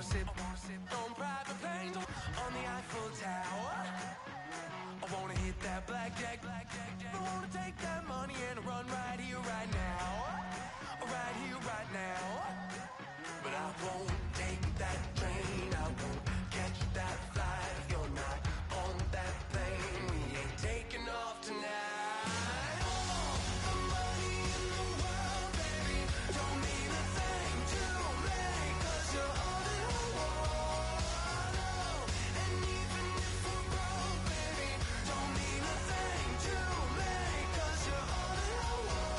sip on private planes on the Eiffel Tower. I wanna hit that blackjack. I wanna take that money and run right here, right now. Right here, right now. But I won't take that train. I won't catch that flight if you're not on that plane. We ain't taking off tonight. All the money in the world, baby, don't mean a thing to me, 'cause you're all that I want. And even if we're broke, baby, don't mean a thing to me, 'cause you're all that I want.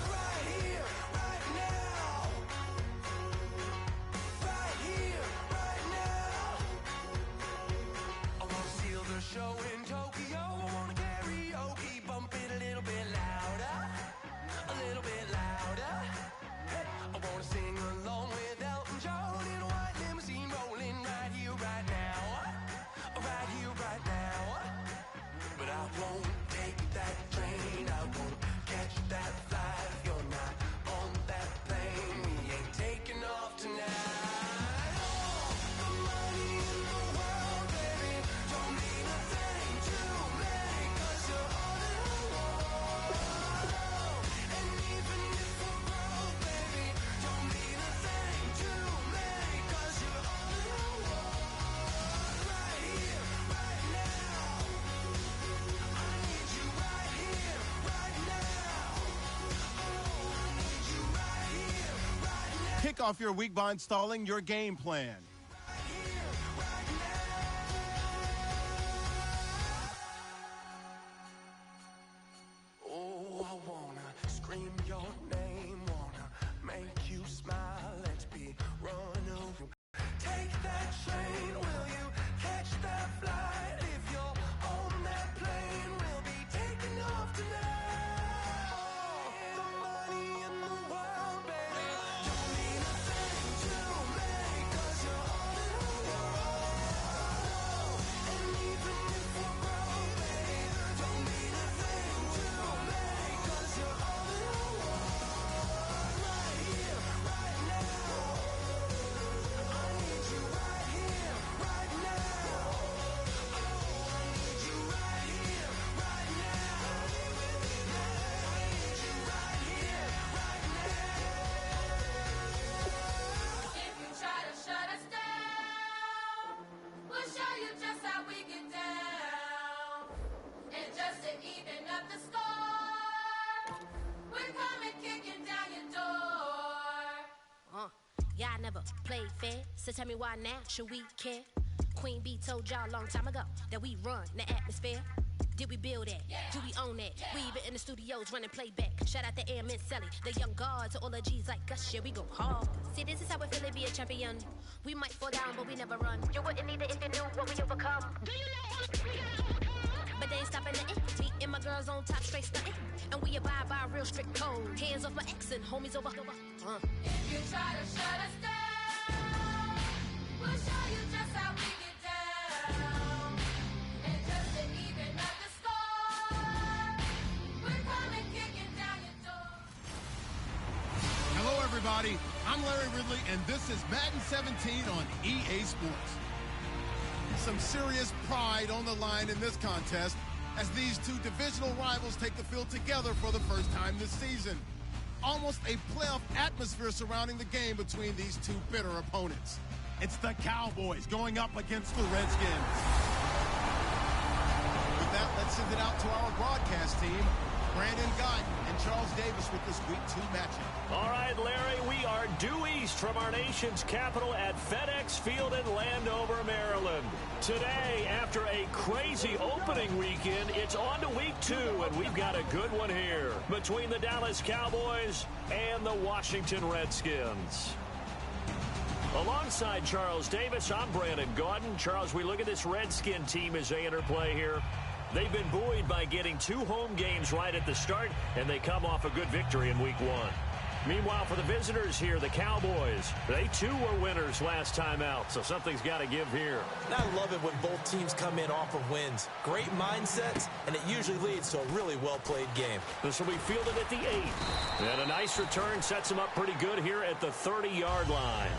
Right here, right now. Right here, right now. I wanna seal the show in Tokyo. I wanna karaoke, bump it a little bit louder. A little bit louder. Hey, I wanna sing along with Elton John in a white limousine rolling right here, right now. Right here, right now. But I won't take that train. I won't catch that flight if you're not on that plane. We ain't taking off tonight. All the money in the world, baby, don't mean a thing to me, 'cause you're all that I want. And even if we're broke, baby, don't mean a thing to me, 'cause you're all that I want. Right here, right now. I need you right here, right now. Oh, I need you right here, right now. Kick off your week by installing your game plan. Right here, right now. Oh, I wanna scream your name, wanna make you smile. Let's be running. Take that train, will you catch that flight? If you're on that plane, we'll be taking off tonight. All the money in the world, baby, don't mean a thing to me, 'cause you're all that I want. And even if we're broke, baby, don't mean a thing to me, 'cause you're all that I want. Right here, right now. I need you right here, right now. Oh, I need you right here, right now. I need you right here, right now. If you try to shut us down, we'll show you just how we get down. And just to even up the score, we're coming kicking down your door. Y'all never played fair, so tell me why now should we care? Queen Bee told y'all a long time ago that we run the atmosphere. Did we build that? Do we own that? We even in the studios running playback. Shout out to Airman Sally, the young guards, to all the G's like us. Yeah, we go hard. See, this is how it feel to be a champion. We might fall down, but we never run. You wouldn't need it if you knew what we overcome. Do you know all we got? But they ain't stopping nothing. Me and my girls on top, straight stunting. And we abide by a real strict code. Hands off my ex and homies over. If you try to shut us down, we'll show you just how we get down. And just to even up the score, we're coming kicking down your door. Hello, everybody. I'm Larry Ridley, and this is Madden 17 on EA Sports. Some serious pride on the line in this contest as these two divisional rivals take the field together for the first time this season. Almost a playoff atmosphere surrounding the game between these two bitter opponents. It's the Cowboys going up against the Redskins. With that, let's send it out to our broadcast team, Brandon Guyton and Charles Davis with this Week 2 matchup. All right, Larry, we are due east from our nation's capital at FedEx Field in Landover, Maryland. Today, after a crazy opening weekend, it's on to Week 2, and we've got a good one here between the Dallas Cowboys and the Washington Redskins. Alongside Charles Davis, I'm Brandon Guyton. Charles, we look at this Redskin team as they interplay here. They've been buoyed by getting 2 home games right at the start, and they come off a good victory in Week 1. Meanwhile, for the visitors here, the Cowboys, they too were winners last time out, so something's got to give here. I love it when both teams come in off of wins. Great mindsets, and it usually leads to a really well-played game. This will be fielded at the 8. And a nice return sets them up pretty good here at the 30-yard line.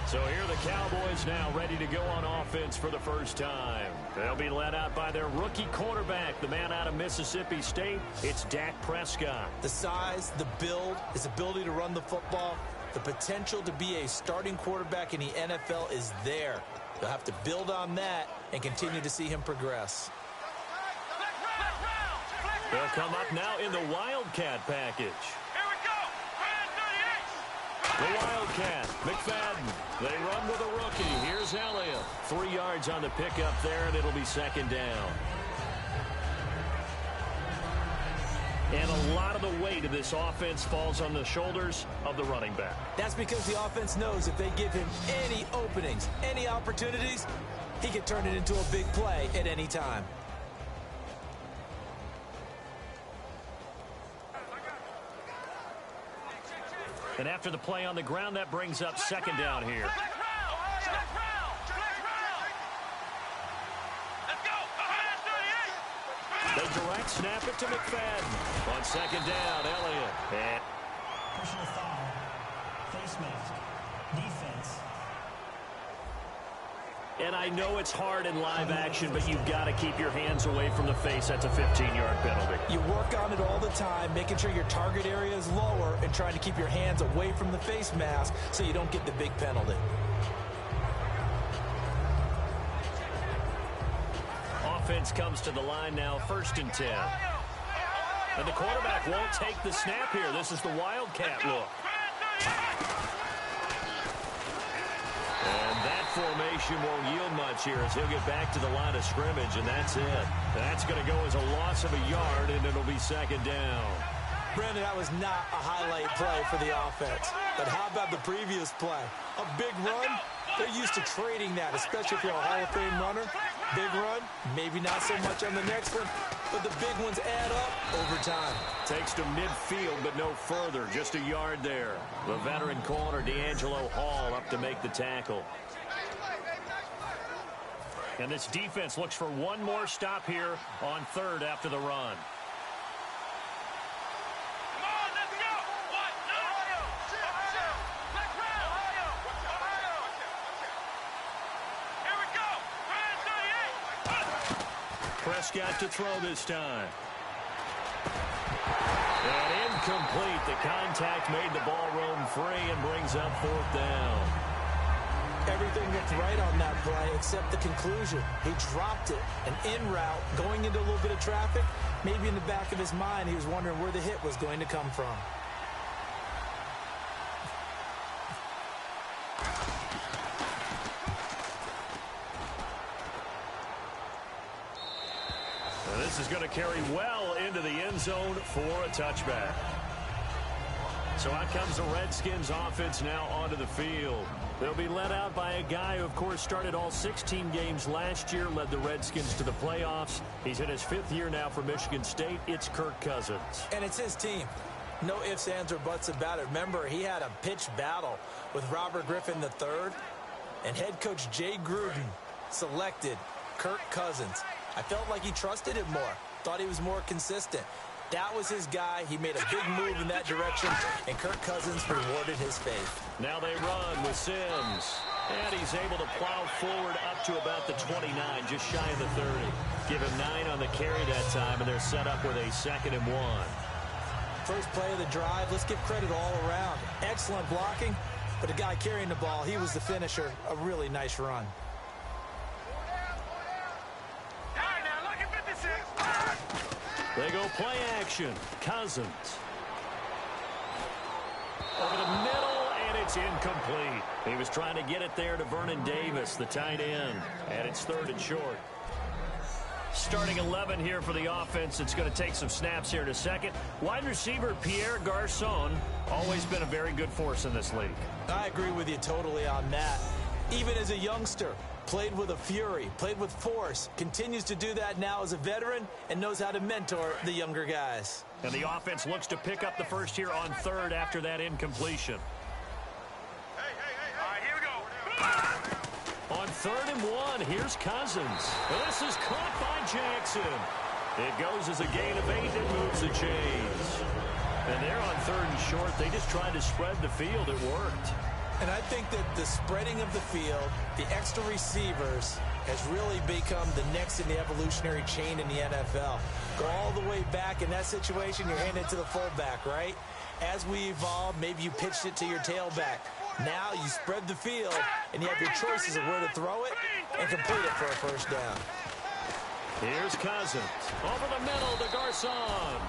So here are the Cowboys now ready to go on offense for the first time. They'll be led out by their rookie quarterback, the man out of Mississippi State. It's Dak Prescott. The size, the build, his ability to run the football, the potential to be a starting quarterback in the NFL is there. They'll have to build on that and continue to see him progress. They'll come up now in the Wildcat package. The Wildcat, McFadden. They run with a rookie. Here's Elliott. 3 yards on the pickup there, and it'll be second down. And a lot of the weight of this offense falls on the shoulders of the running back. That's because the offense knows if they give him any openings, any opportunities, he can turn it into a big play at any time. And after the play on the ground, that brings up second down here. The direct snap it to McFadden. On second down, Elliott. Personal foul, face mask, defense. And I know it's hard in live action, but you've got to keep your hands away from the face. That's a 15-yard penalty. You work on it all the time, making sure your target area is lower and trying to keep your hands away from the face mask so you don't get the big penalty. Offense comes to the line now, 1st and 10. And the quarterback won't take the snap here. This is the Wildcat look. And that formation won't yield much here as he'll get back to the line of scrimmage, and that's it. That's going to go as a loss of a yard, and it'll be second down. Brandon, that was not a highlight play for the offense. But how about the previous play? A big run? They're used to trading that, especially if you're a Hall of Fame runner. Big run, maybe not so much on the next one, but the big ones add up over time. Takes to midfield, but no further. Just a yard there. The veteran corner, D'Angelo Hall, up to make the tackle. And this defense looks for one more stop here on 3rd after the run. Prescott to throw this time. And incomplete. The contact made the ball roam free and brings up 4th down. Everything looked right on that play except the conclusion. He dropped it. And en route, going into a little bit of traffic, maybe in the back of his mind, he was wondering where the hit was going to come from. This is going to carry well into the end zone for a touchback. So out comes the Redskins offense now onto the field. They'll be led out by a guy who, of course, started all 16 games last year, led the Redskins to the playoffs. He's in his 5th year now for Michigan State. It's Kirk Cousins. And it's his team. No ifs, ands, or buts about it. Remember, he had a pitched battle with Robert Griffin III, and head coach Jay Gruden selected Kirk Cousins. I felt like he trusted him more, thought he was more consistent. That was his guy. He made a big move in that direction, and Kirk Cousins rewarded his faith. Now they run with Sims, and he's able to plow forward up to about the 29, just shy of the 30. Give him 9 on the carry that time, and they're set up with a 2nd and 1. First play of the drive, let's give credit all around. Excellent blocking, but the guy carrying the ball, he was the finisher. A really nice run. They go play action. Cousins. Over the middle, and it's incomplete. He was trying to get it there to Vernon Davis, the tight end. And it's 3rd and short. Starting 11 here for the offense. It's going to take some snaps here in a second. Wide receiver Pierre Garçon, always been a very good force in this league. I agree with you totally on that. Even as a youngster, played with a fury, played with force, continues to do that now as a veteran, and knows how to mentor the younger guys. And the offense looks to pick up the first here on 3rd after that incompletion. All right, here we go. On 3rd and 1, here's Cousins. This is caught by Jackson. It goes as a gain of 8 and moves the chains. And they're on 3rd and short. They just tried to spread the field. It worked. And I think that the spreading of the field, the extra receivers, has really become the next in the evolutionary chain in the NFL. Go all the way back in that situation, you're handing it to the fullback, right? As we evolve, maybe you pitched it to your tailback. Now you spread the field, and you have your choices of where to throw it and complete it for a first down. Here's Cousins. Over the middle to Garcon.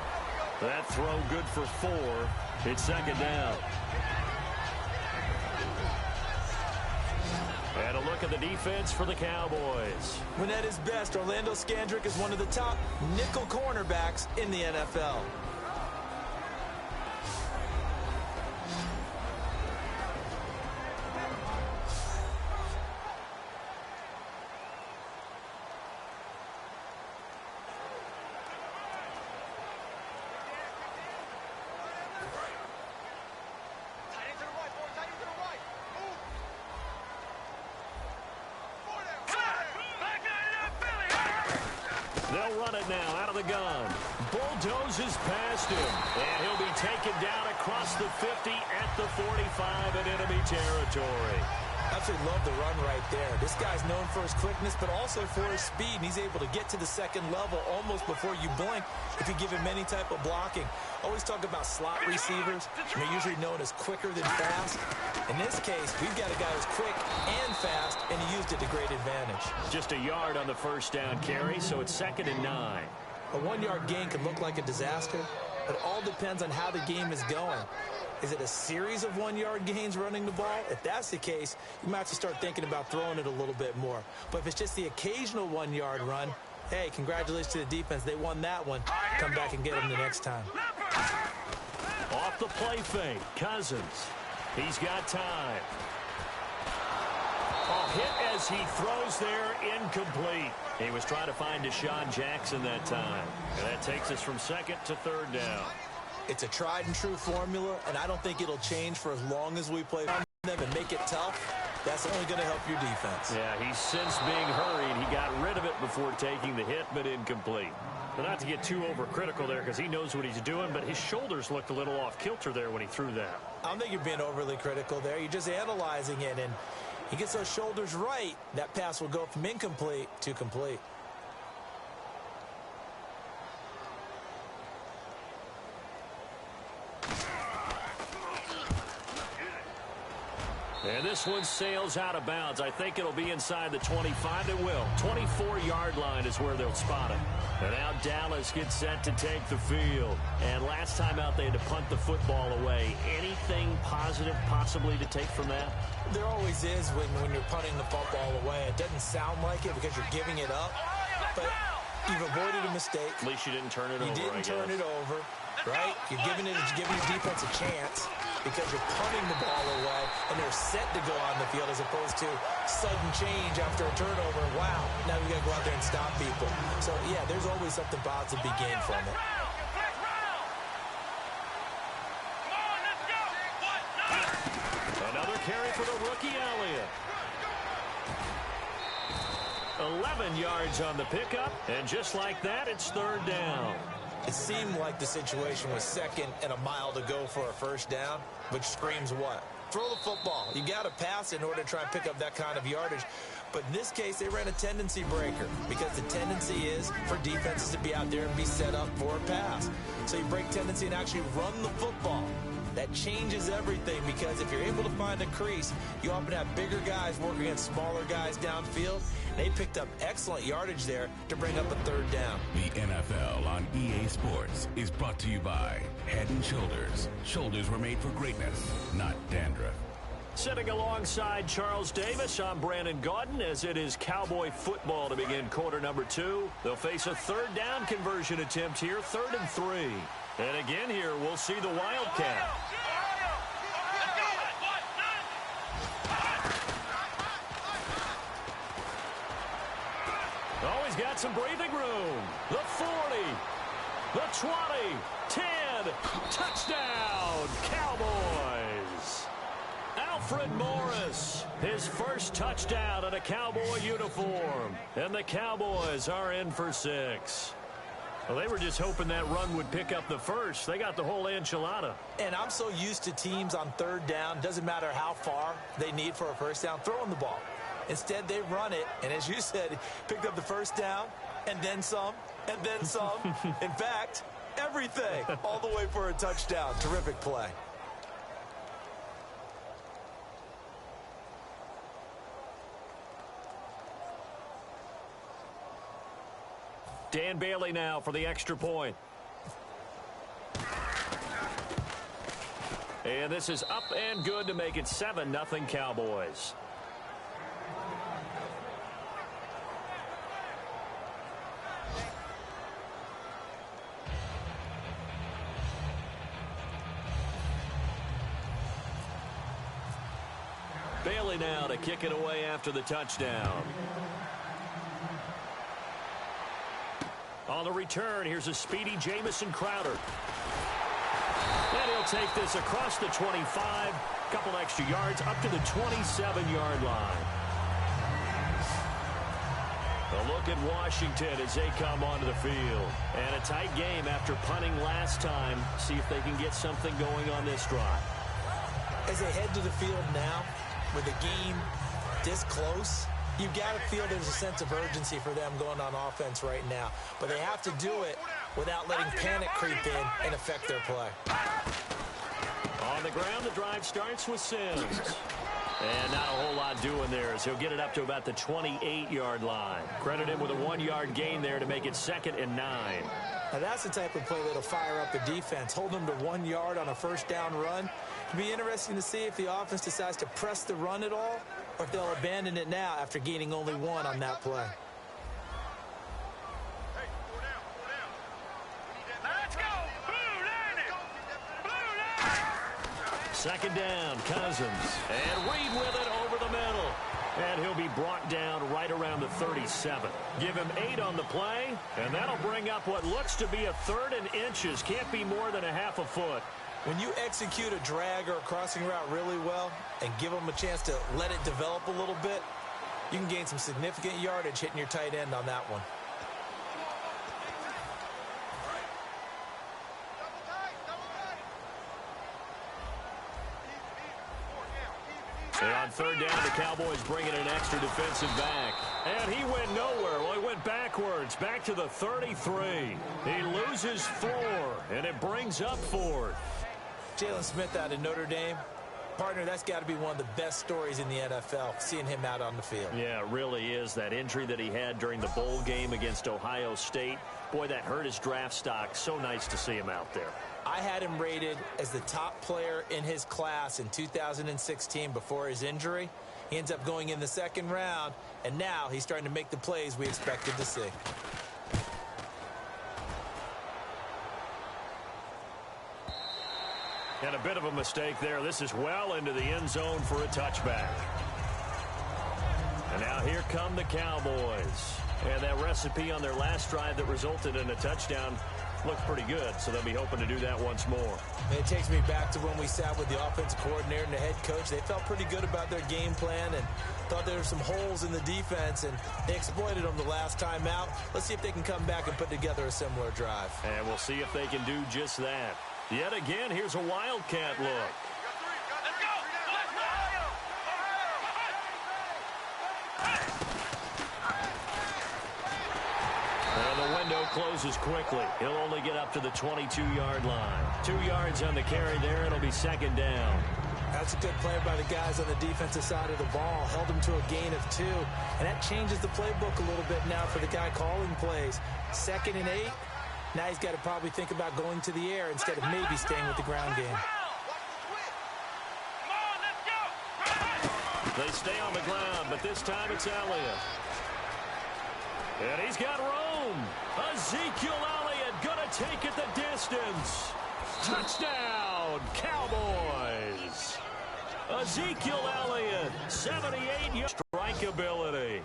That throw good for 4. It's second down. And a look at the defense for the Cowboys. When at his best, Orlando Scandrick is one of the top nickel cornerbacks in the NFL. They'll run it now out of the gun. Bulldozes past him. And he'll be taken down across the 50 at the 45 in enemy territory. Absolutely love the run right there. This guy's known for his quickness, but also for his speed. And he's able to get to the second level almost before you blink if you give him any type of blocking. Always talk about slot receivers. They're usually known as quicker than fast. In this case, we've got a guy who's quick and fast, and he used it to great advantage. Just a yard on the first down carry, so it's 2nd and 9. A 1-yard gain can look like a disaster. It all depends on how the game is going. Is it a series of 1-yard gains running the ball? If that's the case, you might have to start thinking about throwing it a little bit more. But if it's just the occasional 1-yard run, hey, congratulations to the defense. They won that one. Come back and get them the next time. Off the play fake, Cousins. He's got time. A hit as he throws there, incomplete. He was trying to find Deshaun Jackson that time. And that takes us from 2nd to 3rd down. It's a tried and true formula, and I don't think it'll change for as long as we play them and make it tough. That's only going to help your defense. Yeah, he's since being hurried. He got rid of it before taking the hit, but incomplete. But not to get too overcritical there because he knows what he's doing, but his shoulders looked a little off kilter there when he threw that. I don't think you're being overly critical there. You're just analyzing it, and he gets those shoulders right. That pass will go from incomplete to complete. And this one sails out of bounds. I think it'll be inside the 25. It will. 24-yard line is where they'll spot it. And now Dallas gets set to take the field. And last time out, they had to punt the football away. Anything positive possibly to take from that? There always is when you're punting the football away. It doesn't sound like it because you're giving it up. But you've avoided a mistake. At least you didn't turn it over, You didn't turn it over, right? You're giving your defense a chance because you're punting the ball away, and they're set to go on the field as opposed to sudden change after a turnover. Wow, now we got to go out there and stop people. So, yeah, there's always something positive to be gained from it. Another carry for the rookie Elliott. 11 yards on the pickup, and just like that, it's 3rd down. It seemed like the situation was 2nd and a mile to go for a first down, which screams what? Throw the football. You got to pass in order to try and pick up that kind of yardage. But in this case, they ran a tendency breaker because the tendency is for defenses to be out there and be set up for a pass. So you break tendency and actually run the football. That changes everything because if you're able to find a crease, you often have bigger guys working against smaller guys downfield. They picked up excellent yardage there to bring up a 3rd down. The NFL on EA Sports is brought to you by Head & Shoulders. Shoulders were made for greatness, not dandruff. Sitting alongside Charles Davis, I'm Brandon Gaudin as it is Cowboy football to begin quarter number 2. They'll face a 3rd down conversion attempt here, 3rd and 3. And again here, we'll see the Wildcat. Oh, he's got some breathing room. The 40, the 20, 10, touchdown, Cowboys. Alfred Morris, his first touchdown in a Cowboy uniform. And the Cowboys are in for 6. Well, they were just hoping that run would pick up the first. They got the whole enchilada. And I'm so used to teams on third down, doesn't matter how far they need for a first down, throwing the ball. Instead, they run it, and as you said, picked up the first down, and then some, and then some. In fact, everything, all the way for a touchdown. Terrific play. Dan Bailey now for the extra point. And this is up and good to make it 7-0 Cowboys. Bailey now to kick it away after the touchdown. On the return, here's a speedy Jamison Crowder. And he'll take this across the 25, couple extra yards, up to the 27-yard line. A look at Washington as they come onto the field. And a tight game after punting last time. See if they can get something going on this drive. As they head to the field now, with the game this close, you've got to feel there's a sense of urgency for them going on offense right now. But they have to do it without letting panic creep in and affect their play. On the ground, the drive starts with Sims. And not a whole lot doing there as he'll get it up to about the 28-yard line. Credit him with a 1-yard gain there to make it 2nd and 9. Now that's the type of play that'll fire up the defense. Hold them to 1 yard on a first down run. It'll be interesting to see if the offense decides to press the run at all, or if they'll abandon it now after gaining only 1 on that play. Let's go! Blue line it! Blue line! Second down, Cousins. And Reed with it over the middle. And he'll be brought down right around the 37. Give him 8 on the play, and that'll bring up what looks to be a 3rd and inches. Can't be more than a half a foot. When you execute a drag or a crossing route really well and give them a chance to let it develop a little bit, you can gain some significant yardage hitting your tight end on that one. And on 3rd down, the Cowboys bring in an extra defensive back. And he went nowhere. Well, he went backwards, back to the 33. He loses 4, and it brings up 4th. Jalen Smith out of Notre Dame. Partner, that's got to be one of the best stories in the NFL, seeing him out on the field. Yeah, it really is. That injury that he had during the bowl game against Ohio State, boy, that hurt his draft stock. So nice to see him out there. I had him rated as the top player in his class in 2016 before his injury. He ends up going in the 2nd round, and now he's starting to make the plays we expected to see. And a bit of a mistake there. This is well into the end zone for a touchback. And now here come the Cowboys. And that recipe on their last drive that resulted in a touchdown looked pretty good, so they'll be hoping to do that once more. And it takes me back to when we sat with the offensive coordinator and the head coach. They felt pretty good about their game plan and thought there were some holes in the defense, and they exploited them the last time out. Let's see if they can come back and put together a similar drive. And we'll see if they can do just that. Yet again, here's a Wildcat look. Let's go! And the window closes quickly. He'll only get up to the 22-yard line. 2 yards on the carry there. It'll be 2nd down. That's a good play by the guys on the defensive side of the ball. Held them to a gain of 2. And that changes the playbook a little bit now for the guy calling plays. 2nd and 8. Now he's got to probably think about going to the air instead of maybe staying with the ground game. They stay on the ground, but this time it's Elliott. And he's got room. Ezekiel Elliott going to take it the distance. Touchdown, Cowboys. Ezekiel Elliott, 78-yard strikeability.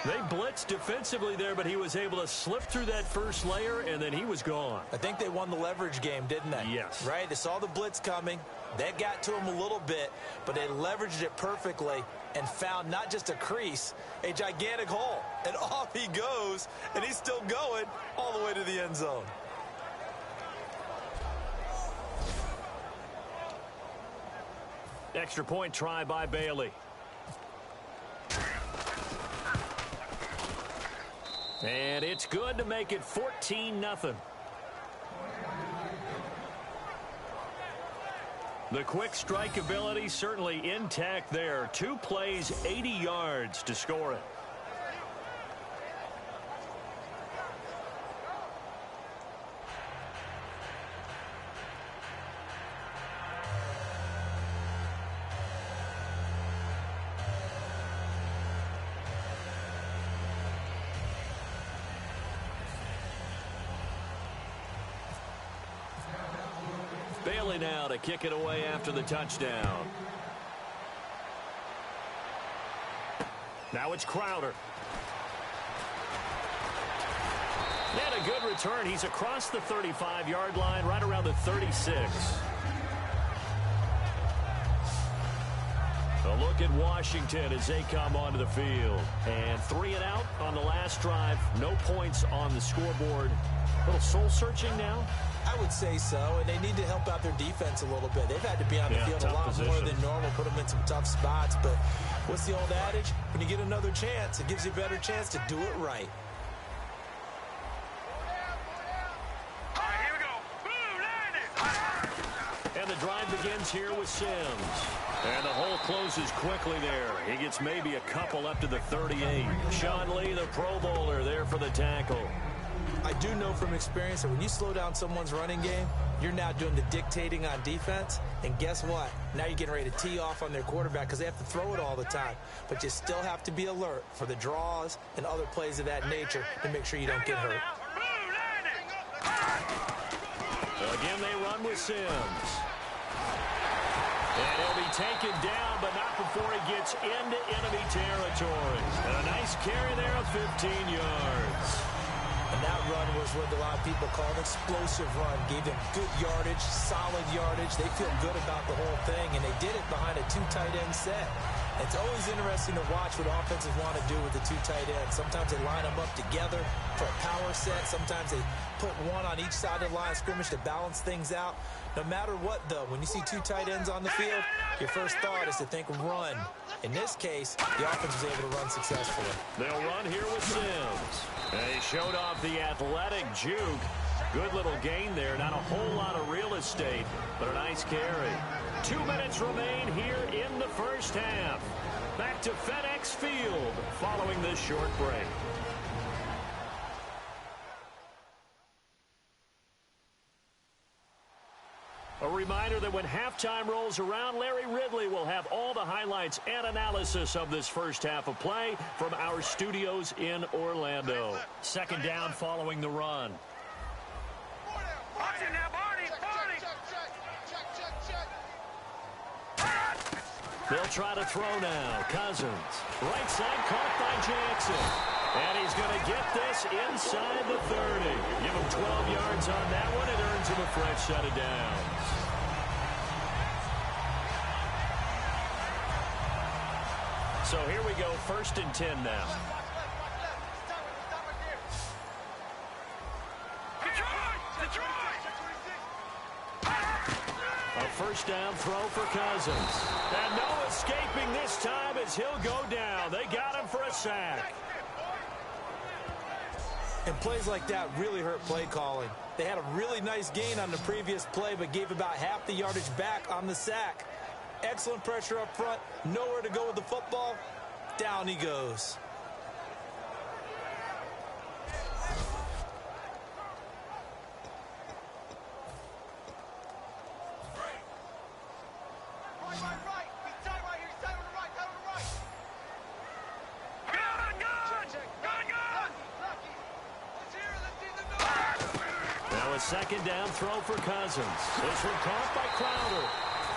They blitzed defensively there, but he was able to slip through that first layer, and then he was gone. I think they won the leverage game, didn't they? Yes. Right? They saw the blitz coming. That got to him a little bit, but they leveraged it perfectly and found not just a crease, a gigantic hole. And off he goes, and he's still going all the way to the end zone. Extra point try by Bailey. And it's good to make it 14-0. The quick strike ability certainly intact there. 2 plays, 80 yards to score it. Bailey now to kick it away after the touchdown. Now it's Crowder. And a good return. He's across the 35-yard line, right around the 36. A look at Washington as they come onto the field. And 3 and out on the last drive. No points on the scoreboard. A little soul-searching now? I would say so, and they need to help out their defense a little bit. They've had to be on the field a lot more than normal, put them in some tough spots. But what's the old adage? When you get another chance, it gives you a better chance to do it right. All right, here we go. Blue line. And the drive begins here with Sims. And the hole closes quickly there. He gets maybe a couple up to the 38. Sean Lee, the Pro Bowler, there for the tackle. I do know from experience that when you slow down someone's running game, you're now doing the dictating on defense. And guess what? Now you're getting ready to tee off on their quarterback because they have to throw it all the time. But you still have to be alert for the draws and other plays of that nature to make sure you don't get hurt. Again, they run with Sims. And he'll be taken down, but not before he gets into enemy territory. And a nice carry there of 15 yards. And that run was what a lot of people call an explosive run. Gave them good yardage, solid yardage. They feel good about the whole thing, and they did it behind a 2 tight end set. It's always interesting to watch what offenses want to do with the 2 tight ends. Sometimes they line them up together for a power set. Sometimes they put one on each side of the line of scrimmage to balance things out. No matter what, though, when you see 2 tight ends on the field, your first thought is to think run. In this case, the offense was able to run successfully. They'll run here with Sims. And he showed off the athletic juke. Good little gain there. Not a whole lot of real estate, but a nice carry. 2 minutes remain here in the first half. Back to FedEx Field following this short break. A reminder that when halftime rolls around, Larry Ridley will have all the highlights and analysis of this first half of play from our studios in Orlando. Second down following the run. Watch it now, Barney. They'll try to throw now. Cousins. Right side caught by Jackson. And he's going to get this inside the 30. Give him 12 yards on that one. It earns him a fresh set of downs. So here we go, 1st and 10 now. A first down throw for Cousins. And no escaping this time as he'll go down. They got him for a sack. And plays like that really hurt play calling. They had a really nice gain on the previous play, but gave about half the yardage back on the sack. Excellent pressure up front. Nowhere to go with the football. Down he goes. Now a second down throw for Cousins. This one caught by Crowder.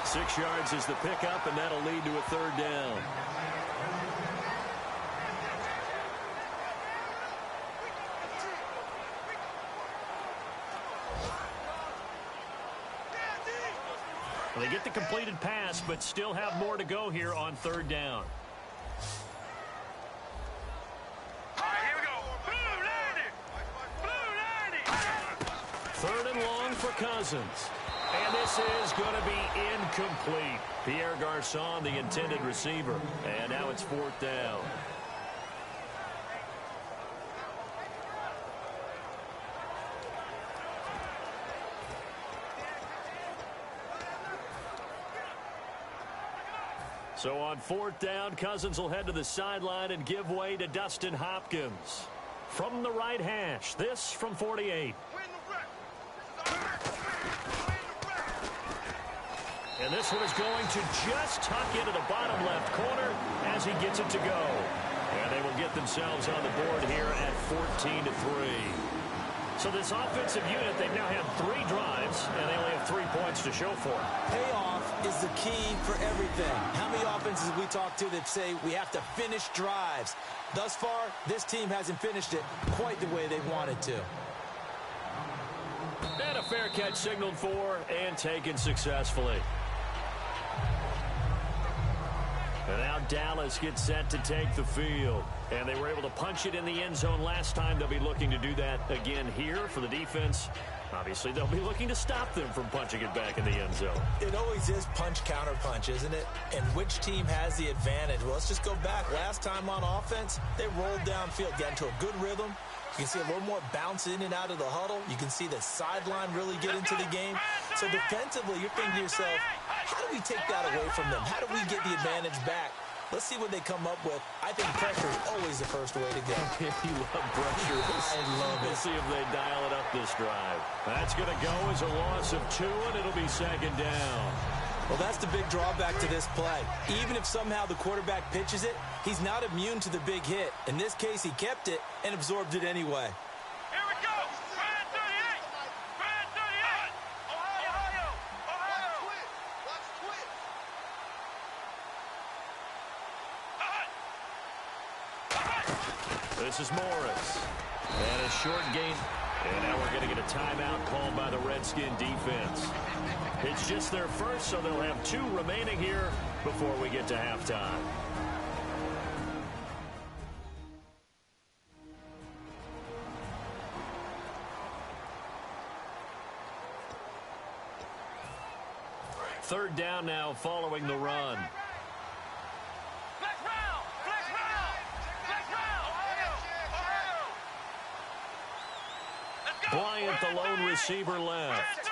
6 yards is the pickup, and that'll lead to a 3rd down. They get the completed pass, but still have more to go here on 3rd down. Third and long for Cousins. And this is going to be incomplete. Pierre Garçon, the intended receiver. And now it's fourth down. So on fourth down, Cousins will head to the sideline and give way to Dustin Hopkins. From the right hash, this from 48. And this one is going to just tuck into the bottom left corner as he gets it to go. And they will get themselves on the board here at 14-3. So this offensive unit, they've now had 3 drives, and they only have 3 points to show for it. Payoff is the key for everything. How many offenses we talk to that say we have to finish drives? Thus far, this team hasn't finished it quite the way they wanted to. And a fair catch signaled for and taken successfully. And now Dallas gets set to take the field. And they were able to punch it in the end zone last time. They'll be looking to do that again here for the defense. Obviously, they'll be looking to stop them from punching it back in the end zone. It always is punch-counter-punch, isn't it? And which team has the advantage? Well, let's just go back. Last time on offense, they rolled downfield, got into a good rhythm. You can see a little more bounce in and out of the huddle. You can see the sideline really get into the game. So defensively, you're thinking to yourself, how do we take that away from them? How do we get the advantage back? Let's see what they come up with. I think pressure is always the first way to go. You love pressure. I love it. We'll see if they dial it up this drive. That's going to go as a loss of 2, and it'll be second down. Well, that's the big drawback to this play. Even if somehow the quarterback pitches it, he's not immune to the big hit. In this case, he kept it and absorbed it anyway. Here we go. Brad 38. Brad 38. Ohio. Let's quit. This is Morris. And a short gain. And now we're going to get a timeout called by the Redskin defense. It's just their first, so they'll have 2 remaining here before we get to halftime. Third down now following the run. Bryant, the lone receiver, left.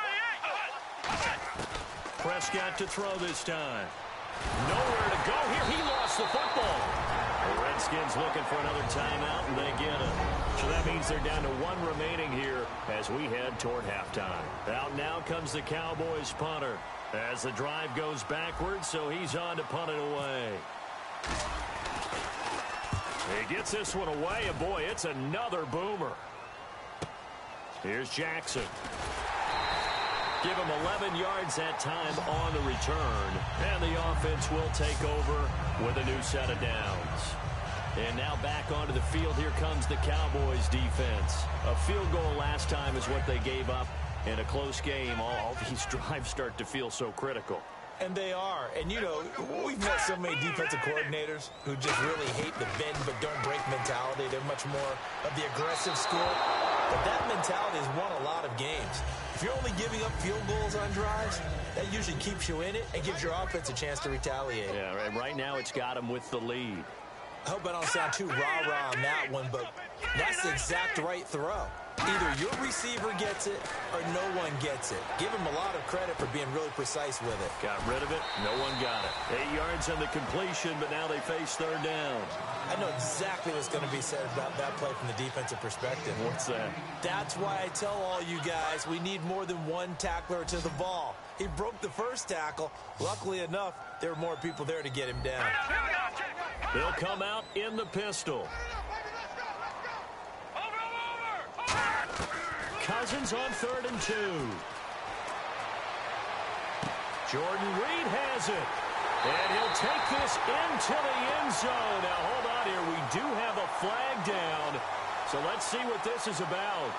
Prescott to throw this time. Nowhere to go here. He lost the football. The Redskins looking for another timeout, and they get it. So that means they're down to 1 remaining here as we head toward halftime. Out now comes the Cowboys punter as the drive goes backwards, so he's on to punt it away. He gets this one away, and boy, it's another boomer. Here's Jackson. Give him 11 yards that time on the return. And the offense will take over with a new set of downs. And now back onto the field. Here comes the Cowboys defense. A field goal last time is what they gave up in a close game. All these drives start to feel so critical. And they are. And, you know, we've met so many defensive coordinators who just really hate the bend but don't break mentality. They're much more of the aggressive school. But that mentality has won a lot of games. If you're only giving up field goals on drives, that usually keeps you in it and gives your offense a chance to retaliate. Yeah, right now it's got them with the lead. I hope I don't sound too rah-rah on that one, but that's the exact right throw. Either your receiver gets it or no one gets it. Give him a lot of credit for being really precise with it. Got rid of it. No one got it. 8 yards on the completion, but now they face third down. I know exactly what's going to be said about that play from the defensive perspective. What's that? That's why I tell all you guys we need more than one tackler to the ball. He broke the first tackle. Luckily enough, there were more people there to get him down. They'll come out in the pistol. Cousins on 3rd and 2. Jordan Reed has it. And he'll take this into the end zone. Now, hold on here. We do have a flag down. So let's see what this is about.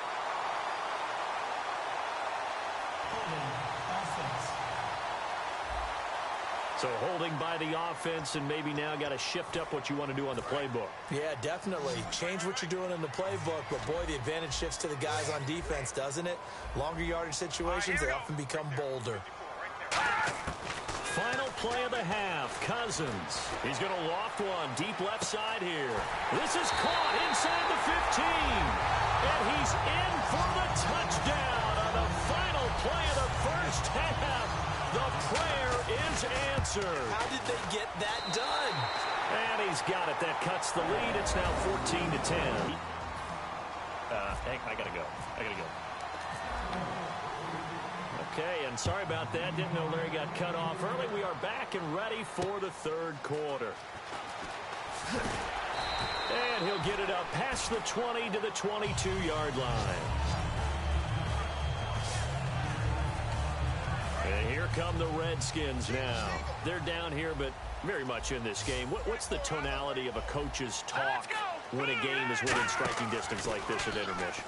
So holding by the offense, and maybe now got to shift up what you want to do on the playbook. Yeah, definitely. Change what you're doing in the playbook, but boy, the advantage shifts to the guys on defense, doesn't it? Longer yardage situations, they often become bolder. Final play of the half, Cousins. He's going to loft one deep left side here. This is caught inside the 15. And he's in for the touchdown on the final play of the first half. The prayer is answered. How did they get that done? And he's got it. That cuts the lead. It's now 14-10. Hey, I got to go. Okay, and sorry about that. Didn't know Larry got cut off early. We are back and ready for the third quarter. And he'll get it up past the 20 to the 22-yard line. And here come the Redskins now. They're down here, but very much in this game. What's the tonality of a coach's talk when a game is within striking distance like this at intermission?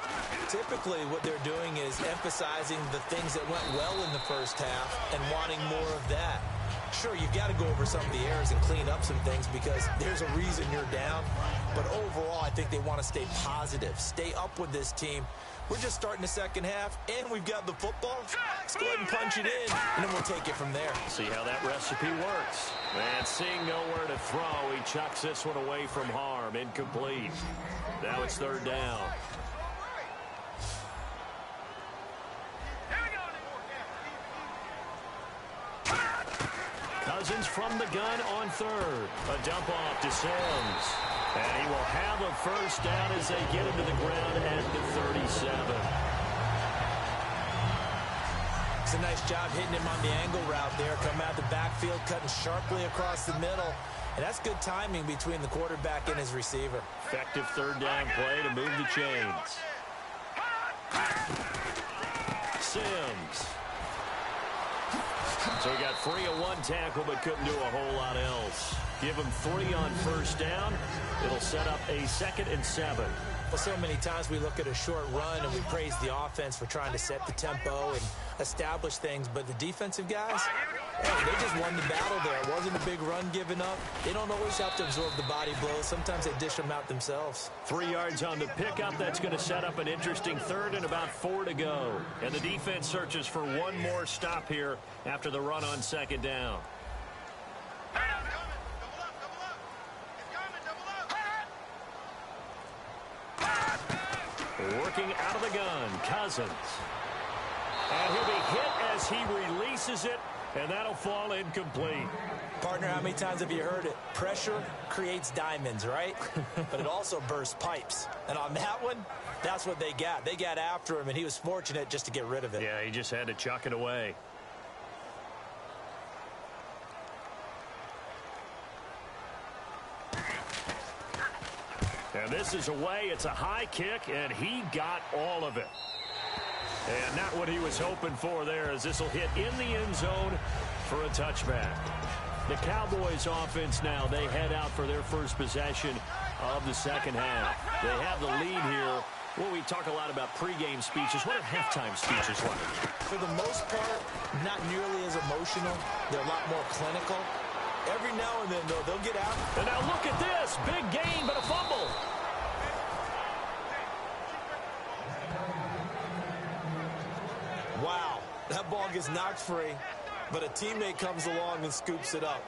Typically, what they're doing is emphasizing the things that went well in the first half and wanting more of that. Sure, you've got to go over some of the errors and clean up some things because there's a reason you're down. But overall, I think they want to stay positive, stay up with this team. We're just starting the second half, and we've got the football. Let's go ahead and punch it in, and then we'll take it from there. See how that recipe works. And seeing nowhere to throw, he chucks this one away from harm. Incomplete. Now it's third down. Cousins from the gun on third. A dump off to Sims. And he will have a first down as they get him to the ground at the 37. It's a nice job hitting him on the angle route there. Come out the backfield, cutting sharply across the middle. And that's good timing between the quarterback and his receiver. Effective third down play to move the chains. Sims. So he got 3 on one tackle, but couldn't do a whole lot else. Give him 3 on first down. It'll set up a 2nd and 7. Well, so many times we look at a short run and we praise the offense for trying to set the tempo and establish things, but the defensive guys, hey, they just won the battle there. It wasn't a big run given up. They don't always have to absorb the body blows. Sometimes they dish them out themselves. 3 yards on the pickup. That's going to set up an interesting third and about 4 to go. And the defense searches for one more stop here after the run on second down. Working out of the gun, Cousins. And he'll be hit as he releases it, and that'll fall incomplete. Partner, how many times have you heard it? Pressure creates diamonds, right? But it also bursts pipes. And on that one, that's what they got. They got after him, and he was fortunate just to get rid of it. Yeah, he just had to chuck it away. And this is away. It's a high kick, and he got all of it. And not what he was hoping for there, as this will hit in the end zone for a touchback. The Cowboys offense now, they head out for their first possession of the second half. They have the lead here. Well, we talk a lot about pregame speeches. What are halftime speeches like? For the most part, not nearly as emotional. They're a lot more clinical. Every now and then, though, they'll get out. And now look at this. Big gain, but a fumble. Wow, that ball gets knocked free, but a teammate comes along and scoops it up.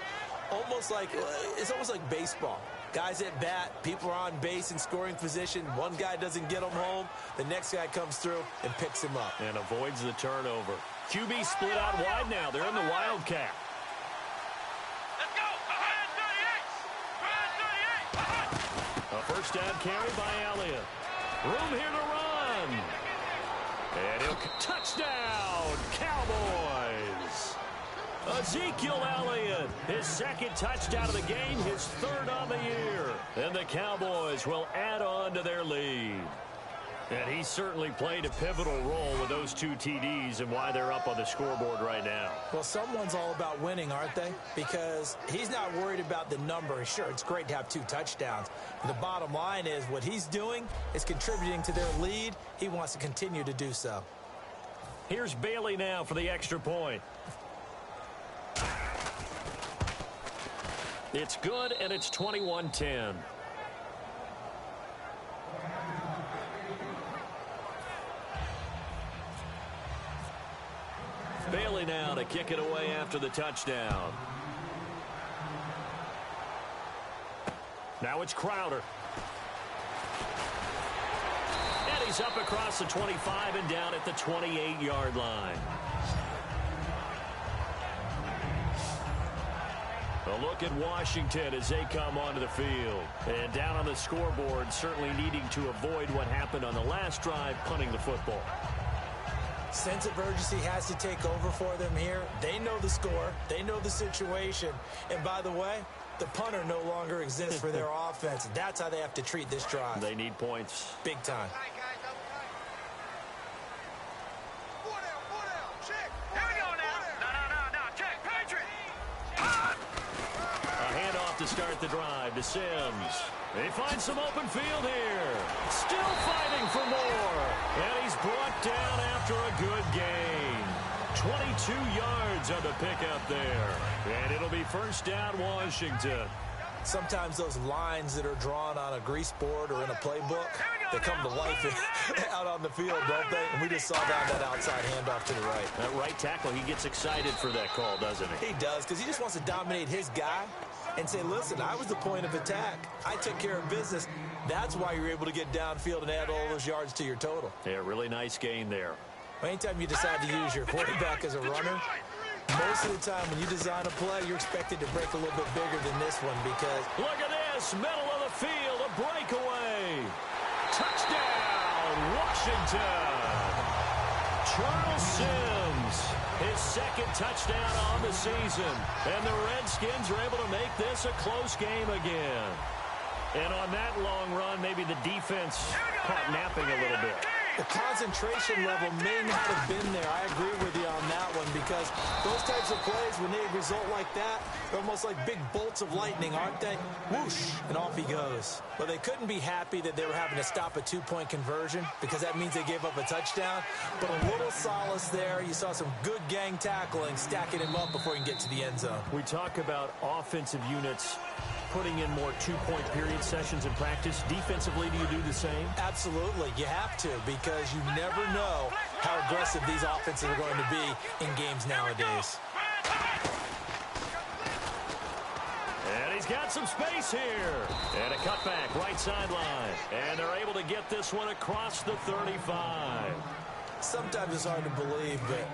It's almost like baseball. Guys at bat, people are on base in scoring position. One guy doesn't get them home. The next guy comes through and picks him up. And avoids the turnover. QB split out wide now. They're in the Wildcat. Let's go. Behind 38. A first down carry by Elliott. Room here to run. And he'll touchdown, Cowboys. Ezekiel Elliott, his second touchdown of the game, his third on the year. And the Cowboys will add on to their lead. And he certainly played a pivotal role with those 2 TDs and why they're up on the scoreboard right now. Well, someone's all about winning, aren't they? Because he's not worried about the number. Sure, it's great to have 2 touchdowns. But the bottom line is what he's doing is contributing to their lead. He wants to continue to do so. Here's Bailey now for the extra point. It's good, and it's 21-10. Bailey now to kick it away after the touchdown. Now it's Crowder. And he's up across the 25 and down at the 28-yard line. A look at Washington as they come onto the field. And down on the scoreboard, certainly needing to avoid what happened on the last drive, punting the football. Sense of urgency has to take over for them here. They know the score. They know the situation. And by the way, the punter no longer exists for their offense. That's how they have to treat this drive. They need points. Big time. To start the drive to Sims. They find some open field here. Still fighting for more. And he's brought down after a good gain. 22 yards on the pickup there. And it'll be first down, Washington. Sometimes those lines that are drawn on a grease board or in a playbook, they come to life out on the field, don't they? And we just saw that outside handoff to the right. That right tackle, he gets excited for that call, doesn't he? He does, because he just wants to dominate his guy and say, listen, I was the point of attack. I took care of business. That's why you're able to get downfield and add all those yards to your total. Yeah, really nice gain there. Anytime you decide to use your quarterback as a runner, most of the time when you design a play, you're expected to break a little bit bigger than this one because... Look at this, middle of the field, a breakaway. Touchdown, Washington. Charles Sims, his second touchdown on the season. And the Redskins are able to make this a close game again. And on that long run, maybe the defense caught napping a little bit. The concentration level may not have been there. I agree with you on that one because those types of plays, when they result like that, they're almost like big bolts of lightning, aren't they? Whoosh, and off he goes. But they couldn't be happy that they were having to stop a two-point conversion because that means they gave up a touchdown. But a little solace there. You saw some good gang tackling, stacking him up before he can get to the end zone. We talk about offensive units putting in more two-point period sessions in practice. Defensively, do you do the same? Absolutely. You have to because you never know how aggressive these offenses are going to be in games nowadays. And he's got some space here. And a cutback, right sideline. And they're able to get this one across the 35. Sometimes it's hard to believe, but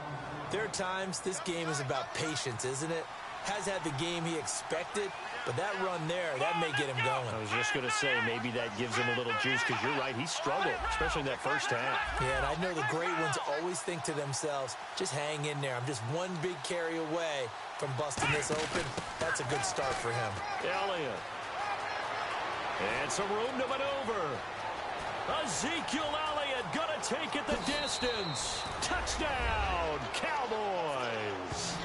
there are times this game is about patience, isn't it? Has had the game he expected, but that run there, that may get him going. I was just going to say, maybe that gives him a little juice because you're right, he struggled, especially in that first half. Yeah, and I know the great ones always think to themselves, just hang in there. I'm just one big carry away from busting this open. That's a good start for him. Elliott. And some room to maneuver. Ezekiel Elliott going to take it the distance. Touchdown, Cowboys.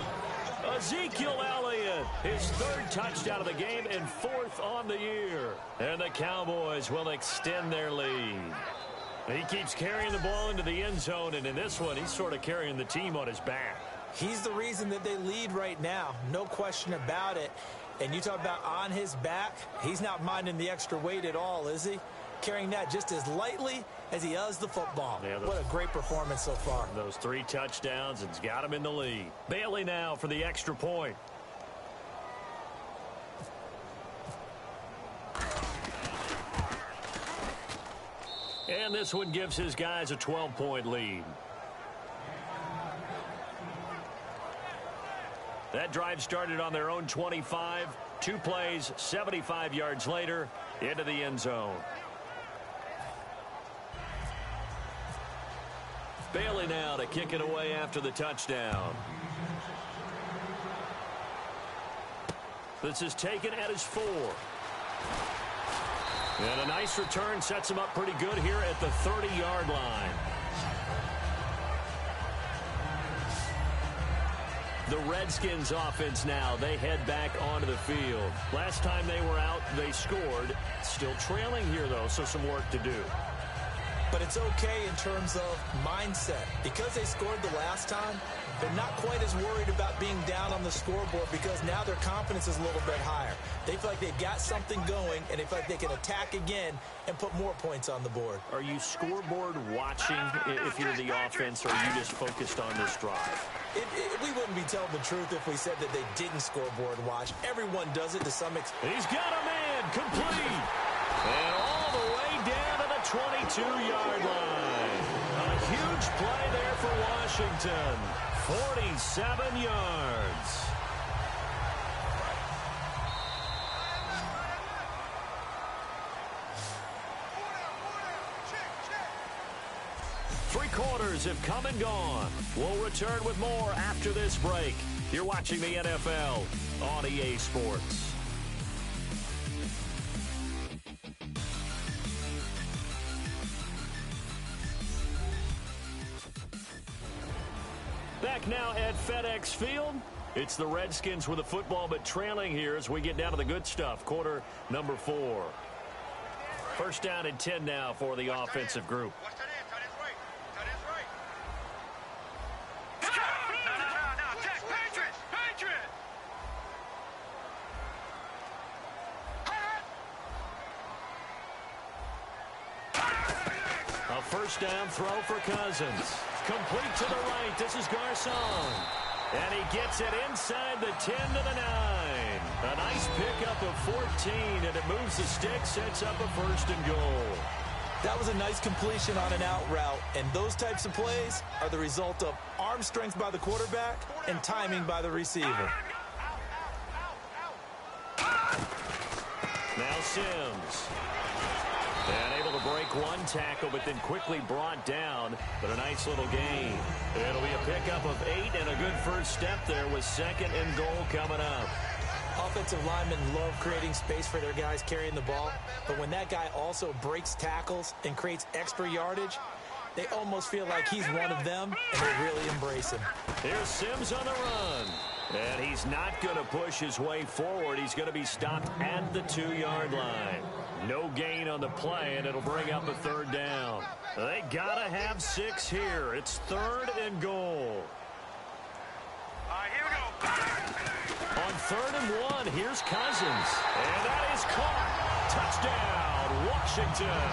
Ezekiel Elliott, his third touchdown of the game and fourth on the year. And the Cowboys will extend their lead. He keeps carrying the ball into the end zone, and in this one, he's sort of carrying the team on his back. He's the reason that they lead right now, no question about it. And you talk about on his back, he's not minding the extra weight at all, is he? Carrying that just as lightly as he does the football. Yeah, what a great performance so far. Those 3 touchdowns, it's got him in the lead. Bailey now for the extra point. And this one gives his guys a 12-point lead. That drive started on their own 25. 2 plays, 75 yards later, into the end zone. Bailey now to kick it away after the touchdown. This is taken at his 4. And a nice return sets him up pretty good here at the 30-yard line. The Redskins offense now, they head back onto the field. Last time they were out, they scored. Still trailing here, though, so some work to do. But it's okay in terms of mindset. Because they scored the last time, they're not quite as worried about being down on the scoreboard because now their confidence is a little bit higher. They feel like they've got something going, and they feel like they can attack again and put more points on the board. Are you scoreboard watching if you're the offense, or are you just focused on this drive? We wouldn't be telling the truth if we said that they didn't scoreboard watch. Everyone does it to some extent. He's got a man complete. And all the way down to the 22-yard line. A huge play there for Washington. 47 yards. Three quarters have come and gone. We'll return with more after this break. You're watching the NFL on EA Sports. Back now at FedEx Field. It's the Redskins with the football, but trailing here as we get down to the good stuff. Quarter number 4. First down and 10 now for the offensive group. A first down throw for Cousins. Complete to the right. This is Garcon. And he gets it inside the 10 to the 9. A nice pickup of 14, and it moves the stick, sets up a first and goal. That was a nice completion on an out route, and those types of plays are the result of arm strength by the quarterback and timing by the receiver. Now Sims. And able to break one tackle, but then quickly brought down. But a nice little gain. It'll be a pickup of 8 and a good first step there with second and goal coming up. Offensive linemen love creating space for their guys carrying the ball. But when that guy also breaks tackles and creates extra yardage, they almost feel like he's one of them, and they really embrace him. Here's Sims on the run. And he's not going to push his way forward. He's going to be stopped at the 2-yard line. No gain on the play, and it'll bring up a third down. They got to have 6 here. It's third and goal. All right, here we go. On third and 1, here's Cousins. And that is caught. Touchdown, Washington.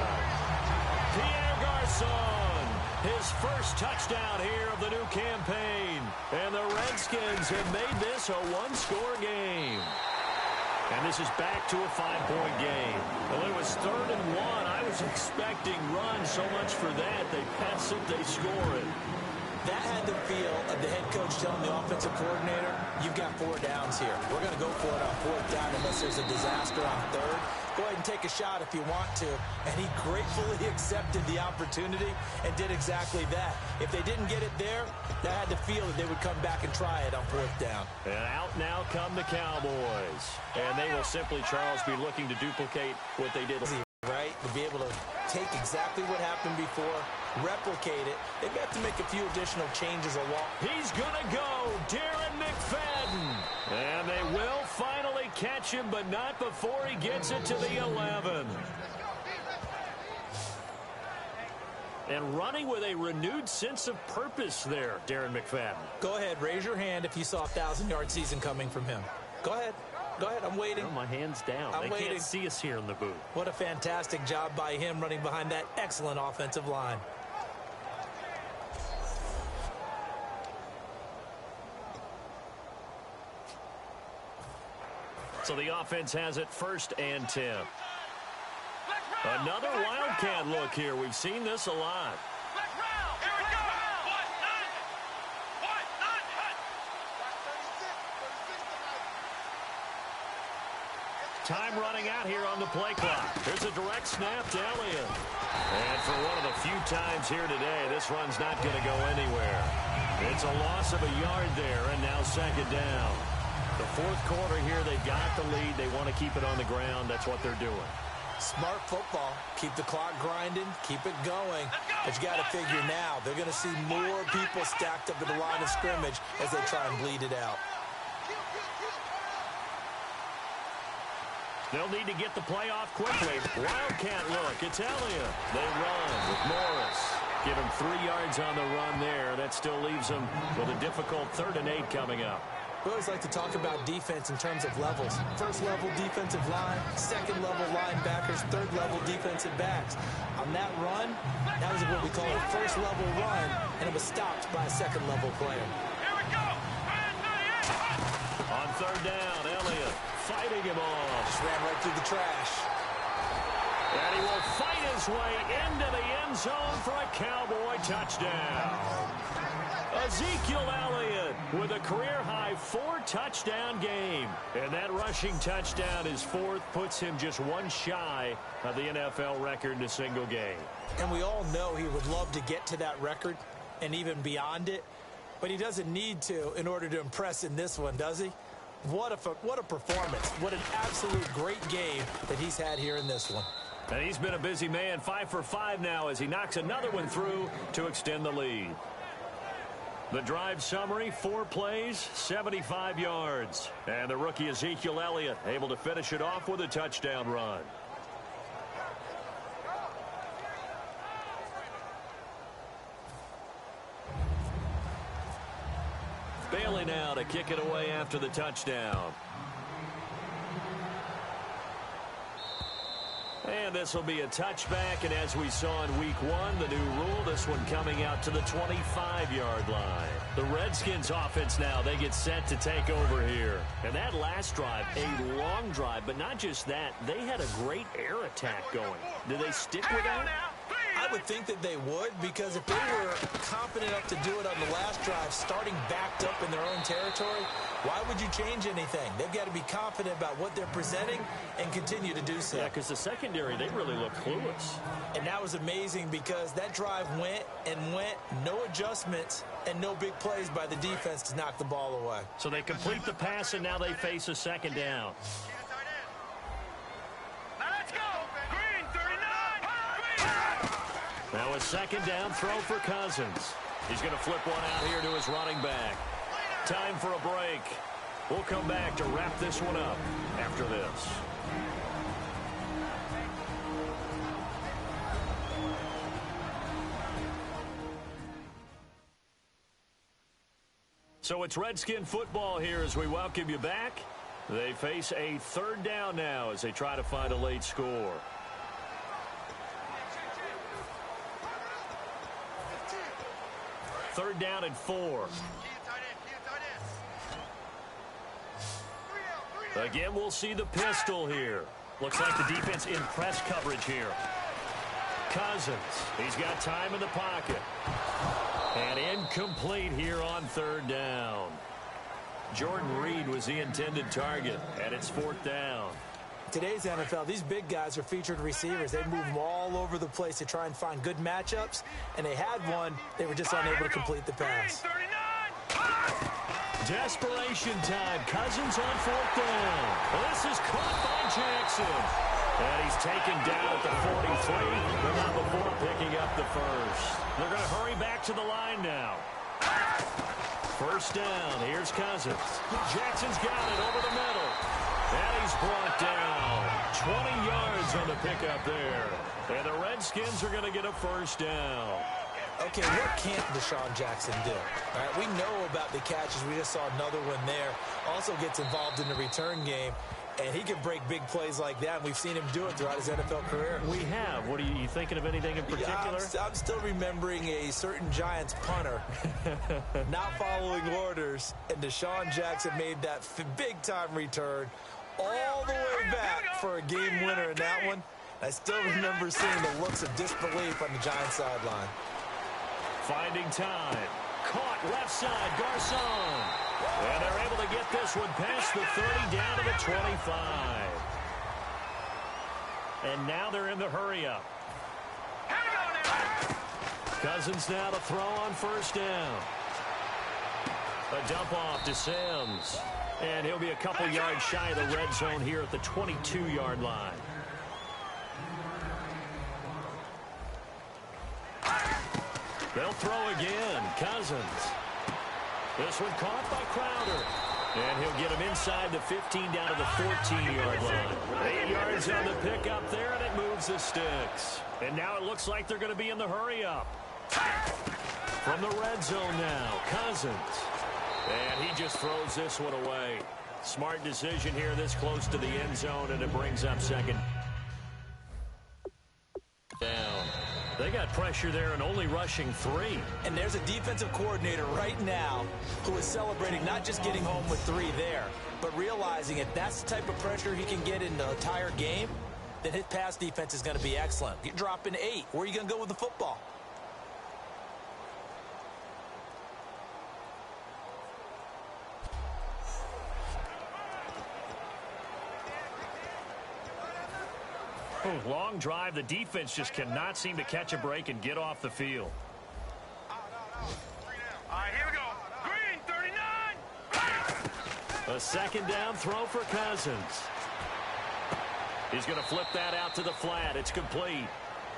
Pierre Garcon, his first touchdown here of the new campaign. And the Redskins have made this a one-score game. And this is back to a 5-point game. Well, it was third and 1. I was expecting runs. So much for that. They pass it, they score it. That had the feel of the head coach telling the offensive coordinator, you've got 4 downs here. We're going to go for it on 4th down unless there's a disaster on 3rd. Go ahead and take a shot if you want to. And he gratefully accepted the opportunity and did exactly that. If they didn't get it there, that had the feel that they would come back and try it on 4th down. And out now come the Cowboys. And they will simply, Charles, be looking to duplicate what they did. Right? To be able to take exactly what happened before, replicate it. They've got to make a few additional changes along. He's going to go, Darren McFadden. And they will finally catch him, but not before he gets it to the 11. And running with a renewed sense of purpose there, Darren McFadden. Go ahead, raise your hand if you saw a 1,000-yard season coming from him. Go ahead. Go ahead, I'm waiting. Oh, my hand's down. They can't see us here in the booth. What a fantastic job by him running behind that excellent offensive line. So the offense has it 1st and 10. Another Wildcat look here. We've seen this a lot. Here we go. Time running out here on the play clock. There's a direct snap to Elliott. And for one of the few times here today, this run's not going to go anywhere. It's a loss of a yard there, and now 2nd down. The 4th quarter here, they got the lead. They want to keep it on the ground. That's what they're doing. Smart football. Keep the clock grinding. Keep it going. But you got to figure now, they're going to see more people stacked up at the line of scrimmage as they try and bleed it out. They'll need to get the play off quickly. Wildcat look. It's Elliott. They run with Morris. Give him 3 yards on the run there. That still leaves them with a difficult 3rd and 8 coming up. We always like to talk about defense in terms of levels. First level defensive line, second level linebackers, third level defensive backs. On that run, that was what we call a first level run, and it was stopped by a second level player. Here we go. On 3rd down, Elliott fighting him off. Just ran right through the trash. And he will fight his way into the end zone for a Cowboy touchdown. Ezekiel Elliott with a career-high 4-touchdown game. And that rushing touchdown, his 4th, puts him just 1 shy of the NFL record in a single game. And we all know he would love to get to that record and even beyond it. But he doesn't need to in order to impress in this one, does he? What a performance. What an absolute great game that he's had here in this one. And he's been a busy man, 5 for 5 now as he knocks another one through to extend the lead. The drive summary, 4 plays, 75 yards. And the rookie Ezekiel Elliott able to finish it off with a touchdown run. Bailey now to kick it away after the touchdown. And this will be a touchback, and as we saw in week 1, the new rule, this one coming out to the 25-yard line. The Redskins offense now, they get set to take over here. And that last drive, a long drive, but not just that, they had a great air attack going. Do they stick with that? I would think that they would, because if they were confident enough to do it on the last drive, starting backed up in their own territory, why would you change anything? They've got to be confident about what they're presenting and continue to do so. Yeah, because the secondary, they really look clueless. And that was amazing because that drive went and went, no adjustments and no big plays by the defense to knock the ball away. So they complete the pass, and now they face a 2nd down. Now let's go. Green, 39. Now a 2nd down throw for Cousins. He's going to flip one out here to his running back. Time for a break. We'll come back to wrap this one up after this. So it's Redskin football here as we welcome you back. They face a 3rd down now as they try to find a late score. Third down and 4. Again, we'll see the pistol here. Looks like the defense in press coverage here. Cousins, he's got time in the pocket. And incomplete here on 3rd down. Jordan Reed was the intended target, and it's 4th down. Today's NFL, these big guys are featured receivers. They move them all over the place to try and find good matchups, and they had one. They were just unable to complete the pass. Desperation time. Cousins on 4th down. Well, this is caught by Jackson. And he's taken down at the 43, but not before picking up the 1st. They're going to hurry back to the line now. 1st down. Here's Cousins. Jackson's got it over the middle. And he's brought down. 20 yards on the pickup there. And the Redskins are going to get a 1st down. Okay, what can't Deshaun Jackson do? All right, we know about the catches. We just saw another one there. Also gets involved in the return game. And he can break big plays like that. And we've seen him do it throughout his NFL career. We have. What are you thinking of anything in particular? Yeah, I'm still remembering a certain Giants punter not following orders. And Deshaun Jackson made that big-time return all the way back for a game winner in that one. I still remember seeing the looks of disbelief on the Giants sideline. Finding time. Caught left side, Garcon. And they're able to get this one past the 30 down to the 25. And now they're in the hurry-up. Cousins now to throw on 1st down. A dump off to Sims. And he'll be a couple yards shy of the red zone here at the 22-yard line. They'll throw again. Cousins. This one caught by Crowder. And he'll get him inside the 15 down to the 14-yard line. 8 yards on the pickup there, and it moves the sticks. And now it looks like they're going to be in the hurry-up. From the red zone now, Cousins. And he just throws this one away. Smart decision here this close to the end zone, and it brings up second down. They got pressure there and only rushing 3. And there's a defensive coordinator right now who is celebrating not just getting home with 3 there, but realizing if that's the type of pressure he can get in the entire game, then his pass defense is going to be excellent. You're dropping 8. Where are you going to go with the football? Long drive. The defense just cannot seem to catch a break and get off the field. All right, here we go. Green, 39. A second down throw for Cousins. He's going to flip that out to the flat. It's complete.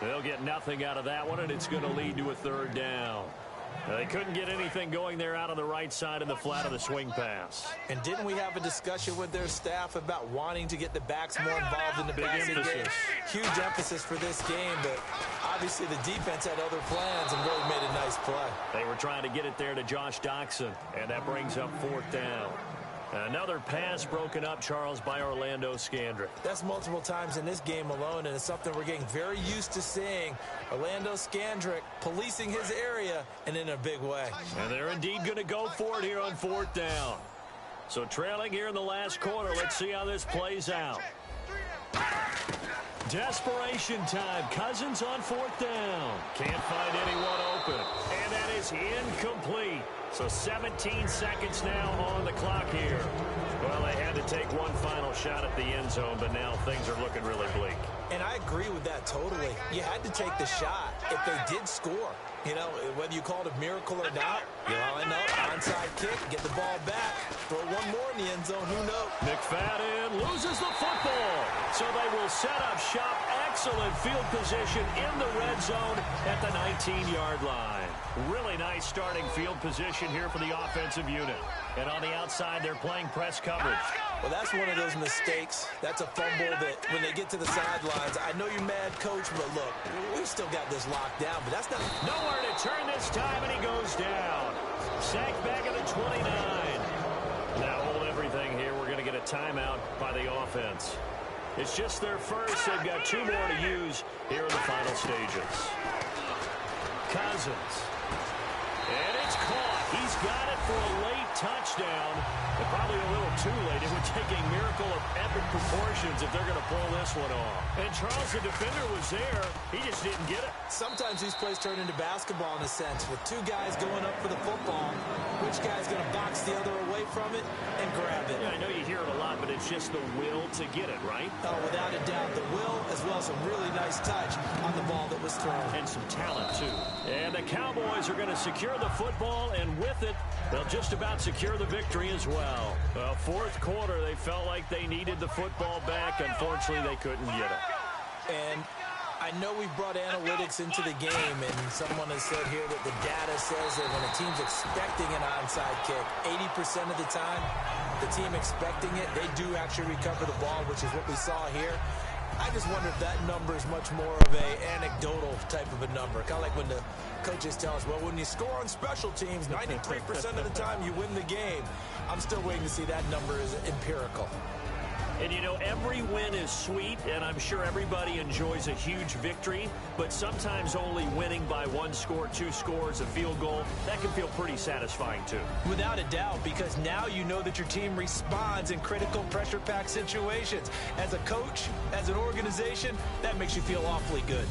They'll get nothing out of that one, and it's going to lead to a third down. They couldn't get anything going there out on the right side of the flat of the swing pass. And didn't we have a discussion with their staff about wanting to get the backs more involved in the passing game? Huge emphasis for this game, but obviously the defense had other plans and really made a nice play. They were trying to get it there to Josh Doxson, and that brings up 4th down. Another pass broken up, Charles, by Orlando Scandrick. That's multiple times in this game alone, and it's something we're getting very used to seeing. Orlando Scandrick policing his area and in a big way. And they're indeed going to go for it here on 4th down. So trailing here in the last quarter, let's see how this plays out. Desperation time. Cousins on 4th down. Can't find anyone open. And that is incomplete. So 17 seconds now on the clock here. Well, they had to take one final shot at the end zone, but now things are looking really bleak. And I agree with that totally. You had to take the shot if they did score. You know, whether you call it a miracle or not, you line up, onside kick, get the ball back, throw one more in the end zone, who knows? McFadden loses the football. So they will set up shop. Excellent field position in the red zone at the 19-yard line. Really nice starting field position here for the offensive unit. And on the outside, they're playing press coverage. Well, that's one of those mistakes. That's a fumble that when they get to the sidelines, I know you're mad, Coach, but look, we've still got this locked down, but that's not... Nowhere to turn this time, and he goes down. Sacked back at the 29. Now hold everything here. We're going to get a timeout by the offense. It's just their first. They've got 2 more to use here in the final stages. Cousins. And it's caught. He's got it for a late touchdown. But probably a little too late. It would take a miracle of epic proportions if they're going to pull this one off. And Charles, the defender, was there. He just didn't get it. Sometimes these plays turn into basketball in a sense. With 2 guys going up for the football, which guy's going to box the other away from it and grab it? Yeah, I know you hear it a lot, but it's just the will to get it, right? Oh, without a doubt. The will, as well as some really nice touch on the ball that was thrown. And some talent, too. And the Cowboys are going to secure the football, and with it, they'll just about secure the victory as well. 4th quarter, they felt like they needed the football back. Unfortunately, they couldn't get it. And I know we've brought analytics into the game, and someone has said here that the data says that when a team's expecting an onside kick, 80% of the time, the team expecting it, they do actually recover the ball, which is what we saw here. I just wonder if that number is much more of a anecdotal type of a number. Kind of like when the coaches tell us, well, when you score on special teams, 93% of the time you win the game. I'm still waiting to see that number is empirical. And, you know, every win is sweet, and I'm sure everybody enjoys a huge victory, but sometimes only winning by 1 score, 2 scores, a field goal, that can feel pretty satisfying, too. Without a doubt, because now you know that your team responds in critical pressure-packed situations. As a coach, as an organization, that makes you feel awfully good.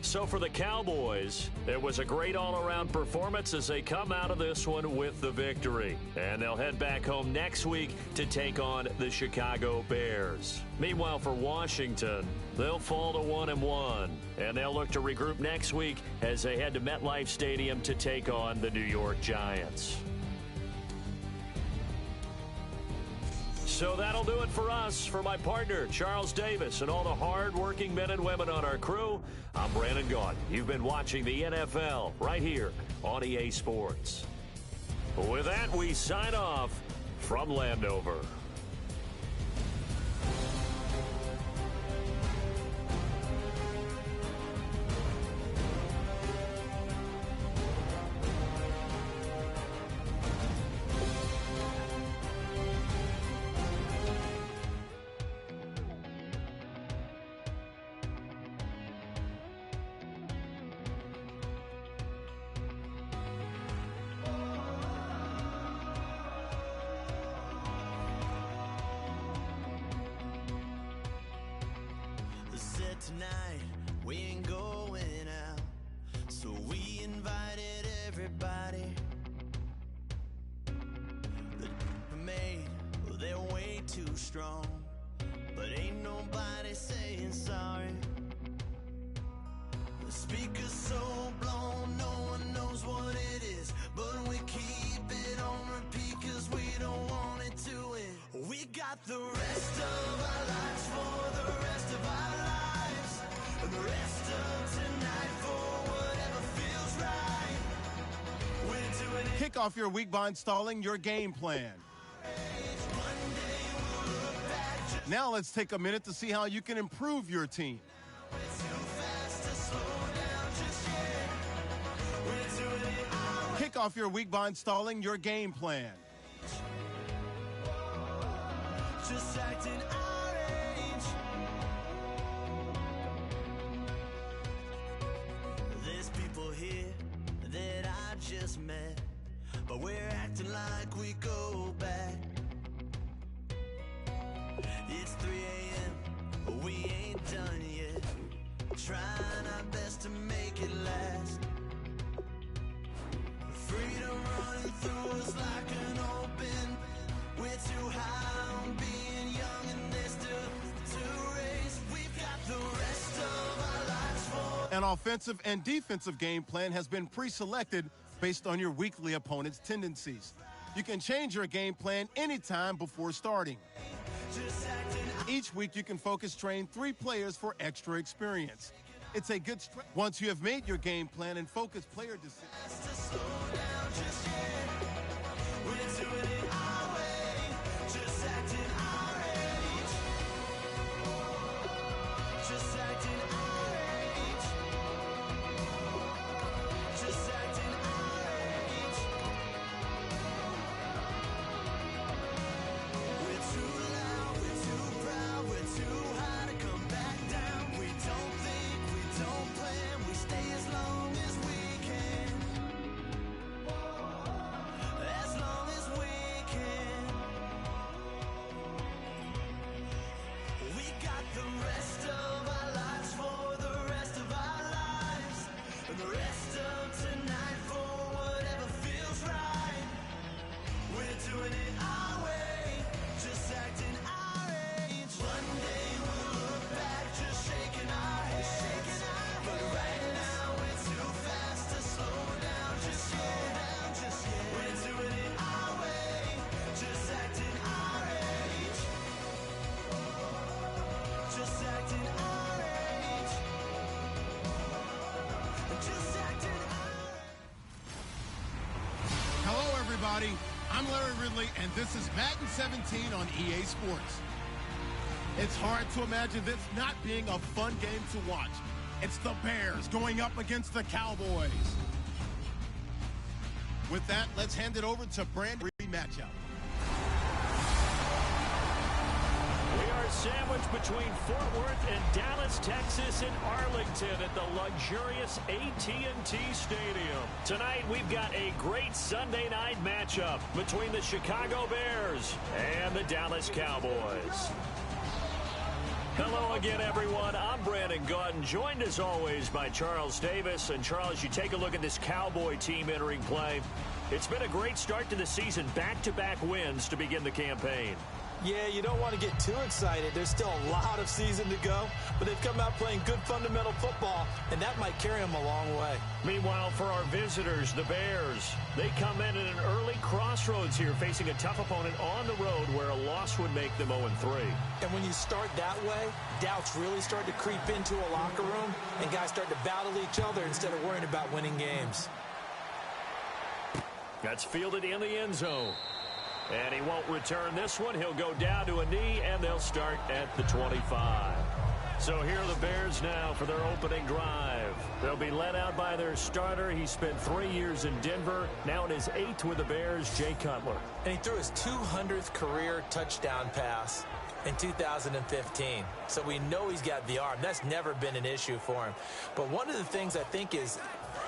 So for the Cowboys, it was a great all-around performance as they come out of this one with the victory. And they'll head back home next week to take on the Chicago Bears. Meanwhile, for Washington, they'll fall to 1-1. And they'll look to regroup next week as they head to MetLife Stadium to take on the New York Giants. So that'll do it for us. For my partner, Charles Davis, and all the hard-working men and women on our crew, I'm Brandon Gaudin. You've been watching the NFL right here on EA Sports. With that, we sign off from Landover. Said tonight we ain't going out, so we invited everybody. The made, well, they're way too strong, but ain't nobody saying sorry. The speaker's so blown, no one knows what it is, but we keep it on repeat 'cause we don't want it to end. We got the rest of our lives for the rest of our lives, and the rest of tonight for whatever feels right. We're doing it. Kick off your week by installing your game plan. Now let's take a minute to see how you can improve your team. Kick off your week by installing your game plan. Just acting our age. There's people here that I just met, but we're acting like we go back. It's 3 a.m., we ain't done yet, trying our best to make it last. Freedom running through us like an open. We're too high on being young and there's still to race. We've got the rest of our lives for. An offensive and defensive game plan has been pre-selected based on your weekly opponent's tendencies. You can change your game plan anytime before starting. Each week you can focus train 3 players for extra experience. It's a good stretch. Once you have made your game plan and focus player decisions. I'm Larry Ridley, and this is Madden 17 on EA Sports. It's hard to imagine this not being a fun game to watch. It's the Bears going up against the Cowboys. With that, let's hand it over to Brandon matchup. We are sandwiched between Fort Worth and Dallas, Texas, and Arlington at the luxurious AT&T Stadium. Tonight, we've got a great Sunday night matchup between the Chicago Bears and the Dallas Cowboys. Hello again, everyone. I'm Brandon Gaudin, joined as always by Charles Davis. And Charles, you take a look at this Cowboy team entering play. It's been a great start to the season, back-to-back wins to begin the campaign. Yeah, you don't want to get too excited. There's still a lot of season to go, but they've come out playing good fundamental football, and that might carry them a long way. Meanwhile, for our visitors, the Bears, they come in at an early crossroads here, facing a tough opponent on the road where a loss would make them 0-3. And when you start that way, doubts really start to creep into a locker room, and guys start to battle each other instead of worrying about winning games. That's fielded in the end zone. And he won't return this one. He'll go down to a knee, and they'll start at the 25. So here are the Bears now for their opening drive. They'll be led out by their starter. He spent 3 years in Denver. Now in his 8th with the Bears, Jay Cutler. And he threw his 200th career touchdown pass in 2015. So we know he's got the arm. That's never been an issue for him. But one of the things I think is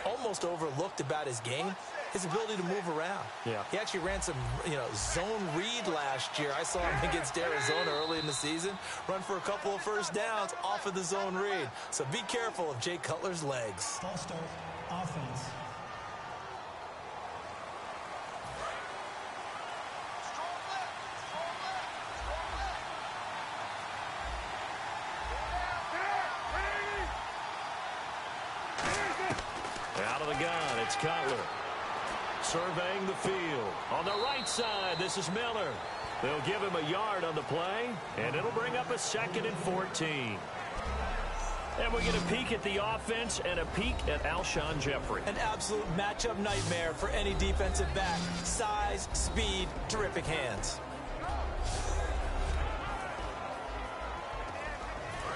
almost overlooked about his game, his ability to move around. Yeah. He actually ran some, zone read last year. I saw him against Arizona early in the season, run for a couple of first downs off of the zone read. So be careful of Jay Cutler's legs. Ball start, offense. Out of the gun, it's Cutler. Surveying the field. On the right side, this is Miller. They'll give him a yard on the play, and it'll bring up a 2nd and 14. And we get a peek at the offense and a peek at Alshon Jeffrey. An absolute matchup nightmare for any defensive back. Size, speed, terrific hands.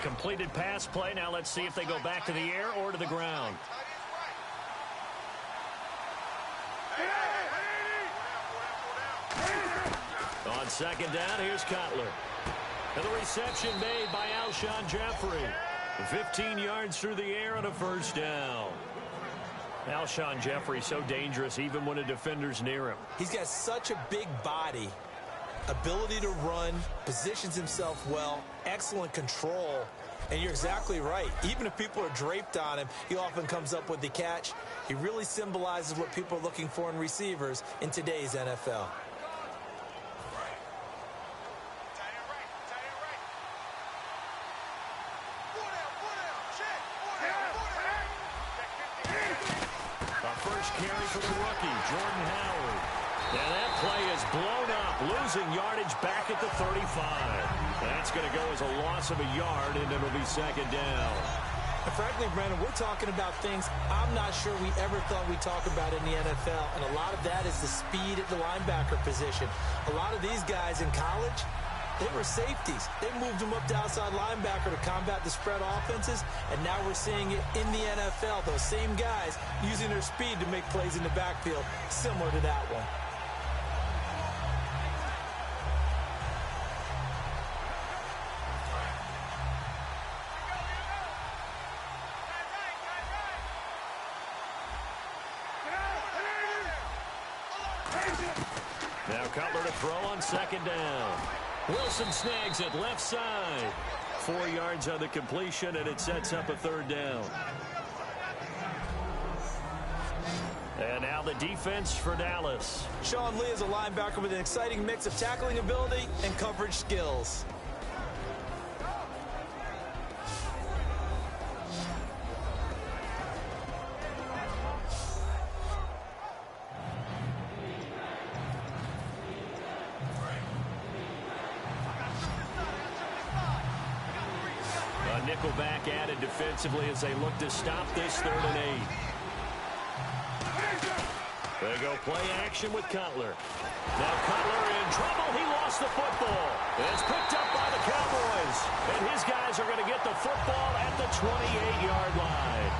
Completed pass play. Now let's see if they go back to the air or to the ground. On 2nd down, here's Cutler. And the reception made by Alshon Jeffrey. 15 yards through the air on a 1st down. Alshon Jeffrey so dangerous even when a defender's near him. He's got such a big body, ability to run, positions himself well, excellent control. And you're exactly right. Even if people are draped on him, he often comes up with the catch. He really symbolizes what people are looking for in receivers in today's NFL. Carry for the rookie, Jordan Howard. And that play is blown up, losing yardage back at the 35. That's going to go as a loss of a yard, and it'll be 2nd down. And frankly, Brandon, we're talking about things I'm not sure we ever thought we'd talk about in the NFL, and a lot of that is the speed at the linebacker position. A lot of these guys in college, they were safeties. They moved them up to outside linebacker to combat the spread offenses, and now we're seeing it in the NFL. Those same guys using their speed to make plays in the backfield, similar to that one. Now Cutler to throw on 2nd down. Wilson snags it left side. 4 yards on the completion, and it sets up a 3rd down. And now the defense for Dallas. Sean Lee is a linebacker with an exciting mix of tackling ability and coverage skills. Nickelback added defensively as they look to stop this 3rd and 8. They go play action with Cutler. Now Cutler in trouble. He lost the football. It's picked up by the Cowboys. And his guys are going to get the football at the 28-yard line.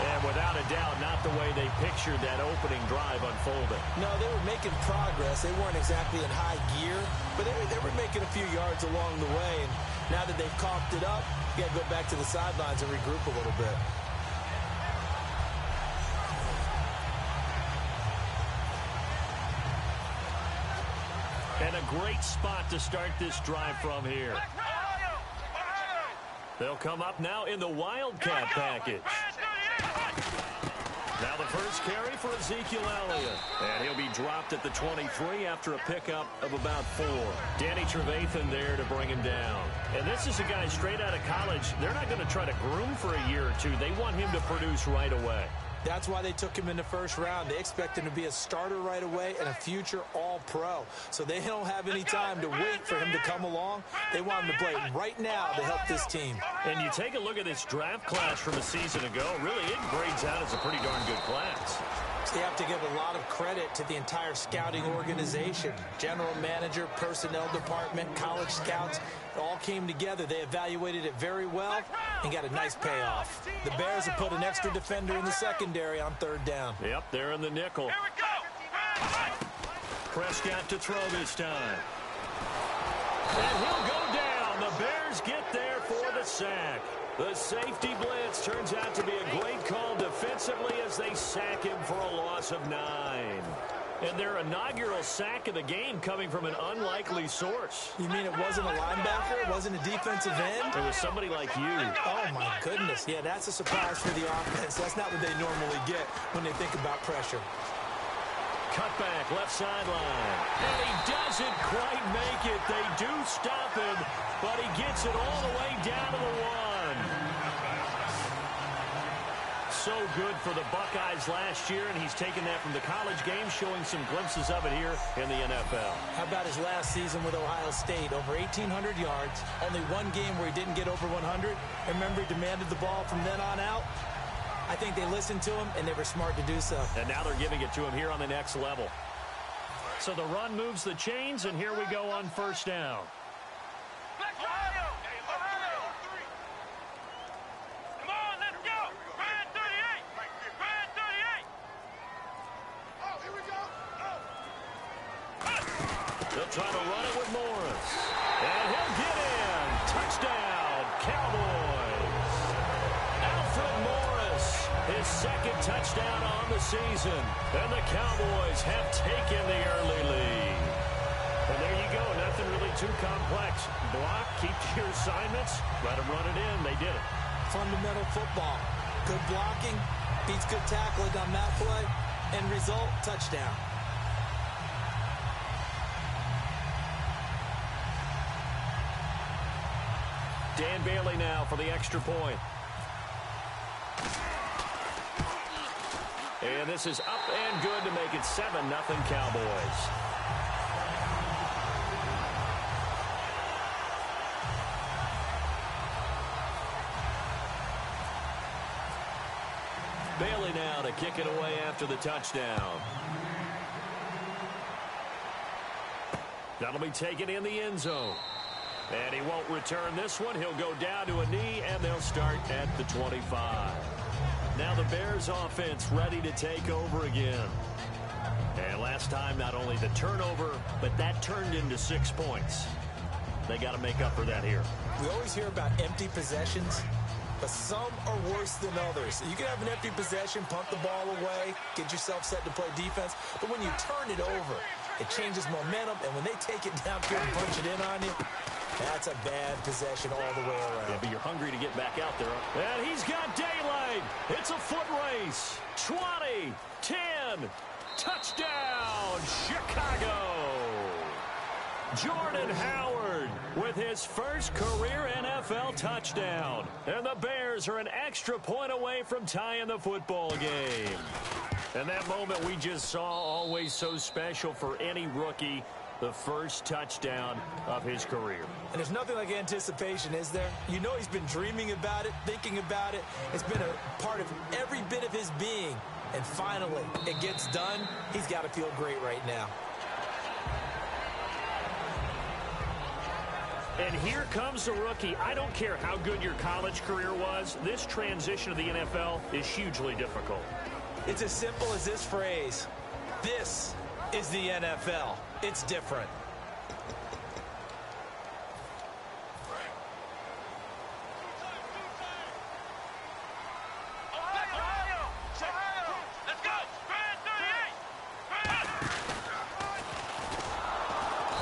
And without a doubt, not the way they pictured that opening drive unfolding. No, they were making progress. They weren't exactly in high gear, but they were making a few yards along the way. And now that they've coughed it up, you got to go back to the sidelines and regroup a little bit. And a great spot to start this drive from here. They'll come up now in the Wildcat package. Now the first carry for Ezekiel Elliott. And he'll be dropped at the 23 after a pickup of about 4. Danny Trevathan there to bring him down. And this is a guy straight out of college. They're not going to try to groom for a year or two. They want him to produce right away. That's why they took him in the first round. They expect him to be a starter right away and a future all-pro. So they don't have any time to wait for him to come along. They want him to play right now to help this team. And you take a look at this draft class from a season ago. Really, it grades out as a pretty darn good class. So you have to give a lot of credit to the entire scouting organization. General manager, personnel department, college scouts, it all came together. They evaluated it very well and got a nice payoff. The Bears have put an extra defender in the secondary on third down. Yep, they're in the nickel. Prescott to throw this time. And he'll go down. The Bears get there for the sack. The safety blitz turns out to be a great call defensively as they sack him for a loss of 9. And their inaugural sack of the game coming from an unlikely source. You mean it wasn't a linebacker? It wasn't a defensive end? It was somebody like you. Oh, my goodness. Yeah, that's a surprise for the offense. That's not what they normally get when they think about pressure. Cutback, left sideline. And he doesn't quite make it. They do stop him, but he gets it all the way down to the 1. So good for the Buckeyes last year, and he's taken that from the college game, showing some glimpses of it here in the NFL. How about his last season with Ohio State? Over 1,800 yards, only one game where he didn't get over 100. Remember, he demanded the ball from then on out. I think they listened to him, and they were smart to do so. And now they're giving it to him here on the next level. So the run moves the chains, and here we go on first down. They'll try to run it with Morris. And he'll get in. Touchdown, Cowboys. Alfred Morris, his second touchdown on the season. And the Cowboys have taken the early lead. And there you go. Nothing really too complex. Block, keep to your assignments, let them run it in. They did it. Fundamental football. Good blocking, beats good tackling on that play. End result, touchdown. Dan Bailey now for the extra point. And this is up and good to make it 7-0 Cowboys. Bailey now to kick it away after the touchdown. That'll be taken in the end zone. And he won't return this one. He'll go down to a knee, and they'll start at the 25. Now the Bears offense ready to take over again. And last time, not only the turnover, but that turned into 6 points. They got to make up for that here. We always hear about empty possessions, but some are worse than others. You can have an empty possession, punt the ball away, get yourself set to play defense, but when you turn it over, it changes momentum, and when they take it downfield and punch it in on you, that's a bad possession all the way around. Yeah, but you're hungry to get back out there. And he's got daylight. It's a foot race. 20, 10, touchdown, Chicago. Jordan Howard with his first career NFL touchdown. And the Bears are an extra point away from tying the football game. And that moment we just saw, always so special for any rookie. The first touchdown of his career. And there's nothing like anticipation, is there? You know he's been dreaming about it, thinking about it. It's been a part of every bit of his being. And finally, it gets done. He's got to feel great right now. And here comes the rookie. I don't care how good your college career was. This transition to the NFL is hugely difficult. It's as simple as this phrase. This is the NFL. It's different.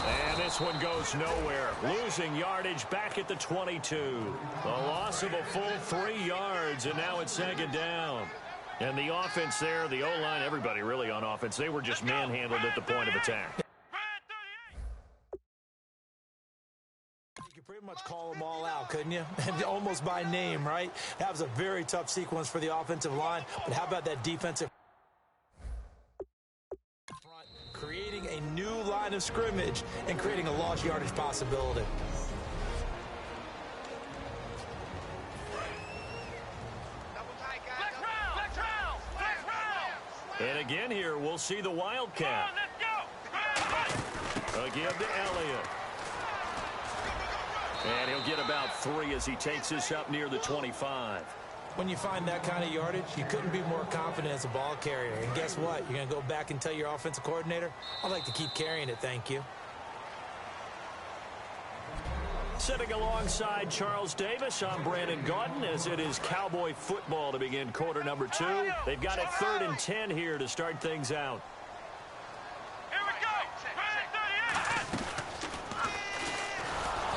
And this one goes nowhere. Losing yardage back at the 22. A loss of a full 3 yards, and now it's second down. And the offense there, the O-line, everybody really on offense, they were just manhandled at the point of attack. You can pretty pretty much call them all out, couldn't you? Almost by name, right? That was a very tough sequence for the offensive line, but how about that defensive front, creating a new line of scrimmage and creating a lost yardage possibility. And again here, we'll see the Wildcat. Again to Elliott. And he'll get about 3 as he takes this up near the 25. When you find that kind of yardage, you couldn't be more confident as a ball carrier. And guess what? You're going to go back and tell your offensive coordinator, I'd like to keep carrying it, thank you. Sitting alongside Charles Davis, I'm Brandon Gaudin, as it is Cowboy football to begin quarter number 2. They've got it 3rd and 10 here to start things out. Here we go.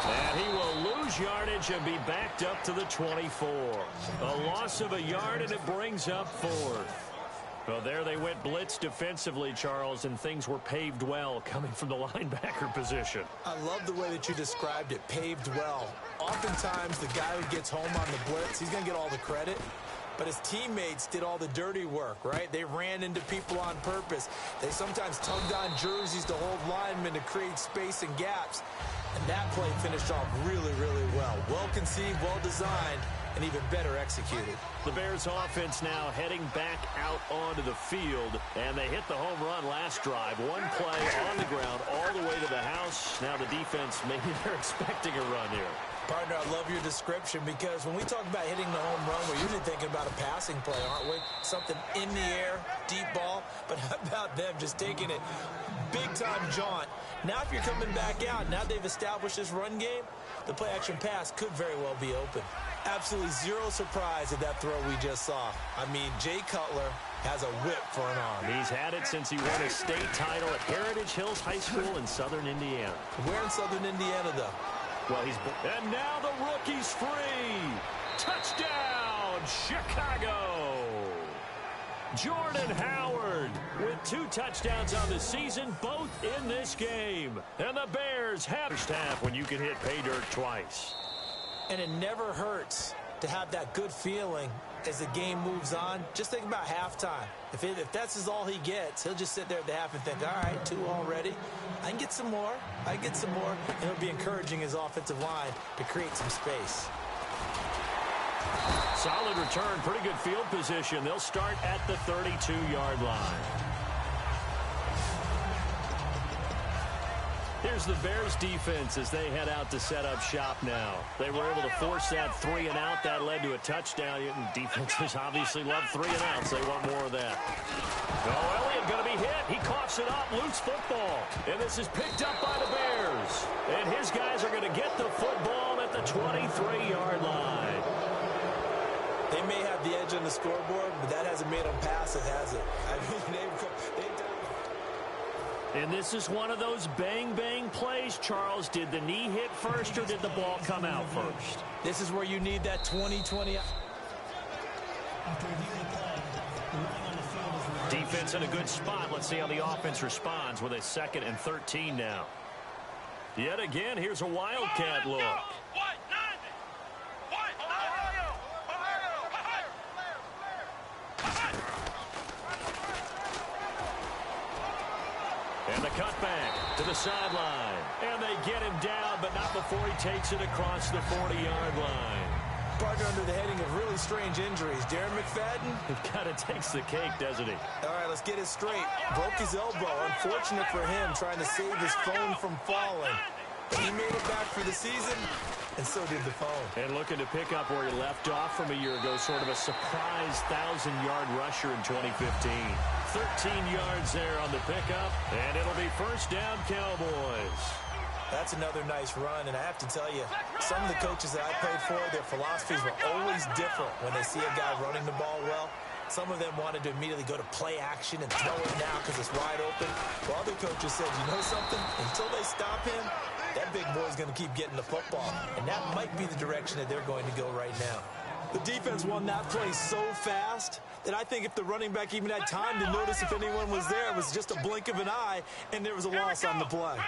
And he will lose yardage and be backed up to the 24. A loss of a yard, and it brings up 4th. Well, there they went blitz defensively, Charles, and things were paved well coming from the linebacker position. I love the way that you described it, paved well. Oftentimes, the guy who gets home on the blitz, he's going to get all the credit. But his teammates did all the dirty work, right? They ran into people on purpose. They sometimes tugged on jerseys to hold linemen to create space and gaps. And that play finished off really, really well. Well conceived, well designed, and even better executed. The Bears offense now heading back out onto the field, and they hit the home run last drive. One play on the ground all the way to the house. Now the defense, maybe they're expecting a run here. Partner, I love your description, because when we talk about hitting the home run, we're usually thinking about a passing play, aren't we? Something in the air, deep ball. But how about them just taking it big-time jaunt? Now if you're coming back out, now they've established this run game, the play-action pass could very well be open. Absolutely zero surprise at that throw we just saw. I mean, Jay Cutler has a whip for an arm. He's had it since he won a state title at Heritage Hills High School in southern Indiana. Where in southern Indiana, though? Well, and now the rookie's free. Touchdown, Chicago. Jordan Howard with 2 touchdowns on the season, both in this game. And the Bears have first half when you can hit pay dirt twice. And it never hurts to have that good feeling as the game moves on. Just think about halftime. If that's all he gets, he'll just sit there at the half and think, all right, 2 already. I can get some more. I can get some more. And he'll be encouraging his offensive line to create some space. Solid return, pretty good field position. They'll start at the 32-yard line. Here's the Bears defense as they head out to set up shop now. They were able to force that 3 and out. That led to a touchdown. Defenses obviously love 3 and outs. They want more of that. Oh, Elliott going to be hit. He coughs it up. Loose football. And this is picked up by the Bears. And his guys are going to get the football at the 23-yard line. They may have the edge on the scoreboard, but that hasn't made them passive, has it? I mean, they've done. And this is one of those bang-bang plays, Charles. Did the knee hit first, or did the ball come out first? This is where you need that 20-20. After reviewing the play, the running on the field is Defense in a good spot. Let's see how the offense responds with a 2nd and 13 now. Yet again, here's a Wildcat look. And the cutback to the sideline. And they get him down, but not before he takes it across the 40-yard line. Partner, under the heading of really strange injuries, Darren McFadden. It kind of takes the cake, doesn't he? All right, let's get it straight. Broke his elbow. Unfortunate for him, trying to save his phone from falling. But he made it back for the season, and so did the phone. And looking to pick up where he left off from a year ago, sort of a surprise 1,000-yard rusher in 2015. 13 yards there on the pickup, and it'll be first down, Cowboys. That's another nice run, and I have to tell you, some of the coaches that I played for, their philosophies were always different when they see a guy running the ball well. Some of them wanted to immediately go to play action and throw it now because it's wide open. While other coaches said, you know something? Until they stop him, that big boy's going to keep getting the football. And that might be the direction that they're going to go right now. The defense won that play so fast that I think if the running back even had time to notice if anyone was there, it was just a blink of an eye, and there was a loss on the play.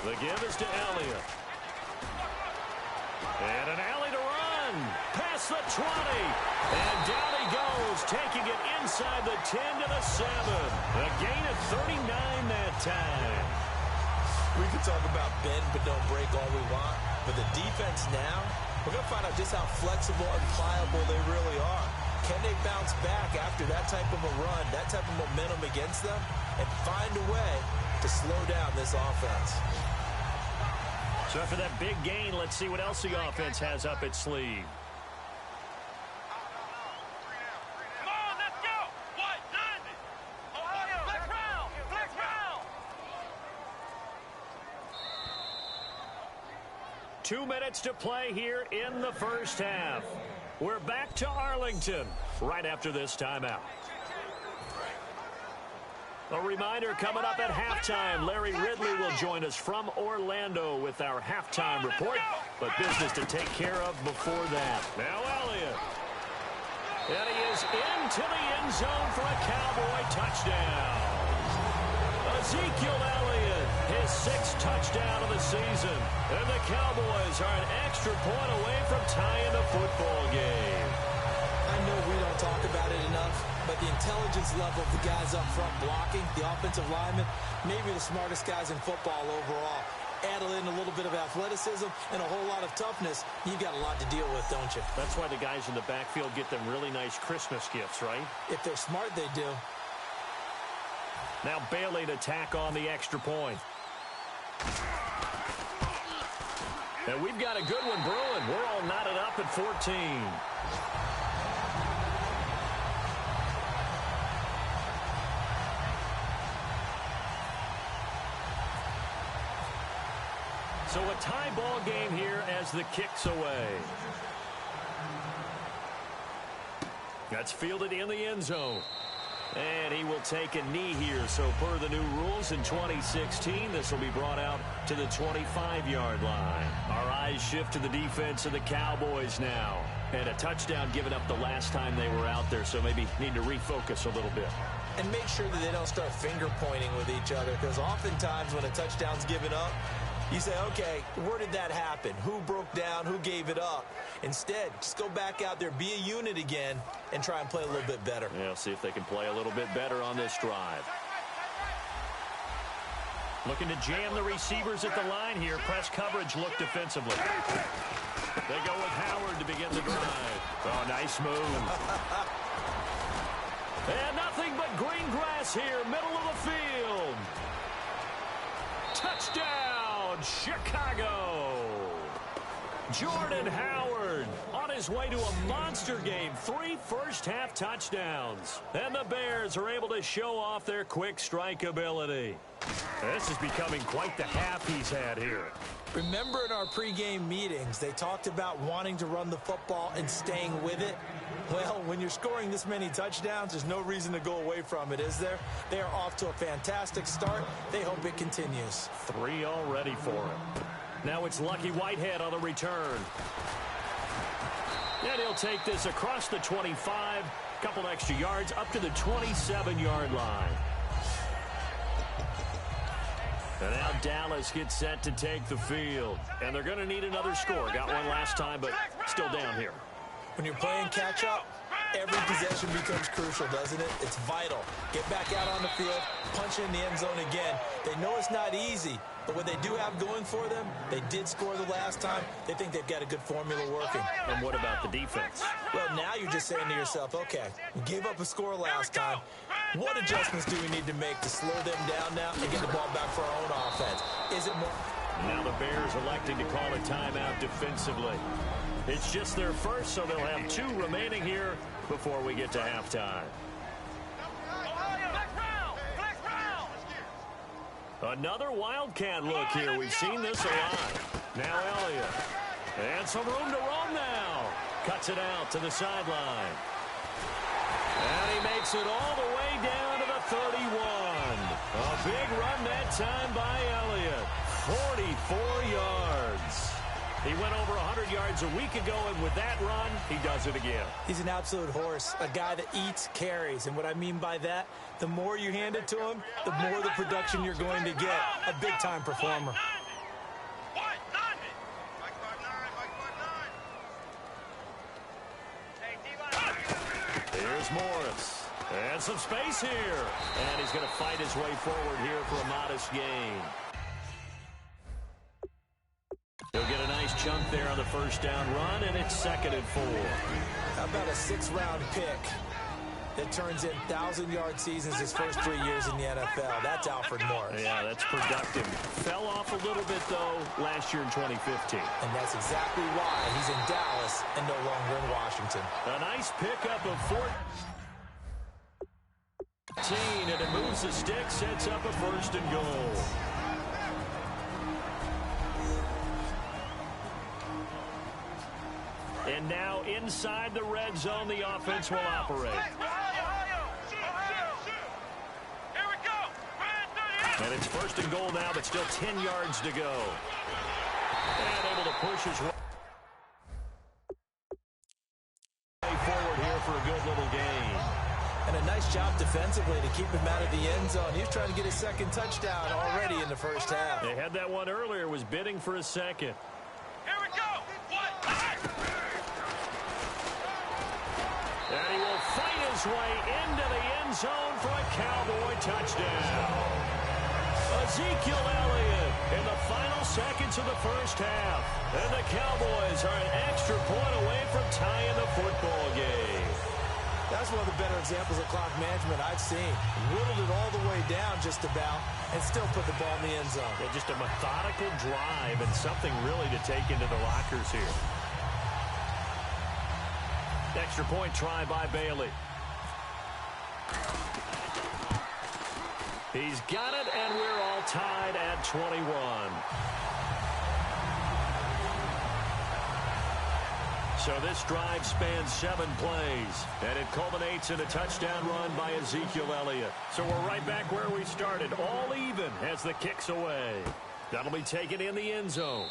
The give is to Elliott. And an alley to run. Past the 20. And down he goes, taking it inside the 10 to the 7. A gain of 39 that time. We could talk about bend but don't break all we want. But the defense now, we're going to find out just how flexible and pliable they really are. Can they bounce back after that type of a run, that type of momentum against them, and find a way to slow down this offense? So after that big gain, let's see what else the offense has up its sleeve. Come on, let's go. 190. Ohio, flex round. Flex round. 2 minutes to play here in the first half. We're back to Arlington right after this timeout. A reminder, coming up at halftime, Larry Ridley will join us from Orlando with our halftime report, but business to take care of before that. Now Elliott. And he is into the end zone for a Cowboy touchdown. Ezekiel Elliott, his 6th touchdown of the season. And the Cowboys are an extra point away from tying the football game. I know we don't talk about it enough, but the intelligence level of the guys up front blocking, the offensive linemen, maybe the smartest guys in football overall. Add in a little bit of athleticism and a whole lot of toughness, you've got a lot to deal with, don't you? That's why the guys in the backfield get them really nice Christmas gifts, right? If they're smart, they do. Now Bailey to tack on the extra point. And we've got a good one brewing. We're all knotted up at 14. So a tie ball game here as the kick's away. That's fielded in the end zone. And he will take a knee here. So per the new rules in 2016, this will be brought out to the 25-yard line. Our eyes shift to the defense of the Cowboys now. And a touchdown given up the last time they were out there, so maybe need to refocus a little bit. And make sure that they don't start finger pointing with each other, because oftentimes when a touchdown's given up, you say, okay, where did that happen? Who broke down? Who gave it up? Instead, just go back out there, be a unit again, and try and play a little bit better. Yeah, see if they can play a little bit better on this drive. Looking to jam the receivers at the line here. Press coverage look defensively. They go with Howard to begin the drive. Oh, nice move. And nothing but green grass here, middle of the field. Touchdown, Chicago. Jordan Howard on his way to a monster game. 3 first-half touchdowns. And the Bears are able to show off their quick strike ability. This is becoming quite the half he's had here. Remember in our pregame meetings, they talked about wanting to run the football and staying with it? Well, when you're scoring this many touchdowns, there's no reason to go away from it, is there? They are off to a fantastic start. They hope it continues. 3 already for him. Now it's Lucky Whitehead on the return. And he'll take this across the 25, couple extra yards up to the 27-yard line. And now Dallas gets set to take the field. And they're going to need another score. Got one last time, but still down here. When you're playing catch-up, every possession becomes crucial, doesn't it? It's vital. Get back out on the field, punch in the end zone again. They know it's not easy, but what they do have going for them, they did score the last time. They think they've got a good formula working. And what about the defense? Well, now you're just saying to yourself, okay, we gave up a score last time. What adjustments do we need to make to slow them down now and get the ball back for our own offense? Is it more... Now the Bears electing to call a timeout defensively. It's just their first, so they'll have 2 remaining here before we get to halftime. Another Wildcat look here. We've seen this a lot. Now Elliott. And some room to roam now. Cuts it out to the sideline. And he makes it all the way down to the 31. A big run that time by Elliott. 44 yards. He went over 100 yards a week ago, and with that run, he does it again. He's an absolute horse, a guy that eats carries. And what I mean by that, the more you hand it to him, the more the production you're going to get. A big-time performer. Here's Morris. And some space here. And he's going to fight his way forward here for a modest gain. He'll get a nice chunk there on the first down run, and it's 2nd and 4. How about a 6th-round pick that turns in 1,000-yard seasons his first 3 years in the NFL? That's Alfred Morris. Yeah, that's productive. Fell off a little bit, though, last year in 2015. And that's exactly why he's in Dallas and no longer in Washington. A nice pickup of 14, and it moves the stick, sets up a 1st and goal. And now inside the red zone, the offense will operate. And it's 1st and goal now, but still 10 yards to go. And able to push his way forward here for a good little gain. And a nice job defensively to keep him out of the end zone. He was trying to get his 2nd touchdown already in the first half. They had that one earlier, was bidding for a 2nd. And he will fight his way into the end zone for a Cowboy touchdown. Ezekiel Elliott in the final seconds of the first half. And the Cowboys are an extra point away from tying the football game. That's one of the better examples of clock management I've seen. Whittled it all the way down just about and still put the ball in the end zone. Yeah, just a methodical drive and something really to take into the lockers here. Extra point try by Bailey. He's got it, and we're all tied at 21. So this drive spans 7 plays, and it culminates in a touchdown run by Ezekiel Elliott. So we're right back where we started, all even as the kick's away. That'll be taken in the end zone.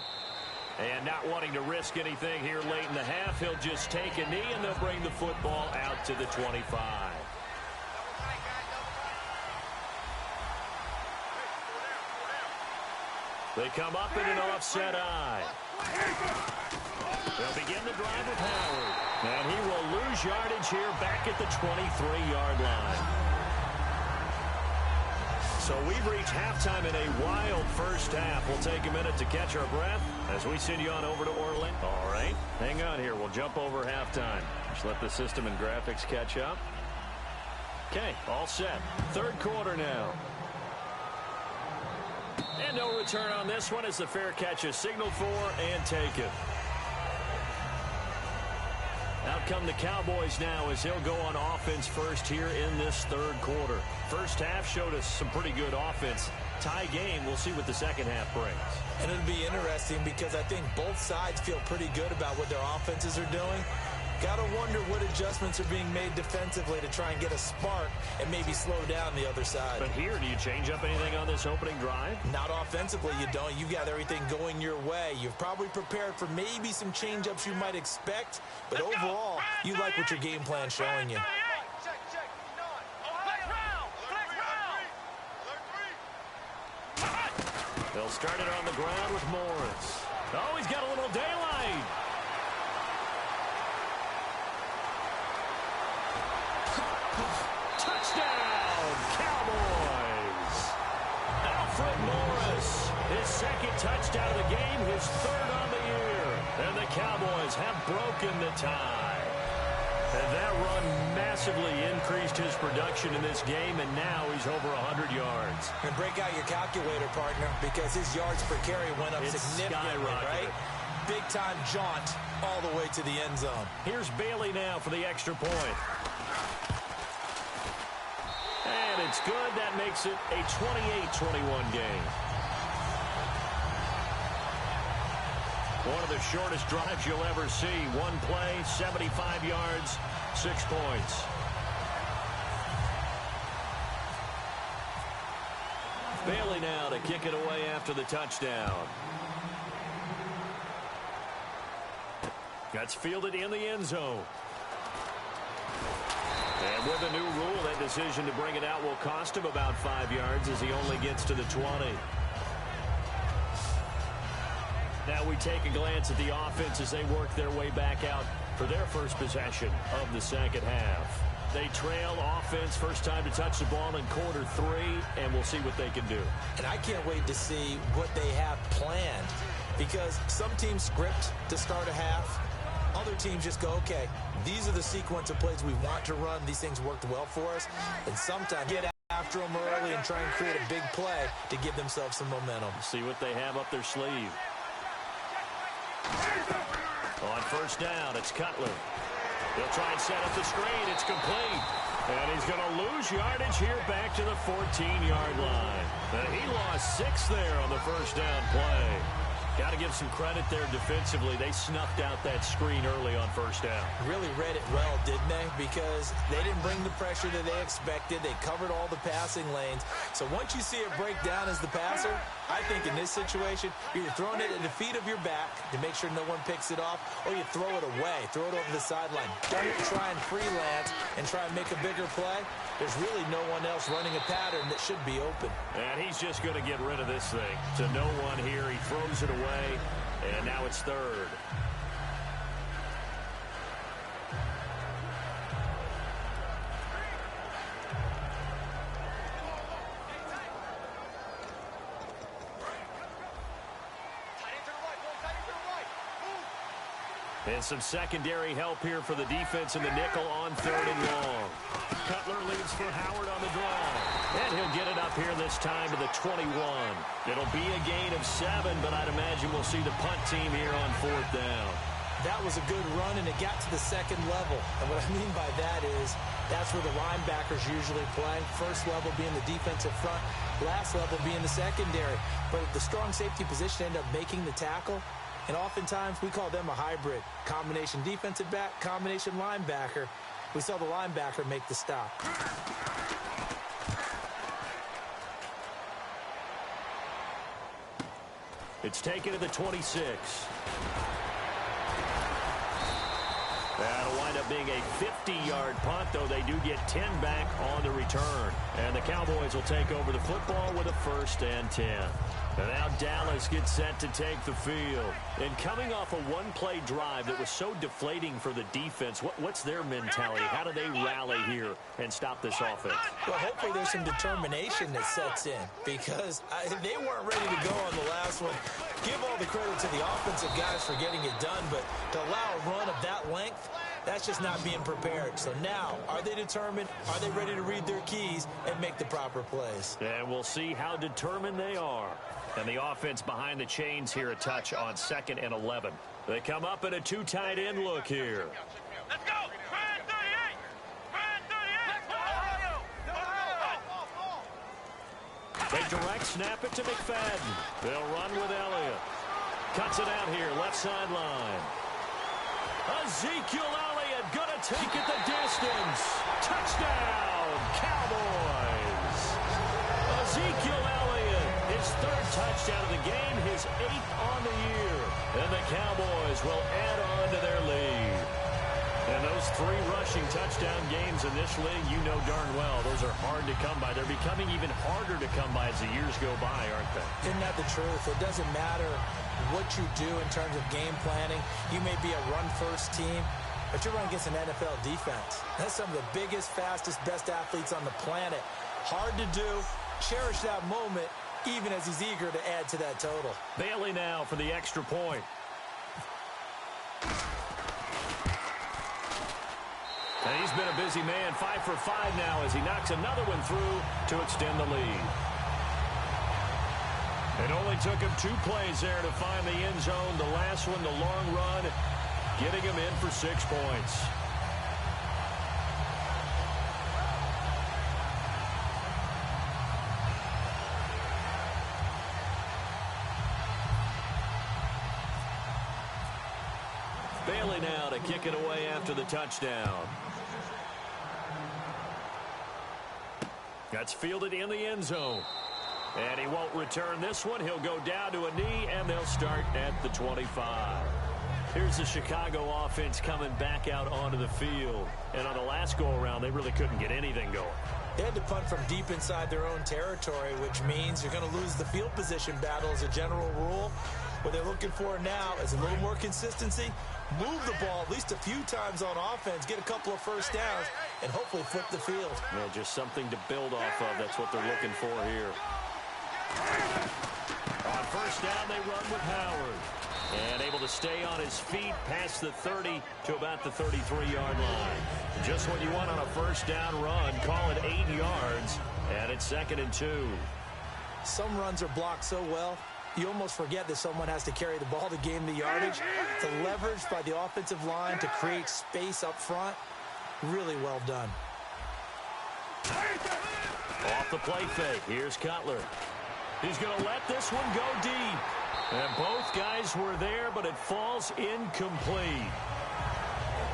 And not wanting to risk anything here late in the half, he'll just take a knee, and they'll bring the football out to the 25. They come up in an offset eye. They'll begin the drive with Howard. And he will lose yardage here back at the 23-yard line. So we've reached halftime in a wild first half. We'll take a minute to catch our breath as we send you on over to Orlando. All right, hang on here. We'll jump over halftime. Just let the system and graphics catch up. Okay, all set. 3rd quarter now. And no return on this one as the fair catch is signaled for and taken. Out come the Cowboys now as he'll go on offense first here in this 3rd quarter. First half showed us some pretty good offense. Tie game, we'll see what the second half brings. And it'll be interesting because I think both sides feel pretty good about what their offenses are doing. Got to wonder what adjustments are being made defensively to try and get a spark and maybe slow down the other side. But here, do you change up anything on this opening drive? Not offensively, you don't. You got everything going your way. You've probably prepared for maybe some change-ups you might expect, but overall, you like what your game plan's showing you. They'll start it on the ground with Morris. Oh, he's got a little daylight. Touchdown, Cowboys! Alfred Morris, his 2nd touchdown of the game, his 3rd on the year. And the Cowboys have broken the tie. And that run massively increased his production in this game, and now he's over 100 yards. And break out your calculator, partner, because his yards per carry went up significantly, right? Big-time jaunt all the way to the end zone. Here's Bailey now for the extra point. And it's good. That makes it a 28-21 game. One of the shortest drives you'll ever see. One play, 75 yards, 6 points. Bailey now to kick it away after the touchdown. That's fielded in the end zone. And with a new rule, that decision to bring it out will cost him about 5 yards as he only gets to the 20. Now we take a glance at the offense as they work their way back out for their first possession of the second half. They trail offense, first time to touch the ball in quarter 3, and we'll see what they can do. And I can't wait to see what they have planned, because some teams script to start a half. Other teams just go, okay, these are the sequence of plays we want to run. These things worked well for us. And sometimes get after them early and try and create a big play to give themselves some momentum. See what they have up their sleeve. On first down, it's Cutler. He'll try and set up the screen. It's complete. And he's going to lose yardage here back to the 14-yard line. And he lost 6 there on the first down play. Got to give some credit there defensively. They snuffed out that screen early on first down. Really read it well, didn't they? Because they didn't bring the pressure that they expected. They covered all the passing lanes. So once you see it break down as the passer, I think in this situation, you're throwing it at the feet of your back to make sure no one picks it off, or you throw it away, throw it over the sideline. Don't try and freelance and try and make a bigger play. There's really no one else running a pattern that should be open. And he's just going to get rid of this thing to no one here. He throws it away, and now it's third. And some secondary help here for the defense in the nickel on third and long. Cutler leads for Howard on the draw. And he'll get it up here this time to the 21. It'll be a gain of 7, but I'd imagine we'll see the punt team here on fourth down. That was a good run, and it got to the second level. And what I mean by that is that's where the linebackers usually play. First level being the defensive front, last level being the secondary. But the strong safety position ended up making the tackle. And oftentimes we call them a hybrid. Combination defensive back, combination linebacker. We saw the linebacker make the stop. It's taken to the 26. That'll wind up being a 50-yard punt, though they do get 10 back on the return. And the Cowboys will take over the football with a 1st and 10. And now Dallas gets set to take the field. And coming off a one-play drive that was so deflating for the defense, what's their mentality? How do they rally here and stop this offense? Well, hopefully there's some determination that sets in, because they weren't ready to go on the last one. Give all the credit to the offensive guys for getting it done, but to allow a run of that length, that's just not being prepared. So now, are they determined? Are they ready to read their keys and make the proper plays? And we'll see how determined they are. And the offense behind the chains here a touch on 2nd and 11. They come up in a 2 tight end look here. Let's go! Brand 38! Brand 38! They direct snap it to McFadden. They'll run with Elliott. Cuts it out here, left sideline. Ezekiel Elliott gonna take it the distance. Touchdown, Cowboys! Ezekiel Elliott, his 3rd touchdown of the game, his 8th on the year. And the Cowboys will add on to their lead. And those 3 rushing touchdown games in this league, you know darn well, those are hard to come by. They're becoming even harder to come by as the years go by, aren't they? Isn't that the truth? It doesn't matter what you do in terms of game planning. You may be a run-first team, but you're running against an NFL defense. That's some of the biggest, fastest, best athletes on the planet. Hard to do. Cherish that moment, even as he's eager to add to that total. Bailey now for the extra point. And he's been a busy man, 5 for 5 now as he knocks another one through to extend the lead. It only took him 2 plays there to find the end zone. The last one, the long run, getting him in for 6 points. Bailey now to kick it away after the touchdown. That's fielded in the end zone. And he won't return this one. He'll go down to a knee, and they'll start at the 25. Here's the Chicago offense coming back out onto the field. And on the last go-around, they really couldn't get anything going. They had to punt from deep inside their own territory, which means you're going to lose the field position battle as a general rule. What they're looking for now is a little more consistency, move the ball at least a few times on offense, get a couple of first downs, and hopefully flip the field. Yeah, just something to build off of. That's what they're looking for here. On first down, they run with Howard. And able to stay on his feet past the 30 to about the 33-yard line. Just what you want on a first down run. Call it 8 yards. And it's 2nd and 2. Some runs are blocked so well, you almost forget that someone has to carry the ball to gain the yardage. The leverage by the offensive line to create space up front, really well done. Off the play fake. Here's Cutler. He's going to let this one go deep. And both guys were there, but it falls incomplete.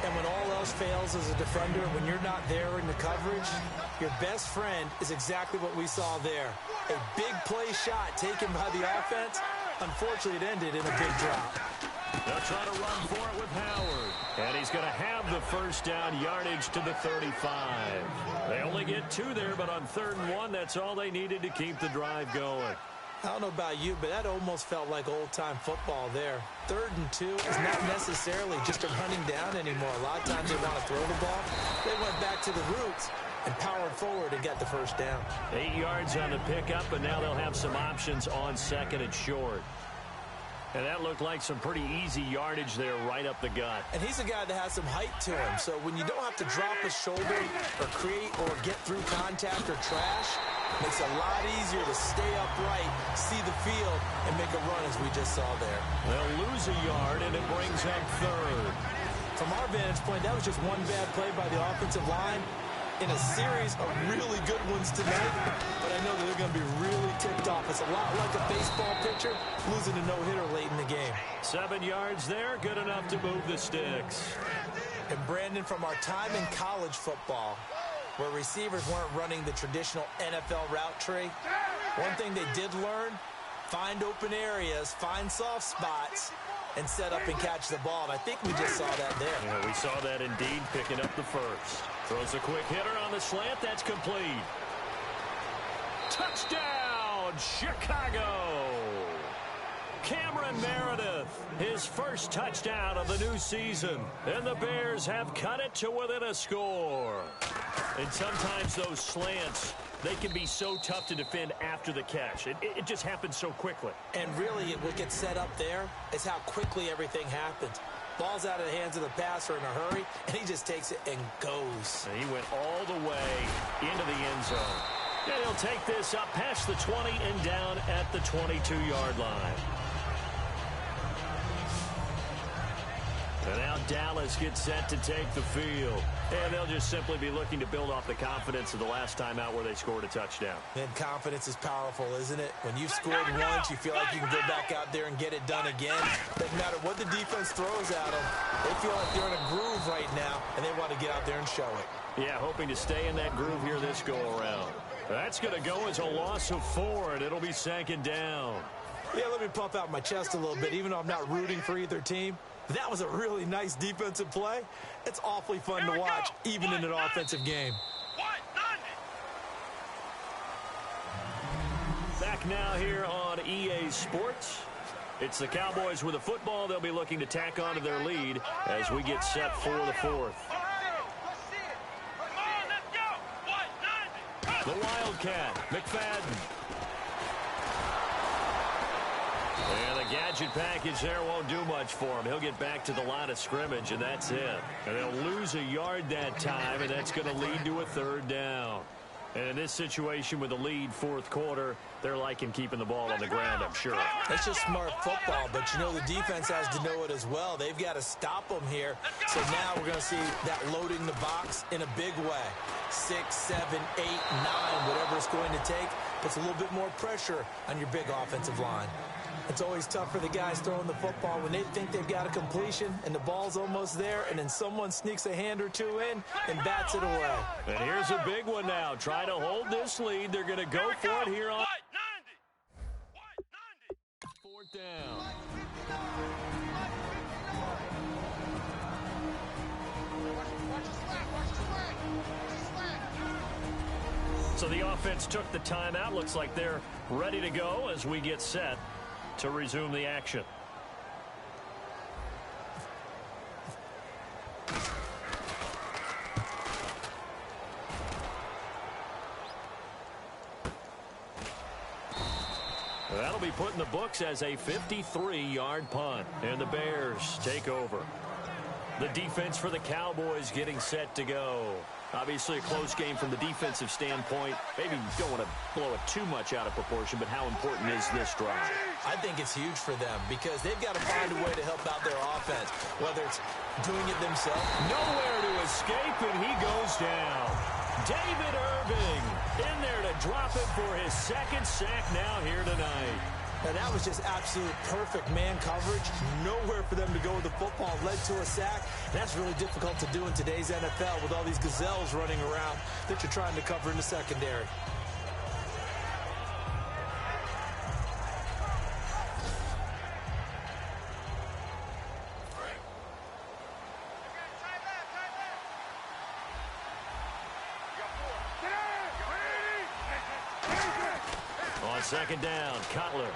And when all else fails as a defender, when you're not there in the coverage, your best friend is exactly what we saw there. A big play shot taken by the offense. Unfortunately, it ended in a big drop. They'll try to run for it with Howard. And he's going to have the first down, yardage to the 35. They only get 2 there, but on 3rd and 1, that's all they needed to keep the drive going. I don't know about you, but that almost felt like old-time football there. 3rd and 2 is not necessarily just a running down anymore. A lot of times they want to throw the ball. They went back to the roots and powered forward and got the first down. 8 yards on the pickup, and now they'll have some options on 2nd and short. And that looked like some pretty easy yardage there right up the gut. And he's a guy that has some height to him, so when you don't have to drop a shoulder or create or get through contact or trash, it makes it a lot easier to stay upright, see the field, and make a run as we just saw there. They'll lose a yard, and it brings up 3rd. From our vantage point, that was just one bad play by the offensive line in a series of really good ones tonight, but I know that they're going to be really ticked off. It's a lot like a baseball pitcher losing a no-hitter late in the game. 7 yards there, good enough to move the sticks. And Brandon, from our time in college football, where receivers weren't running the traditional NFL route tree, one thing they did learn, find open areas, find soft spots, and set up and catch the ball. And I think we just saw that there. Yeah, we saw that indeed, picking up the first. Throws a quick hitter on the slant. That's complete. Touchdown, Chicago! Cameron Meredith, his first touchdown of the new season. And the Bears have cut it to within a score. And sometimes those slants, they can be so tough to defend after the catch. It just happens so quickly. And really, what gets set up there is how quickly everything happens. Ball's out of the hands of the passer in a hurry, and he just takes it and goes. And he went all the way into the end zone. And he'll take this up past the 20 and down at the 22-yard line. And now Dallas gets set to take the field. And they'll just simply be looking to build off the confidence of the last time out where they scored a touchdown. And confidence is powerful, isn't it? When you've scored once, you feel like you can go back out there and get it done again. Doesn't matter what the defense throws at them. They feel like they're in a groove right now, and they want to get out there and show it. Yeah, hoping to stay in that groove here this go-around. That's going to go as a loss of 4, and it'll be 2nd down. Yeah, let me puff out my chest a little bit, even though I'm not rooting for either team. That was a really nice defensive play. It's awfully fun to watch, even in an offensive game. Back now here on EA Sports. It's the Cowboys with a football. They'll be looking to tack onto their lead as we get set for the 4th. The Wildcat, McFadden. And the gadget package there won't do much for him. He'll get back to the line of scrimmage, and that's it. And they'll lose a yard that time, and that's going to lead to a 3rd down. And in this situation with the lead 4th quarter, they're liking keeping the ball on the ground, I'm sure. It's just smart football, but you know the defense has to know it as well. They've got to stop them here. So now we're going to see that loading the box in a big way. 6, 7, 8, 9, whatever it's going to take, puts a little bit more pressure on your big offensive line. It's always tough for the guys throwing the football when they think they've got a completion and the ball's almost there, and then someone sneaks a hand or two in and bats it away. And here's a big one now. Try to hold this lead. They're going to go for it here on 4th down. So the offense took the timeout. Looks like they're ready to go as we get set to resume the action. That'll be put in the books as a 53-yard punt. And the Bears take over. The defense for the Cowboys getting set to go. Obviously a close game from the defensive standpoint. Maybe you don't want to blow it too much out of proportion, but how important is this drive? I think it's huge for them because they've got to find a way to help out their offense, whether it's doing it themselves. Nowhere to escape, and he goes down. David Irving in there to drop it for his second sack now here tonight. Now, that was just absolute perfect man coverage. Nowhere for them to go with the football. Led to a sack. That's really difficult to do in today's NFL with all these gazelles running around that you're trying to cover in the secondary. On second down, Cutler.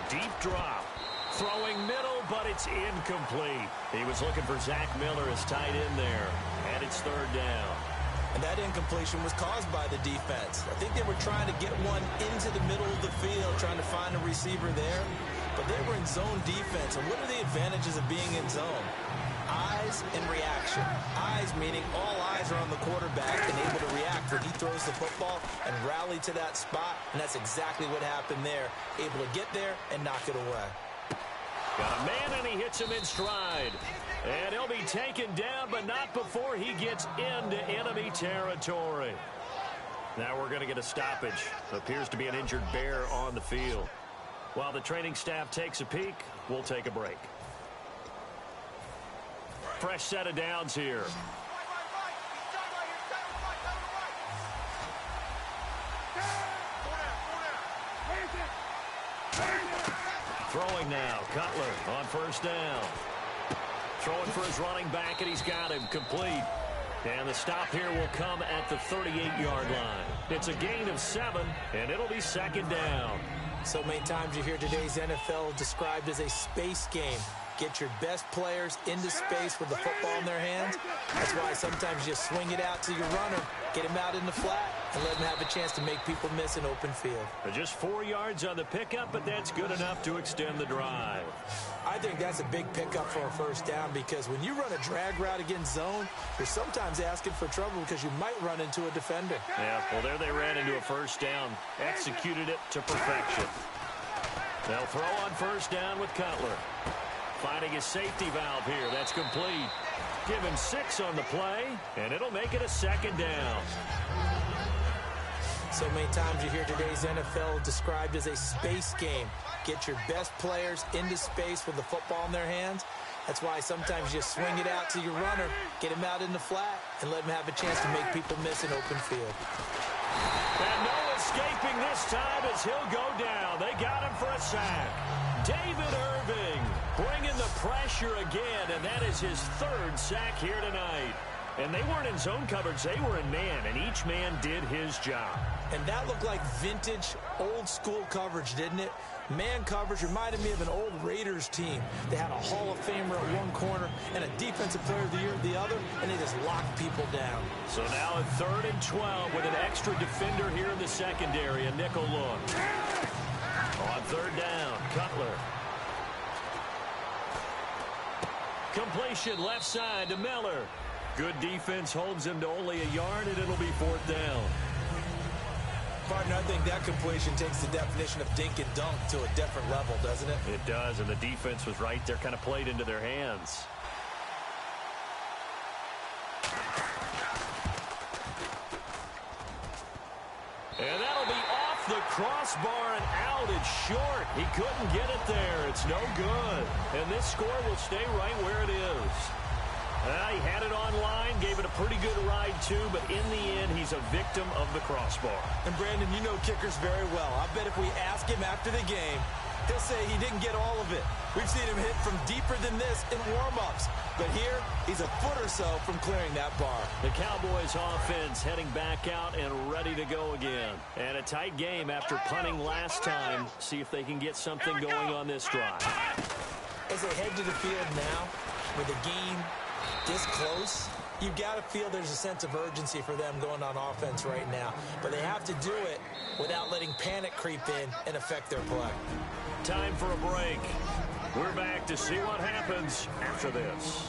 Deep drop. Throwing middle, but it's incomplete. He was looking for Zach Miller as tight end there. And it's third down. And that incompletion was caused by the defense. I think they were trying to get one into the middle of the field, trying to find a receiver there. But they were in zone defense. And what are the advantages of being in zone? Eyes and reaction. Eyes meaning all eyes are on the quarterback and able to react when he throws the football and rally to that spot. And that's exactly what happened there. Able to get there and knock it away. Got a man and he hits him in stride. And he'll be taken down, but not before he gets into enemy territory. Now we're going to get a stoppage. Appears to be an injured Bear on the field. While the training staff takes a peek, we'll take a break. Fresh set of downs here. Throwing now, Cutler on first down. Throwing for his running back, and he's got him complete. And the stop here will come at the 38-yard line. It's a gain of 7, and it'll be second down. So many times you hear today's NFL described as a space game. Get your best players into space with the football in their hands. That's why sometimes you swing it out to your runner, get him out in the flat, and let him have a chance to make people miss an open field. Just 4 yards on the pickup, but that's good enough to extend the drive. I think that's a big pickup for a first down because when you run a drag route against zone, you're sometimes asking for trouble because you might run into a defender. Yeah, well, there they ran into a first down. Executed it to perfection. They'll throw on first down with Cutler. Finding his safety valve here. That's complete. Give him 6 on the play, and it'll make it a second down. So many times you hear today's NFL described as a space game. Get your best players into space with the football in their hands. That's why sometimes you swing it out to your runner, get him out in the flat, and let him have a chance to make people miss an open field. And no escaping this time as he'll go down. They got him for a sack. David Irving bringing the pressure again, and that is his 3rd sack here tonight. And they weren't in zone coverage, they were in man, and each man did his job. And that looked like vintage, old-school coverage, didn't it? Man coverage reminded me of an old Raiders team. They had a Hall of Famer at one corner and a Defensive Player of the Year at the other, and they just locked people down. So now at 3rd and 12 with an extra defender here in the secondary, a nickel look. On 3rd down, Cutler. Completion left side to Miller. Good defense holds him to only a yard, and it'll be 4th down. Partner, I think that completion takes the definition of dink and dunk to a different level, doesn't it? It does, and the defense was right there, kind of played into their hands. And that'll be off the crossbar and out. It's short. He couldn't get it there. It's no good. And this score will stay right where it is. He had it online, gave it a pretty good ride too, but in the end, he's a victim of the crossbar. And Brandon, you know kickers very well. I bet if we ask him after the game, He'll say he didn't get all of it. We've seen him hit from deeper than this in warm-ups. But here, he's a foot or so from clearing that bar. The Cowboys offense heading back out and ready to go again. And a tight game after punting last time. See if they can get something going on this drive. As they head to the field now, with the game this close, you've got to feel there's a sense of urgency for them going on offense right now. But they have to do it without letting panic creep in and affect their play. Time for a break. We're back to see what happens after this.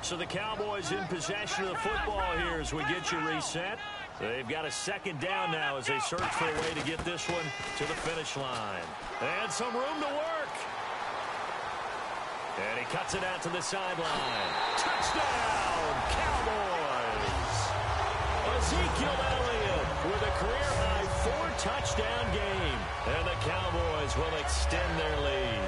So the Cowboys in possession of the football here as we get you reset. They've got a second down now as they search for a way to get this one to the finish line. And some room to work. And he cuts it out to the sideline. Touchdown, Cowboys! Ezekiel Elliott with a career-high 4-touchdown game. And the Cowboys will extend their lead.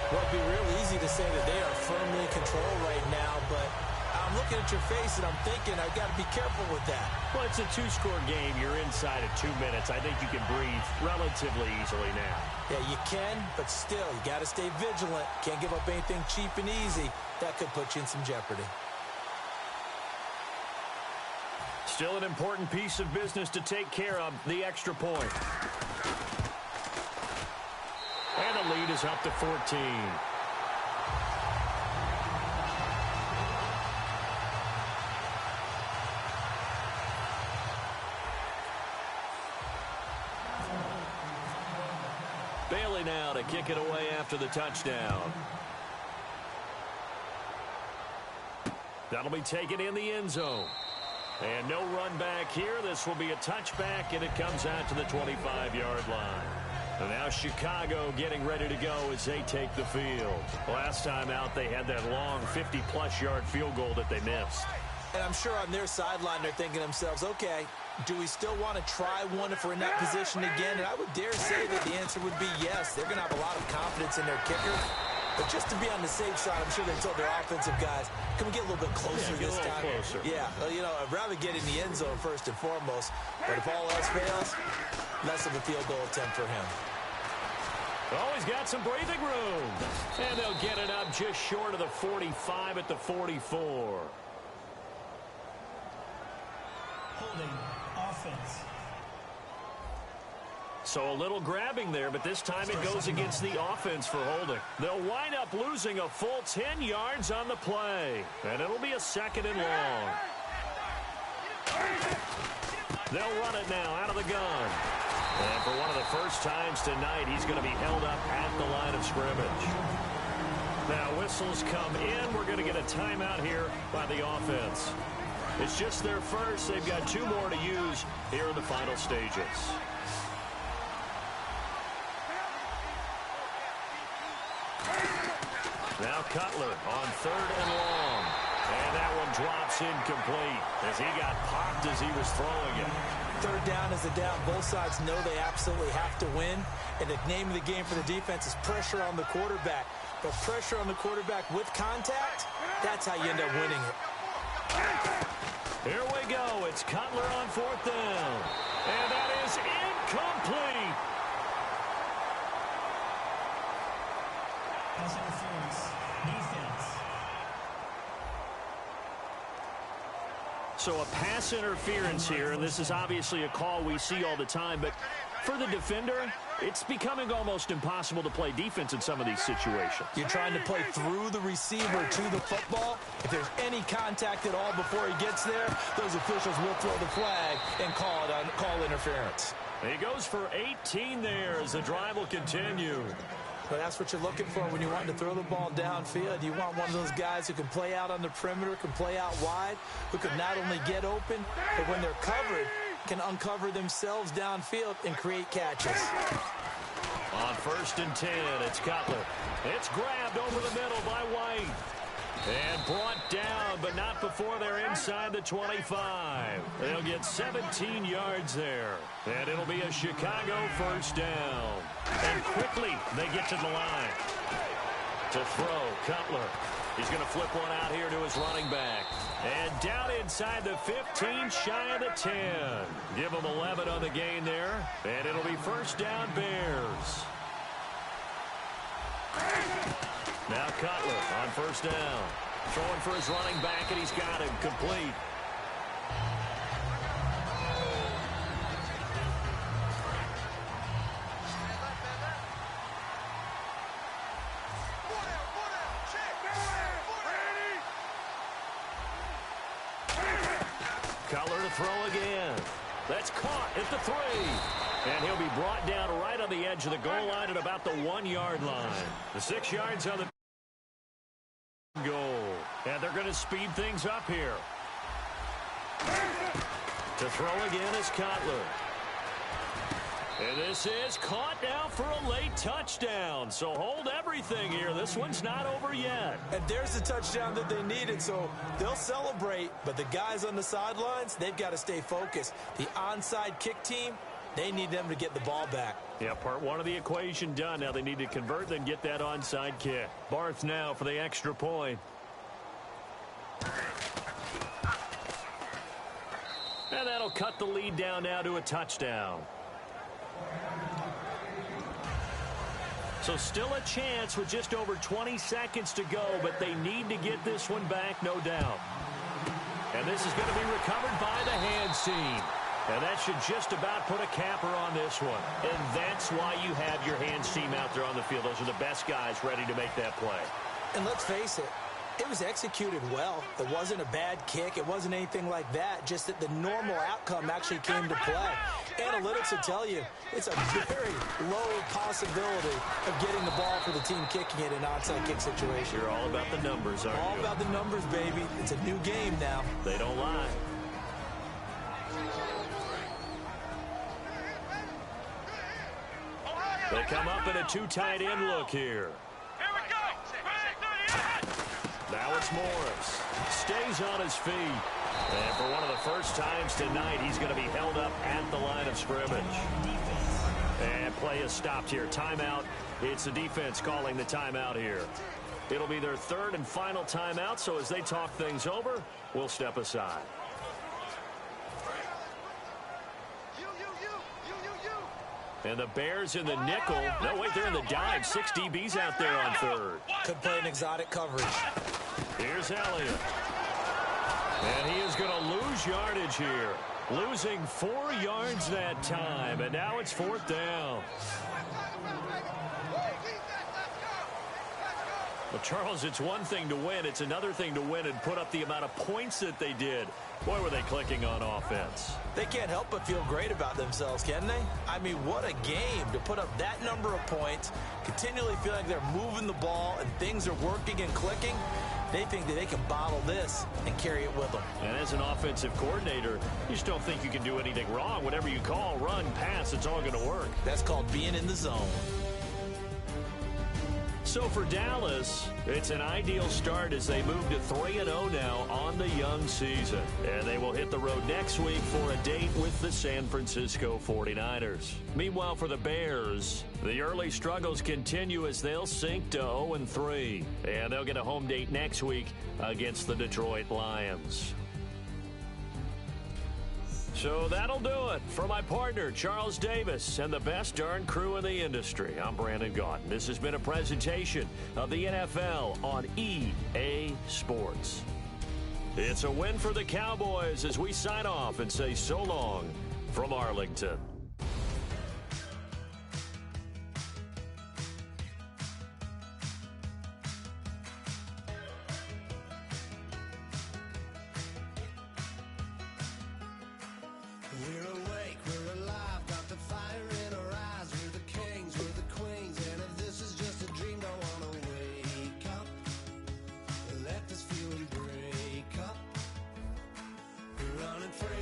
Well, it'd be real easy to say that they are firmly in control right now, but I'm looking at your face and I'm thinking I've got to be careful with that. Well, it's a 2-score game. You're inside of 2 minutes. I think you can breathe relatively easily now. Yeah, you can, but still, you got to stay vigilant. Can't give up anything cheap and easy. That could put you in some jeopardy. Still an important piece of business to take care of, the extra point. And the lead is up to 14. Bailey now to kick it away after the touchdown. That'll be taken in the end zone. And no run back here. This will be a touchback, and it comes out to the 25-yard line. And now Chicago getting ready to go as they take the field. Last time out, they had that long 50-plus yard field goal that they missed. And I'm sure on their sideline they're thinking to themselves, okay, do we still want to try one if we're in that position again? And I would dare say that the answer would be yes. They're going to have a lot of confidence in their kicker. But just to be on the safe side, I'm sure they told their offensive guys, can we get a little bit closer this time? Closer. Yeah, you know, I'd rather get in the end zone first and foremost. But if all else fails, less of a field goal attempt for him. Oh, he's got some breathing room. And they'll get it up just short of the 45 at the 44. Holding offense. So a little grabbing there, but this time it goes against the offense for holding. They'll wind up losing a full 10 yards on the play. And it'll be a second and long. They'll run it now out of the gun. And for one of the first times tonight, he's going to be held up at the line of scrimmage. Now whistles come in. We're going to get a timeout here by the offense. It's just their first. They've got 2 more to use here in the final stages. Now Cutler on 3rd and long. And that one drops incomplete as he got popped as he was throwing it. 3rd down is a down. Both sides know they absolutely have to win. And the name of the game for the defense is pressure on the quarterback. But pressure on the quarterback with contact, that's how you end up winning it. Here we go. It's Cutler on 4th down. And that is incomplete. Pass interference. Defense. So a pass interference here, and this is obviously a call we see all the time, but for the defender, it's becoming almost impossible to play defense in some of these situations. You're trying to play through the receiver to the football. If there's any contact at all before he gets there, those officials will throw the flag and call interference. He goes for 18 there as the drive will continue. But that's what you're looking for when you want to throw the ball downfield. You want one of those guys who can play out on the perimeter, can play out wide, who can not only get open, but when they're covered, can uncover themselves downfield and create catches. On 1st and 10, it's Cutler. It's grabbed over the middle by White. And brought down, but not before they're inside the 25. They'll get 17 yards there. And it'll be a Chicago 1st down. And quickly, they get to the line. To throw, Cutler. He's going to flip one out here to his running back. And down inside the 15, shy of the 10. Give him 11 on the gain there. And it'll be 1st down Bears. Now Cutler on first down. Throwing for his running back, and he's got him complete. Cutler to throw again. That's caught at the 3. And he'll be brought down right on the edge of the goal line at about the 1-yard line. The 6 yards on the goal. And they're going to speed things up here. To throw again is Cutler. And this is caught now for a late touchdown. So hold everything here. This one's not over yet. And there's the touchdown that they needed, so they'll celebrate. But the guys on the sidelines, they've got to stay focused. The onside kick team, they need them to get the ball back. Yeah, part one of the equation done. Now they need to convert, then get that onside kick. Barth now for the extra point. And that'll cut the lead down now to a touchdown. So still a chance with just over 20 seconds to go, but they need to get this one back, no doubt. And this is going to be recovered by the hands team. And that should just about put a capper on this one. And that's why you have your hands team out there on the field. Those are the best guys ready to make that play. And let's face it, it was executed well. It wasn't a bad kick. It wasn't anything like that. Just that the normal outcome actually came to play. Analytics will tell you it's a very low possibility of getting the ball for the team kicking it in an onside kick situation. You're all about the numbers, aren't you? All about the numbers, baby. It's a new game now. They don't lie. They come up in a 2 tight end look here. Here we go. Now it's Morris. Stays on his feet. And for one of the first times tonight, he's going to be held up at the line of scrimmage. And play is stopped here. Timeout. It's the defense calling the timeout here. It'll be their third and final timeout, so as they talk things over, we'll step aside. And the Bears in the nickel. No, wait, they're in the dive. 6 DBs out there on third. Could play an exotic coverage. Here's Elliott. And he is going to lose yardage here. Losing 4 yards that time. And now it's 4th down. Well, Charles, it's one thing to win. It's another thing to win and put up the amount of points that they did. Boy, were they clicking on offense. They can't help but feel great about themselves, can they? I mean, what a game to put up that number of points, continually feel like they're moving the ball and things are working and clicking. They think that they can bottle this and carry it with them. And as an offensive coordinator, you just don't think you can do anything wrong. Whatever you call, run, pass, it's all going to work. That's called being in the zone. So for Dallas, it's an ideal start as they move to 3-0 now on the young season. And they will hit the road next week for a date with the San Francisco 49ers. Meanwhile, for the Bears, the early struggles continue as they'll sink to 0-3. And they'll get a home date next week against the Detroit Lions. So that'll do it. For my partner, Charles Davis, and the best darn crew in the industry, I'm Brandon Gaudin. This has been a presentation of the NFL on EA Sports. It's a win for the Cowboys as we sign off and say so long from Arlington.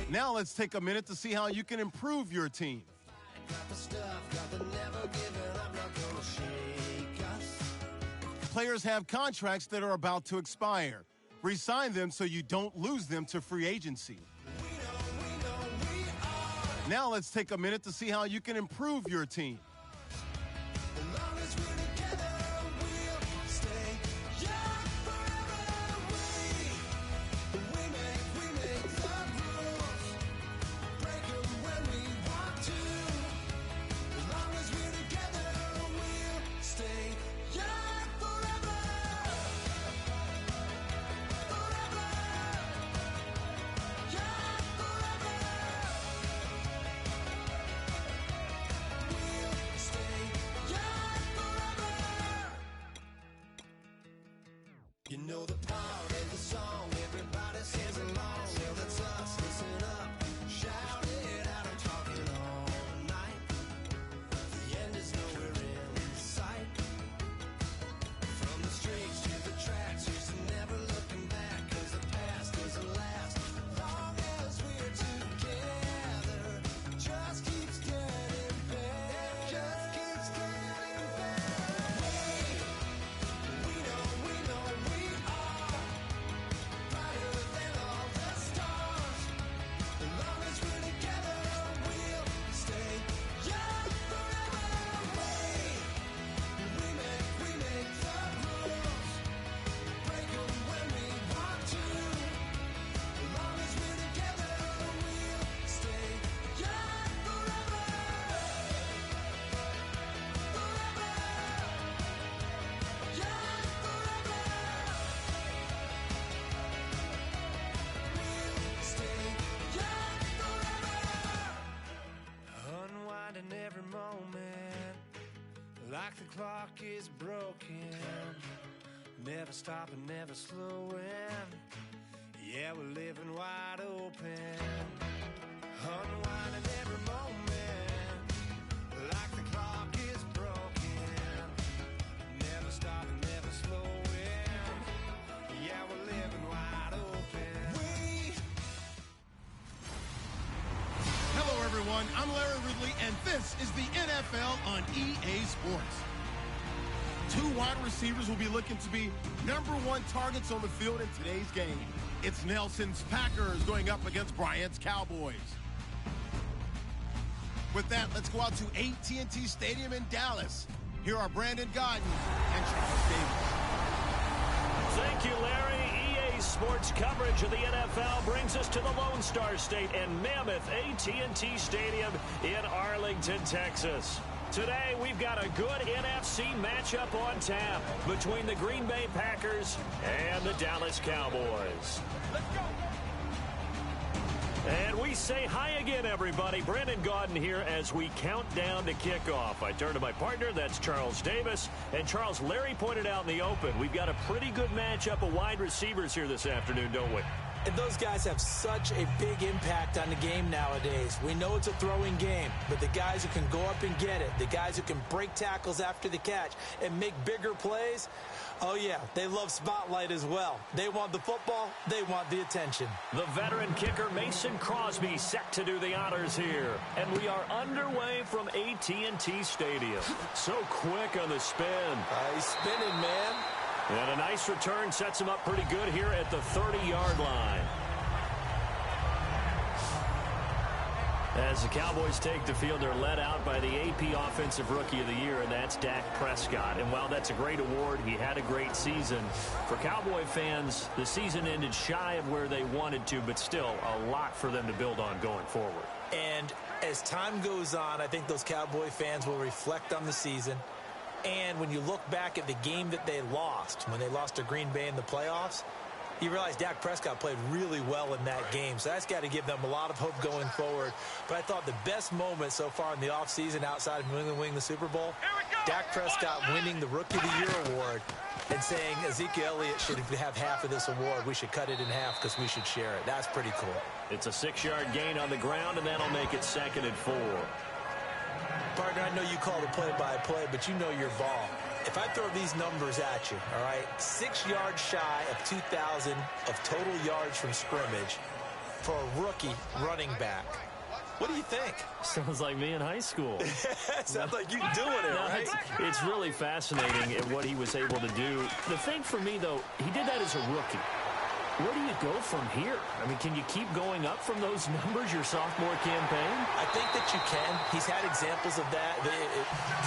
Now let's take a minute to see how you can improve your team. Players have contracts that are about to expire. Resign them so you don't lose them to free agency. Now let's take a minute to see how you can improve your team. Yeah! know the part of the song everybody sings along. Well, that's us, listen up, shout it out, I'm talking all night. The end is nowhere in sight. From the streets to the tracks, used to never looking back, cause the past doesn't last. Long as we're together, just keeps getting better. Just keeps getting better. We know we are brighter than all the stars. As long as we're together, we'll stay young forever. We make the rules, break 'em when we want to. As long as we're together, we'll stay young forever. Forever. Young forever. We'll stay young forever. Unwinding every moment, like the clock is broken. Never stopping, never slowing. Yeah, we're living wide open. Unwinding every moment, like the clock is broken. Never stopping, never slowing. Yeah, we're living wide open. Hello, everyone. I'm Larry Ridley, and this is the NFL on EA Sports. Two wide receivers will be looking to be #1 targets on the field in today's game. It's Nelson's Packers going up against Bryant's Cowboys. With that, let's go out to AT&T Stadium in Dallas. Here are Brandon Gaudin and Charles Davis. Thank you, Larry. EA Sports coverage of the NFL brings us to the Lone Star State and Mammoth AT&T Stadium in Arlington, Texas. Today, we've got a good NFC matchup on tap between the Green Bay Packers and the Dallas Cowboys. Let's go. And we say hi again, everybody. Brandon Gaudin here as we count down to kickoff. I turn to my partner, that's Charles Davis. And Charles, Larry pointed out in the open, we've got a pretty good matchup of wide receivers here this afternoon, don't we? And those guys have such a big impact on the game nowadays. We know it's a throwing game, but the guys who can go up and get it, the guys who can break tackles after the catch and make bigger plays, oh yeah, they love spotlight as well. They want the football, they want the attention. The veteran kicker Mason Crosby set to do the honors here. And we are underway from AT&T Stadium. So quick on the spin. He's spinning, man. And a nice return sets him up pretty good here at the 30-yard line. As the Cowboys take the field, they're led out by the AP Offensive Rookie of the Year, and that's Dak Prescott. And while that's a great award, he had a great season. For Cowboy fans, the season ended shy of where they wanted to, but still a lot for them to build on going forward. And as time goes on, I think those Cowboy fans will reflect on the season. And when you look back at the game that they lost, when they lost to Green Bay in the playoffs, you realize Dak Prescott played really well in that game. So that's got to give them a lot of hope going forward. But I thought the best moment so far in the offseason outside of New England winning the Super Bowl, Dak Prescott winning the Rookie of the Year award and saying Ezekiel Elliott should have half of this award. We should cut it in half because we should share it. That's pretty cool. It's a 6-yard gain on the ground, and that'll make it 2nd and 4. Partner, I know you call the play-by-play, but you know your ball. If I throw these numbers at you, all right, 6 yards shy of 2,000 of total yards from scrimmage for a rookie running back. What do you think? Sounds like me in high school. Sounds like you doing it, right? It's really fascinating at what he was able to do. The thing for me, though, he did that as a rookie. Where do you go from here? I mean, can you keep going up from those numbers your sophomore campaign? I think that you can. He's had examples of that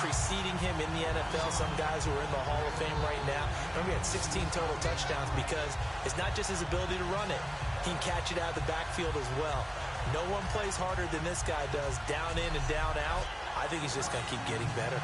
preceding him in the NFL. Some guys who are in the Hall of Fame right now. Remember, he had 16 total touchdowns because it's not just his ability to run it. He can catch it out of the backfield as well. No one plays harder than this guy does, down in and down out. I think he's just going to keep getting better.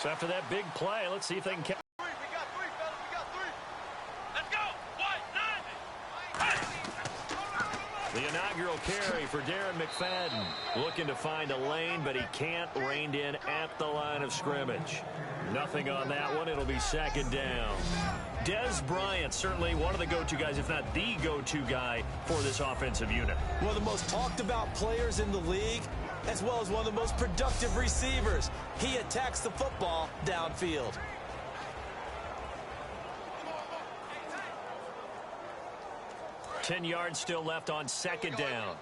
So after that big play, let's see if they can catch. We got 3, fellas. We got 3. The inaugural carry for Darren McFadden. Looking to find a lane, but he can't. Reined in at the line of scrimmage. Nothing on that one. It'll be second down. Dez Bryant, certainly one of the go-to guys, if not the go-to guy for this offensive unit. One of the most talked about players in the league, as well as one of the most productive receivers. He attacks the football downfield. Ten yards still left on second down.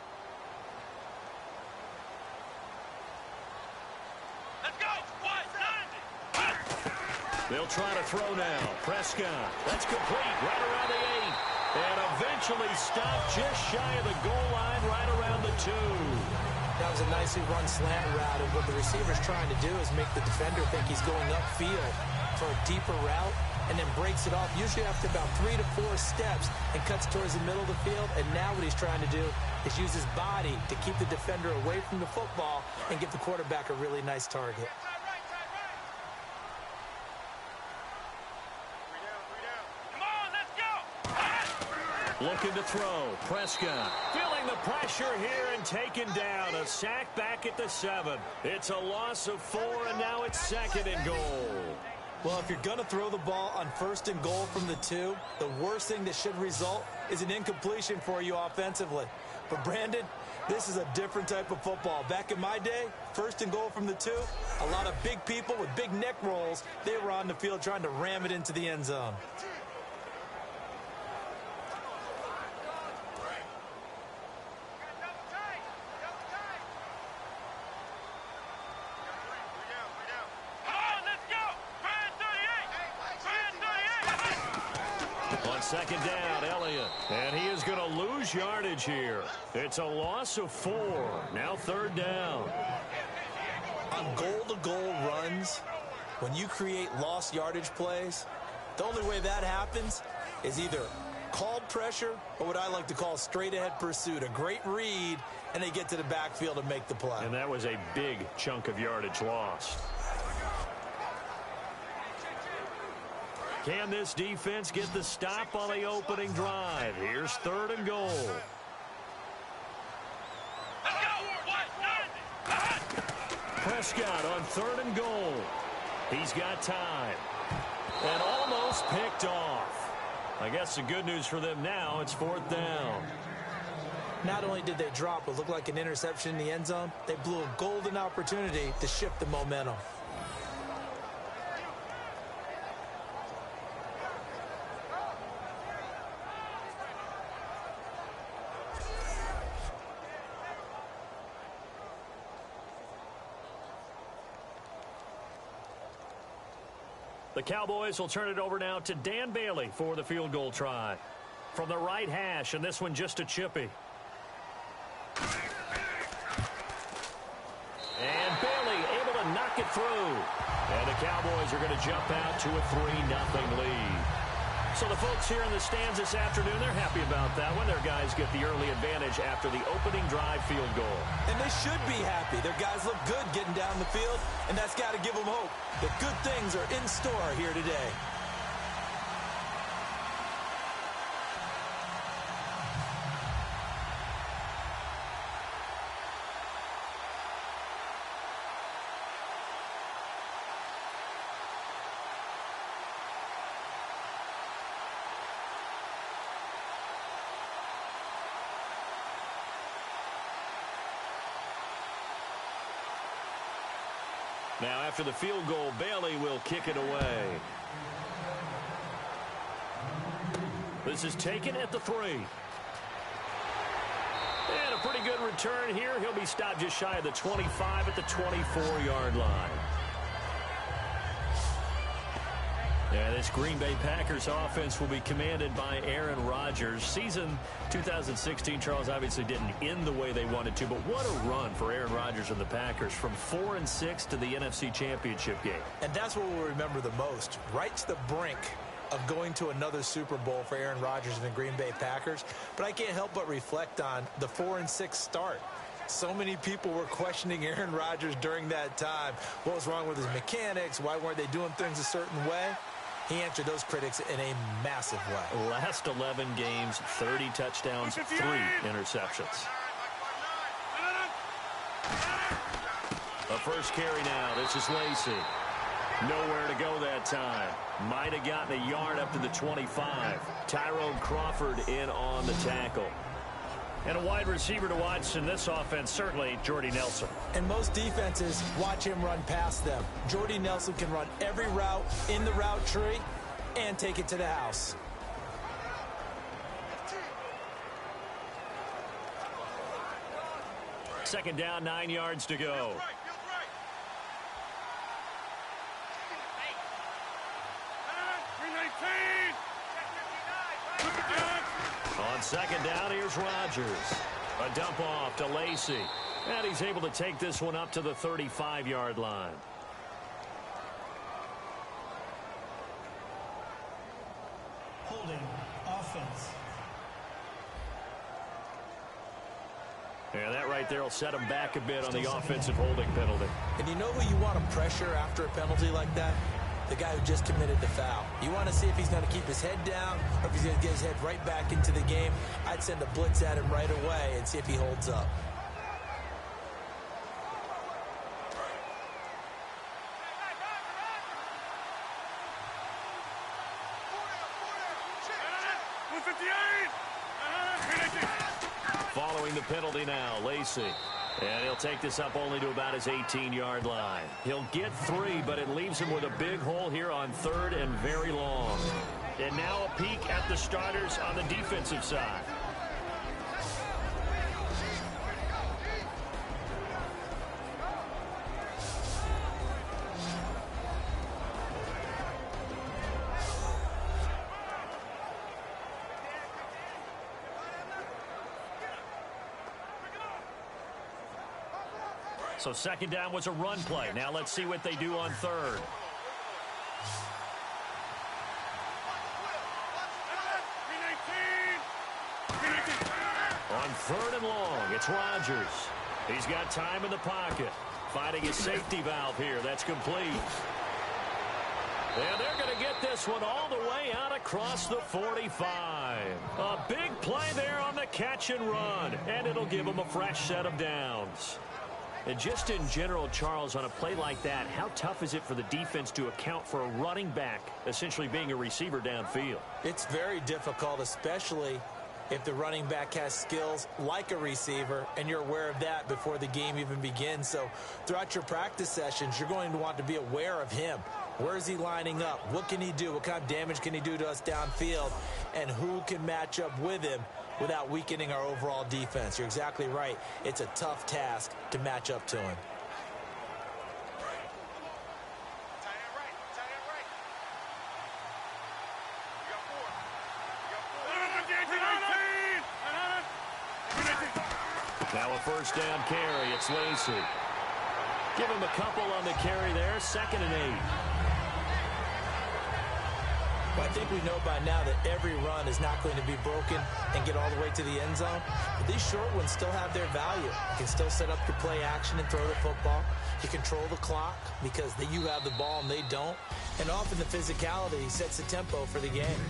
Let's go. They'll try to throw now. Prescott. That's complete. Right around the 8. And eventually stopped just shy of the goal line, right around the 2. That was a nicely run slant route, and what the receiver's trying to do is make the defender think he's going upfield for a deeper route, and then breaks it off, usually after about 3 to 4 steps, and cuts towards the middle of the field. And now what he's trying to do is use his body to keep the defender away from the football and give the quarterback a really nice target. Looking to throw. Prescott feeling the pressure here and taken down. A sack back at the 7. It's a loss of 4, and now it's second and goal. Well, if you're going to throw the ball on first and goal from the 2, the worst thing that should result is an incompletion for you offensively. But, Brandon, this is a different type of football. Back in my day, first and goal from the 2, a lot of big people with big neck rolls, they were on the field trying to ram it into the end zone. Second down, Elliott. And he is going to lose yardage here. It's a loss of 4. Now third down. On goal-to-goal runs, when you create lost yardage plays, the only way that happens is either called pressure or what I like to call straight-ahead pursuit. A great read, and they get to the backfield and make the play. And that was a big chunk of yardage lost. Can this defense get the stop on the opening drive? Here's third and goal. Prescott on third and goal. He's got time. And almost picked off. I guess the good news for them now, it's fourth down. Not only did they drop what looked like an interception in the end zone, they blew a golden opportunity to shift the momentum. The Cowboys will turn it over now to Dan Bailey for the field goal try. From the right hash, and this one just a chippy. And Bailey able to knock it through. And the Cowboys are going to jump out to a 3-0 lead. So the folks here in the stands this afternoon, they're happy about that one. Their guys get the early advantage after the opening drive field goal. And they should be happy. Their guys look good getting down the field, and that's got to give them hope that good things are in store here today. Now, after the field goal, Bailey will kick it away. This is taken at the 3. And a pretty good return here. He'll be stopped just shy of the 25 at the 24-yard line. Yeah, this Green Bay Packers offense will be commanded by Aaron Rodgers. Season 2016, Charles, obviously didn't end the way they wanted to, but what a run for Aaron Rodgers and the Packers from 4-6 to the NFC Championship game. And that's what we'll remember the most, right to the brink of going to another Super Bowl for Aaron Rodgers and the Green Bay Packers. But I can't help but reflect on the 4-6 start. So many people were questioning Aaron Rodgers during that time. What was wrong with his mechanics? Why weren't they doing things a certain way? He answered those critics in a massive way. Last 11 games, 30 touchdowns, 3 interceptions. The first carry now. This is Lacey. Nowhere to go that time. Might have gotten a yard up to the 25. Tyrone Crawford in on the tackle. And a wide receiver to watch in this offense, certainly Jordy Nelson. And most defenses watch him run past them. Jordy Nelson can run every route in the route tree and take it to the house. Second down, 9 yards to go. On second down, here's Rodgers. A dump off to Lacey. And he's able to take this one up to the 35-yard line. Holding offense. Yeah, that right there will set him back a bit on the offensive holding penalty. And you know who you want to pressure after a penalty like that? The guy who just committed the foul. You want to see if he's going to keep his head down or if he's going to get his head right back into the game. I'd send a blitz at him right away and see if he holds up. Following the penalty now, Lacey. And he'll take this up only to about his 18-yard line. He'll get 3, but it leaves him with a big hole here on 3rd and very long. And now a peek at the starters on the defensive side. So second down was a run play. Now let's see what they do on 3rd. On 3rd and long, it's Rodgers. He's got time in the pocket. Finding his safety valve here. That's complete. And they're going to get this one all the way out across the 45. A big play there on the catch and run. And it'll give them a fresh set of downs. And just in general, Charles, on a play like that, how tough is it for the defense to account for a running back essentially being a receiver downfield? It's very difficult, especially if the running back has skills like a receiver and you're aware of that before the game even begins. So throughout your practice sessions, you're going to want to be aware of him. Where is he lining up? What can he do? What kind of damage can he do to us downfield? And who can match up with him without weakening our overall defense? You're exactly right. It's a tough task to match up to him. Now a first down carry. It's Lacey. Give him a couple on the carry there. 2nd and 8. Well, I think we know by now that every run is not going to be broken and get all the way to the end zone. But these short ones still have their value. You can still set up your play action and throw the football. You control the clock because you have the ball and they don't. And often the physicality sets the tempo for the game.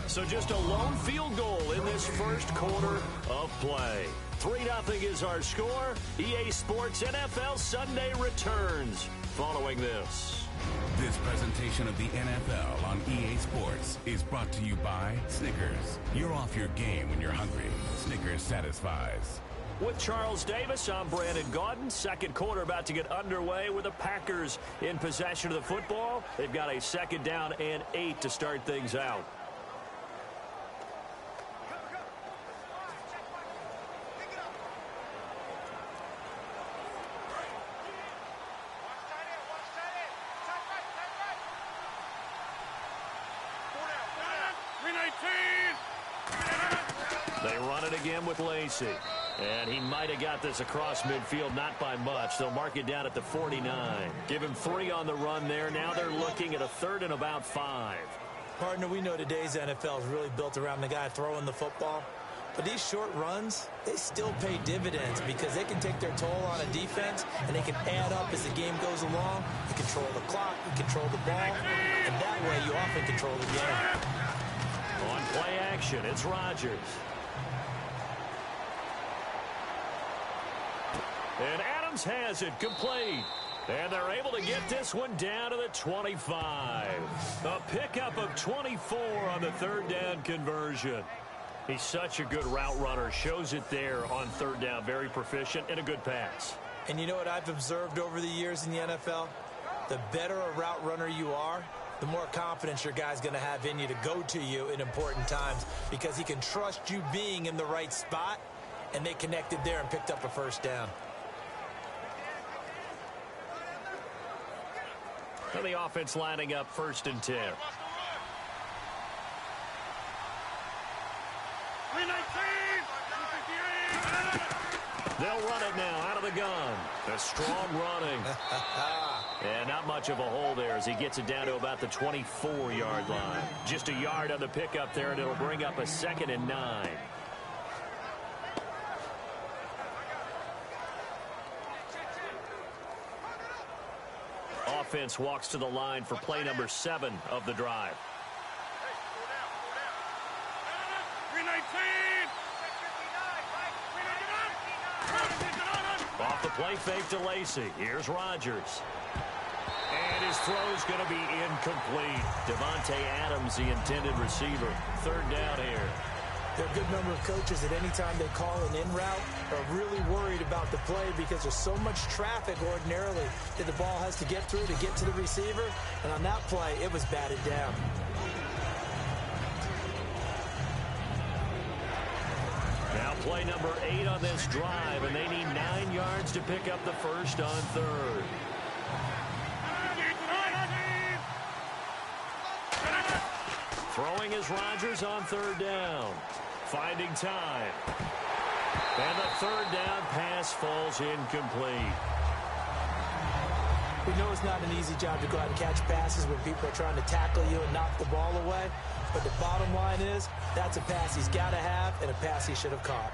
So just a lone field goal in this first quarter of play. 3-0 is our score. EA Sports NFL Sunday returns following this. This presentation of the NFL on EA Sports is brought to you by Snickers. You're off your game when you're hungry. Snickers satisfies. With Charles Davis, I'm Brandon Gaudin. Second quarter about to get underway with the Packers in possession of the football. They've got a 2nd down and 8 to start things out. They run it again with Lacey. And he might have got this across midfield, not by much. They'll mark it down at the 49. Give him 3 on the run there. Now they're looking at a 3rd and about 5. Partner, we know today's NFL is really built around the guy throwing the football. But these short runs, they still pay dividends because they can take their toll on a defense, and they can add up as the game goes along. You control the clock, you control the ball, and that way you often control the game. On play action, it's Rodgers. And Adams has it complete. And they're able to get this one down to the 25. A pickup of 24 on the third down conversion. He's such a good route runner. Shows it there on third down. Very proficient and a good pass. And you know what I've observed over the years in the NFL? The better a route runner you are, the more confidence your guy's going to have in you to go to you in important times because he can trust you being in the right spot, and they connected there and picked up a first down. And the offense lining up 1st and 10. They'll run it now out of the gun. A strong running. And not much of a hole there as he gets it down to about the 24-yard line. Just a yard on the pickup there, and it'll bring up a 2nd and 9. Offense walks to the line for play number 7 of the drive. Off the play fake to Lacy. Here's Rodgers. And his throw's going to be incomplete. Devontae Adams, the intended receiver. 3rd down here. There are a good number of coaches that any time they call an in route are really worried about the play because there's so much traffic ordinarily that the ball has to get through to get to the receiver. And on that play, it was batted down. Now play number 8 on this drive, and they need 9 yards to pick up the first on 3rd. Throwing is Rodgers on 3rd down. Finding time. And the 3rd down pass falls incomplete. We know it's not an easy job to go out and catch passes when people are trying to tackle you and knock the ball away. But the bottom line is, that's a pass he's got to have and a pass he should have caught.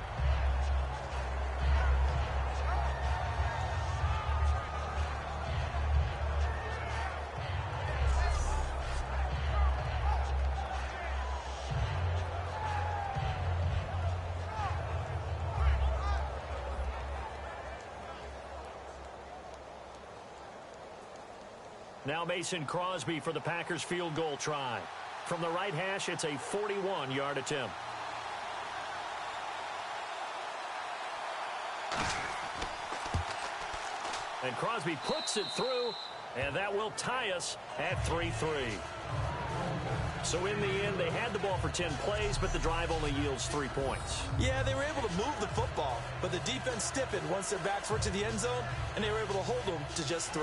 Now Mason Crosby for the Packers field goal try. From the right hash, it's a 41-yard attempt. And Crosby puts it through, and that will tie us at 3-3. So in the end, they had the ball for 10 plays, but the drive only yields 3 points. Yeah, they were able to move the football, but the defense stiffened once their backs were to the end zone, and they were able to hold them to just 3.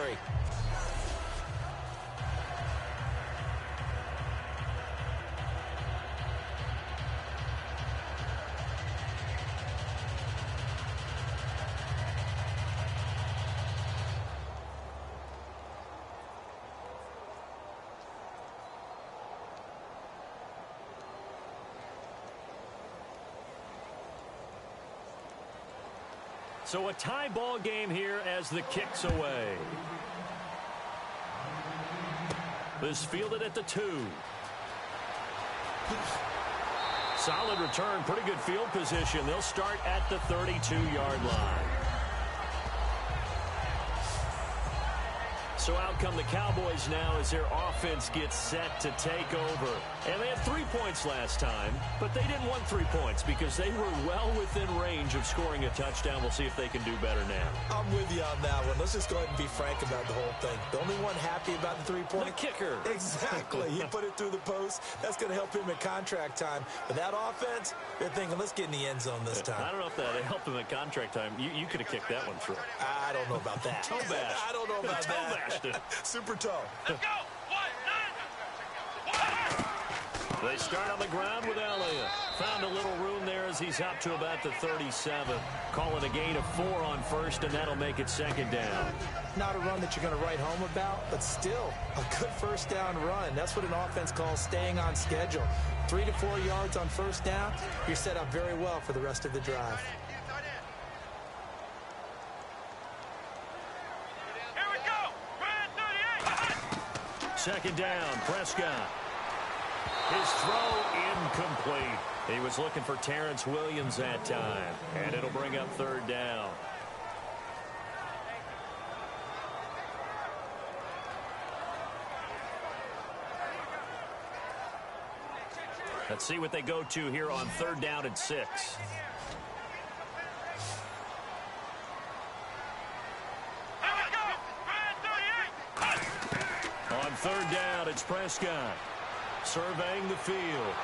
So a tie ball game here as the kick's away. This fielded at the 2. Solid return, pretty good field position. They'll start at the 32-yard line. So out come the Cowboys now as their offense gets set to take over. And they had 3 points last time, but they didn't want 3 points because they were well within range of scoring a touchdown. We'll see if they can do better now. I'm with you on that one. Let's just go ahead and be frank about the whole thing. The only one happy about the 3-point? The kicker. Exactly. He put it through the post. That's going to help him at contract time. But that offense, they're thinking, let's get in the end zone this time. I don't know if that helped him at contract time. You could have kicked that one through. I don't know about that. Toe bash. I don't know about that. Super toe. Let's go. 1, 9. They start on the ground with Elliott. Found a little room there as yards. He's up to about the 37. Call it a gain of 4 on first, and that'll make it second down. Not a run that you're going to write home about, but still a good first down run. That's what an offense calls staying on schedule. 3 to 4 yards on first down, you're set up very well for the rest of the drive. Here we go. Brand 38. Second down, Prescott. His throw incomplete. He was looking for Terrence Williams that time, and it'll bring up third down. Let's see what they go to here on third down and 6. On third down, it's Prescott. Surveying the field.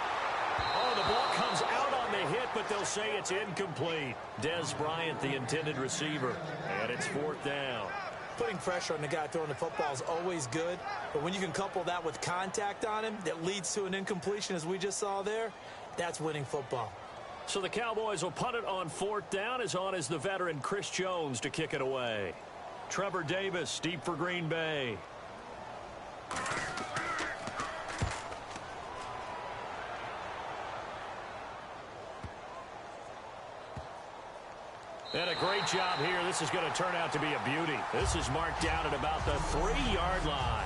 Oh, the ball comes out on the hit, but they'll say it's incomplete. Des Bryant, the intended receiver. And it's fourth down. Putting pressure on the guy throwing the football is always good, but when you can couple that with contact on him that leads to an incompletion, as we just saw there, that's winning football. So the Cowboys will punt it on fourth down. As on is the veteran Chris Jones to kick it away. Trevor Davis, deep for Green Bay. And a great job here. This is going to turn out to be a beauty. This is marked down at about the 3-yard line.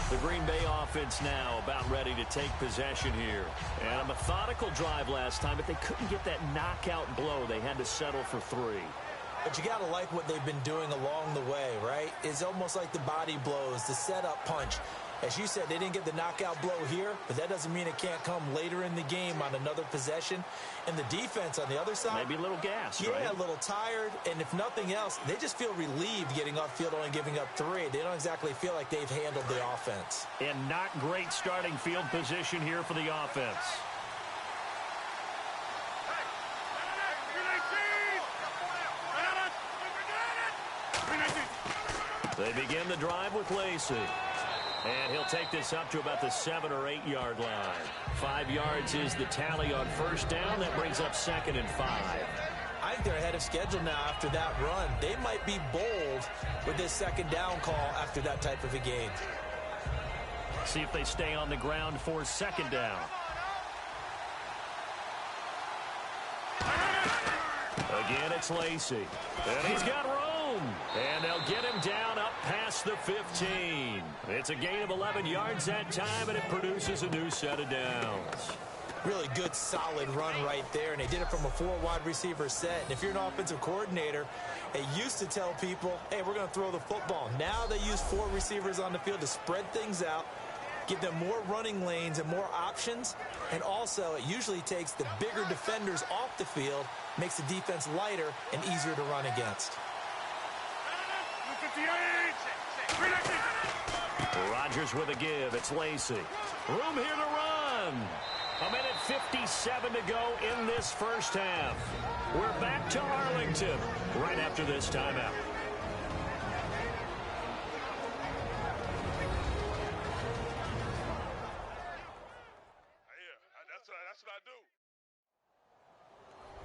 The Green Bay offense now about ready to take possession here. And a methodical drive last time, but they couldn't get that knockout blow. They had to settle for 3. But you got to like what they've been doing along the way, right? It's almost like the body blows, the setup punch. As you said, they didn't get the knockout blow here, but that doesn't mean it can't come later in the game on another possession. And the defense on the other side, maybe a little gassed, yeah, right? a little tired. And if nothing else, they just feel relieved getting off field, only giving up 3. They don't exactly feel like they've handled the offense. And not great starting field position here for the offense. They begin the drive with Lacey. And he'll take this up to about the 7 or 8 yard line. 5 yards is the tally on first down. That brings up second and 5. I think they're ahead of schedule now after that run. They might be bold with this second down call after that type of a game. See if they stay on the ground for second down. Again, it's Lacey. And he's got room. And they'll get him down up past the 15. It's a gain of 11 yards that time, and it produces a new set of downs. Really good, solid run right there, and they did it from a 4-wide receiver set. And if you're an offensive coordinator, they used to tell people, hey, we're going to throw the football. Now they use 4 receivers on the field to spread things out, give them more running lanes and more options, and also it usually takes the bigger defenders off the field, makes the defense lighter and easier to run against. Rodgers with a give. It's Lacey. Room here to run. 1:57 to go in this first half. We're back to Arlington right after this timeout. That's what I do.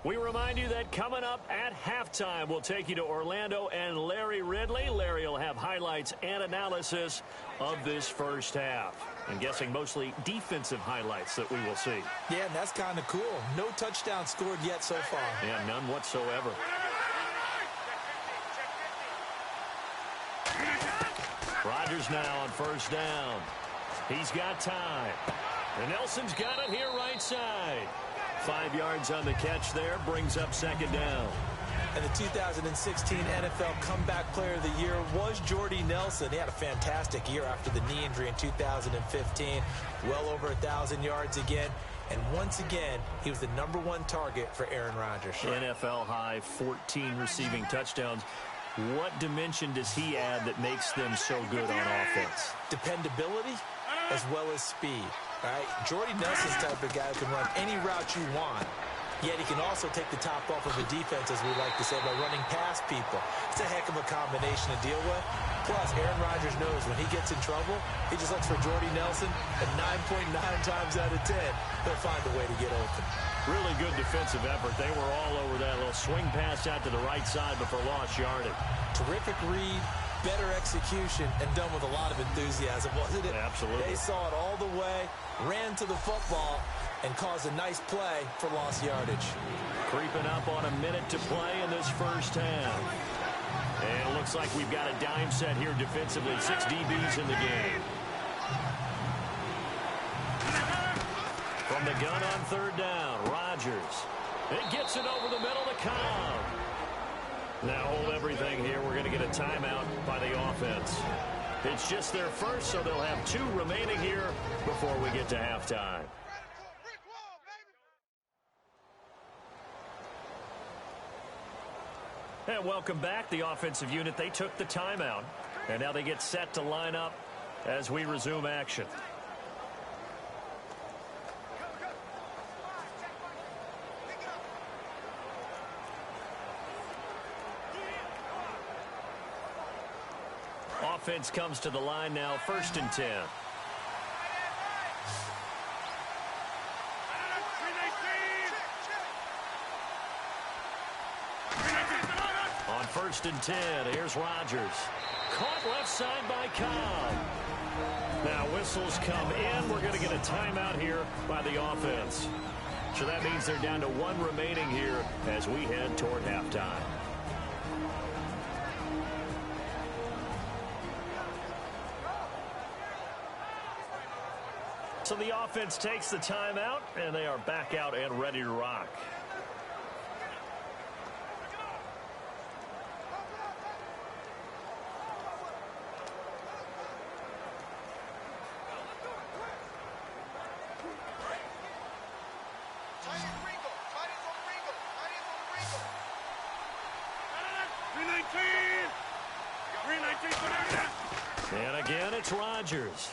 We remind you that coming up at halftime, we'll take you to Orlando and Larry Ridley. Larry will have highlights and analysis of this first half. I'm guessing mostly defensive highlights that we will see. Yeah, and that's kind of cool. No touchdown scored yet so far. Yeah, none whatsoever. Rodgers now on first down. He's got time. And Nelson's got it here right side. 5 yards on the catch there, brings up second down. And the 2016 NFL Comeback Player of the Year was Jordy Nelson. He had a fantastic year after the knee injury in 2015. Well over 1,000 yards again. And once again, he was the #1 target for Aaron Rodgers. NFL high 14 receiving touchdowns. What dimension does he add that makes them so good on offense? Dependability as well as speed. Right? Jordy Nelson's type of guy who can run any route you want, yet he can also take the top off of a defense, as we like to say, by running past people. It's a heck of a combination to deal with. Plus, Aaron Rodgers knows when he gets in trouble, he just looks for Jordy Nelson, and 9.9 times out of 10, he'll find a way to get open. Really good defensive effort. They were all over that little swing pass out to the right side before lost yardage. Terrific read, better execution, and done with a lot of enthusiasm, wasn't it? Absolutely. They saw it all the way, ran to the football, and caused a nice play for lost yardage. Creeping up on a minute to play in this first half. And it looks like we've got a dime set here defensively. 6 DBs in the game. From the gun on third down, Rodgers. It gets it over the middle to Cobb. Now hold everything here. We're going to get a timeout by the offense. It's just their first, so they'll have 2 remaining here before we get to halftime. And welcome back. The offensive unit, they took the timeout. And now they get set to line up as we resume action. Offense comes to the line now, 1st and 10. On 1st and 10, here's Rodgers. Caught left side by Cobb. Now whistles come in. We're going to get a timeout here by the offense. So that means they're down to 1 remaining here as we head toward halftime. So the offense takes the timeout, and they are back out and ready to rock. And again, it's Rodgers.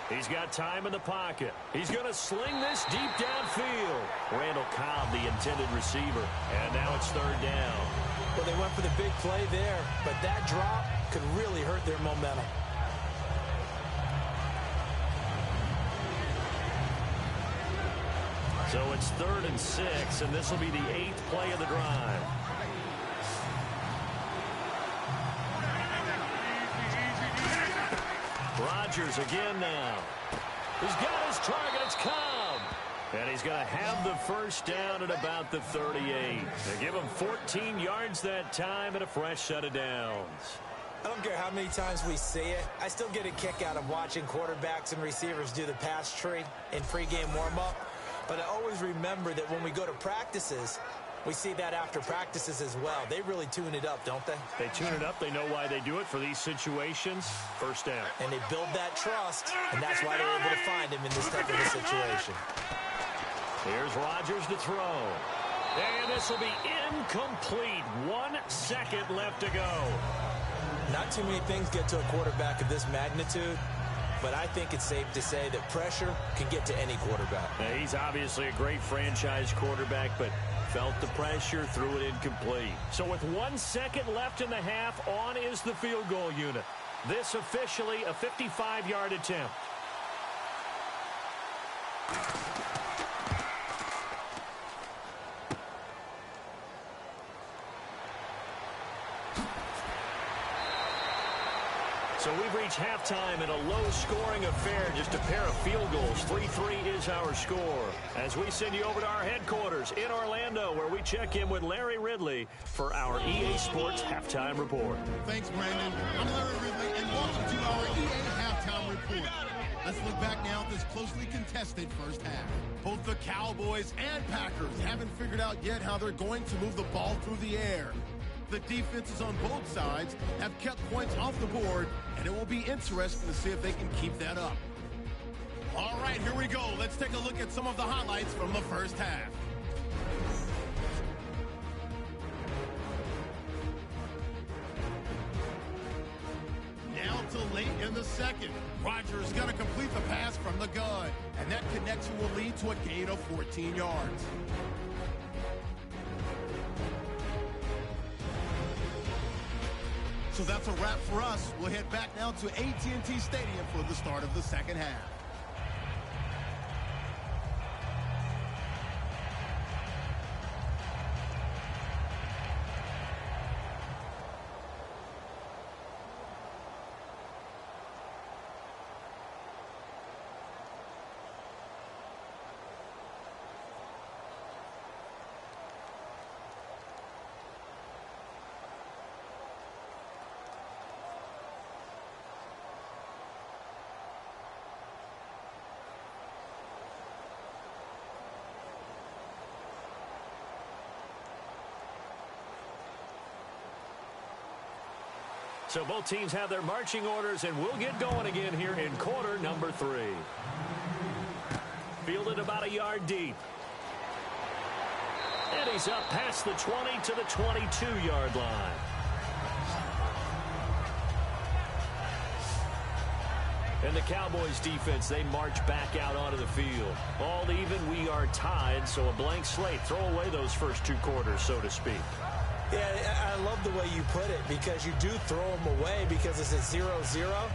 He's got time in the pocket. He's going to sling this deep downfield. Randall Cobb, the intended receiver. And now it's 3rd down. Well, they went for the big play there, but that drop could really hurt their momentum. So it's 3rd and 6, and this will be the 8th play of the drive. Rodgers again now. He's got his target. It's Cobb. And he's going to have the first down at about the 38. They give him 14 yards that time and a fresh set of downs. I don't care how many times we see it. I still get a kick out of watching quarterbacks and receivers do the pass tree in pregame warm-up. But I always remember that when we go to practices, we see that after practices as well. They really tune it up, don't they? They tune it up. They know why they do it for these situations. First down. And they build that trust, and that's why they're able to find him in this type of a situation. Here's Rodgers to throw. And this will be incomplete. 1 second left to go. Not too many things get to a quarterback of this magnitude, but I think it's safe to say that pressure can get to any quarterback. Now, he's obviously a great franchise quarterback, but felt the pressure, threw it incomplete. So with 1 second left in the half, on is the field goal unit. This officially a 55-yard attempt. So we've reached halftime in a low-scoring affair, just a pair of field goals. 3-3 is our score. As we send you over to our headquarters in Orlando, where we check in with Larry Ridley for our EA Sports Halftime Report. Thanks, Brandon. I'm Larry Ridley, and welcome to our EA Halftime Report. Let's look back now at this closely contested first half. Both the Cowboys and Packers haven't figured out yet how they're going to move the ball through the air. The defenses on both sides have kept points off the board, and it will be interesting to see if they can keep that up. All right, here we go. Let's take a look at some of the highlights from the first half. Now to late in the second. Rodgers is going to complete the pass from the gun, and that connection will lead to a gain of 14 yards. So that's a wrap for us. We'll head back now to AT&T Stadium for the start of the second half. So both teams have their marching orders, and we'll get going again here in quarter number 3. Fielded about a yard deep. And he's up past the 20 to the 22-yard line. And the Cowboys defense, they march back out onto the field. All even, we are tied, so a blank slate. Throw away those first 2 quarters, so to speak. Yeah, I love the way you put it, because you do throw them away because it's a 0-0,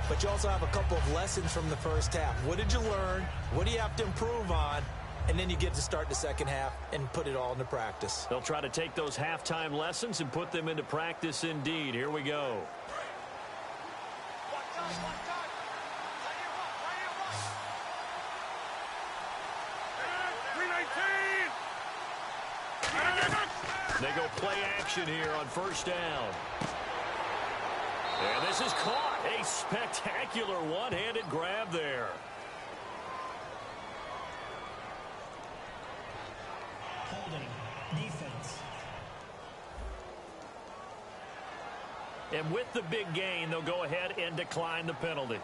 but you also have a couple of lessons from the first half. What did you learn? What do you have to improve on? And then you get to start the second half and put it all into practice. They'll try to take those halftime lessons and put them into practice indeed. Here we go. They go play action here on first down. And this is caught. A spectacular one-handed grab there. Holding. Defense. And with the big gain, they'll go ahead and decline the penalty.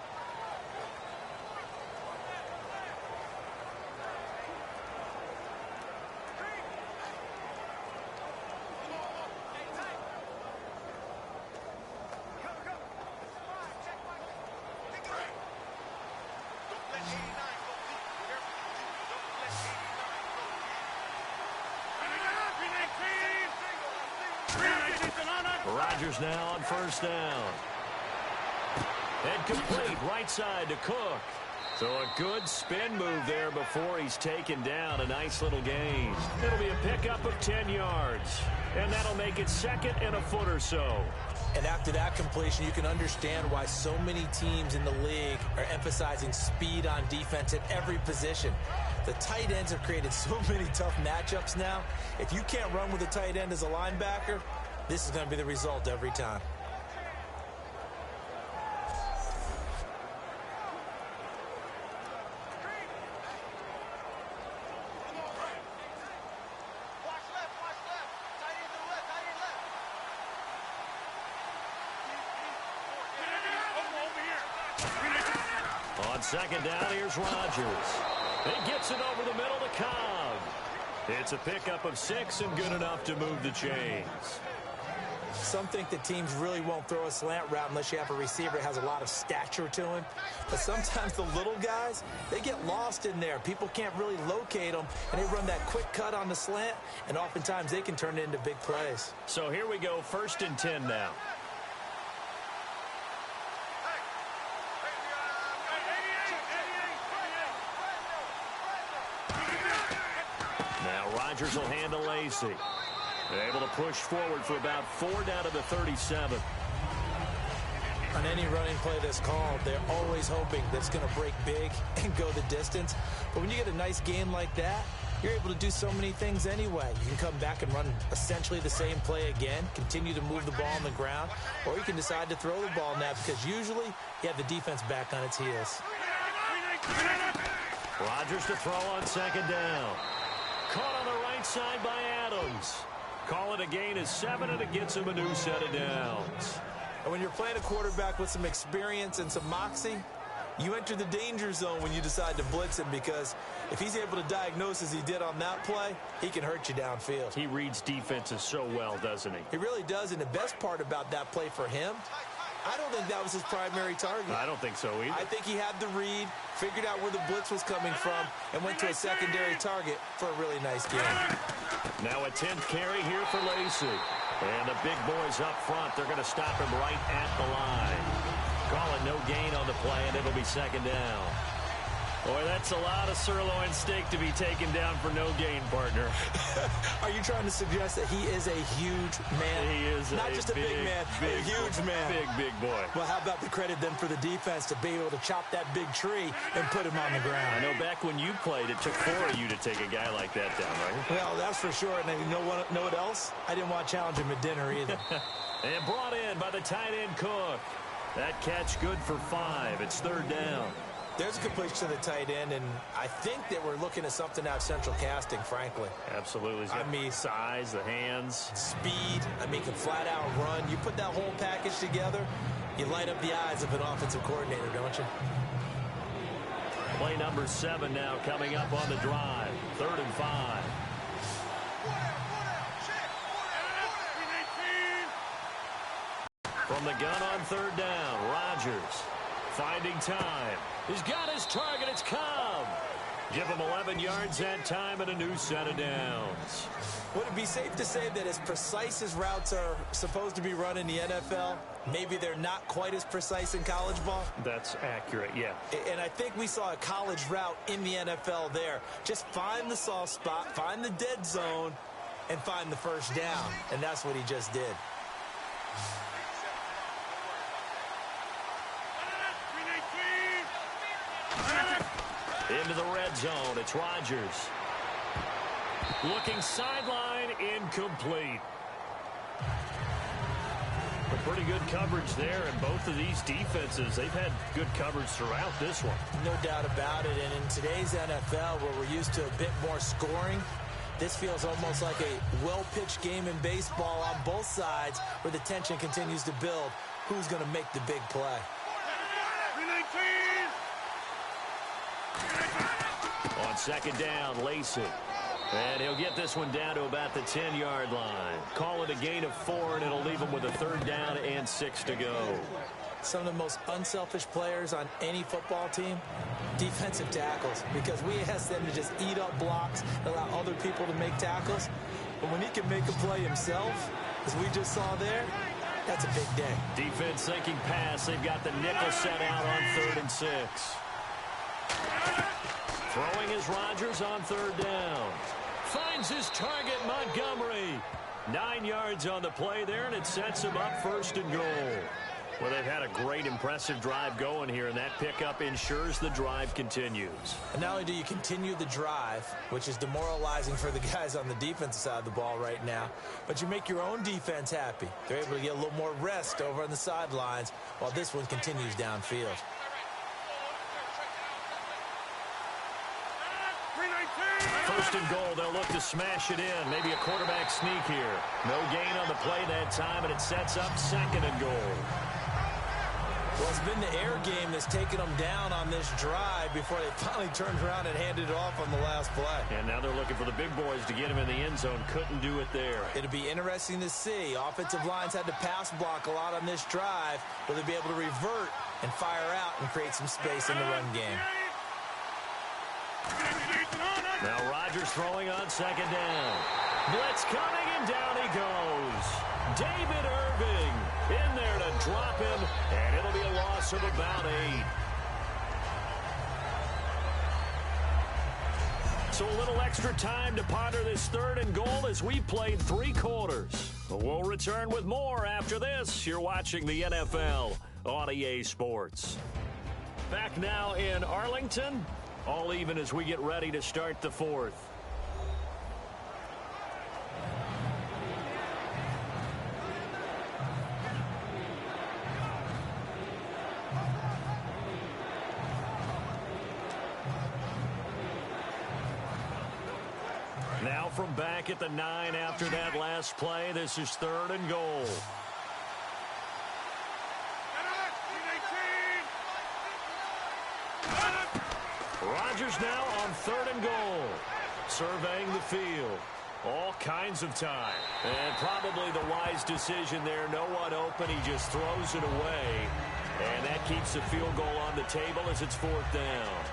Rodgers now on first down. And complete right side to Cook. So a good spin move there before he's taken down. A nice little gain. It'll be a pickup of 10 yards. And that'll make it second and a foot or so. And after that completion, you can understand why so many teams in the league are emphasizing speed on defense at every position. The tight ends have created so many tough matchups now. If you can't run with a tight end as a linebacker, this is going to be the result every time. On second down, here's Rodgers. He gets it over the middle to Cobb. It's a pickup of 6 and good enough to move the chains. Some think that teams really won't throw a slant route unless you have a receiver that has a lot of stature to him. But sometimes the little guys, they get lost in there. People can't really locate them, and they run that quick cut on the slant, and oftentimes they can turn it into big plays. So here we go, 1st and 10 now. Now Rodgers will hand to Lacey. Able to push forward for about 4 down to the 37. On any running play that's called, they're always hoping that it's going to break big and go the distance. But when you get a nice game like that, you're able to do so many things anyway. You can come back and run essentially the same play again, continue to move the ball on the ground, or you can decide to throw the ball now because usually you have the defense back on its heels. Rodgers to throw on second down. Caught on the right side by Adams. Call it a gain of 7, and it gets him a new set of downs. And when you're playing a quarterback with some experience and some moxie, you enter the danger zone when you decide to blitz him, because if he's able to diagnose as he did on that play, he can hurt you downfield. He reads defenses so well, doesn't he? He really does, and the best part about that play for him, I don't think that was his primary target. I don't think so either. I think he had the read, figured out where the blitz was coming from, and went to a secondary target for a really nice game. Now a 10th carry here for Lacey. And the big boys up front, they're going to stop him right at the line. Call it no gain on the play, and it'll be second down. Boy, that's a lot of sirloin steak to be taken down for no gain, partner. Are you trying to suggest that he is a huge man? He is not just a big man, a huge man. Big boy. Well, how about the credit then for the defense to be able to chop that big tree and put him on the ground? I know back when you played, it took 4 of you to take a guy like that down, right? Well, that's for sure. And you know what else? I didn't want to challenge him at dinner either. And brought in by the tight end Cook. That catch good for 5. It's third down. There's a completion to the tight end, and I think that we're looking at something out of Central Casting, frankly. Absolutely. I mean, size, the hands. Speed. I mean, can flat out run. You put that whole package together, you light up the eyes of an offensive coordinator, don't you? Play number 7 now coming up on the drive. 3rd and 5. From the gun on 3rd down, Rodgers finding time. He's got his target. It's Cobb. Give him 11 yards that time and a new set of downs. Would it be safe to say that as precise as routes are supposed to be run in the NFL, maybe they're not quite as precise in college ball? That's accurate, yeah. And I think we saw a college route in the NFL there. Just find the soft spot, find the dead zone, and find the first down. And that's what he just did. Into the red zone. It's Rodgers. Looking sideline, incomplete. A pretty good coverage there, and both of these defenses, they've had good coverage throughout this one. No doubt about it, and in today's NFL, where we're used to a bit more scoring, this feels almost like a well-pitched game in baseball on both sides, where the tension continues to build. Who's going to make the big play? On second down, Lacey. And he'll get this one down to about the 10-yard line. Call it a gain of 4, and it'll leave him with a 3rd down and 6 to go. Some of the most unselfish players on any football team, defensive tackles, because we ask them to just eat up blocks, allow other people to make tackles. But when he can make a play himself, as we just saw there, that's a big day. Defense thinking pass. They've got the nickel set out on 3rd and 6. Throwing is Rodgers on 3rd down. Finds his target, Montgomery. 9 yards on the play there, and it sets him up 1st and goal. Well, they've had a great, impressive drive going here, and that pickup ensures the drive continues. And not only do you continue the drive, which is demoralizing for the guys on the defensive side of the ball right now, but you make your own defense happy. They're able to get a little more rest over on the sidelines while this one continues downfield. First and goal, they'll look to smash it in. Maybe a quarterback sneak here. No gain on the play that time, and it sets up 2nd and goal. Well, it's been the air game that's taken them down on this drive before they finally turned around and handed it off on the last play. And now they're looking for the big boys to get him in the end zone. Couldn't do it there. It'll be interesting to see. Offensive lines had to pass block a lot on this drive. Will they be able to revert and fire out and create some space in the run game? Now Rodgers throwing on 2nd down. Blitz coming, and down he goes. David Irving in there to drop him, and it'll be a loss of about 8. So a little extra time to ponder this 3rd and goal as we played 3 quarters. We'll return with more after this. You're watching the NFL on EA Sports. Back now in Arlington. All even as we get ready to start the 4th. Now from back at the 9 after that last play, this is 3rd and goal. Rodgers now on 3rd and goal. Surveying the field. All kinds of time. And probably the wise decision there. No one open. He just throws it away. And that keeps the field goal on the table as it's 4th down.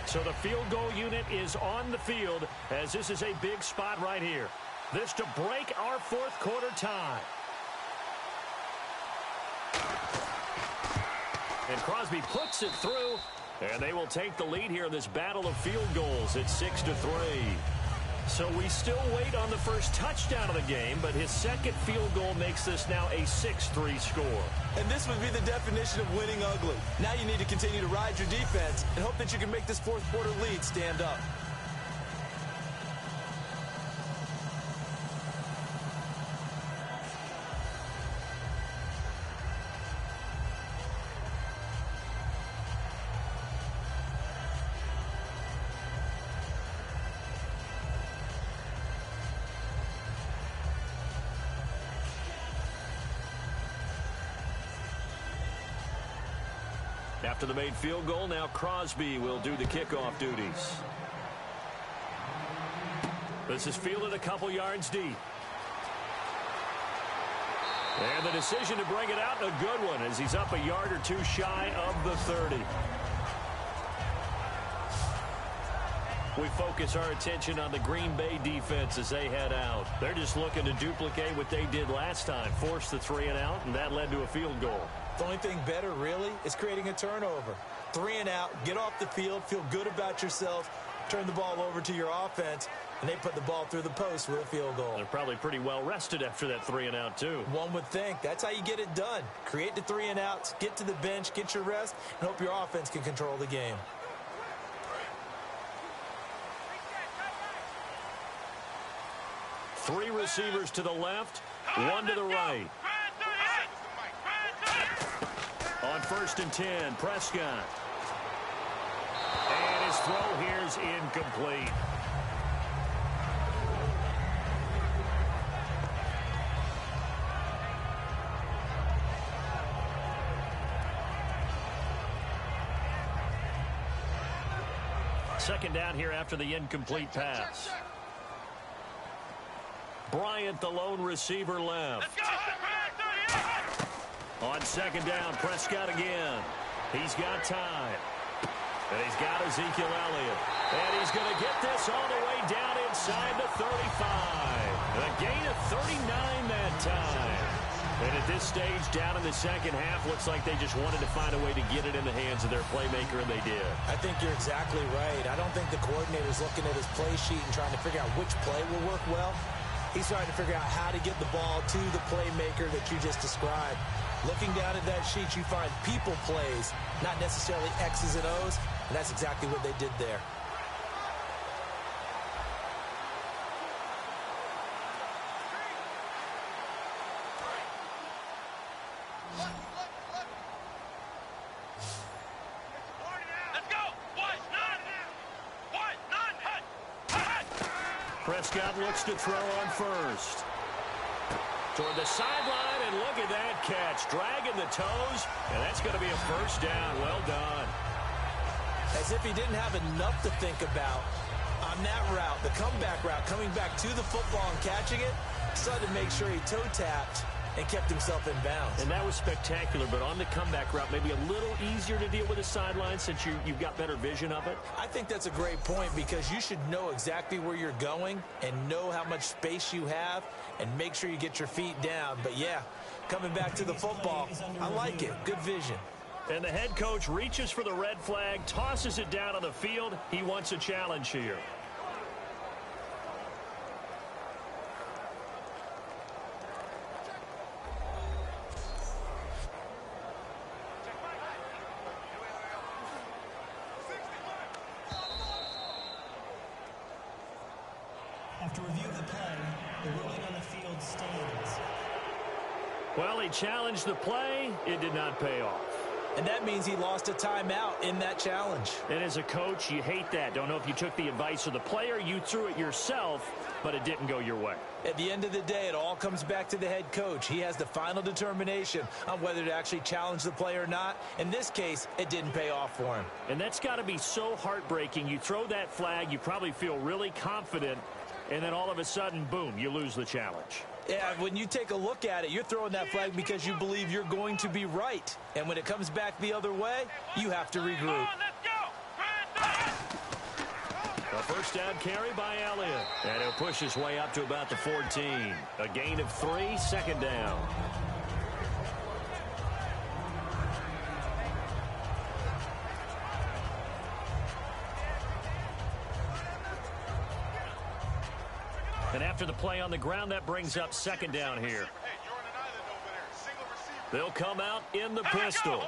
So the field goal unit is on the field as this is a big spot right here. This to break our fourth quarter tie. And Crosby puts it through, and they will take the lead here in this battle of field goals at 6-3. So we still wait on the first touchdown of the game, but his second field goal makes this now a 6-3 score. And this would be the definition of winning ugly. Now you need to continue to ride your defense and hope that you can make this fourth quarter lead stand up. After the made field goal, now Crosby will do the kickoff duties. This is fielded a couple yards deep. And the decision to bring it out, a good one, as he's up a yard or two shy of the 30. We focus our attention on the Green Bay defense as they head out. They're just looking to duplicate what they did last time, force the 3-and-out, and that led to a field goal. The only thing better, really, is creating a turnover. 3-and-out, get off the field, feel good about yourself, turn the ball over to your offense, and they put the ball through the post with a field goal. They're probably pretty well rested after that 3-and-out, too. One would think. That's how you get it done. Create the 3-and-outs, get to the bench, get your rest, and hope your offense can control the game. Three receivers to the left, one to the right. On 1st and 10, Prescott. And his throw here is incomplete. Second down here after the incomplete pass. Bryant, the lone receiver, left. On second down, Prescott again. He's got time. And he's got Ezekiel Elliott. And he's going to get this all the way down inside the 35. A gain of 39 that time. And at this stage, down in the second half, looks like they just wanted to find a way to get it in the hands of their playmaker, and they did. I think you're exactly right. I don't think the coordinator's looking at his play sheet and trying to figure out which play will work well. He's trying to figure out how to get the ball to the playmaker that you just described. Looking down at that sheet, you find people plays, not necessarily X's and O's, and that's exactly what they did there. Prescott looks to throw on first. Toward the sideline, and look at that catch. Dragging the toes, and that's going to be a first down. Well done. As if he didn't have enough to think about on that route, the comeback route, coming back to the football and catching it, decided to make sure he toe-tapped and kept himself in bounds. And that was spectacular, but on the comeback route, maybe a little easier to deal with the sideline since you've got better vision of it. I think that's a great point because you should know exactly where you're going and know how much space you have and make sure you get your feet down. But, yeah, coming back to the football, I like it. Good vision. And the head coach reaches for the red flag, tosses it down on the field. He wants a challenge here. After review of the play, the ruling on the field stands. Well, he challenged the play. It did not pay off. And that means he lost a timeout in that challenge. And as a coach, you hate that. Don't know if you took the advice of the player, you threw it yourself, but it didn't go your way. At the end of the day, it all comes back to the head coach. He has the final determination on whether to actually challenge the play or not. In this case, it didn't pay off for him. And that's got to be so heartbreaking. You throw that flag, you probably feel really confident, and then all of a sudden, boom, you lose the challenge. Yeah, when you take a look at it, you're throwing that flag because you believe you're going to be right. And when it comes back the other way, you have to regroup. first down carry by Elliott. And he'll push his way up to about the 14. A gain of 3, second down. And after the play on the ground, that brings up second down here. They'll come out in the pistol.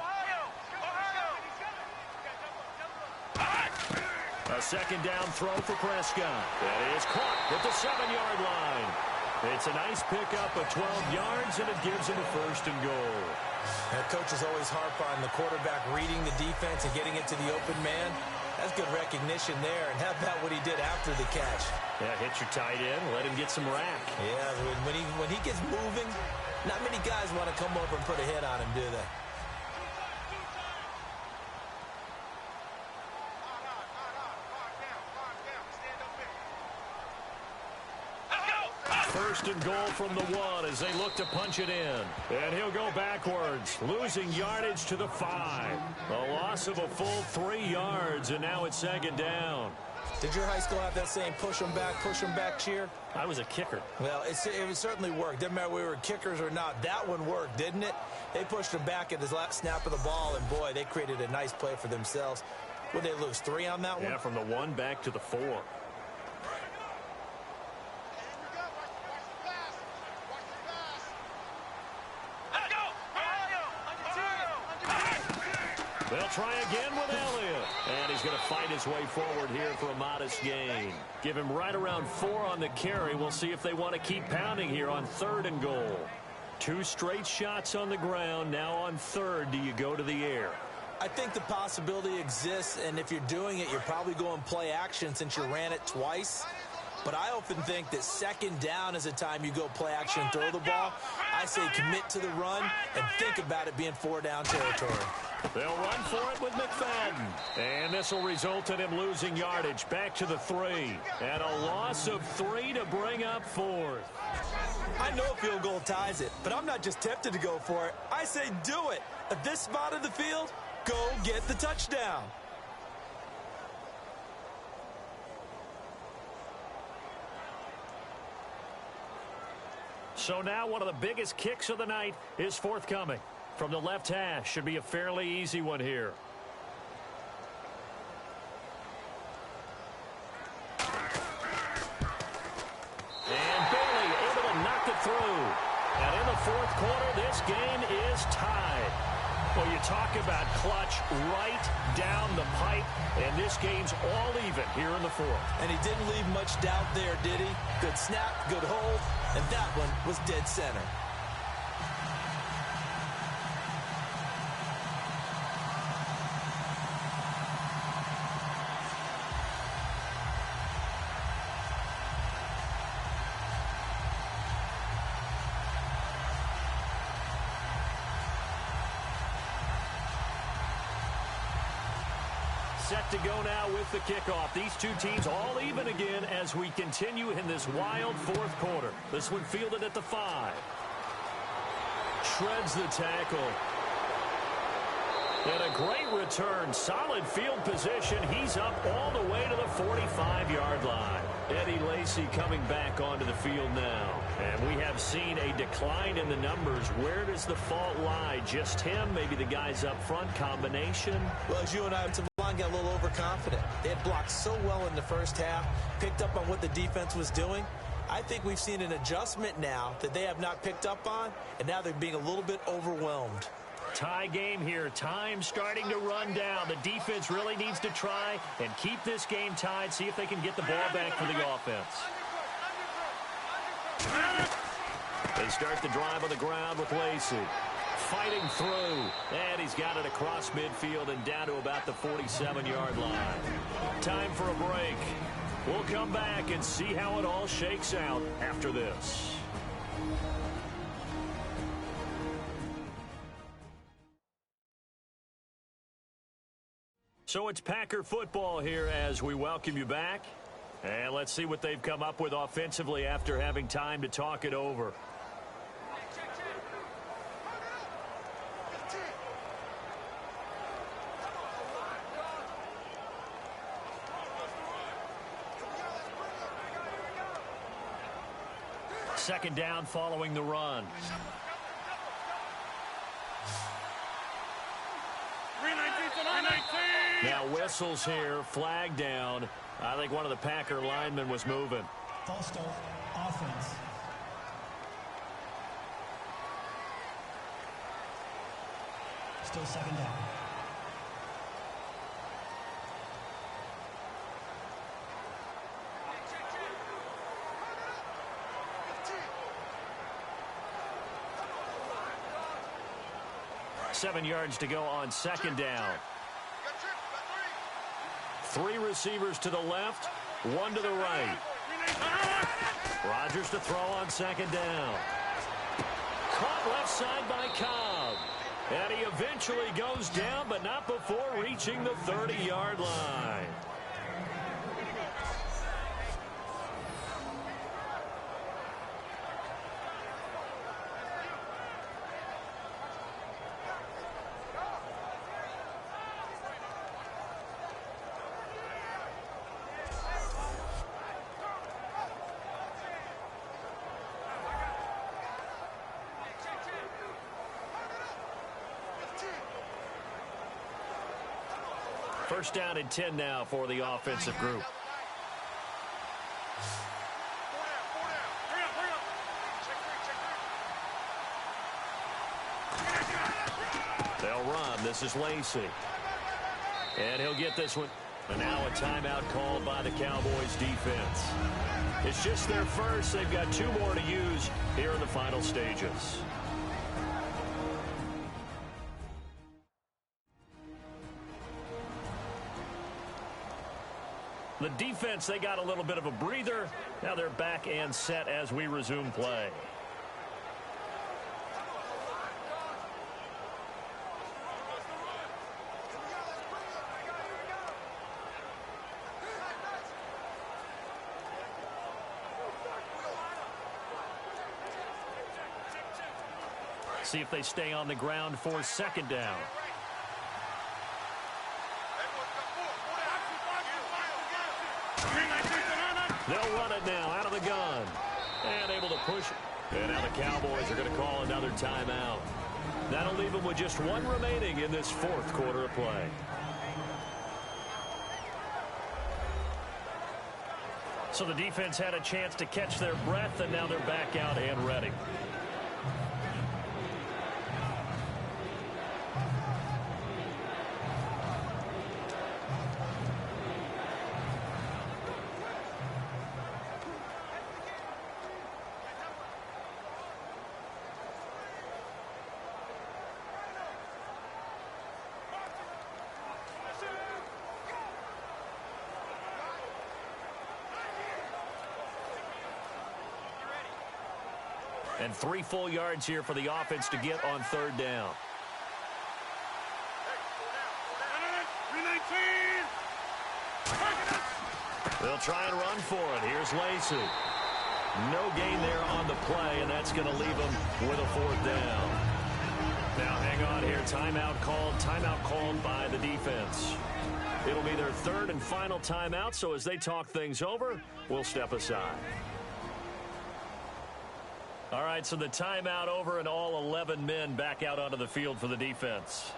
A second down throw for Prescott. That is caught at the 7-yard line. It's a nice pickup of 12 yards, and it gives him a first and goal. Now, coaches always harp on the quarterback reading the defense and getting it to the open man. That's good recognition there, and how about what he did after the catch? Yeah, hit your tight end, let him get some rack. Yeah, when he gets moving, not many guys want to come over and put a hit on him, do they? First and goal from the 1 as they look to punch it in. And he'll go backwards, losing yardage to the 5. A loss of a full 3 yards, and now it's second down. Did your high school have that same push them back cheer? I was a kicker. Well, it certainly worked. Didn't matter if we were kickers or not. That one worked, didn't it? They pushed him back at his last snap of the ball, and boy, they created a nice play for themselves. Would they lose 3 on that one? Yeah, from the 1 back to the 4. They'll try again with Elliott. And he's going to fight his way forward here for a modest gain. Give him right around 4 on the carry. We'll see if they want to keep pounding here on 3rd and goal. 2 straight shots on the ground. Now on 3rd, do you go to the air? I think the possibility exists, and if you're doing it, you're probably going play action since you ran it twice. But I often think that second down is a time you go play action and throw the ball. I say commit to the run and think about it being 4-down territory. They'll run for it with McFadden. And this will result in him losing yardage back to the 3. And a loss of 3 to bring up 4th. I know a field goal ties it, but I'm not just tempted to go for it. I say do it. At this spot of the field, go get the touchdown. So now one of the biggest kicks of the night is forthcoming. From the left hash, should be a fairly easy one here. And Bailey able to knock it through. And in the 4th quarter, this game is tied. Well, you talk about clutch right down the pipe, and this game's all even here in the 4th. And he didn't leave much doubt there, did he? Good snap, good hold, and that one was dead center. Set to go now with the kickoff. These two teams all even again as we continue in this wild 4th quarter. This one fielded at the 5. Shreds the tackle. And a great return. Solid field position. He's up all the way to the 45-yard line. Eddie Lacy coming back onto the field now. And we have seen a decline in the numbers. Where does the fault lie? Just him? Maybe the guys up front? Combination? Well, as you and I got a little overconfident. They had blocked so well in the first half, picked up on what the defense was doing. I think we've seen an adjustment now that they have not picked up on, and now they're being a little bit overwhelmed. Tie game here. Time starting to run down. The defense really needs to try and keep this game tied, see if they can get the ball back for the offense. They start the drive on the ground with Lacy. Fighting through, and he's got it across midfield and down to about the 47-yard line. Time for a break. We'll come back and see how it all shakes out after this. So it's Packer football here as we welcome you back. And let's see what they've come up with offensively after having time to talk it over. Second down following the run. Now whistles here, flag down. I think one of the Packer linemen was moving. False start, offense. Still second down. Seven yards to go on second down. Three receivers to the left, one to the right. Rodgers to throw on second down. Caught left side by Cobb. And he eventually goes down, but not before reaching the 30-yard line. First down and 10 now for the offensive group. They'll run. This is Lacey. And he'll get this one. And now a timeout called by the Cowboys defense. It's just their first. They've got two more to use here in the final stages. The defense, they got a little bit of a breather. Now they're back and set as we resume play. See if they stay on the ground for second down. They'll run it now out of the gun. And able to push it. And now the Cowboys are going to call another timeout. That'll leave them with just one remaining in this fourth quarter of play. So the defense had a chance to catch their breath, and now they're back out and ready. And 3 full yards here for the offense to get on third down. They'll try and run for it. Here's Lacey. No gain there on the play, and that's going to leave them with a fourth down. Now hang on here. Timeout called by the defense. It'll be their third and final timeout, so as they talk things over, we'll step aside. All right, so the timeout over and all 11 men back out onto the field for the defense.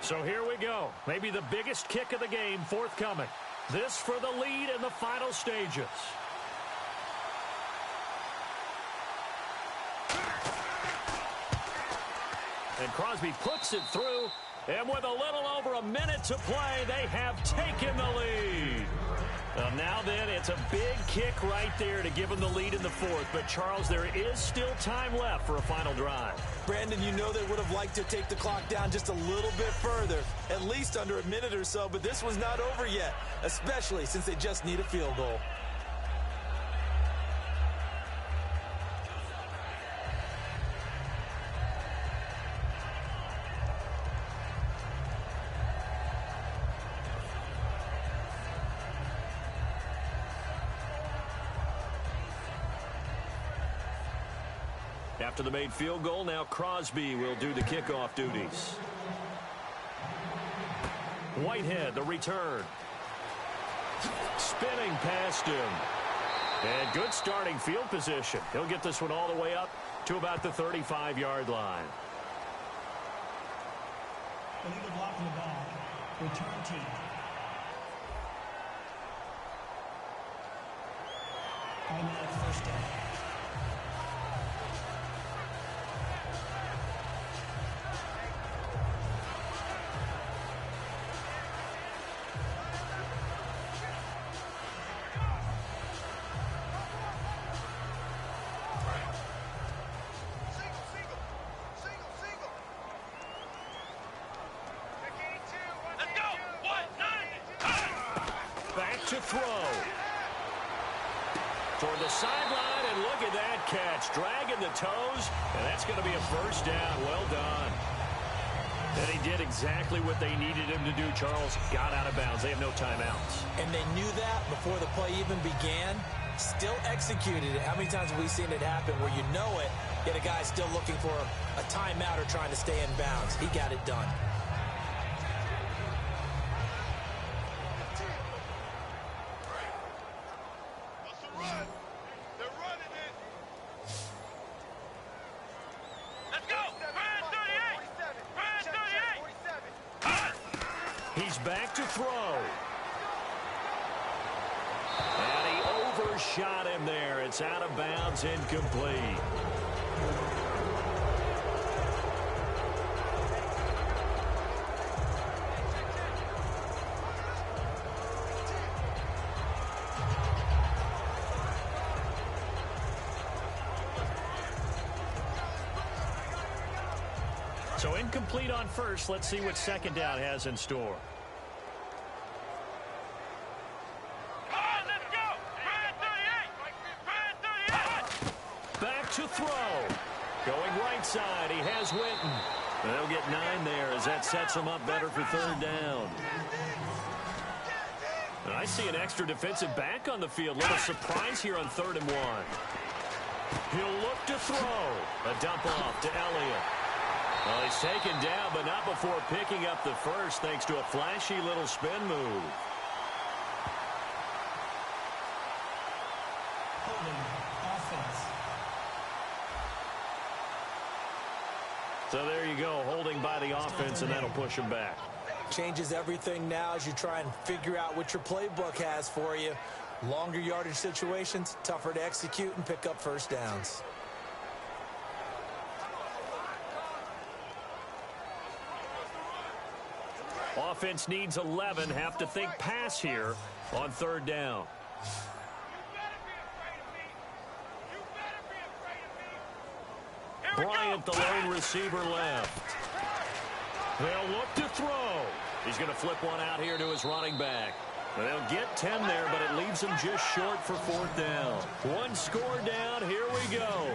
So here we go. Maybe the biggest kick of the game forthcoming. This for the lead in the final stages. And Crosby puts it through, and with a little over a minute to play, they have taken the lead. Now then, it's a big kick right there to give them the lead in the fourth. But, Charles, there is still time left for a final drive. Brandon, you know they would have liked to take the clock down just a little bit further, at least under a minute or so, but this was not over yet, especially since they just need a field goal. After the made field goal, now Crosby will do the kickoff duties. Whitehead, the return. Spinning past him. And good starting field position. He'll get this one all the way up to about the 35-yard line. Illegal block in the back. Return team. Automatic first down. To throw. Toward the sideline, and look at that catch. Dragging the toes, and that's going to be a first down. Well done. And he did exactly what they needed him to do, Charles. Got out of bounds. They have no timeouts. And they knew that before the play even began. Still executed it. How many times have we seen it happen where you know it, yet a guy still looking for a timeout or trying to stay in bounds? He got it done. Back to throw. And he overshot him there. It's out of bounds, incomplete. So incomplete on first. Let's see what second down has in store. To throw. Going right side. He has Winton. They'll get 9 there as that sets him up better for third down. And I see an extra defensive back on the field. Little surprise here on 3rd and 1. He'll look to throw. A dump off to Elliott. Well, he's taken down, but not before picking up the first thanks to a flashy little spin move. So there you go, holding by the offense, and that'll push him back. Changes everything now as you try and figure out what your playbook has for you. Longer yardage situations, tougher to execute and pick up first downs. Offense needs 11, have to think pass here on 3rd down. Bryant, the lone receiver, left. They'll look to throw. He's going to flip one out here to his running back. They'll get 10 there, but it leaves him just short for 4th down. One score down. Here we go.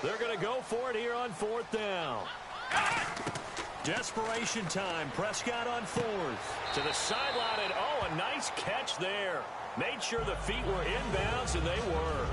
They're going to go for it here on 4th down. Desperation time. Prescott on 4th. To the sideline, and oh, a nice catch there. Made sure the feet were inbounds, and they were.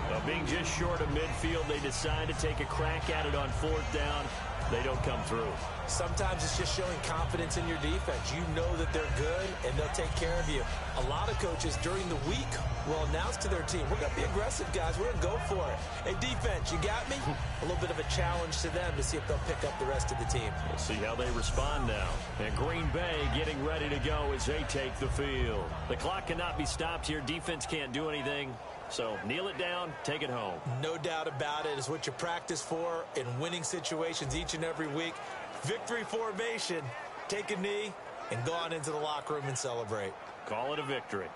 Well, being just short of midfield, they decide to take a crack at it on 4th down. They don't come through. Sometimes it's just showing confidence in your defense. You know that they're good, and they'll take care of you. A lot of coaches during the week will announce to their team, we're going to be aggressive, guys. We're going to go for it. Hey, defense, you got me? A little bit of a challenge to them to see if they'll pick up the rest of the team. We'll see how they respond now. And Green Bay getting ready to go as they take the field. The clock cannot be stopped here. Defense can't do anything. So kneel it down, take it home. No doubt about it. It's what you practice for in winning situations each and every week. Victory formation. Take a knee and go on into the locker room and celebrate. Call it a victory.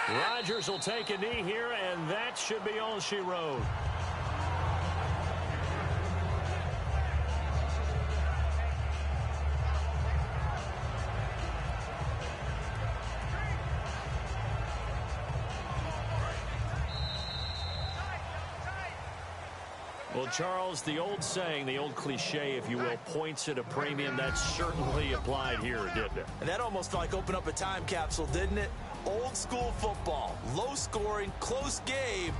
Rodgers will take a knee here, and that should be all she wrote. Well, Charles, the old saying, the old cliche, if you will, points at a premium, that certainly applied here, didn't it? And that almost like opened up a time capsule, didn't it? Old school football, low scoring, close game.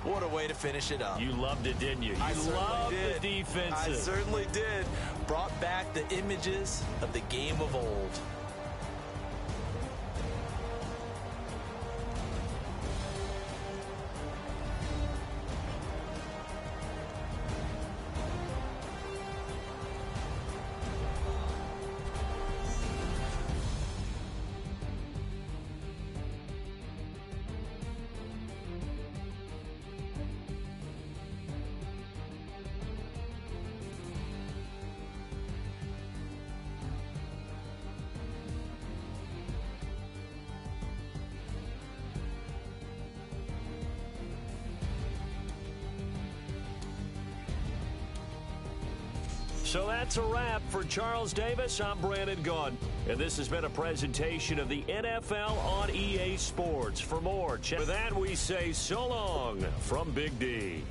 What a way to finish it up. You loved it, didn't you? You loved the defenses. I certainly did. Brought back the images of the game of old. So that's a wrap for Charles Davis. I'm Brandon Gaudin, and this has been a presentation of the NFL on EA Sports. For more, check. With that, we say so long from Big D.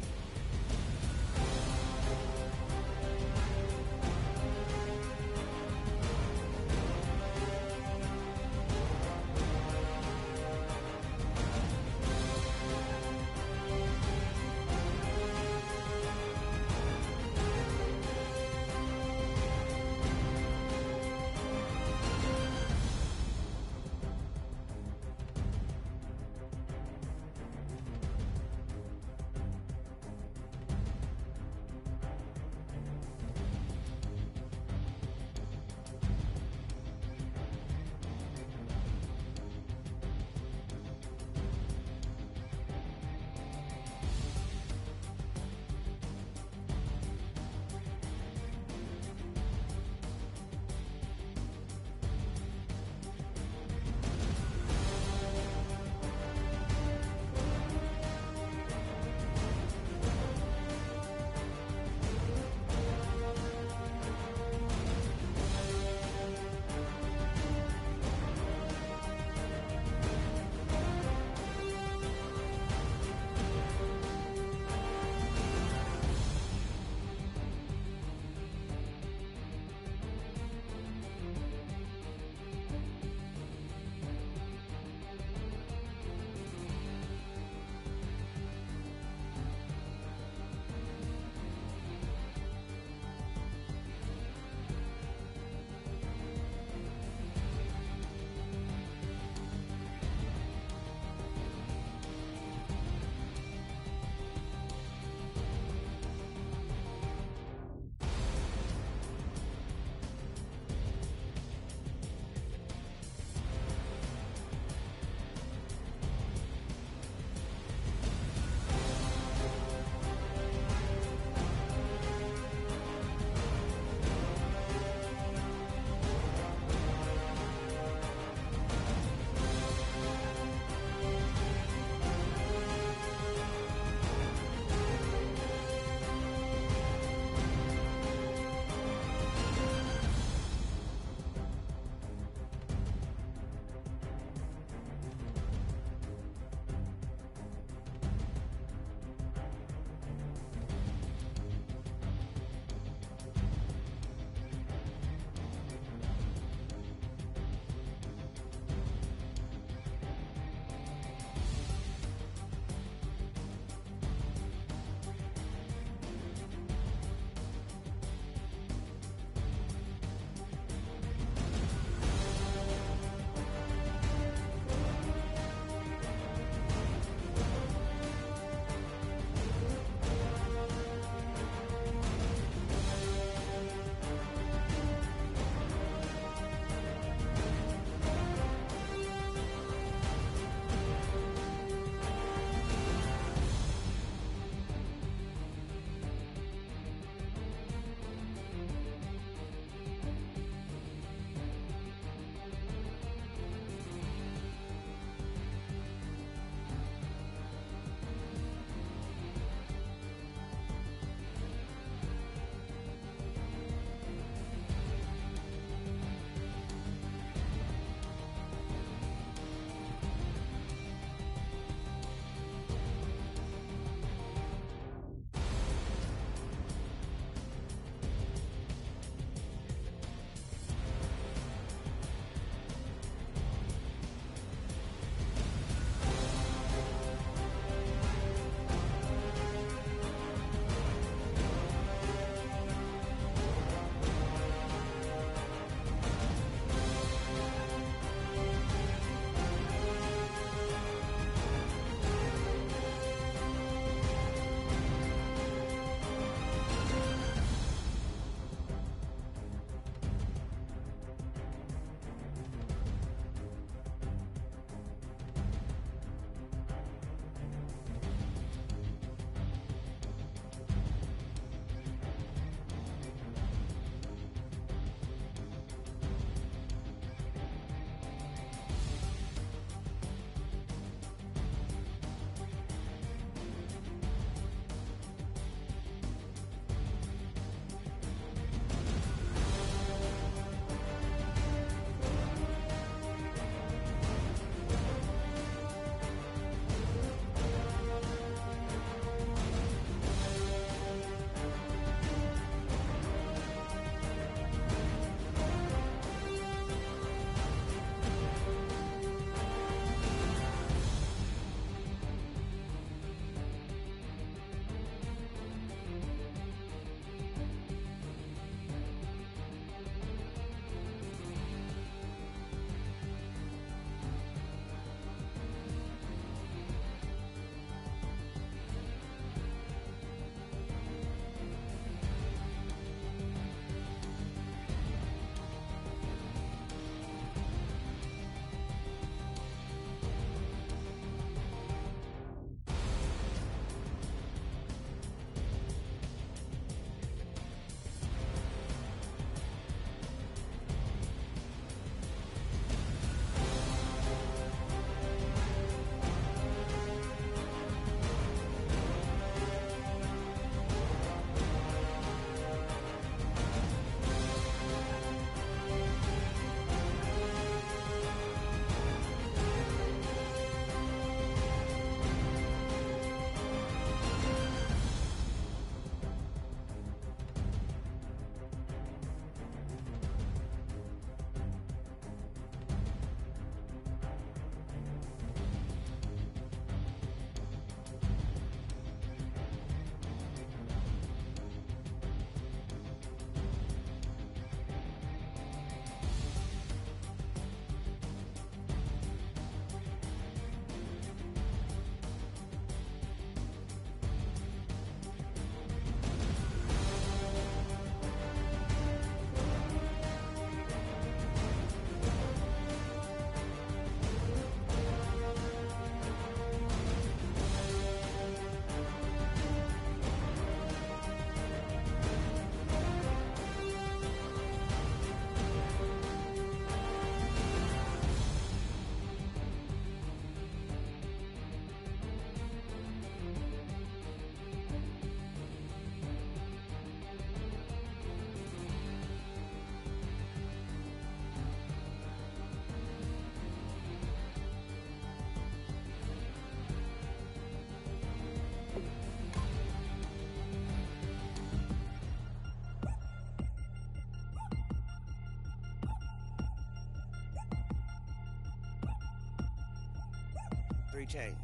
3 chains.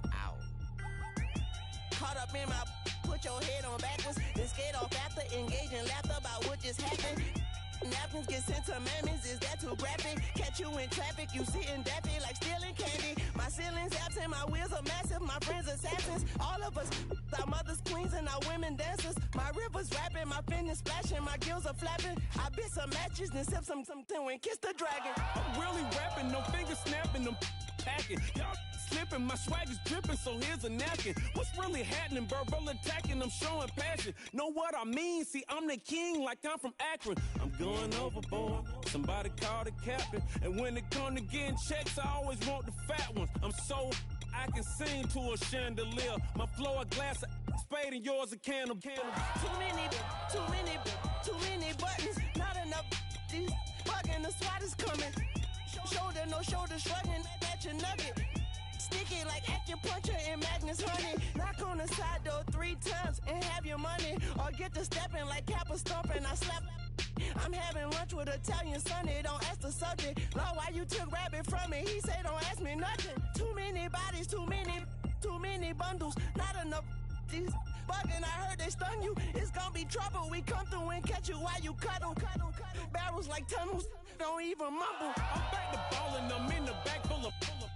Ow. Caught up in my, put your head on backwards, then skate off after, engage in laughter about what just happened. Napkins get sent to mammies, is that too graphic? Catch you in traffic, you sitting daffy like stealing candy. My ceiling's absent, my wheels are massive, my friends assassins. All of us, our mothers queens and our women dancers. My rivers rapping, my fingers splashing, my gills are flapping. I bit some matches, then sip some and kiss the dragon. I'm really rapping, no fingers snapping, them packing. Y'all slipping, my swag is dripping, so here's a napkin. What's really happening? Verbal attacking, I'm showing passion. Know what I mean? See, I'm the king like I'm from Akron. I'm going overboard, somebody call the captain. And when it come to getting checks, I always want the fat ones. I'm so I can sing to a chandelier. My flow a glass of spade and yours a can of candle. Too many buttons, not enough. These bugging, the SWAT is coming. Shoulder, no shoulder shrugging at your nugget. Sticky like acupuncture and Magnus honey. Knock on the side door 3 times and have your money. Or get to stepping like Kappa stomping. I slap. I'm having lunch with Italian Sonny. Don't ask the subject. Lord, why you took rabbit from me? He say don't ask me nothing. Too many bodies, too many bundles. Not enough. These bugging, I heard they stung you. It's gonna be trouble. We come through and catch you while you cuddle. Barrels like tunnels. Don't even mumble. I'm back to ballin', I'm in the back full of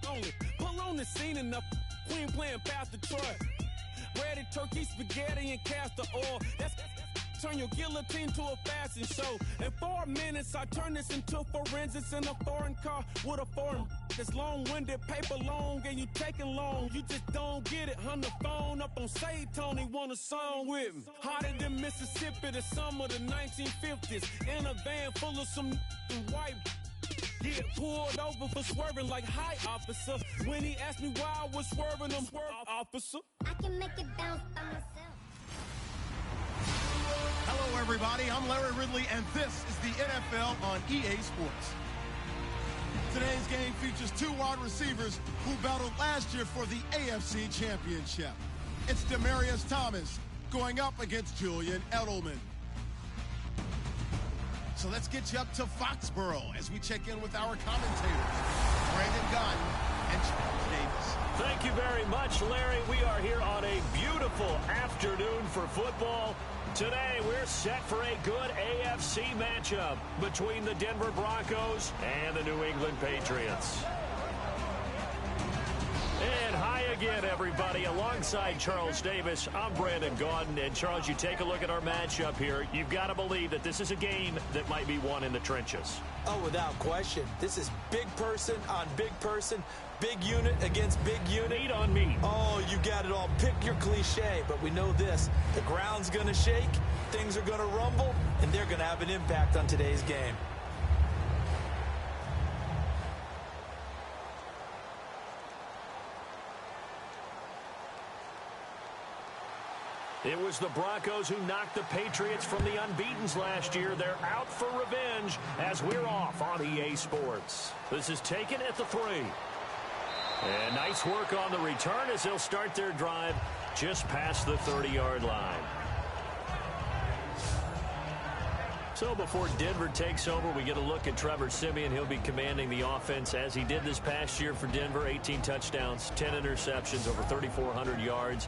only. Pull on the scene and the queen playing Pastor Troy. Ready turkey, spaghetti, and castor oil. That's turn your guillotine to a fashion show. In 4 minutes, I turn this into forensics in a foreign car with a foreign. It's long-winded, paper long, and you taking long. You just don't get it. On the phone up on Say Tony, want a song with me. Hotter than Mississippi, the summer of the 1950s. In a van full of some white. Get pulled over for swerving like hi, officer. When he asked me why I was swerving, I'm swerve, officer. I can make it bounce by myself. Hello, everybody. I'm Larry Ridley, and this is the NFL on EA Sports. Today's game features 2 wide receivers who battled last year for the AFC Championship. It's Demaryius Thomas going up against Julian Edelman. So let's get you up to Foxborough as we check in with our commentators, Brandon Gotton and Charles Davis. Thank you very much, Larry. We are here on a beautiful afternoon for football. Today, we're set for a good AFC matchup between the Denver Broncos and the New England Patriots. And hi again, everybody. Alongside Charles Davis, I'm Brandon Gordon. And, Charles, you take a look at our matchup here. You've got to believe that this is a game that might be won in the trenches. Oh, without question. This is big person on big person, big unit against big unit. Meat on meat. Oh, you got it all. Pick your cliche, but we know this. The ground's going to shake, things are going to rumble, and they're going to have an impact on today's game. It was the Broncos who knocked the Patriots from the unbeatens last year. They're out for revenge as we're off on EA Sports. This is taken at the 3. And nice work on the return as they'll start their drive just past the 30-yard line. So before Denver takes over, we get a look at Trevor Siemian. He'll be commanding the offense as he did this past year for Denver. 18 touchdowns, 10 interceptions, over 3,400 yards.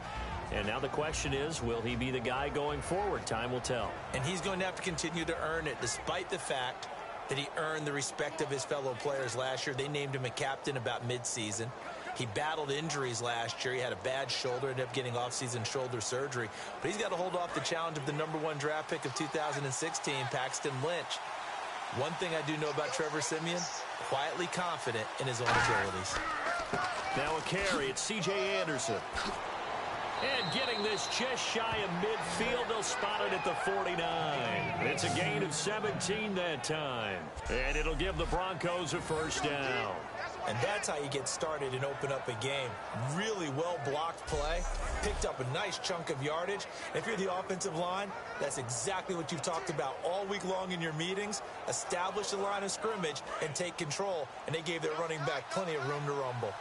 And now the question is, will he be the guy going forward? Time will tell. And he's going to have to continue to earn it, despite the fact that he earned the respect of his fellow players last year. They named him a captain about midseason. He battled injuries last year. He had a bad shoulder, ended up getting off-season shoulder surgery. But he's got to hold off the challenge of the #1 draft pick of 2016, Paxton Lynch. One thing I do know about Trevor Siemian, quietly confident in his own abilities. Now a carry. It's C.J. Anderson. And getting this just shy of midfield, they'll spot it at the 49. It's a gain of 17 that time. And it'll give the Broncos a first down. And that's how you get started and open up a game. Really well-blocked play. Picked up a nice chunk of yardage. If you're the offensive line, that's exactly what you've talked about all week long in your meetings. Establish the line of scrimmage and take control. And they gave their running back plenty of room to rumble.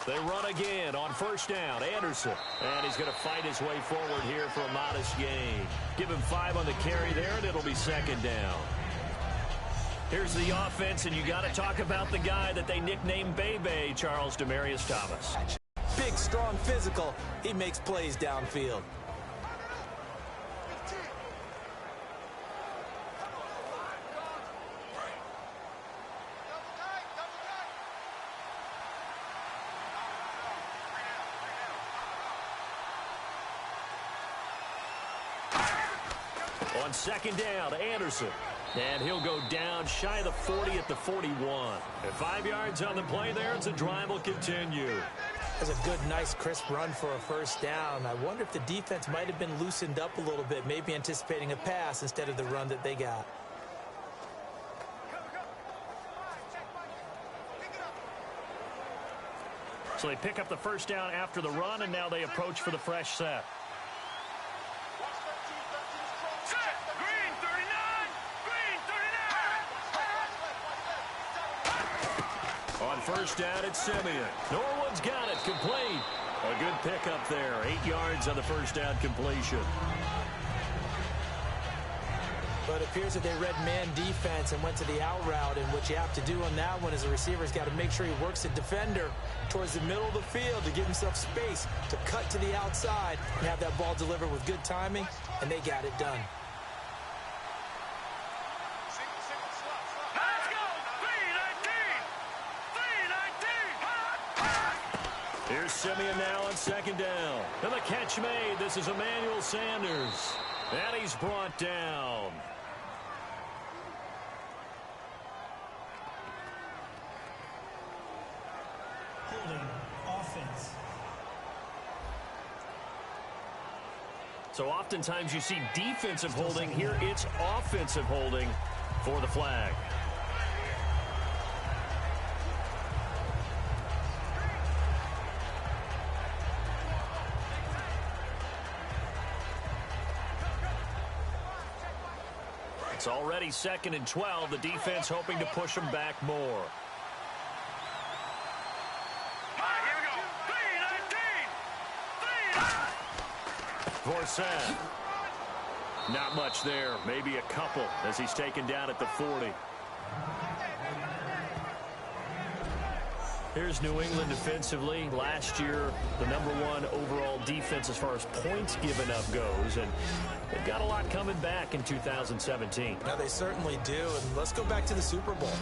They run again on first down. Anderson. And he's going to fight his way forward here for a modest gain. Give him 5 on the carry there, and it'll be second down. Here's the offense, and you got to talk about the guy that they nicknamed Bebe, Charles Demarius Thomas. Big, strong, physical. He makes plays downfield. On second down, Anderson. And he'll go down shy of the 40 at the 41. And 5 yards on the play there, as the drive will continue. That's a good, nice, crisp run for a first down. I wonder if the defense might have been loosened up a little bit, maybe anticipating a pass instead of the run that they got. So they pick up the first down after the run, and now they approach for the fresh set. On first down, it's Simeon. Norwood's got it, complete. A good pickup there, 8 yards on the first down completion. But it appears that they read man defense and went to the out route, and what you have to do on that one is the receiver's got to make sure he works the defender towards the middle of the field to give himself space to cut to the outside and have that ball delivered with good timing, and they got it done. Here's Simeon now on second down. And the catch made. This is Emmanuel Sanders. And he's brought down. Holding offense. So oftentimes you see defensive holding. Here it's offensive holding for the flag. It's already 2nd and 12. The defense hoping to push them back more. Forsett. Not much there. Maybe a couple as he's taken down at the 40. Here's New England defensively. Last year, the #1 overall defense as far as points given up goes. And they've got a lot coming back in 2017. Now, they certainly do. And let's go back to the Super Bowl.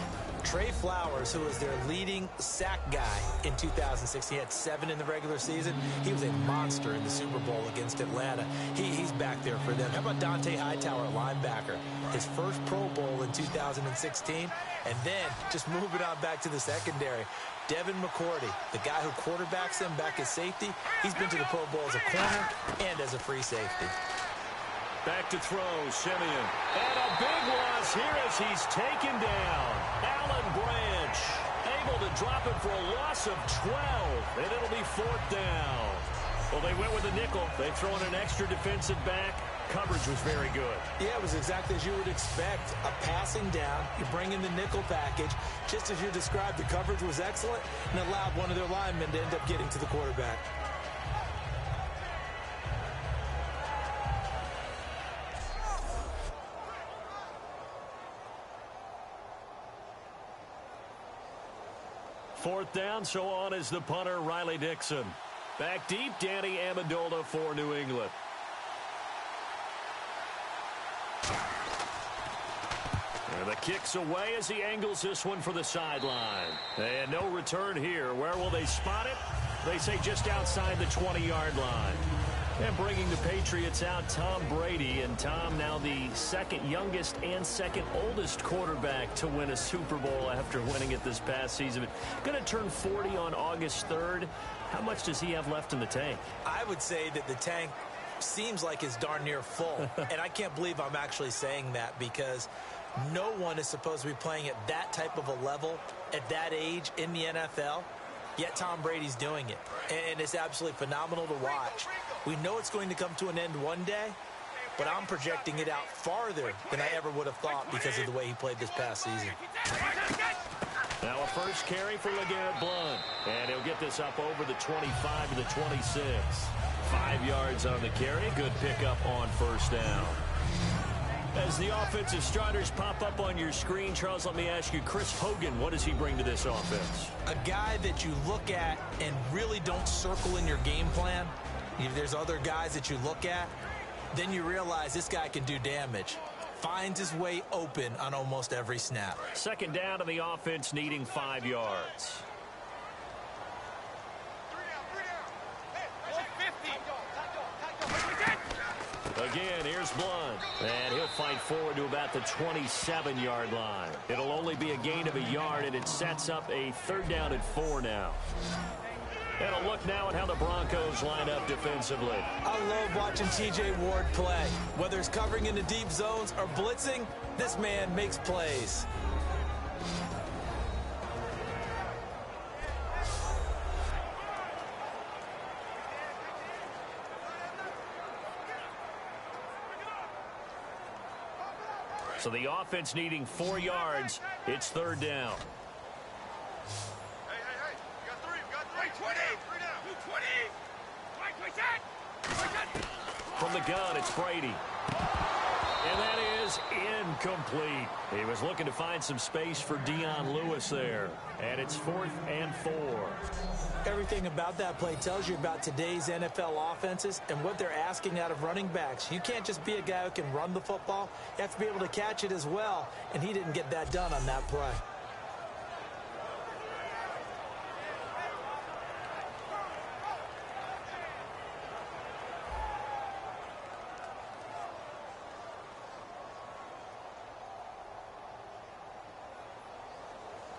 Trey Flowers, who was their leading sack guy in 2006, he had 7 in the regular season. He was a monster in the Super Bowl against Atlanta. He's back there for them. How about Dante Hightower, linebacker? His first Pro Bowl in 2016. And then just moving on back to the secondary. Devin McCourty, the guy who quarterbacks him back as safety, he's been to the Pro Bowl as a corner and as a free safety. Back to throw, Simeon. And a big loss here as he's taken down. Alan Branch able to drop it for a loss of 12, and it'll be 4th down. Well, they went with a nickel. They throw in an extra defensive back. Coverage was very good. Yeah, it was exactly as you would expect. A passing down, you bring in the nickel package. Just as you described, the coverage was excellent and allowed one of their linemen to end up getting to the quarterback. Fourth down, so on is the punter, Riley Dixon. Back deep, Danny Amendola for New England. And the kick's away as he angles this one for the sideline. And no return here. Where will they spot it? They say just outside the 20-yard line. And bringing the Patriots out, Tom Brady. And Tom now the 2nd youngest and 2nd oldest quarterback to win a Super Bowl after winning it this past season. Going to turn 40 on August 3rd. How much does he have left in the tank? I would say that the tank seems like it's darn near full. And I can't believe I'm actually saying that because no one is supposed to be playing at that type of a level at that age in the NFL. Yet Tom Brady's doing it. And it's absolutely phenomenal to watch. We know it's going to come to an end one day, but I'm projecting it out farther than I ever would have thought because of the way he played this past season. Now a first carry for LeGarrette Blount. And he'll get this up over the 25 to the 26. 5 yards on the carry. Good pickup on first down. As the offensive starters pop up on your screen, Charles, let me ask you, Chris Hogan, what does he bring to this offense? A guy that you look at and really don't circle in your game plan. If there's other guys that you look at, then you realize this guy can do damage. Finds his way open on almost every snap. Second down to the offense needing 5 yards. Again, here's Blount, and he'll fight forward to about the 27-yard line. It'll only be a gain of a yard, and it sets up a third down and 4 now. And a look now at how the Broncos line up defensively. I love watching T.J. Ward play. Whether it's covering into deep zones or blitzing, this man makes plays. So the offense needing 4 yards. It's third down. Hey, we got 3, we got 3. 20, 3 down. 20. From the gun, it's Brady. And that is incomplete. He was looking to find some space for Dion Lewis there. And it's 4th and 4. Everything about that play tells you about today's NFL offenses and what they're asking out of running backs. You can't just be a guy who can run the football. You have to be able to catch it as well, and he didn't get that done on that play.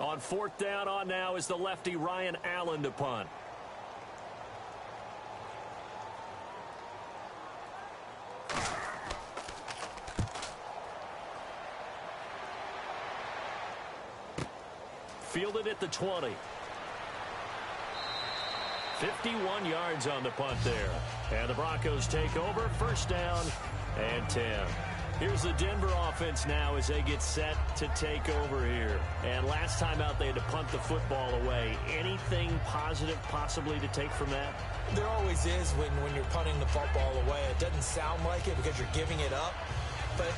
On 4th down on now is the lefty Ryan Allen to punt. Fielded at the 20. 51 yards on the punt there. And the Broncos take over. First down and 10. Here's the Denver offense now as they get set to take over here. And last time out, they had to punt the football away. Anything positive possibly to take from that? There always is when you're punting the football away. It doesn't sound like it because you're giving it up, but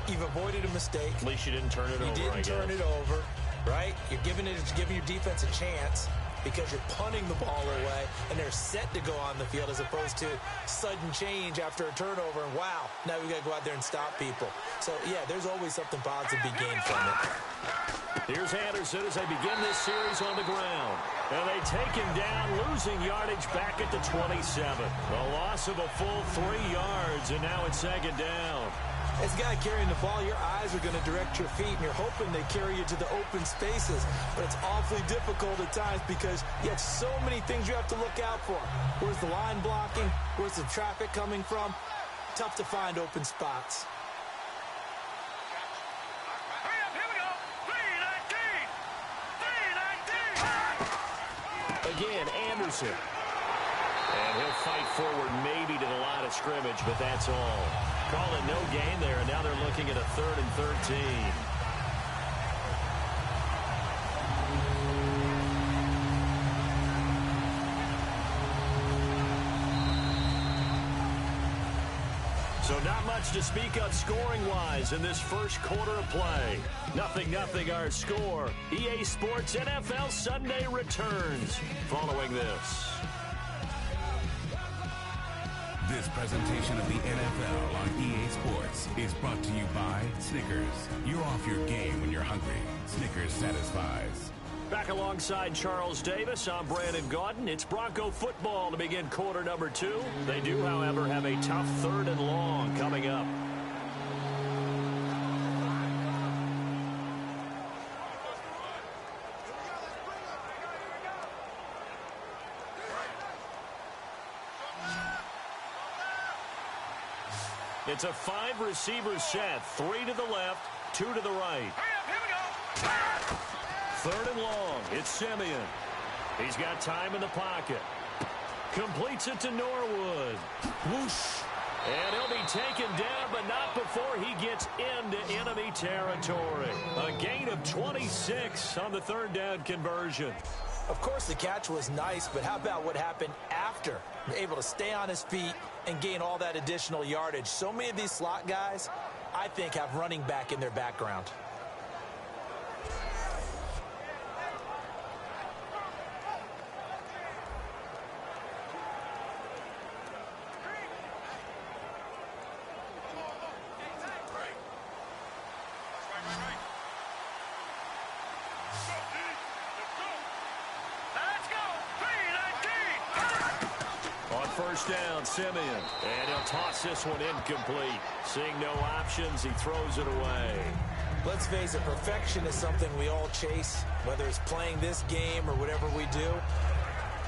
you've avoided a mistake. At least you didn't turn it over, You didn't turn it over, right? You're giving your defense a chance because you're punting the ball away, and they're set to go on the field as opposed to sudden change after a turnover, and wow, now we got to go out there and stop people. So, yeah, there's always something positive to be gained from it. Here's Anderson as they begin this series on the ground. And they take him down, losing yardage back at the 27. A loss of a full 3 yards, and now it's second down. As a guy carrying the ball, your eyes are going to direct your feet, and you're hoping they carry you to the open spaces. But it's awfully difficult at times because you have so many things you have to look out for. Where's the line blocking? Where's the traffic coming from? Tough to find open spots. Again, Anderson. And he'll fight forward maybe to the line of scrimmage, but that's all. Call it no gain there, and now they're looking at a 3rd and 13. So not much to speak of scoring-wise in this first quarter of play. 0-0 our score. EA Sports NFL Sunday returns following this. This presentation of the NFL on EA Sports is brought to you by Snickers. You're off your game when you're hungry. Snickers satisfies. Back alongside Charles Davis, I'm Brandon Gaudin. It's Bronco football to begin quarter number 2. They do, however, have a tough 3rd and long coming up. It's a 5-receiver set. 3 to the left, 2 to the right. 3rd and long. It's Simeon. He's got time in the pocket. Completes it to Norwood. Whoosh. And he'll be taken down, but not before he gets into enemy territory. A gain of 26 on the third down conversion. Of course, the catch was nice, but how about what happened after? Able to stay on his feet and gain all that additional yardage. So many of these slot guys, I think, have running back in their background. First down, Simeon. And he'll toss this one incomplete. Seeing no options, he throws it away. Let's face it, perfection is something we all chase, whether it's playing this game or whatever we do.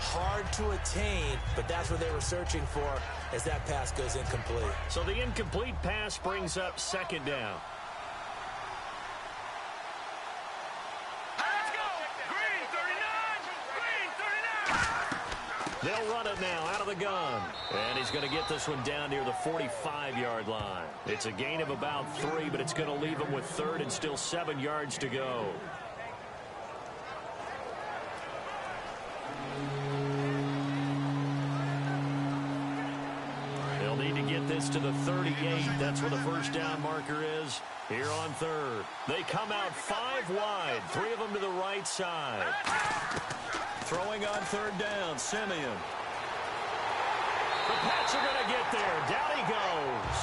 Hard to attain, but that's what they were searching for as that pass goes incomplete. So the incomplete pass brings up second down. They'll run it now out of the gun. And he's going to get this one down near the 45-yard line. It's a gain of about 3, but it's going to leave him with third and still 7 yards to go. They'll need to get this to the 38. That's where the first down marker is here on third. They come out 5 wide, 3 of them to the right side. Throwing on third down, Simeon. The Pats are going to get there. Down he goes.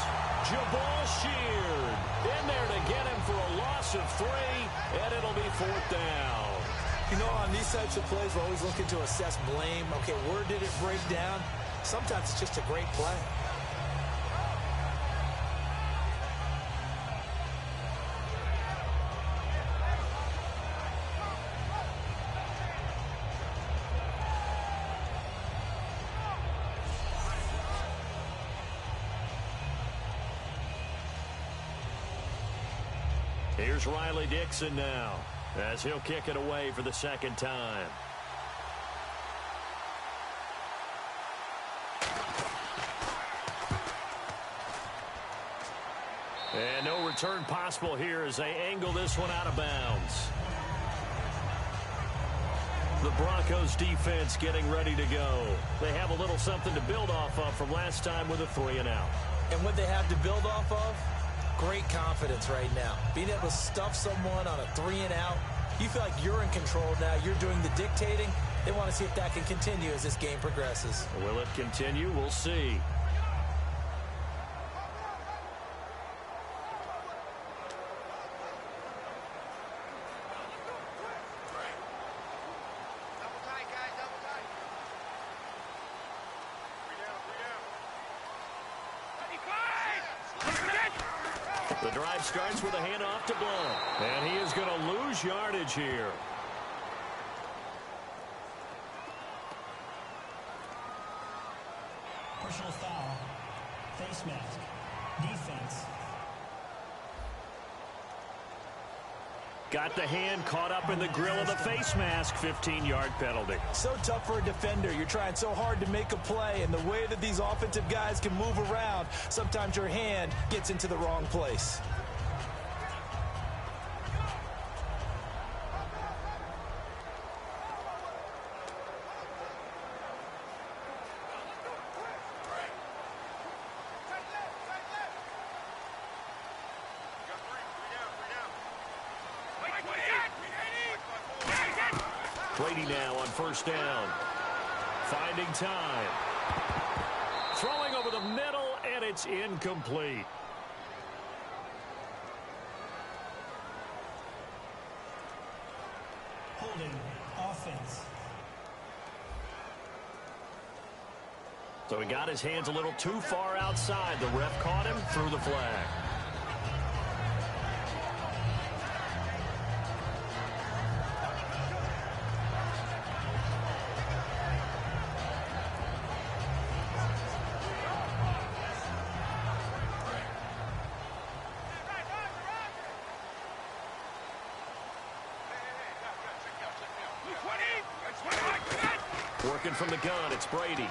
Jabal Sheard in there to get him for a loss of 3, and it'll be fourth down. You know, on these types of plays, we're always looking to assess blame. Okay, where did it break down? Sometimes it's just a great play. Here's Riley Dixon now, as he'll kick it away for the second time. And no return possible here as they angle this one out of bounds. The Broncos defense getting ready to go. They have a little something to build off of from last time with a 3-and-out. And what they have to build off of? Great confidence right now. Being able to stuff someone on a 3-and-out, you feel like you're in control now. You're doing the dictating. They want to see if that can continue as this game progresses. Will it continue? We'll see. The drive starts with a handoff to Blount. And he is going to lose yardage here. Personal foul. Face mask. Defense. Got the hand caught up in the grill of the face mask. 15-yard penalty. So tough for a defender. You're trying so hard to make a play, and the way that these offensive guys can move around, sometimes your hand gets into the wrong place. Brady now on first down. Finding time. Throwing over the middle, and it's incomplete. Holding. Offense. So he got his hands a little too far outside. The ref caught him, threw the flag. Working from the gun, it's Brady.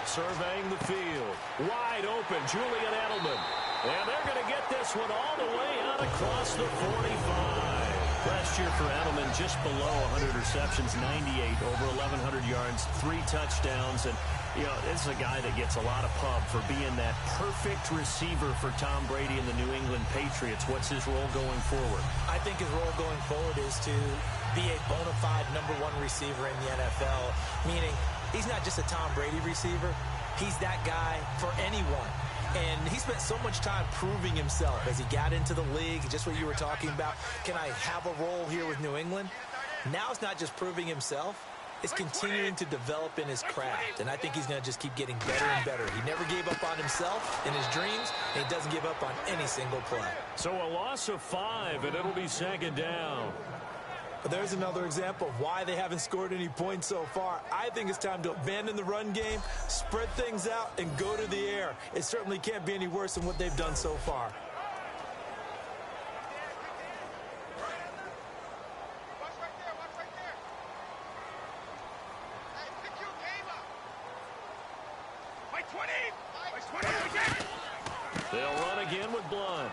Surveying the field. Wide open, Julian Edelman. And they're going to get this one all the way out across the 45. Last year for Edelman, just below 100 receptions, 98, over 1,100 yards, 3 touchdowns. And, you know, this is a guy that gets a lot of pub for being that perfect receiver for Tom Brady and the New England Patriots. What's his role going forward? I think his role going forward is to be a bona fide #1 receiver in the NFL, meaning he's not just a Tom Brady receiver. He's that guy for anyone. And he spent so much time proving himself as he got into the league, just what you were talking about. Can I have a role here with New England? Now it's not just proving himself. It's continuing to develop in his craft. And I think he's going to just keep getting better and better. He never gave up on himself in his dreams, and he doesn't give up on any single play. So a loss of 5, and it'll be 2nd down. But there's another example of why they haven't scored any points so far. I think it's time to abandon the run game, spread things out, and go to the air. It certainly can't be any worse than what they've done so far. They'll run again with Blunt.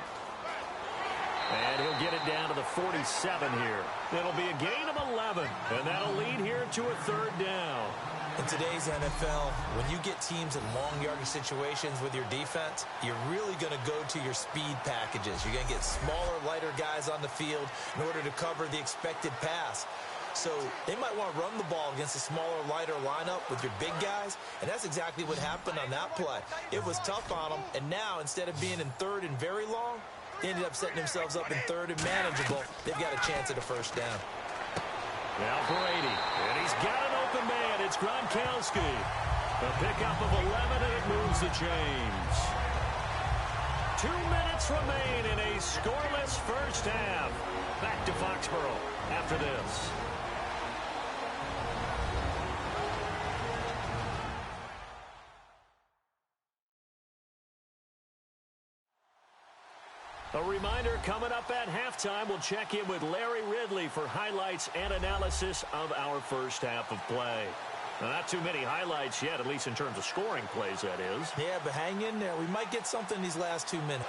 And he'll get it down to the 47 here. It'll be a gain of 11, and that'll lead here to a 3rd down. In today's NFL, when you get teams in long yardage situations with your defense, you're really going to go to your speed packages. You're going to get smaller, lighter guys on the field in order to cover the expected pass. So they might want to run the ball against a smaller, lighter lineup with your big guys, and that's exactly what happened on that play. It was tough on them, and now instead of being in 3rd and very long, they ended up setting themselves up in 3rd and manageable. They've got a chance at a 1st down. Now Brady, and he's got an open man. It's Gronkowski. A pickup of 11, and it moves the chains. 2 minutes remain in a scoreless 1st half. Back to Foxborough after this. A reminder, coming up at halftime, we'll check in with Larry Ridley for highlights and analysis of our 1st half of play. Now, not too many highlights yet, at least in terms of scoring plays, that is. Yeah, but hang in there. We might get something these last 2 minutes.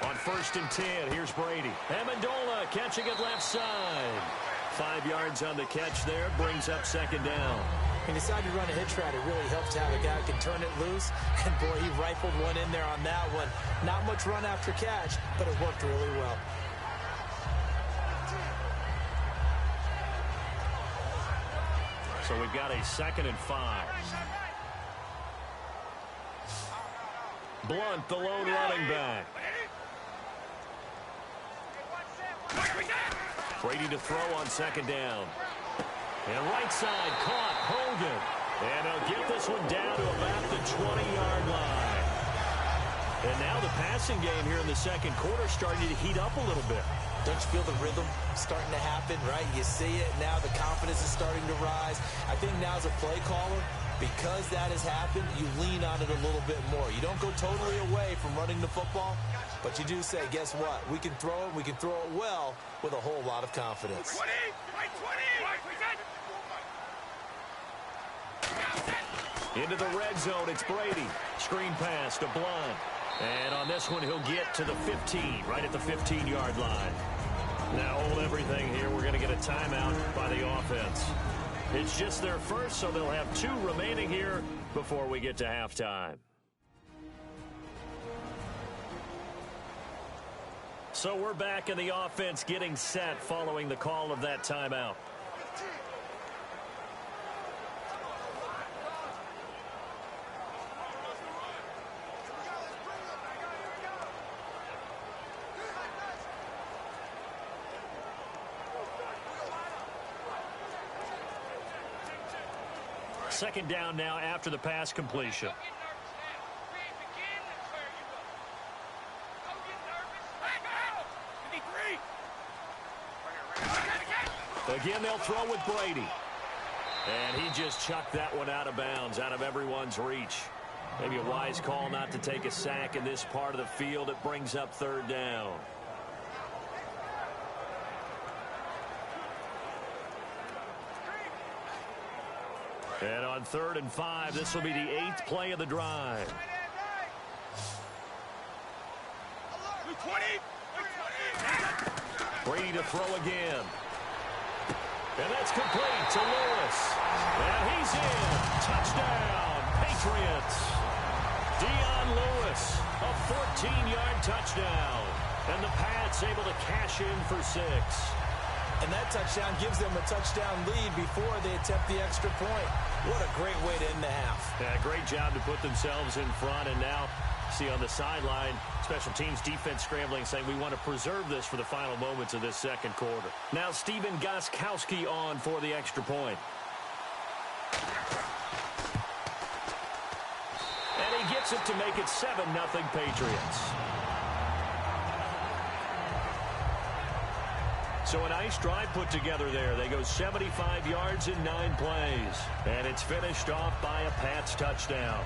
On 1st and 10, here's Brady. Amendola catching it left side. 5 yards on the catch there, brings up 2nd down. He decided to run a hitch route. It really helps to have a guy who can turn it loose. And, boy, he rifled one in there on that one. Not much run after catch, but it worked really well. So we've got a 2nd and 5. Blunt, the lone running back. Brady to throw on 2nd down. And right side caught Hogan. And he'll get this one down to about the 20-yard line. And now the passing game here in the 2nd quarter starting to heat up a little bit. Don't you feel the rhythm starting to happen, right? You see it now. The confidence is starting to rise. I think now as a play caller, because that has happened, you lean on it a little bit more. You don't go totally away from running the football, but you do say, guess what? We can throw it. We can throw it well with a whole lot of confidence. Into the red zone, it's Brady. Screen pass to Blunt. And on this one, he'll get to the 15, right at the 15-yard line. Now hold everything here. We're going to get a timeout by the offense. It's just their first, so they'll have 2 remaining here before we get to halftime. So we're back in the offense getting set following the call of that timeout. Second down now after the pass completion. Again, they'll throw with Brady. And he just chucked that one out of bounds, out of everyone's reach. Maybe a wise call not to take a sack in this part of the field. It brings up third down. And on 3rd and 5, this will be the 8th play of the drive. Brady to throw again. And that's complete to Lewis. And he's in. Touchdown, Patriots. Dion Lewis, a 14-yard touchdown. And the Pats able to cash in for 6. And that touchdown gives them a touchdown lead before they attempt the extra point. What a great way to end the half. Yeah, great job to put themselves in front. And now, see on the sideline, special teams defense scrambling, saying we want to preserve this for the final moments of this second quarter. Now Stephen Gostkowski on for the extra point. And he gets it to make it 7-0 Patriots. So a nice drive put together there. They go 75 yards in 9 plays. And it's finished off by a Pats touchdown.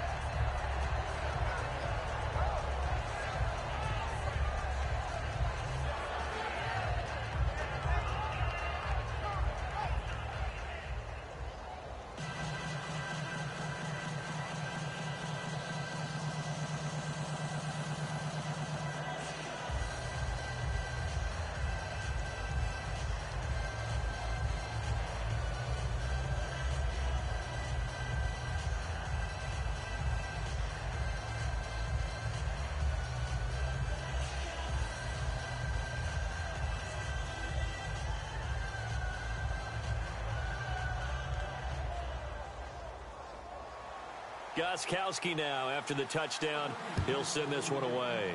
Gostkowski now, after the touchdown, he'll send this one away.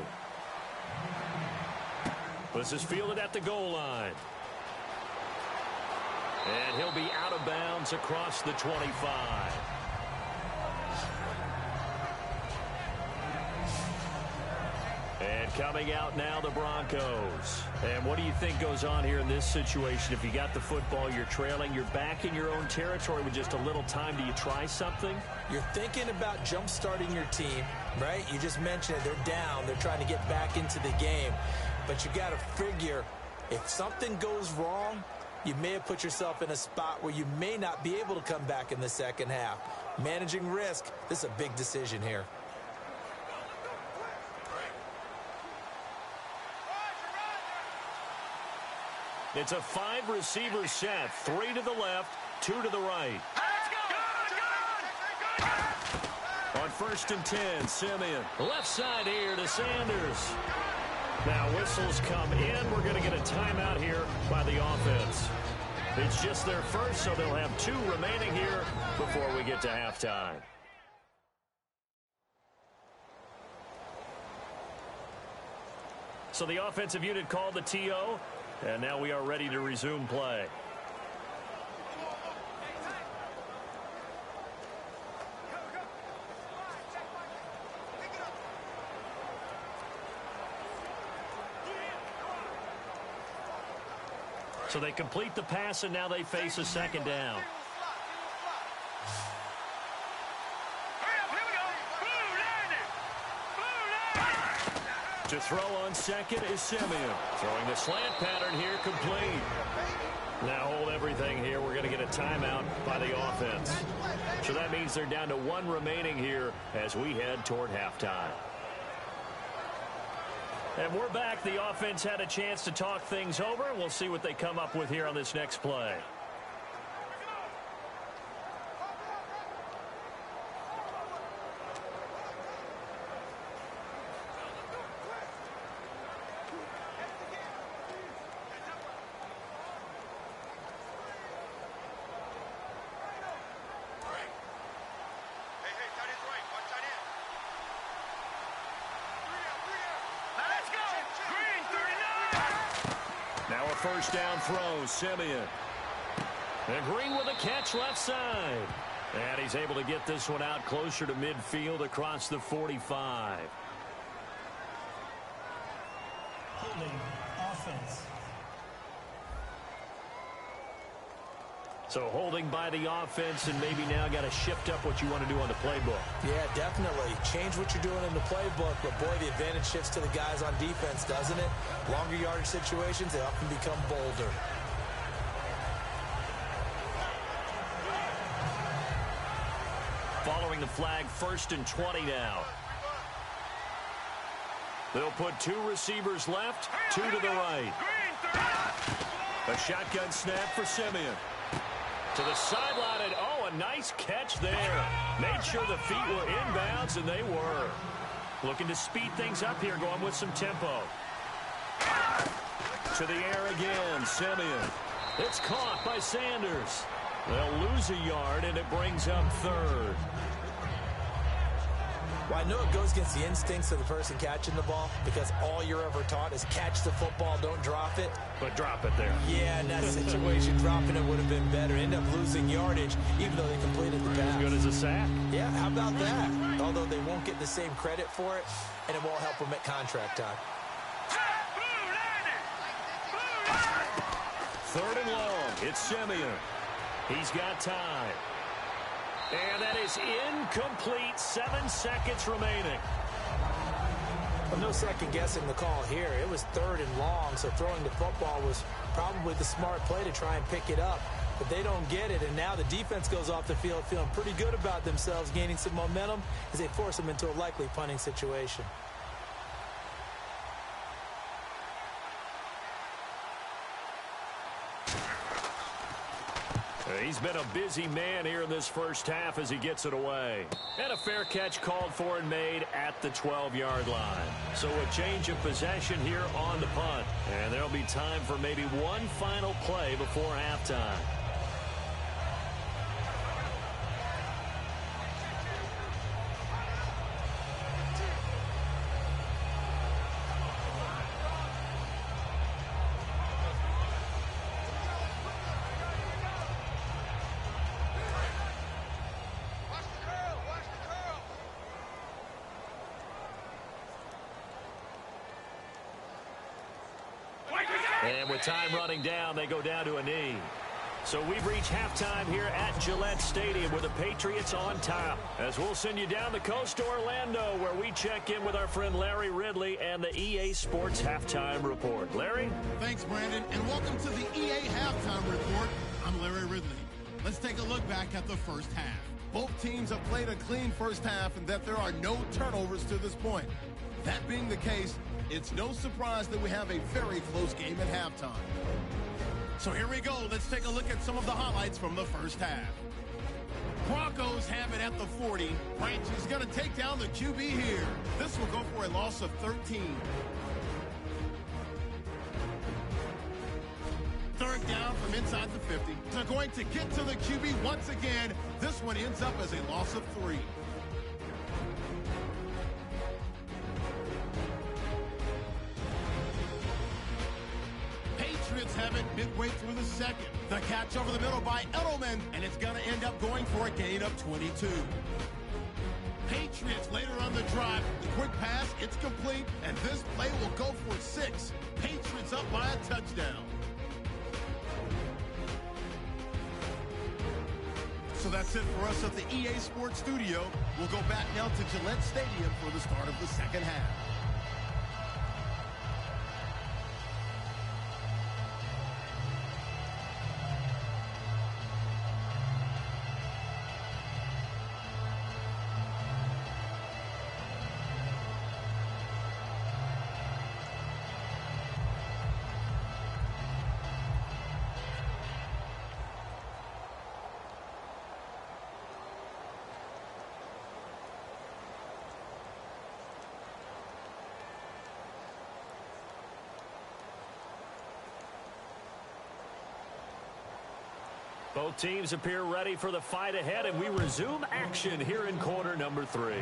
This is fielded at the goal line. And he'll be out of bounds across the 25. And coming out now, the Broncos. And what do you think goes on here in this situation? If you got the football, you're trailing, you're back in your own territory with just a little time. Do you try something? You're thinking about jump-starting your team, right? You just mentioned it. They're down. They're trying to get back into the game. But you got to figure, if something goes wrong, you may have put yourself in a spot where you may not be able to come back in the second half. Managing risk, this is a big decision here. It's a 5-receiver set. 3 to the left, 2 to the right. On 1st and 10, Simeon. Left side here to Sanders. Now whistles come in. We're going to get a timeout here by the offense. It's just their first, so they'll have 2 remaining here before we get to halftime. So the offensive unit called the TO. And now we are ready to resume play. So they complete the pass, and now they face a second down. To throw on second is Simeon. Throwing the slant pattern here, complete. Now hold everything here. We're going to get a timeout by the offense. So that means they're down to 1 remaining here as we head toward halftime. And we're back. The offense had a chance to talk things over. We'll see what they come up with here on this next play. Now a first down throw, Simeon. And Green with a catch left side. And he's able to get this one out closer to midfield across the 45. Holding offense. So holding by the offense and maybe now got to shift up what you want to do on the playbook. Yeah, definitely. Change what you're doing in the playbook, but boy, the advantage shifts to the guys on defense, doesn't it? Longer yardage situations, they often become bolder. Following the flag, 1st and 20 now. They'll put 2 receivers left, 2 to the right. A shotgun snap for Simeon. To the sideline, and a nice catch there. Made sure the feet were inbounds, and they were. Looking to speed things up here, going with some tempo. To the air again, Simeon. It's caught by Sanders. They'll lose a yard, and it brings up 3rd. Well, I know it goes against the instincts of the person catching the ball because all you're ever taught is catch the football, don't drop it. But drop it there. Yeah, in that situation, dropping it would have been better. End up losing yardage, even though they completed the pass. As good as a sack. Yeah, how about that? Although they won't get the same credit for it, and it won't help them at contract time. 3rd and long. It's Simeon. He's got time. And that is incomplete. 7 seconds remaining. Well, no second guessing the call here. It was 3rd and long, so throwing the football was probably the smart play to try and pick it up. But they don't get it, and now the defense goes off the field feeling pretty good about themselves, gaining some momentum as they force them into a likely punting situation. He's been a busy man here in this first half as he gets it away. And a fair catch called for and made at the 12-yard line. So a change of possession here on the punt. And there'll be time for maybe one final play before halftime. And with time running down, they go down to a knee. So we've reached halftime here at Gillette Stadium with the Patriots on top. As we'll send you down the coast to Orlando, where we check in with our friend Larry Ridley and the EA Sports Halftime Report. Larry? Thanks, Brandon, and welcome to the EA Halftime Report. I'm Larry Ridley. Let's take a look back at the first half. Both teams have played a clean first half and that there are no turnovers to this point. That being the case, it's no surprise that we have a very close game at halftime. So here we go. Let's take a look at some of the highlights from the first half. Broncos have it at the 40. Branch is going to take down the QB here. This will go for a loss of 13. 3rd down from inside the 50. They're going to get to the QB once again. This one ends up as a loss of 3. Patriots have it midway through the second. The catch over the middle by Edelman, and it's going to end up going for a gain of 22. Patriots later on the drive. The quick pass, it's complete, and this play will go for 6. Patriots up by a touchdown. So that's it for us at the EA Sports Studio. We'll go back now to Gillette Stadium for the start of the second half. Both teams appear ready for the fight ahead, and we resume action here in quarter number 3.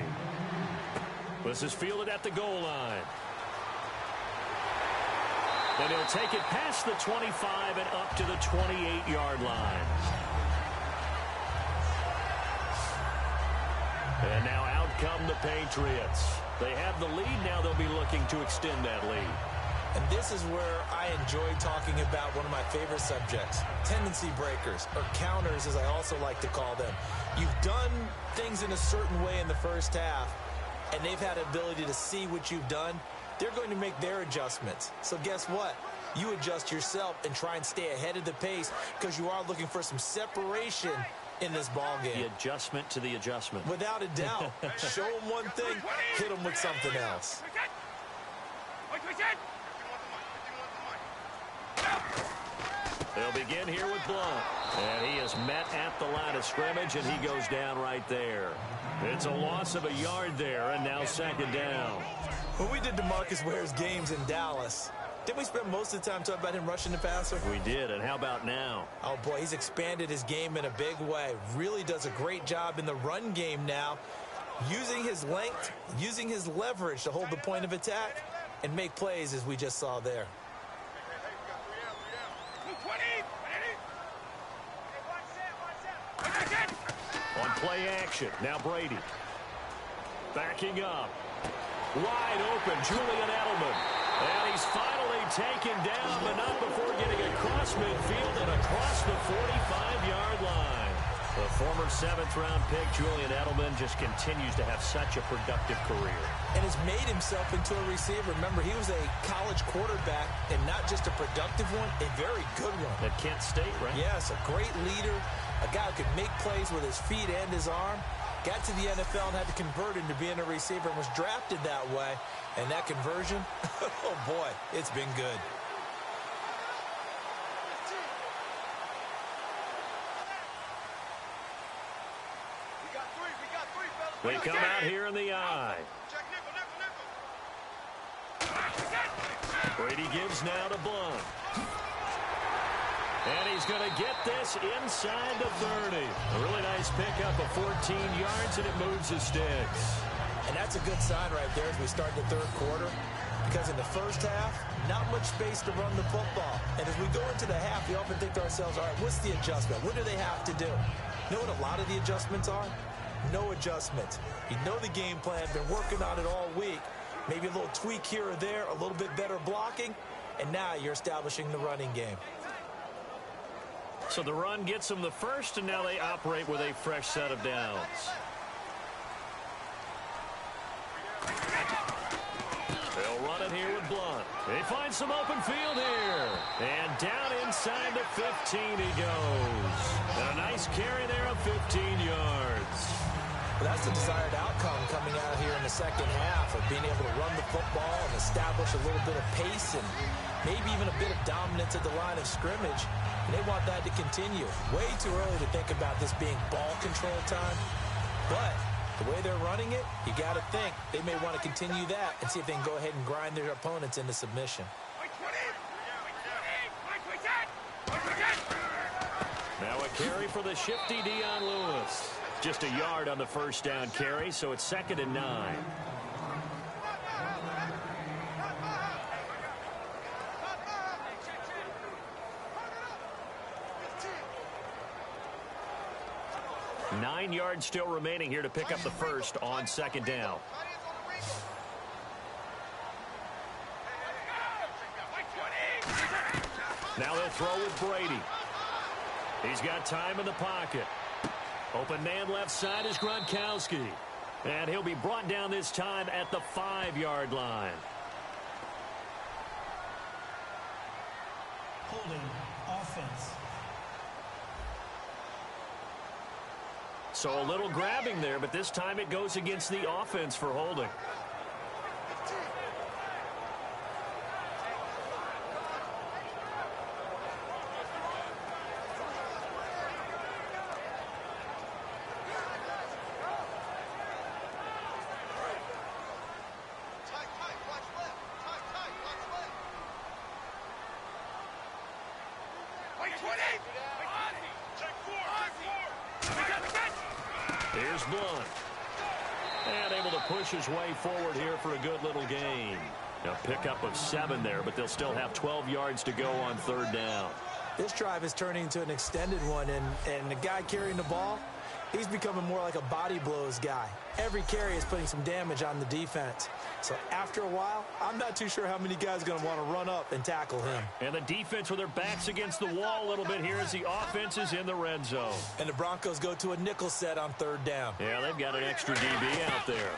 This is fielded at the goal line. And he'll take it past the 25 and up to the 28-yard line. And now out come the Patriots. They have the lead. Now they'll be looking to extend that lead. And this is where I enjoy talking about one of my favorite subjects, tendency breakers, or counters as I also like to call them. You've done things in a certain way in the first half, and they've had the ability to see what you've done. They're going to make their adjustments. So guess what? You adjust yourself and try and stay ahead of the pace because you are looking for some separation in this ball game. The adjustment to the adjustment. Without a doubt. Show them one thing, hit them with something else. They'll begin here with Blunt. And he is met at the line of scrimmage, and he goes down right there. It's a loss of a yard there, and now second down. When we did DeMarcus Ware's games in Dallas, didn't we spend most of the time talking about him rushing the passer? We did, and how about now? Oh, boy, he's expanded his game in a big way. Really does a great job in the run game now, using his length, using his leverage to hold the point of attack and make plays as we just saw there. On play action, now Brady. Backing up. Wide open, Julian Edelman. And he's finally taken down, but not before getting across midfield and across the 45-yard line. The former 7th-round pick, Julian Edelman, just continues to have such a productive career. And has made himself into a receiver. Remember, he was a college quarterback, and not just a productive one, a very good one. At Kent State, right? Yes, a great leader, a guy who could make plays with his feet and his arm. Got to the NFL and had to convert into being a receiver and was drafted that way. And that conversion, oh boy, it's been good. They come out here in the eye. Brady gives now to Blunt. And he's going to get this inside the 30. A really nice pickup of 14 yards, and it moves the sticks. And that's a good sign right there as we start the third quarter. Because in the first half, not much space to run the football. And as we go into the half, we often think to ourselves, all right, what's the adjustment? What do they have to do? You know what a lot of the adjustments are? No adjustments. You know the game plan, been working on it all week. Maybe a little tweak here or there, a little bit better blocking, and now you're establishing the running game. So the run gets them the first, and now they operate with a fresh set of downs. They'll run it here with Blunt. They find some open field here. And down inside the 15 he goes. And a nice carry there of 15 yards. Well, that's the desired outcome coming out here in the second half of being able to run the football and establish a little bit of pace and maybe even a bit of dominance at the line of scrimmage. And they want that to continue. Way too early to think about this being ball control time. But the way they're running it, you got to think they may want to continue that and see if they can go ahead and grind their opponents into submission. Now a carry for the shifty Dion Lewis. Just a yard on the first down carry, so it's 2nd and 9. Nine yards still remaining here to pick up the first on 2nd down. Now they'll throw with Brady. He's got time in the pocket. Open man left side is Gronkowski. And he'll be brought down this time at the 5-yard line. Holding offense. So a little grabbing there, but this time it goes against the offense for holding. Here's Blunt. And able to push his way forward here for a good little gain. A pickup of 7 there, but they'll still have 12 yards to go on 3rd down. This drive is turning into an extended one, and the guy carrying the ball, He's becoming more like a body blows guy. Every carry is putting some damage on the defense. So after a while, I'm not too sure how many guys are going to want to run up and tackle him. And the defense with their backs against the wall a little bit here as the offense is in the red zone. And the Broncos go to a nickel set on 3rd down. Yeah, they've got an extra DB out there.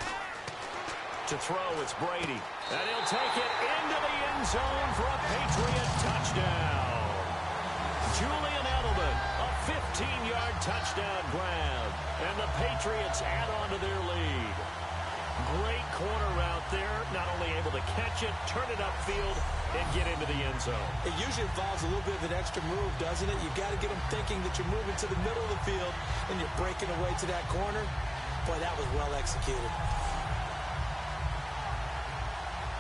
To throw, it's Brady. And he'll take it into the end zone for a Patriot touchdown. Julian Edelman, a 15-yard touchdown grab. And the Patriots add on to their lead. Great corner route there. Not only able to catch it, turn it upfield, and get into the end zone. It usually involves a little bit of an extra move, doesn't it? You've got to get them thinking that you're moving to the middle of the field and you're breaking away to that corner. Boy, that was well executed.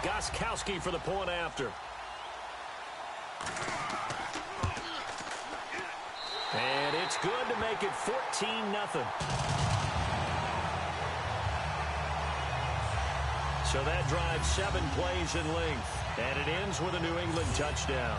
Gostkowski for the point after. And it's good to make it 14-0. So that drives 7 plays in length, and it ends with a New England touchdown.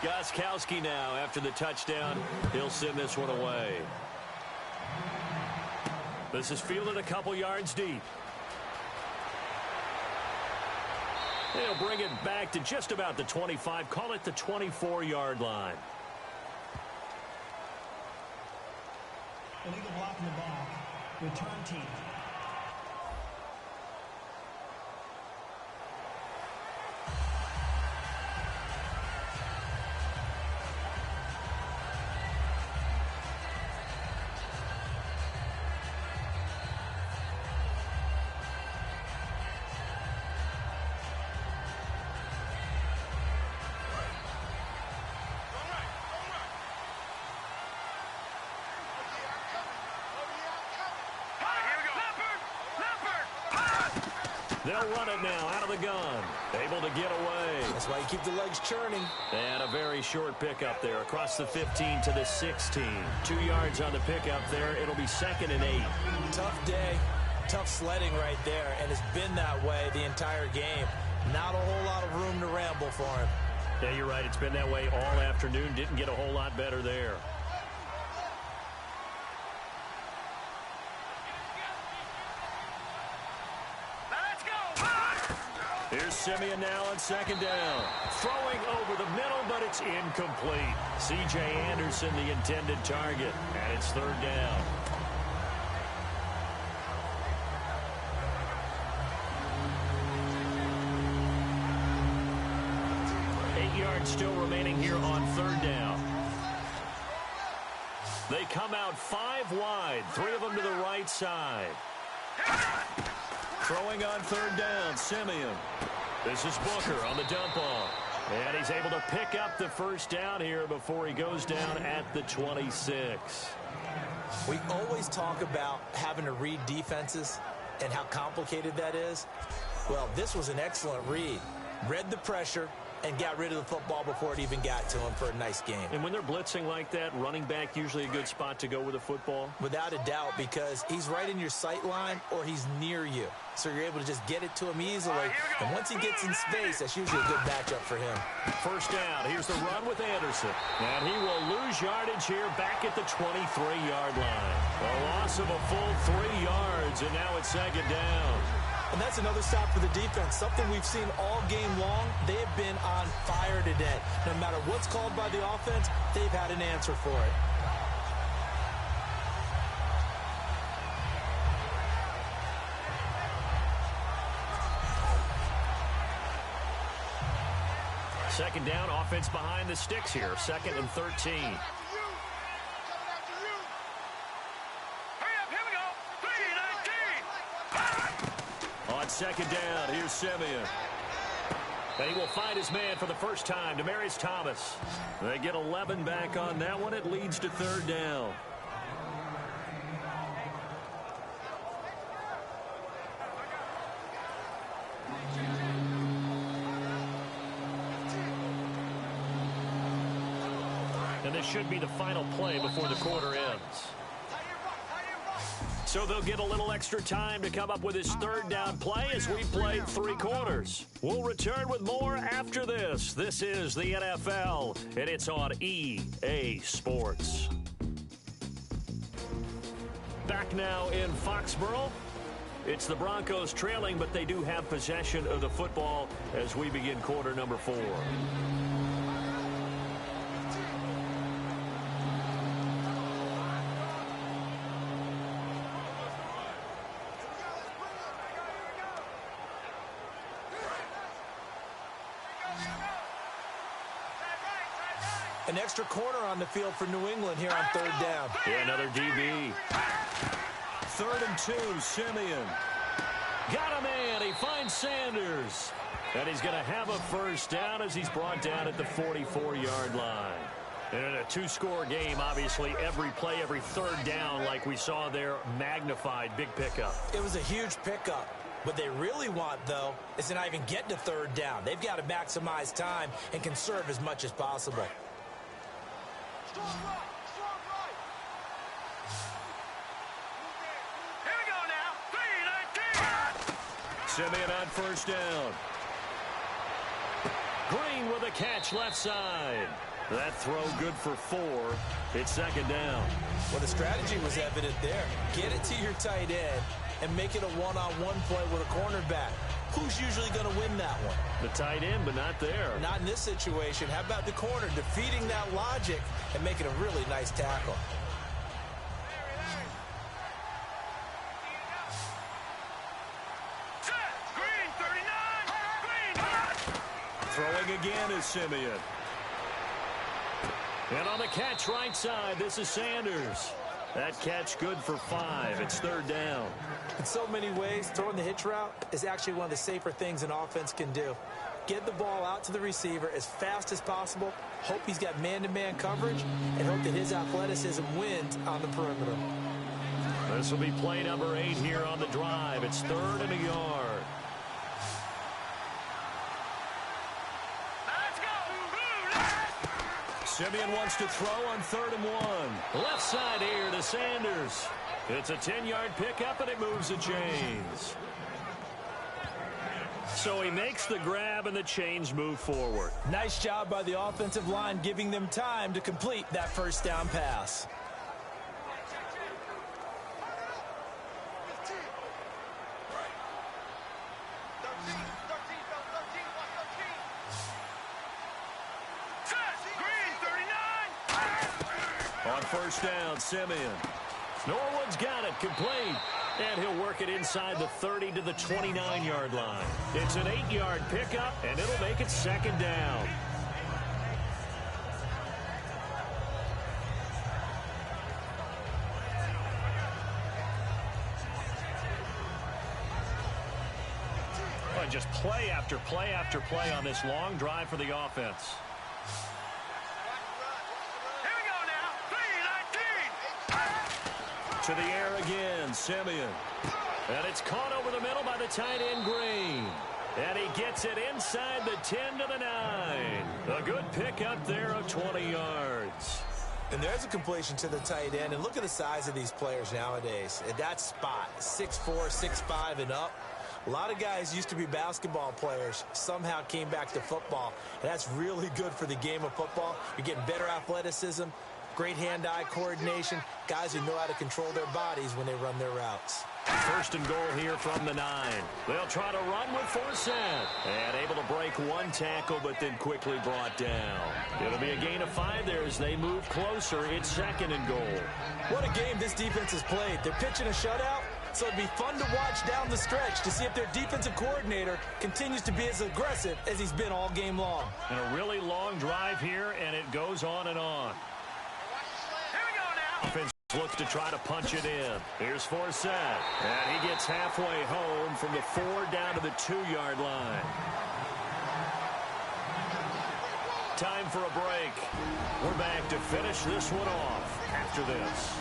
Gostkowski now after the touchdown. He'll send this one away. This is fielded a couple yards deep. They'll bring it back to just about the 25. Call it the 24-yard line. Illegal block in the back. Return team. They'll run it now out of the gun. Able to get away. That's why you keep the legs churning. And a very short pickup there across the 15 to the 16. 2 yards on the pickup there. It'll be 2nd and 8. Tough day. Tough sledding right there. And it's been that way the entire game. Not a whole lot of room to ramble for him. Yeah, you're right. It's been that way all afternoon. Didn't get a whole lot better there. Here's Simeon now on 2nd down. Throwing over the middle, but it's incomplete. C.J. Anderson, the intended target, and it's 3rd down. Still remaining here on 3rd down. They come out 5 wide, 3 of them to the right side. Throwing on 3rd down, Simeon. This is Booker on the dump off. And he's able to pick up the 1st down here before he goes down at the 26. We always talk about having to read defenses and how complicated that is. Well, this was an excellent read. Read the pressure and got rid of the football before it even got to him for a nice game. And when they're blitzing like that, running back usually a good spot to go with the football? Without a doubt, because he's right in your sight line or he's near you. So you're able to just get it to him easily. And once he gets in space, that's usually a good matchup for him. 1st down. Here's the run with Anderson. And he will lose yardage here back at the 23-yard line. A loss of a full 3 yards, and now it's 2nd down. And that's another stop for the defense. Something we've seen all game long. They have been on fire today. No matter what's called by the offense, they've had an answer for it. Second down, offense behind the sticks here. 2nd and 13. On 2nd down, here's Simeon. And he will find his man for the first time, Demaryius Thomas. They get 11 back on that one. It leads to third down. And this should be the final play before the quarter ends. So they'll get a little extra time to come up with his third down play as we played 3 quarters. We'll return with more after this. This is the NFL, and it's on EA Sports. Back now in Foxborough. It's the Broncos trailing, but they do have possession of the football as we begin quarter number 4. An extra corner on the field for New England here on third down. Yeah, another DB. 3rd and 2, Simeon. Got a man. He finds Sanders. And he's going to have a first down as he's brought down at the 44-yard line. And in a 2-score game, obviously, every play, every third down, like we saw there, magnified. Big pickup. It was a huge pickup. What they really want, though, is to not even get to third down. They've got to maximize time and conserve as much as possible. Strong right. Here we go now. 3-19. Simeon on first down. Green with a catch left side. That throw good for 4. It's second down. Well, the strategy was evident there. Get it to your tight end and make it a one-on-one play with a cornerback. Who's usually going to win that one? The tight end, but not there. Not in this situation. How about the corner defeating that logic and making a really nice tackle? Green, 39. Green. Throwing again is Simeon. And on the catch right side, this is Sanders. That catch good for 5. It's third down. In so many ways, throwing the hitch route is actually one of the safer things an offense can do. Get the ball out to the receiver as fast as possible, hope he's got man-to-man coverage, and hope that his athleticism wins on the perimeter. This will be play number 8 here on the drive. It's 3rd and a yard. Simeon wants to throw on 3rd and 1. Left side here to Sanders. It's a 10-yard pickup, and it moves the chains. So he makes the grab, and the chains move forward. Nice job by the offensive line, giving them time to complete that first down pass. On first down, Simeon. Norwood's got it, complete. And he'll work it inside the 30 to the 29-yard line. It's an 8-yard pickup, and it'll make it second down. And just play after play after play on this long drive for the offense. To the air again, Simeon. And it's caught over the middle by the tight end, Green. And he gets it inside the 10 to the 9. A good pickup there of 20 yards. And there's a completion to the tight end. And look at the size of these players nowadays. At that spot, 6'4", 6'5", and up. A lot of guys used to be basketball players, somehow came back to football. And that's really good for the game of football. You're getting better athleticism, great hand-eye coordination, guys who know how to control their bodies when they run their routes. First and goal here from the 9. They'll try to run with Forsett. And able to break one tackle, but then quickly brought down. It'll be a gain of 5 there as they move closer. It's second and goal. What a game this defense has played. They're pitching a shutout, so it'd be fun to watch down the stretch to see if their defensive coordinator continues to be as aggressive as he's been all game long. And a really long drive here, and it goes on and on. Offense looks to try to punch it in. Here's Forsett. And he gets halfway home from the 4 down to the 2-yard line. Time for a break. We're back to finish this one off after this.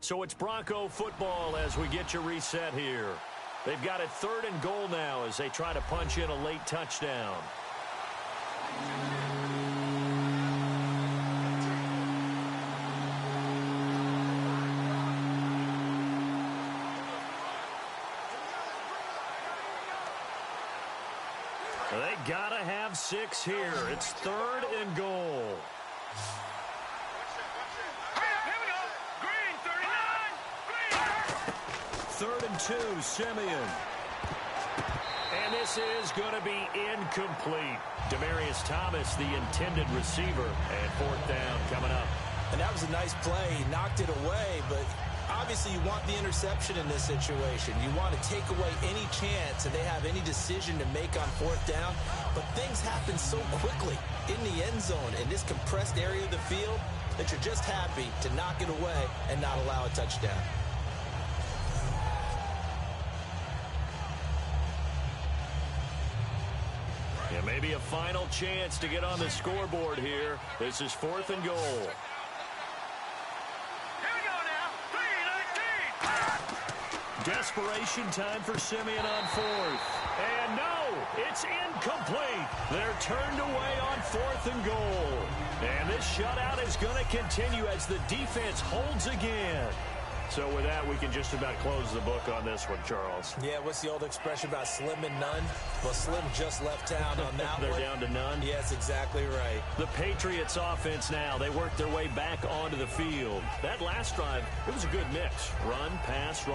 So it's Bronco football as we get you reset here. They've got it 3rd and goal now as they try to punch in a late touchdown. They gotta have 6 here. It's 3rd and goal. 3rd and 2, Simeon. And this is going to be incomplete. Demaryius Thomas, the intended receiver, and 4th down coming up. And that was a nice play. He knocked it away, but obviously you want the interception in this situation. You want to take away any chance that they have any decision to make on 4th down. But things happen so quickly in the end zone in this compressed area of the field that you're just happy to knock it away and not allow a touchdown. Yeah, maybe a final chance to get on the scoreboard here. This is 4th and goal. Here we go now. 3-19. Desperation time for Simeon on 4th. And no, it's incomplete. They're turned away on 4th and goal. And this shutout is going to continue as the defense holds again. So with that, we can just about close the book on this one, Charles. Yeah, what's the old expression about slim and none? Well, Slim just left town on that They're one. down to none? Yes, exactly right. The Patriots offense now, they work their way back onto the field. That last drive, it was a good mix. Run, pass,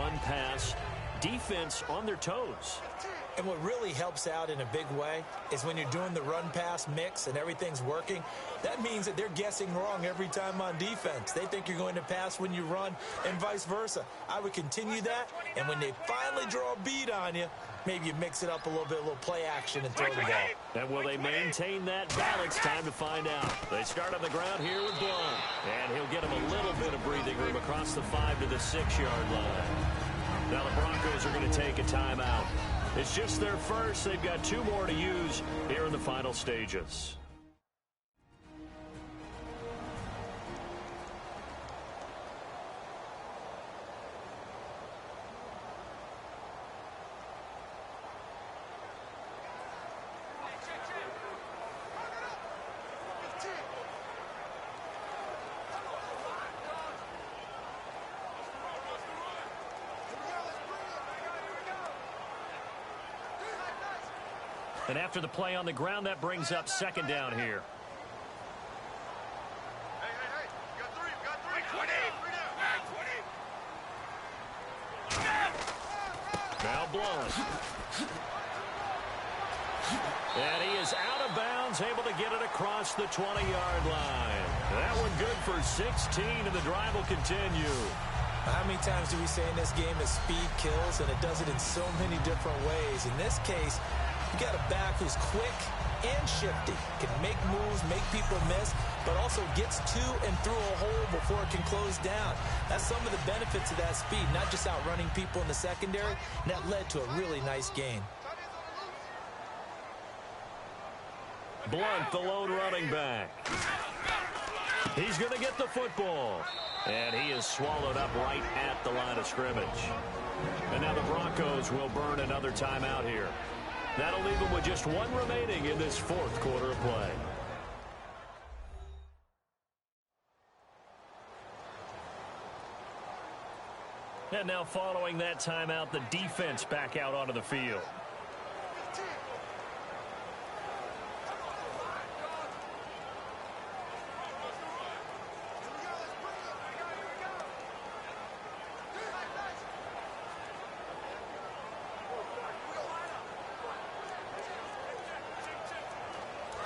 defense on their toes. And what really helps out in a big way is when you're doing the run-pass mix and everything's working, that means that they're guessing wrong every time on defense. They think you're going to pass when you run and vice versa. I would continue that, and when they finally draw a beat on you, maybe you mix it up a little bit, a little play action and throw the ball. And will they maintain that balance? Time to find out. They start on the ground here with Blunt, and he'll get him a little bit of breathing room across the 5 to the 6-yard line. Now the Broncos are going to take a timeout. It's just their first. They've got 2 more to use here in the final stages. And after the play on the ground, that brings up 2nd down here. Hey, you got 3, you got 3 down. Now Blunt. And he is out of bounds, able to get it across the 20-yard line. That one good for 16, and the drive will continue. How many times do we say in this game that speed kills, and it does it in so many different ways? In this case, you got a back who's quick and shifty, can make moves, make people miss, but also gets to and through a hole before it can close down. That's some of the benefits of that speed, not just outrunning people in the secondary, and that led to a really nice gain. Blunt, the lone running back. He's going to get the football. And he is swallowed up right at the line of scrimmage. And now the Broncos will burn another timeout here. That'll leave them with just 1 remaining in this 4th quarter of play. And now following that timeout, the defense back out onto the field.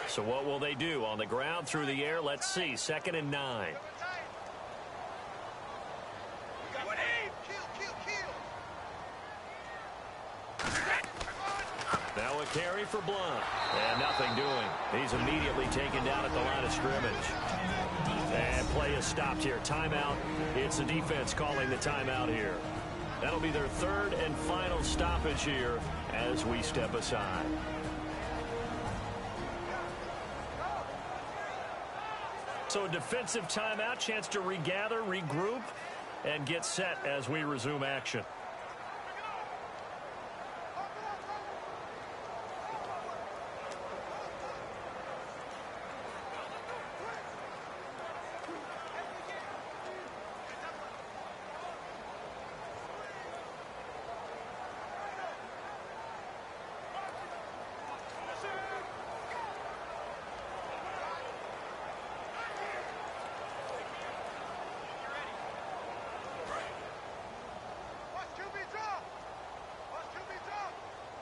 So what will they do? On the ground, through the air, let's see. 2nd and 9. Now a carry for Blunt. And nothing doing. He's immediately taken down at the line of scrimmage. And play is stopped here. Timeout. It's the defense calling the timeout here. That'll be their third and final stoppage here as we step aside. So a defensive timeout, chance to regather, regroup, and get set as we resume action.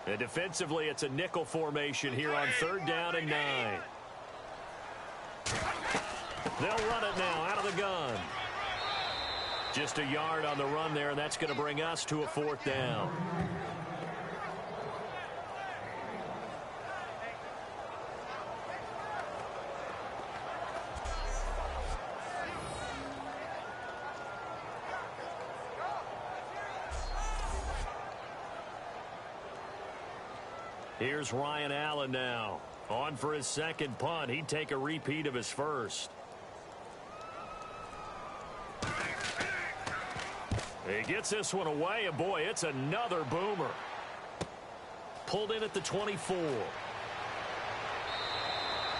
And defensively, it's a nickel formation here on 3rd down and 9. They'll run it now out of the gun. Just a yard on the run there, and that's going to bring us to a 4th down. Here's Ryan Allen now. On for his second punt. He'd take a repeat of his first. He gets this one away, and boy, it's another boomer. Pulled in at the 24.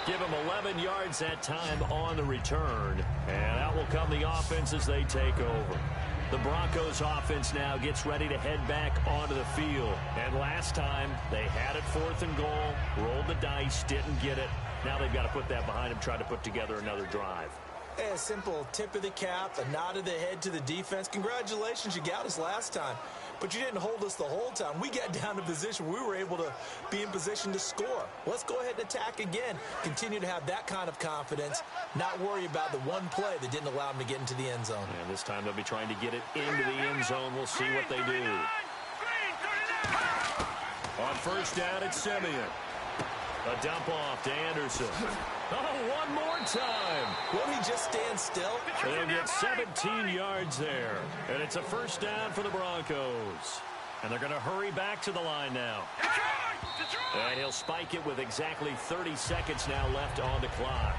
Give him 11 yards that time on the return. And out will come the offense as they take over. The Broncos offense now gets ready to head back onto the field. And last time, they had it 4th and goal, rolled the dice, didn't get it. Now they've got to put that behind them, try to put together another drive. Hey, a simple tip of the cap, a nod of the head to the defense. Congratulations, you got us last time. But you didn't hold us the whole time. We got down to position. We were able to be in position to score. Let's go ahead and attack again. Continue to have that kind of confidence. Not worry about the one play that didn't allow them to get into the end zone. And this time they'll be trying to get it into the end zone. We'll see what they do. On 1st down, it's Simeon. A dump off to Anderson. Oh, one more time. Won't he just stand still? They'll get 17 yards there. And it's a 1st down for the Broncos. And they're going to hurry back to the line now. And he'll spike it with exactly 30 seconds now left on the clock.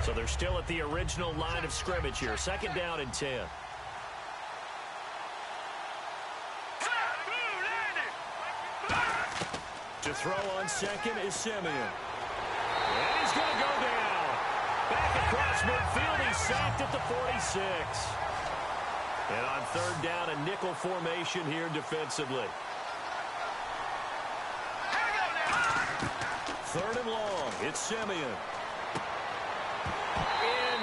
So they're still at the original line of scrimmage here. 2nd down and 10. To throw on 2nd is Simeon. And he's going to go down. Back across midfield, he's sacked at the 46. And on 3rd down, a nickel formation here defensively. 3rd and long, it's Simeon.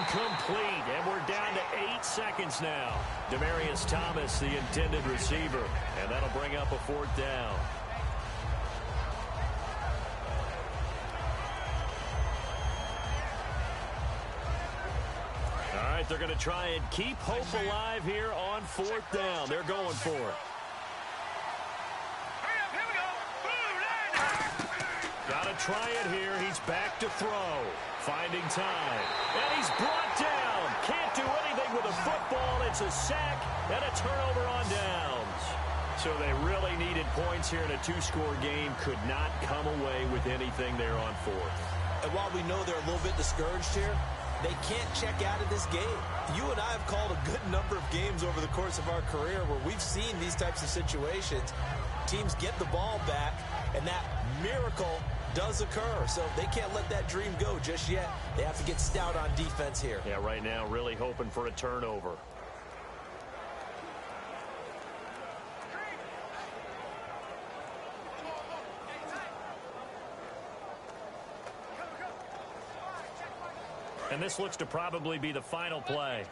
Incomplete, and we're down to 8 seconds now. Demaryius Thomas, the intended receiver, and that'll bring up a 4th down. All right, they're going to try and keep hope alive here on 4th down. They're going for it. Got to try it here. He's back to throw. Finding time. And he's brought down. Can't do anything with a football. It's a sack and a turnover on downs. So they really needed points here in a 2-score game. Could not come away with anything there on 4th. And while we know they're a little bit discouraged here, they can't check out of this game. You and I have called a good number of games over the course of our career where we've seen these types of situations. Teams get the ball back, and that miracle does occur. So they can't let that dream go just yet. They have to get stout on defense here. Yeah, right now really hoping for a turnover. And this looks to probably be the final play.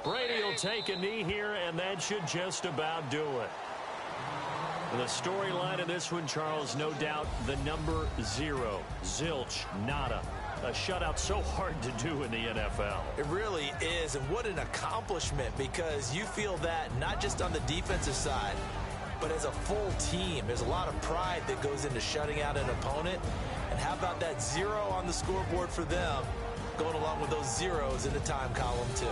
Brady will take a knee here, and that should just about do it. The storyline in this one, Charles, no doubt the number 0. Zilch, nada. A shutout so hard to do in the NFL. It really is, and what an accomplishment, because you feel that not just on the defensive side, but as a full team. There's a lot of pride that goes into shutting out an opponent. And how about that 0 on the scoreboard for them, going along with those zeros in the time column, too.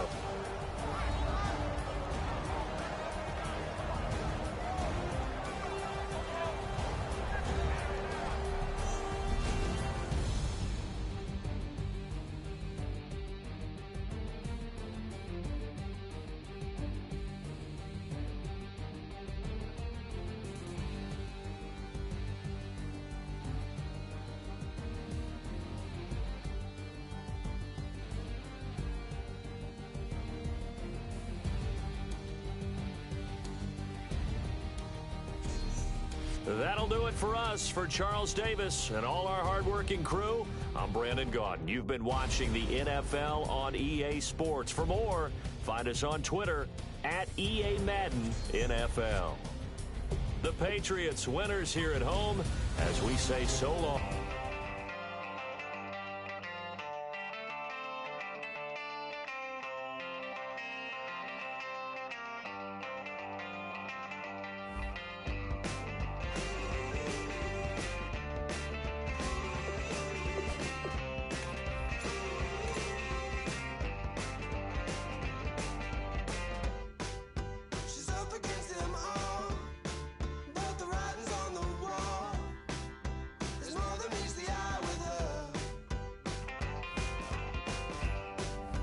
That'll do it for us. For Charles Davis and all our hardworking crew, I'm Brandon Gaudin. You've been watching the NFL on EA Sports. For more, find us on Twitter at EA Madden NFL. The Patriots winners here at home as we say so long.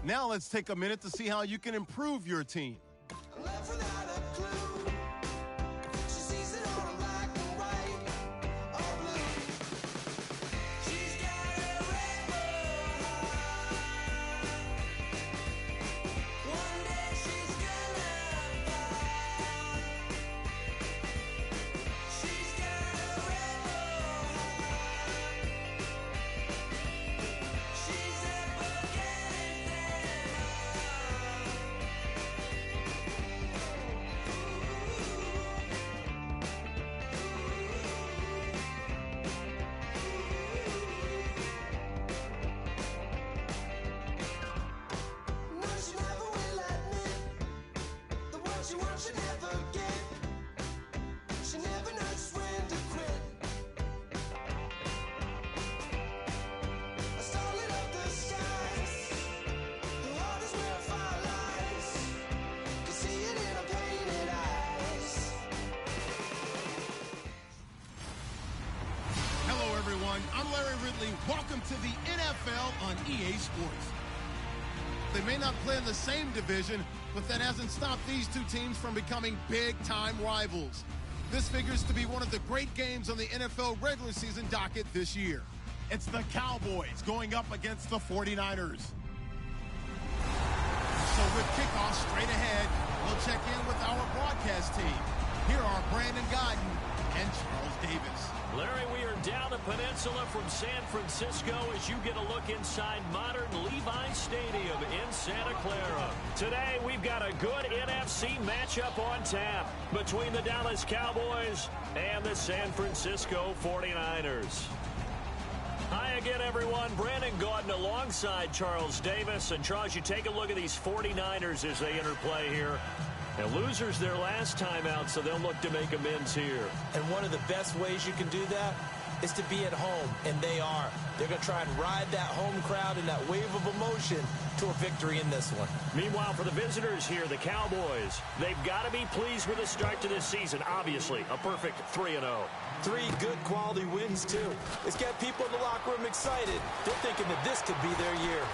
Now let's take a minute to see how you can improve your team. I'm Larry Ridley. Welcome to the NFL on EA Sports. They may not play in the same division, but that hasn't stopped these two teams from becoming big-time rivals. This figures to be one of the great games on the NFL regular season docket this year. It's the Cowboys going up against the 49ers. So with kickoff straight ahead, we'll check in with our broadcast team. Here are Brandon Gaudin and Charles Davis. Larry, we are down the peninsula from San Francisco as you get a look inside modern Levi Stadium in Santa Clara. Today, we've got a good NFC matchup on tap between the Dallas Cowboys and the San Francisco 49ers. Hi again, everyone. Brandon Gaudin alongside Charles Davis. And Charles, you take a look at these 49ers as they enter play here. And losers their last time out, so they'll look to make amends here. And one of the best ways you can do that is to be at home, and they are. They're going to try and ride that home crowd and that wave of emotion to a victory in this one. Meanwhile, for the visitors here, the Cowboys, they've got to be pleased with the start to this season. Obviously, a perfect 3-0. 3 good quality wins, too. It's got people in the locker room excited. They're thinking that this could be their year.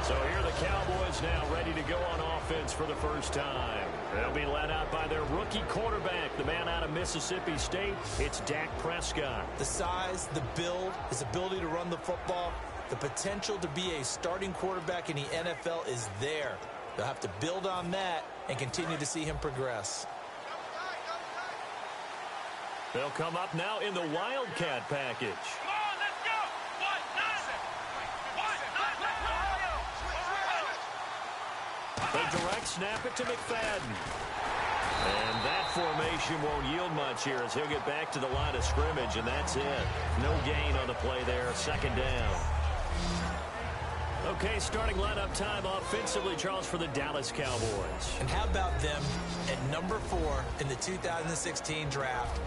So here are the Cowboys now ready to go on offense for the first time. They'll be led out by their rookie quarterback, the man out of Mississippi State. It's Dak Prescott. The size, the build, his ability to run the football, the potential to be a starting quarterback in the NFL is there. They'll have to build on that and continue to see him progress. They'll come up now in the Wildcat package. They direct snap it to McFadden. And that formation won't yield much here as he'll get back to the line of scrimmage, and that's it. No gain on the play there, second down. Okay, starting lineup time offensively, Charles, for the Dallas Cowboys. And how about them at number 4 in the 2016 draft?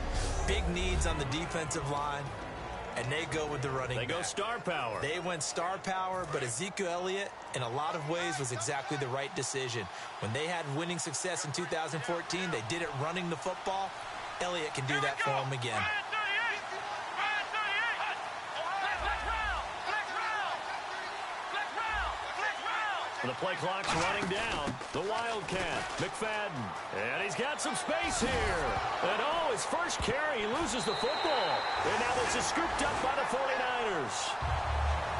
Big needs on the defensive line, and they go with the running back. They go star power. They went star power, but Ezekiel Elliott, in a lot of ways, was exactly the right decision. When they had winning success in 2014, they did it running the football. Elliott can do that for them again. The play clock's running down. The Wildcat, McFadden. And he's got some space here. And his first carry, he loses the football. And now this is scooped up by the 49ers.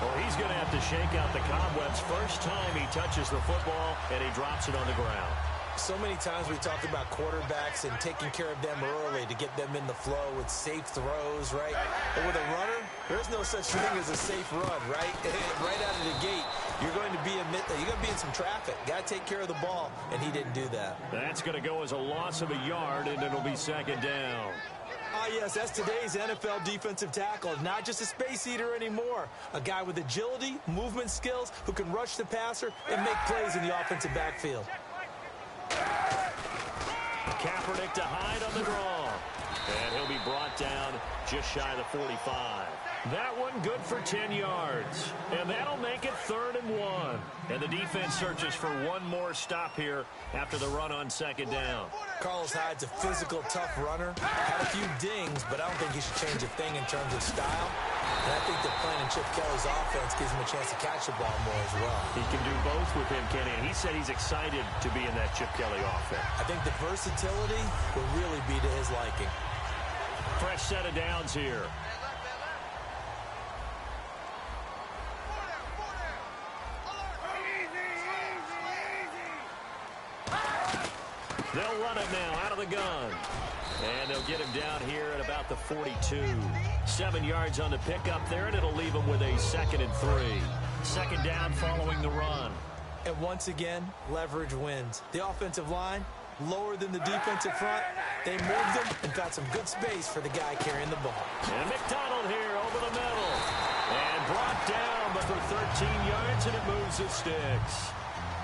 Well, he's going to have to shake out the cobwebs. First time he touches the football, and he drops it on the ground. So many times we talk about quarterbacks and taking care of them early to get them in the flow with safe throws, right? But with a runner, there's no such thing as a safe run, right? Right out of the gate, you're going to be in some traffic. Got to take care of the ball, and he didn't do that. That's going to go as a loss of a yard, and it'll be second down. Ah, yes, that's today's NFL defensive tackle. Not just a space eater anymore. A guy with agility, movement skills, who can rush the passer and make plays in the offensive backfield. Kaepernick to Hyde on the draw. And he'll be brought down just shy of the 45. That one good for 10 yards. And that'll make it 3rd and 1. And the defense searches for one more stop here after the run on second down. Carlos Hyde's a physical, tough runner. Had a few dings, but I don't think he should change a thing in terms of style. And I think that playing in Chip Kelly's offense gives him a chance to catch the ball more as well. He can do both with him, Kenny, and he said he's excited to be in that Chip Kelly offense. I think the versatility will really be to his liking. Fresh set of downs here. They'll run it now out of the gun. And they'll get him down here at about the 42. 7 yards on the pickup there, and it'll leave him with a 2nd and 3. Second down following the run. And once again, leverage wins. The offensive line, lower than the defensive front. They moved them and got some good space for the guy carrying the ball. And McDonald here over the middle. And brought down, but for 13 yards, and it moves the sticks.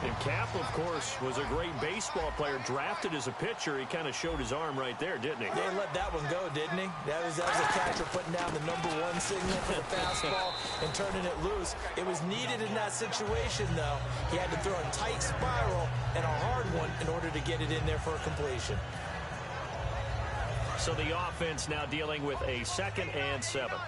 And Cap, of course, was a great baseball player, drafted as a pitcher. He kind of showed his arm right there, didn't he? They let that one go, didn't he? That was a catcher putting down the #1 signal for the fastball and turning it loose. It was needed in that situation, though. He had to throw a tight spiral and a hard one in order to get it in there for a completion. So the offense now dealing with a 2nd and 7.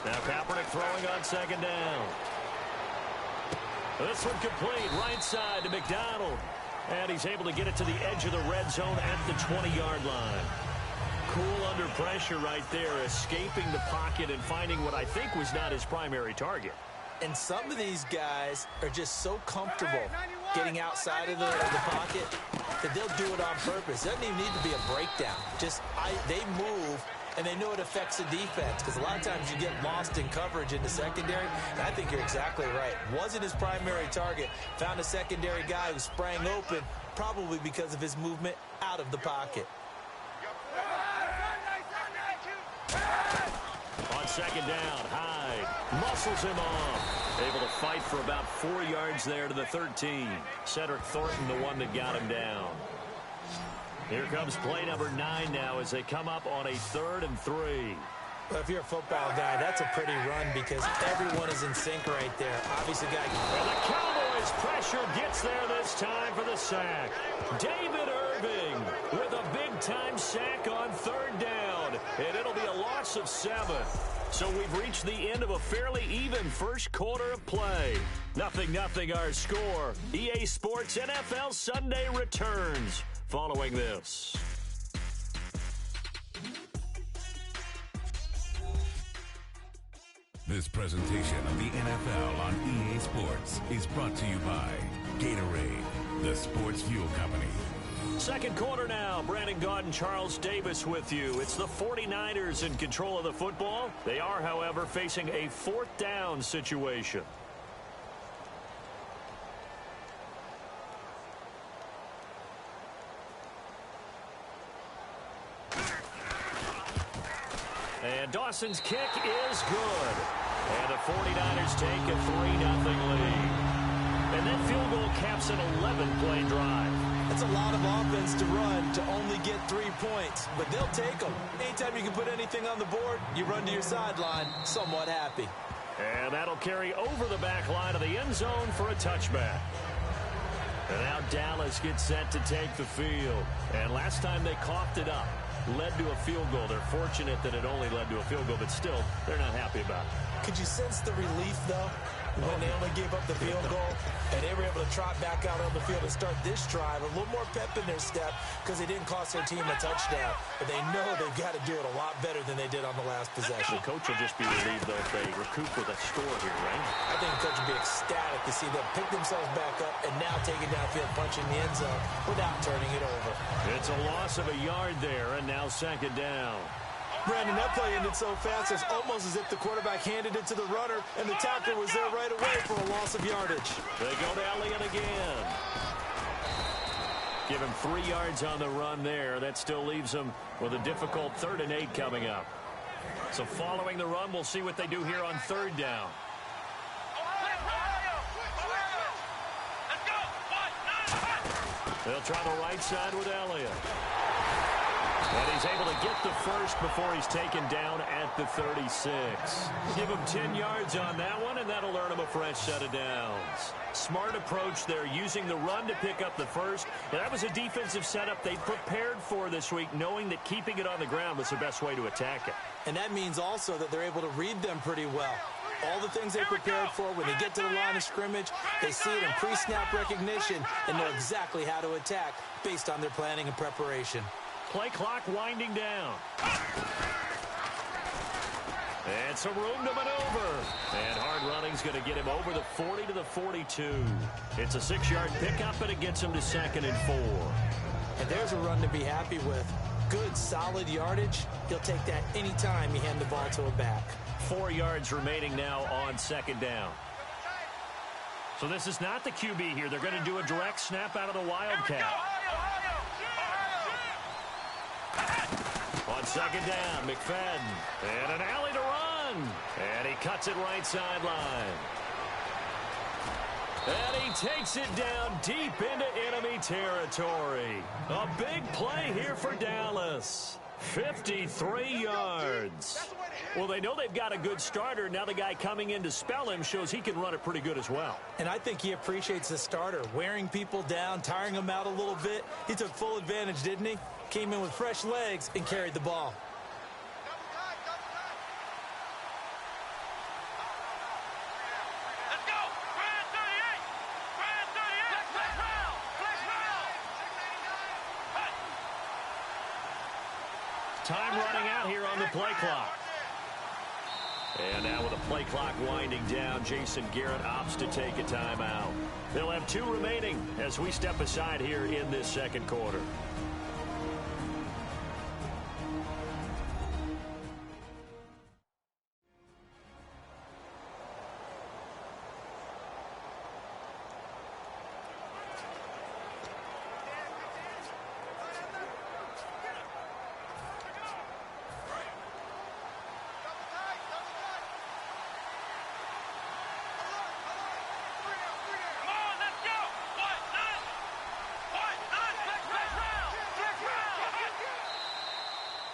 Now Kaepernick throwing on second down. This one complete, right side to McDonald. And he's able to get it to the edge of the red zone at the 20-yard line. Cool under pressure right there, escaping the pocket and finding what I think was not his primary target. And some of these guys are just so comfortable getting outside of the pocket that they'll do it on purpose. It doesn't even need to be a breakdown. They move, and they know it affects the defense, because a lot of times you get lost in coverage in the secondary, and I think you're exactly right. Wasn't his primary target. Found a secondary guy who sprang open, probably because of his movement out of the pocket. On second down, Hyde muscles him off. Able to fight for about 4 yards there to the 13. Cedric Thornton, the one that got him down. Here comes play number 9 now as they come up on a 3rd and 3. Well, if you're a football guy, that's a pretty run because everyone is in sync right there. Obviously, and the Cowboys pressure gets there this time for the sack. David Irving with a big-time sack on 3rd down, and it'll be a loss of 7. So we've reached the end of a fairly even first quarter of play. 0-0 our score. EA Sports NFL Sunday returns following this. This presentation of the NFL on EA Sports is brought to you by Gatorade, the sports fuel company. Second quarter now. Brandon Gaudin, Charles Davis with you. It's the 49ers in control of the football. They are, however, facing a fourth down situation. And Dawson's kick is good. And the 49ers take a 3-0 lead. And that field goal caps an 11-play drive. That's a lot of offense to run to only get 3 points, but they'll take them. Anytime you can put anything on the board, you run to your sideline somewhat happy. And that'll carry over the back line of the end zone for a touchback. And now Dallas gets set to take the field. And last time they coughed it up, led to a field goal. They're fortunate that it only led to a field goal, but still, they're not happy about it. Could you sense the relief, though, when they only gave up the field goal and they were able to trot back out on the field and start this drive, a little more pep in their step because they didn't cost their team a touchdown, but they know they've got to do it a lot better than they did on the last possession. The coach will just be relieved, though, if they recoup with a score here, right? I think the coach will be ecstatic to see them pick themselves back up and now take it downfield, punching the end zone without turning it over. It's a loss of a yard there, and now second down. Brandon, that play ended so fast, it's almost as if the quarterback handed it to the runner, and the tackler was there right away for a loss of yardage. They go to Elliott again. Give him 3 yards on the run there. That still leaves him with a difficult 3rd and 8 coming up. So following the run, we'll see what they do here on 3rd down. They'll try the right side with Elliott. And he's able to get the first before he's taken down at the 36. Give him 10 yards on that one, and that'll earn him a fresh set of downs. Smart approach there, using the run to pick up the first. And that was a defensive setup they prepared for this week, knowing that keeping it on the ground was the best way to attack it. And that means also that they're able to read them pretty well. All the things they prepared for, when they get to the line of scrimmage, they see it in pre-snap recognition and know exactly how to attack based on their planning and preparation. Play clock winding down. And some room to maneuver. And hard running's going to get him over the 40 to the 42. It's a 6-yard pickup, and it gets him to 2nd and 4. And there's a run to be happy with. Good, solid yardage. He'll take that any time you hand the ball to a back. 4 yards remaining now on 2nd down. So this is not the QB here. They're going to do a direct snap out of the Wildcat. On 2nd down, McFadden. And an alley to run. And he cuts it right sideline. And he takes it down deep into enemy territory. A big play here for Dallas. 53 yards. Well, they know they've got a good starter. Now the guy coming in to spell him shows he can run it pretty good as well. And I think he appreciates the starter, wearing people down, tiring them out a little bit. He took full advantage, didn't he? Came in with fresh legs and carried the ball. Let's go! Brand 38! Brand 38! Flex round! Flex round! Time running out here on the play clock. And now with the play clock winding down, Jason Garrett opts to take a timeout. They'll have 2 remaining as we step aside here in this second quarter.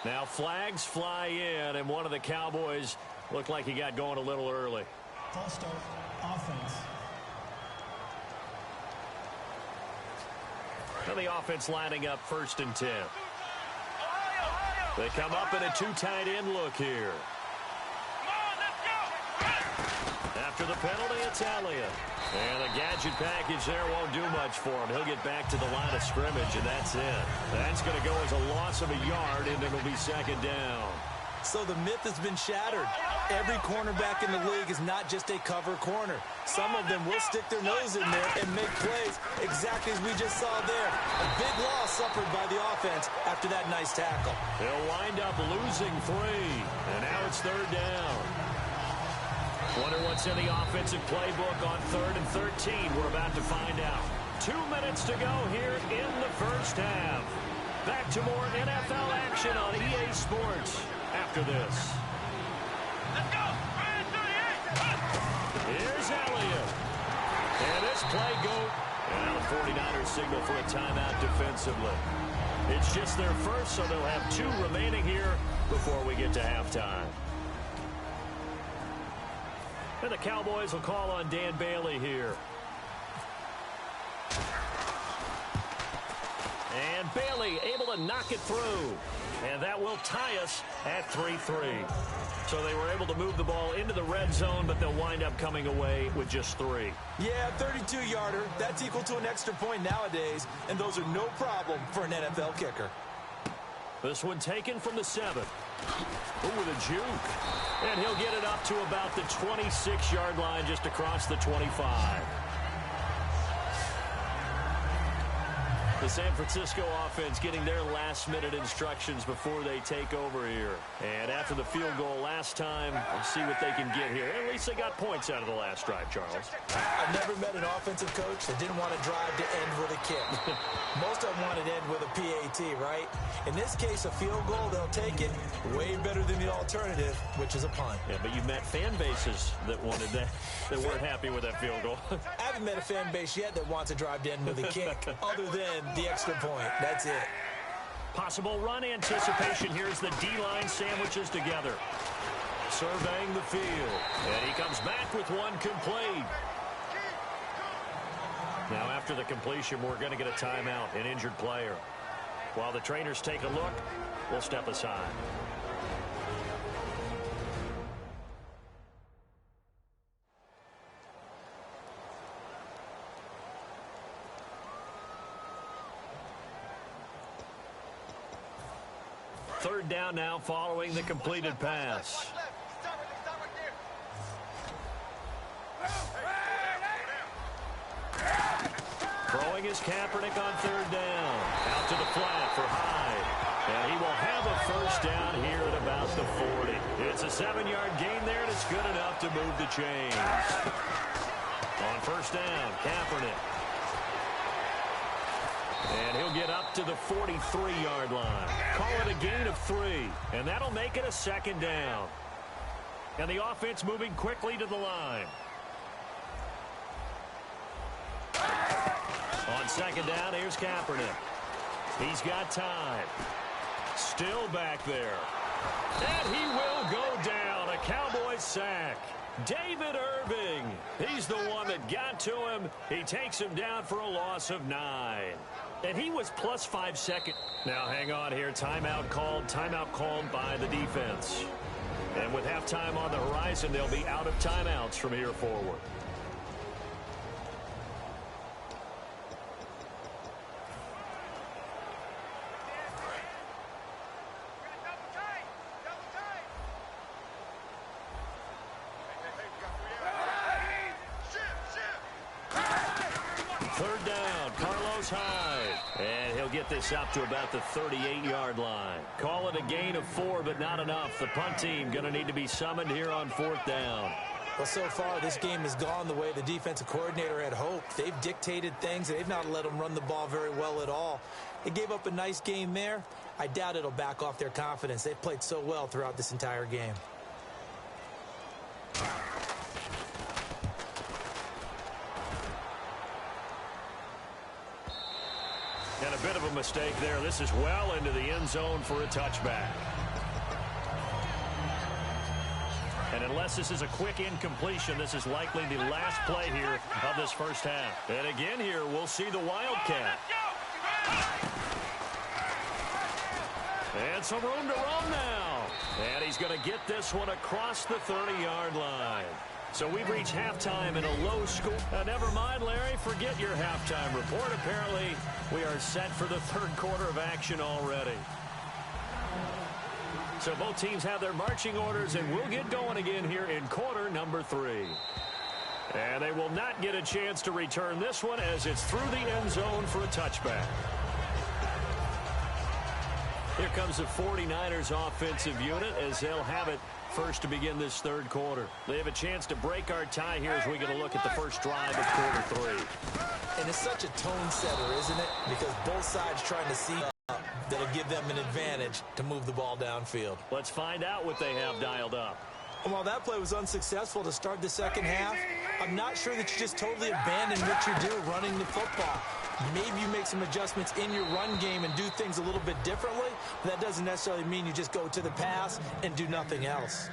Now flags fly in, and one of the Cowboys looked like he got going a little early. False start, offense. Now the offense lining up 1st and 10. They come up in a 2 tight end look here. After the penalty, it's Elliott. And the gadget package there won't do much for him. He'll get back to the line of scrimmage, and that's it. That's going to go as a loss of a yard, and it'll be 2nd down. So the myth has been shattered. Every cornerback in the league is not just a cover corner. Some of them will stick their nose in there and make plays exactly as we just saw there. A big loss suffered by the offense after that nice tackle. They'll wind up losing 3, and now it's 3rd down. Wonder what's in the offensive playbook on 3rd and 13. We're about to find out. 2 minutes to go here in the first half. Back to more NFL action on EA Sports after this. Let's go! Here's Elliott. And this play goes. And now the 49ers signal for a timeout defensively. It's just their first, so they'll have 2 remaining here before we get to halftime. And the Cowboys will call on Dan Bailey here. And Bailey able to knock it through. And that will tie us at 3-3. So they were able to move the ball into the red zone, but they'll wind up coming away with just 3. Yeah, 32-yarder. That's equal to an extra point nowadays, and those are no problem for an NFL kicker. This one taken from the 7. Ooh, with a juke. And he'll get it up to about the 26-yard line, just across the 25. The San Francisco offense getting their last-minute instructions before they take over here. And after the field goal last time, we'll see what they can get here. At least they got points out of the last drive, Charles. I've never met an offensive coach that didn't want to drive to end with a kick. Most of them want to end with a PAT, right? In this case, a field goal, they'll take it. Way better than the alternative, which is a punt. Yeah, but you met fan bases that wanted that, that weren't happy with that field goal. I haven't met a fan base yet that wants to drive to end with a kick, other than the extra point. That's it. Possible run anticipation. Here's the D-line sandwiches together. Surveying the field. And he comes back with one complete. Now after the completion, we're going to get a timeout, an injured player. While the trainers take a look, we'll step aside. Third down now following the completed pass. Throwing is Kaepernick on 3rd down. Out to the flat for Hyde. And he will have a first down here at about the 40. It's a 7-yard gain there, and it's good enough to move the chains. On first down, Kaepernick. And he'll get up to the 43-yard line. Call it a gain of 3. And that'll make it a 2nd down. And the offense moving quickly to the line. On 2nd down, here's Kaepernick. He's got time. Still back there. And he will go down. A Cowboys sack. David Irving. He's the one that got to him. He takes him down for a loss of 9. And he was plus 5 seconds. Now hang on here. Timeout called by the defense. And with halftime on the horizon, they'll be out of timeouts from here forward. Third down, Carlos Hyde. And he'll get this up to about the 38-yard line. Call it a gain of 4, but not enough. The punt team going to need to be summoned here on 4th down. Well, so far, this game has gone the way the defensive coordinator had hoped. They've dictated things. They've not let them run the ball very well at all. They gave up a nice game there. I doubt it'll back off their confidence. They've played so well throughout this entire game. And a bit of a mistake there. This is well into the end zone for a touchback. And unless this is a quick incompletion, this is likely the last play here of this first half. And again here, we'll see the Wildcat. And some room to roam now. And he's going to get this one across the 30-yard line. So we've reached halftime in a low score. Never mind, Larry. Forget your halftime report. Apparently, we are set for the third quarter of action already. So both teams have their marching orders, and we'll get going again here in quarter number 3. And they will not get a chance to return this one as it's through the end zone for a touchback. Here comes the 49ers offensive unit as they'll have it first to begin this third quarter. They have a chance to break our tie here as we get a look at the first drive of quarter 3. And it's such a tone setter, isn't it? Because both sides trying to see that'll give them an advantage to move the ball downfield. Let's find out what they have dialed up. And while that play was unsuccessful to start the second half, I'm not sure that you just totally abandon what you do running the football. Maybe you make some adjustments in your run game and do things a little bit differently. But that doesn't necessarily mean you just go to the pass and do nothing else.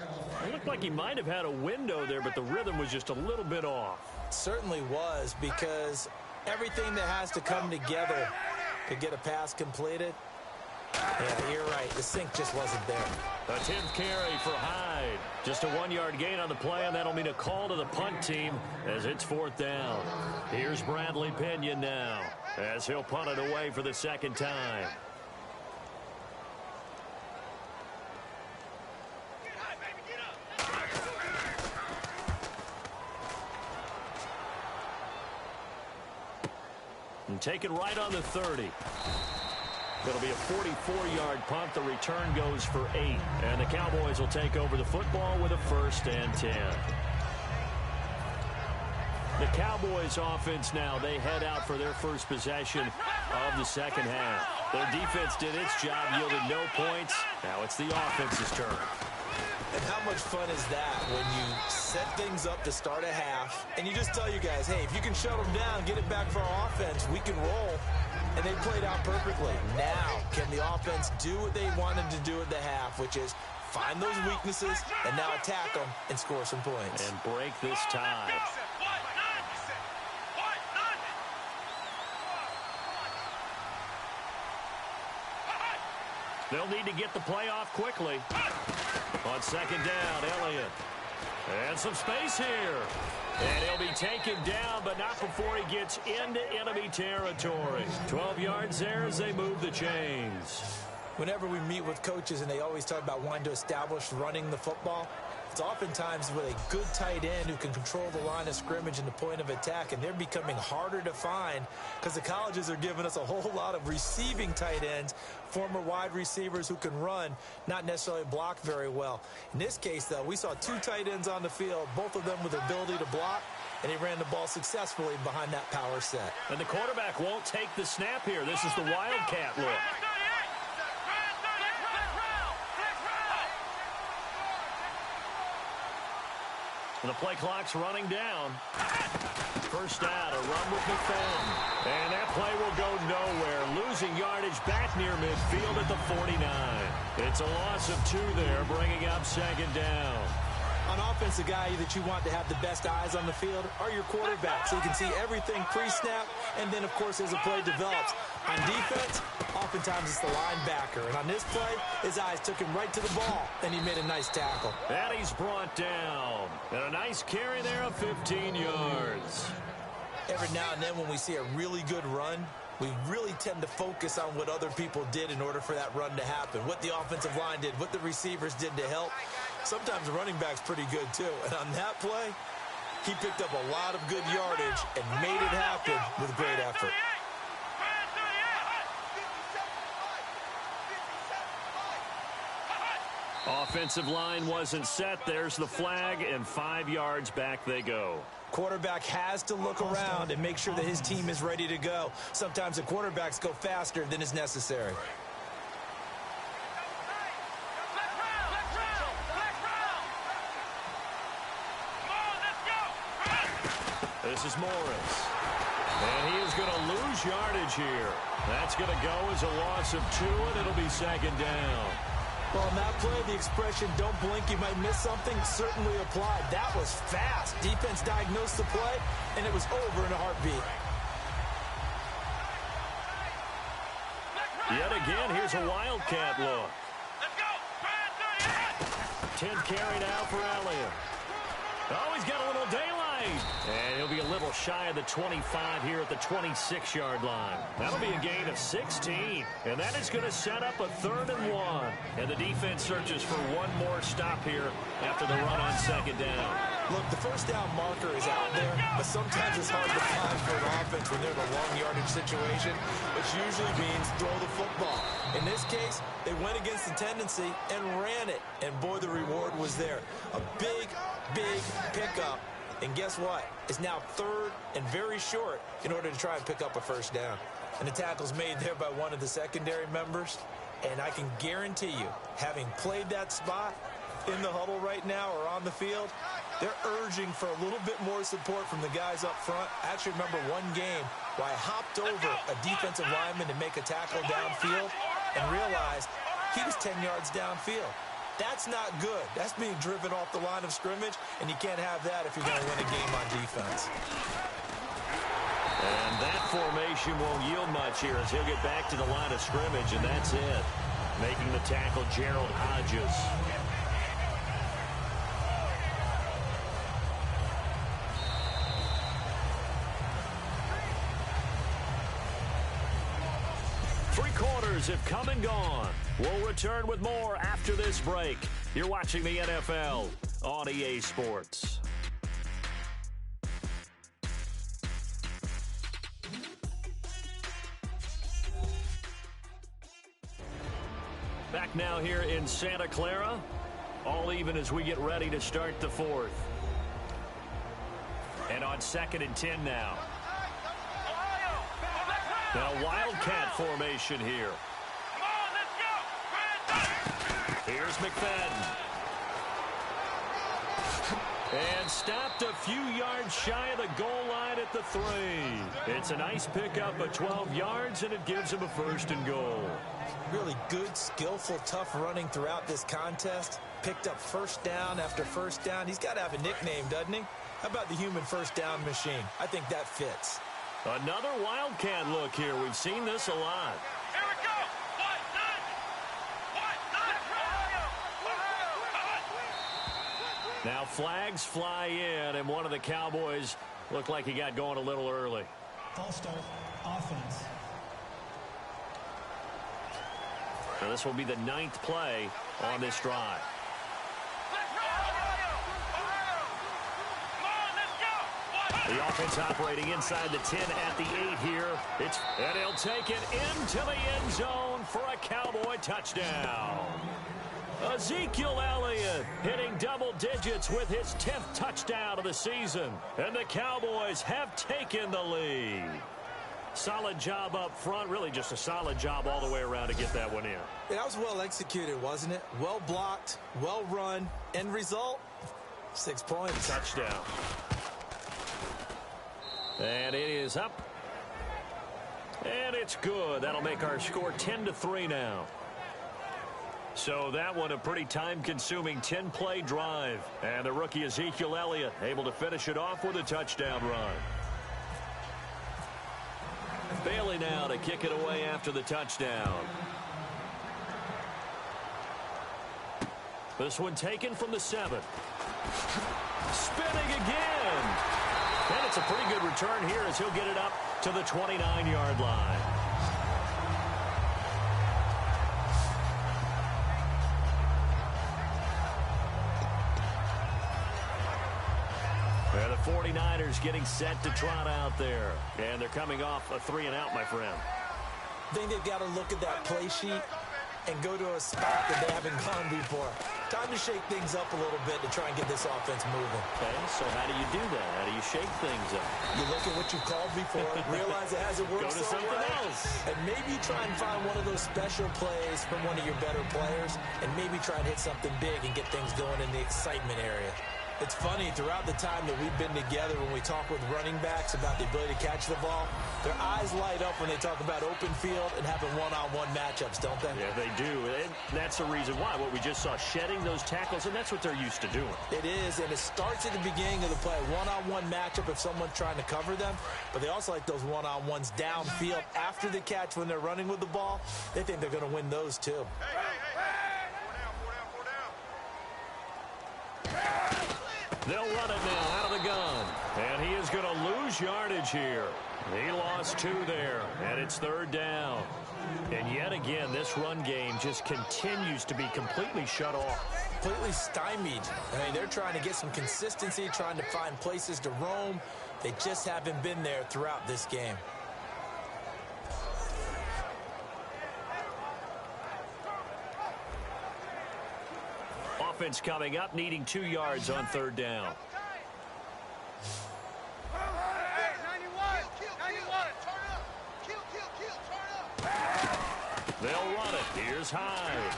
It looked like he might have had a window there, but the rhythm was just a little bit off. It certainly was, because everything that has to come together to get a pass completed, yeah, you're right. The sync just wasn't there. A 10th carry for Hyde. Just a 1-yard gain on the play, and that'll mean a call to the punt team as it's 4th down. Here's Bradley Pinion now as he'll punt it away for the second time. And take it right on the 30. It'll be a 44-yard punt. The return goes for 8. And the Cowboys will take over the football with a 1st and 10. The Cowboys offense now, they head out for their first possession of the second half. Their defense did its job, yielded no points. Now it's the offense's turn. And how much fun is that when you set things up to start a half and you just tell you guys, hey, if you can shut them down, get it back for our offense, we can roll. And they played out perfectly. Now, can the offense do what they wanted to do at the half, which is find those weaknesses and now attack them and score some points. And break this tie. They'll need to get the play off quickly. On second down, Elliott. And some space here. And he'll be taken down, but not before he gets into enemy territory. 12 yards there as they move the chains. Whenever we meet with coaches and they always talk about wanting to establish running the football, it's oftentimes with a good tight end who can control the line of scrimmage and the point of attack, and they're becoming harder to find because the colleges are giving us a whole lot of receiving tight ends, former wide receivers who can run, not necessarily block very well. In this case, though, we saw 2 tight ends on the field, both of them with the ability to block, and he ran the ball successfully behind that power set. And the quarterback won't take the snap here. This is the Wildcat look. And the play clock's running down. First down, a run with McFadden. And that play will go nowhere. Losing yardage back near midfield at the 49. It's a loss of 2 there, bringing up second down. On offense, the guy that you want to have the best eyes on the field are your quarterbacks, so you can see everything pre-snap, and then, of course, as the play develops. On defense, oftentimes it's the linebacker. And on this play, his eyes took him right to the ball, and he made a nice tackle. And he's brought down. And a nice carry there of 15 yards. Every now and then when we see a really good run, we really tend to focus on what other people did in order for that run to happen, what the offensive line did, what the receivers did to help. Sometimes the running back's pretty good, too. And on that play, he picked up a lot of good yardage and made it happen with great effort. Offensive line wasn't set. There's the flag, and 5 yards back they go. Quarterback has to look around and make sure that his team is ready to go. Sometimes the quarterbacks go faster than is necessary. This is Morris. And he is going to lose yardage here. That's going to go as a loss of 2, and it'll be second down. Well, on that play, the expression, don't blink, you might miss something, certainly applied. That was fast. Defense diagnosed the play, and it was over in a heartbeat. Yet again, here's a Wildcat look. 10th carry now for Elliott. Oh, he's got a little daylight made. And he'll be a little shy of the 25 here at the 26-yard line. That'll be a gain of 16. And that is going to set up a 3rd and 1. And the defense searches for one more stop here after the run on 2nd down. Look, the first down marker is out there, but sometimes it's hard to find for an offense when they're in a long yardage situation, which usually means throw the football. In this case, they went against the tendency and ran it, and boy, the reward was there. A big, big pickup, and guess what? It's now 3rd and very short in order to try and pick up a first down. And the tackle's made there by one of the secondary members, and I can guarantee you, having played that spot in the huddle right now or on the field, they're urging for a little bit more support from the guys up front. I actually remember one game where I hopped over a defensive lineman to make a tackle downfield and realized he was 10 yards downfield. That's not good. That's being driven off the line of scrimmage, and you can't have that if you're going to win a game on defense. And that formation won't yield much here as he'll get back to the line of scrimmage, and that's it. Making the tackle, Gerald Hodges. Quarters have come and gone. We'll return with more after this break. You're watching the NFL on EA Sports. Back now here in Santa Clara. All even as we get ready to start the 4th. And on 2nd and 10 now. Now a wildcat formation here. Come on, let's go. Here's McFadden. And stopped a few yards shy of the goal line at the 3. It's a nice pickup of 12 yards, and it gives him a 1st and goal. Really good, skillful, tough running throughout this contest. Picked up first down after first down. He's got to have a nickname, doesn't he? How about the human first down machine? I think that fits. Another wildcat look here. We've seen this a lot. Here we go. Now flags fly in, and one of the Cowboys looked like he got going a little early. False start, offense. Now this will be the 9th play on this drive. The offense operating inside the 10 at the 8 here. And he'll take it into the end zone for a Cowboy touchdown. Ezekiel Elliott hitting double digits with his 10th touchdown of the season. And the Cowboys have taken the lead. Solid job up front. Really just a solid job all the way around to get that one in. Yeah, that was well executed, wasn't it? Well blocked, well run. End result, 6 points. Touchdown. And it is up. And it's good. That'll make our score 10-3 now. So that one a pretty time-consuming 10-play drive. And the rookie Ezekiel Elliott able to finish it off with a touchdown run. Bailey now to kick it away after the touchdown. This one taken from the 7. Spinning again. And it's a pretty good return here as he'll get it up to the 29-yard line. And the 49ers getting set to trot out there. And they're coming off a 3-and-out, my friend. I think they've got to look at that play sheet and go to a spot that they haven't gone before. Time to shake things up a little bit to try and get this offense moving. Okay, so how do you do that? How do you shake things up? You look at what you've called before, realize it hasn't worked Go to so something well, else. and maybe try and find one of those special plays from one of your better players, and maybe try and hit something big and get things going in the excitement area. It's funny, throughout the time that we've been together, when we talk with running backs about the ability to catch the ball, their eyes light up when they talk about open field and having one-on-one matchups, don't they? Yeah, they do. And that's the reason why. What we just saw, shedding those tackles, and that's what they're used to doing. It is, and it starts at the beginning of the play. One-on-one matchup if someone's trying to cover them, but they also like those one-on-ones downfield after the catch when they're running with the ball. They think they're going to win those, too. They'll run it now out of the gun. lose yardage here. He lost 2 there, and it's 3rd down. And yet again, this run game just continues to be completely shut off. Completely stymied. I mean, they're trying to get some consistency, trying to find places to roam. They just haven't been there throughout this game. Offense coming up, needing 2 yards on 3rd down. They'll run it. Here's Hyde.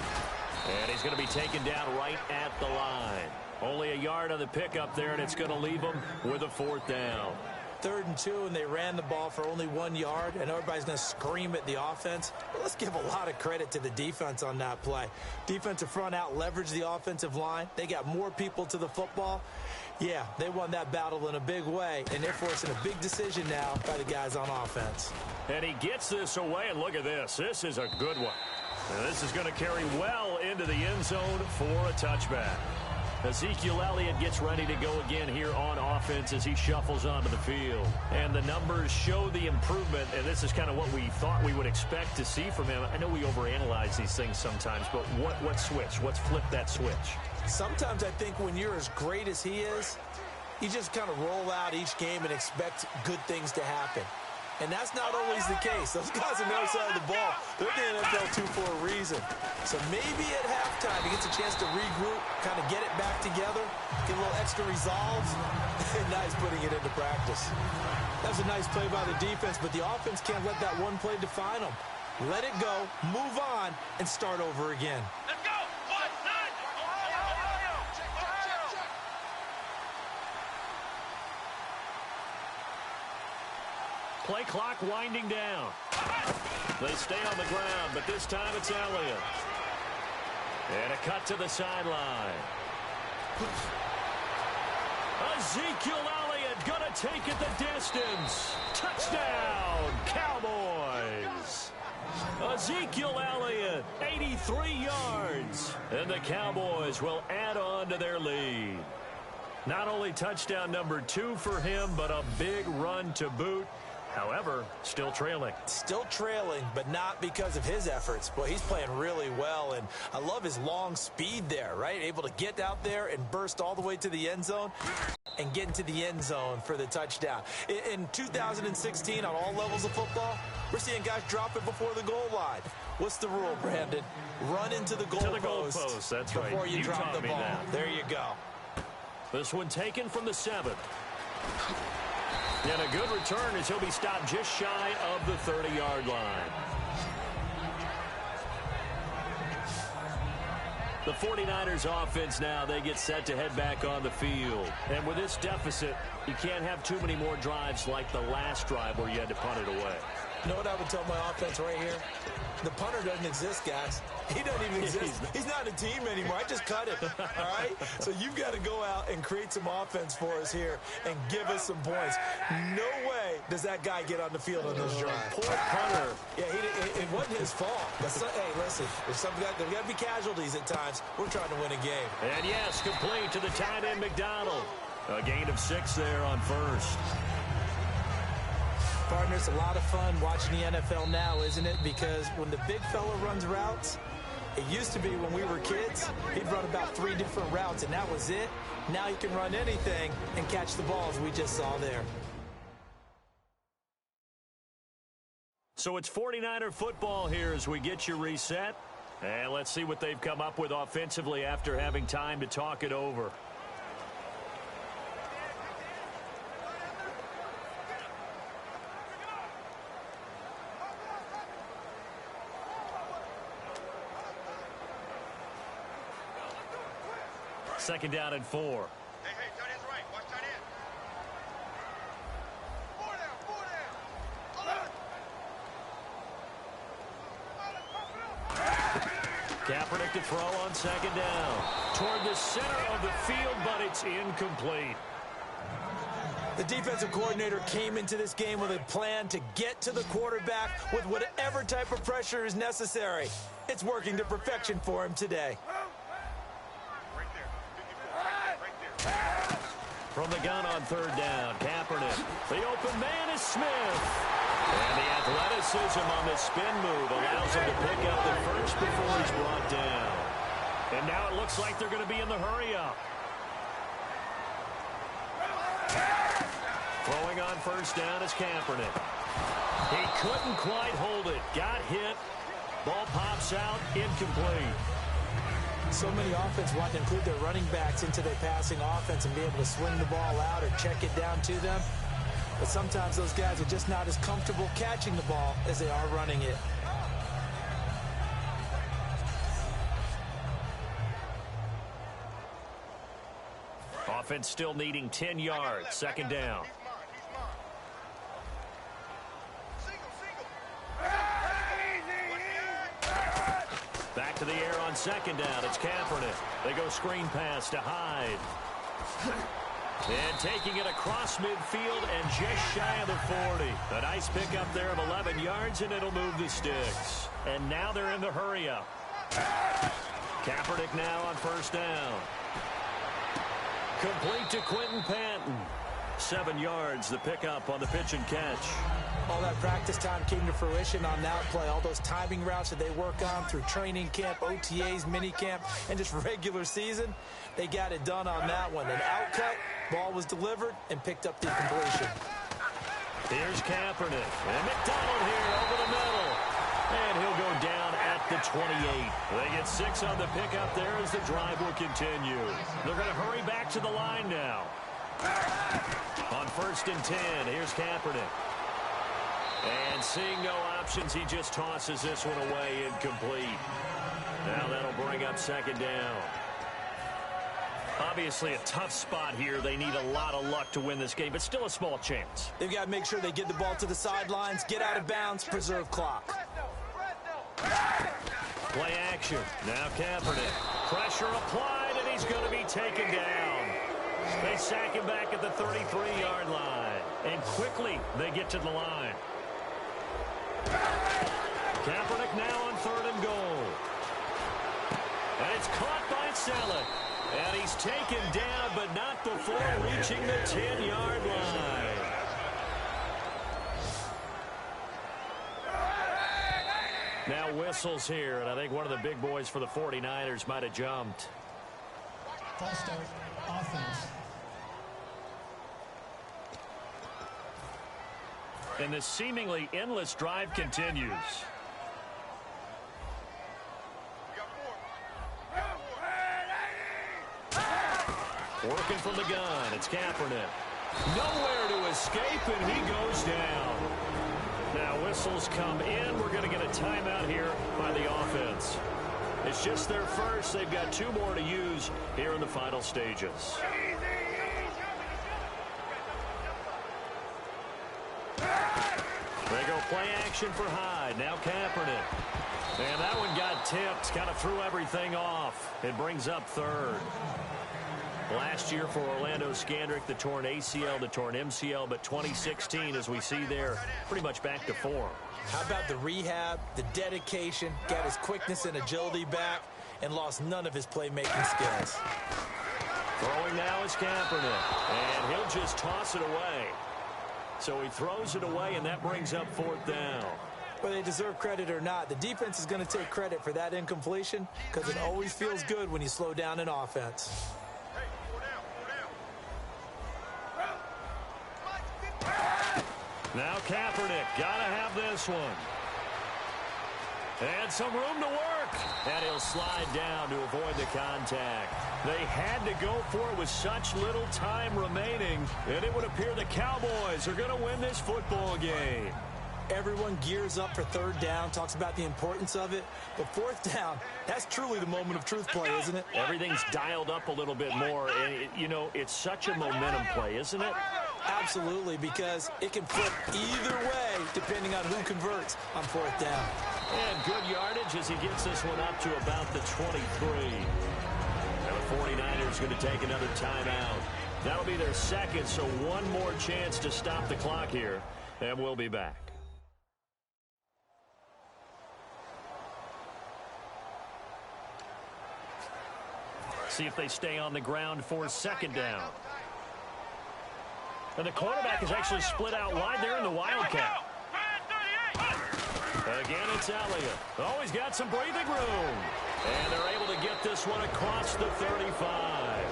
And he's going to be taken down right at the line. Only a yard on the pickup there, and it's going to leave him with a 4th down. 3rd and 2, and they ran the ball for only 1 yard, and everybody's going to scream at the offense. But let's give a lot of credit to the defense on that play. Defensive front out leveraged the offensive line. They got more people to the football. Yeah, they won that battle in a big way, and they're forcing a big decision now by the guys on offense. And he gets this away, and look at this. This is a good one. And this is going to carry well into the end zone for a touchback. Ezekiel Elliott gets ready to go again here on offense as he shuffles onto the field. And the numbers show the improvement, and this is kind of what we thought we would expect to see from him. I know we overanalyze these things sometimes, but what switch? What's flipped that switch? Sometimes I think when you're as great as he is, you just kind of roll out each game and expect good things to happen. And that's not always the case. Those guys on the other side of the ball, they're the NFL 2 for a reason. So maybe at halftime he gets a chance to regroup, kind of get it back together, get a little extra resolve, and now he's putting it into practice. That was a nice play by the defense, but the offense can't let that one play define them. Let it go, move on, and start over again. Let's go! Play clock winding down. They stay on the ground, but this time it's Elliott. And a cut to the sideline. Ezekiel Elliott gonna take it the distance. Touchdown, Cowboys. Ezekiel Elliott, 83 yards. And the Cowboys will add on to their lead. Not only touchdown number 2 for him, but a big run to boot. However, still trailing. Still trailing, but not because of his efforts. Boy, he's playing really well, and I love his long speed there, right? Able to get out there and burst all the way to the end zone and get into the end zone for the touchdown. In 2016, on all levels of football, we're seeing guys drop it before the goal line. What's the rule, Brandon? Run into the goalpost. That's right. Before you drop the ball. That. There you go. This one taken from the 7. And a good return as he'll be stopped just shy of the 30-yard line. The 49ers offense now, they get set to head back on the field. And with this deficit, you can't have too many more drives like the last drive where you had to punt it away. You know what I would tell my offense right here? The punter doesn't exist, guys. He doesn't even exist. He's not a team anymore. I just cut him, all right? So you've got to go out and create some offense for us here and give us some points. No way does that guy get on the field on this drive. Poor punter. Yeah, it wasn't his fault. But hey, listen, there's got to be casualties at times. We're trying to win a game. And yes, complete to the tight end McDonald. A gain of 6 there on first. Partners, a lot of fun watching the NFL now, isn't it? Because when the big fella runs routes, it used to be when we were kids, he'd run about 3 different routes, and that was it. Now he can run anything and catch the balls we just saw there. So it's 49er football here as we get you reset. And let's see what they've come up with offensively after having time to talk it over. Second down and 4. Hey, tight end's right. Watch tight end. 4 down. Kaepernick to throw on second down. Toward the center of the field, but it's incomplete. The defensive coordinator came into this game with a plan to get to the quarterback with whatever type of pressure is necessary. It's working to perfection for him today. From the gun on third down, Kaepernick. The open man is Smith. And the athleticism on this spin move allows him to pick up the first before he's brought down. And now it looks like they're going to be in the hurry-up. Throwing on first down is Kaepernick. He couldn't quite hold it. Got hit. Ball pops out. Incomplete. So many offenses want to include their running backs into their passing offense and be able to swing the ball out or check it down to them. But sometimes those guys are just not as comfortable catching the ball as they are running it. Offense still needing 10 yards. Second down. Back to the air on second down. It's Kaepernick. They go screen pass to Hyde. And taking it across midfield and just shy of the 40. A nice pickup there of 11 yards, and it'll move the sticks. And now they're in the hurry-up. Kaepernick now on first down. Complete to Quentin Patton. 7 yards, the pickup on the pitch and catch. All that practice time came to fruition on that play. All those timing routes that they work on through training camp, OTAs, minicamp, and just regular season, they got it done on that one. An outcut, ball was delivered, and picked up the completion. Here's Kaepernick. And McDonald here over the middle. And he'll go down at the 28. They get 6 on the pickup there as the drive will continue. They're going to hurry back to the line now. On first and 10, here's Kaepernick. And seeing no options, he just tosses this one away, incomplete. Now that'll bring up second down. Obviously a tough spot here. They need a lot of luck to win this game, but still a small chance. They've got to make sure they get the ball to the sidelines, get out of bounds, preserve clock. Play action. Now Kaepernick. Pressure applied, and he's going to be taken down. They sack him back at the 33-yard line. And quickly they get to the line. Kaepernick now on third and goal. And it's caught by Selleck. And he's taken down, but not before reaching the 10-yard line. Now whistles here, and I think one of the big boys for the 49ers might have jumped. False start, offense. And the seemingly endless drive continues. Working from the gun, it's Kaepernick. Nowhere to escape, and he goes down. Now whistles come in. We're going to get a timeout here by the offense. It's just their first. They've got 2 more to use here in the final stages. They go play action for Hyde. Now Kaepernick. And that one got tipped. Kind of threw everything off. It brings up third. Last year for Orlando Scandrick, the torn ACL, the torn MCL, but 2016, as we see there, pretty much back to form. How about the rehab, the dedication, got his quickness and agility back, and lost none of his playmaking skills. Throwing now is Kaepernick, and he'll just toss it away. So he throws it away, and that brings up fourth down. Whether they deserve credit or not, the defense is going to take credit for that incompletion because it always feels good when you slow down an offense. Now Kaepernick, gotta have this one. And some room to work. And he'll slide down to avoid the contact. They had to go for it with such little time remaining. And it would appear the Cowboys are going to win this football game. Everyone gears up for third down, talks about the importance of it. But fourth down, that's truly the moment of truth play, isn't it? Everything's dialed up a little bit more. And, you know, it's such a momentum play, isn't it? Absolutely, because it can flip either way depending on who converts on fourth down. And good yardage as he gets this one up to about the 23. And the 49ers going to take another timeout. That'll be their second, so one more chance to stop the clock here. And we'll be back. See if they stay on the ground for second down. And the quarterback is actually split out wide there in the Wildcat. Again, it's Elliott. Oh, he's got some breathing room. And they're able to get this one across the 35.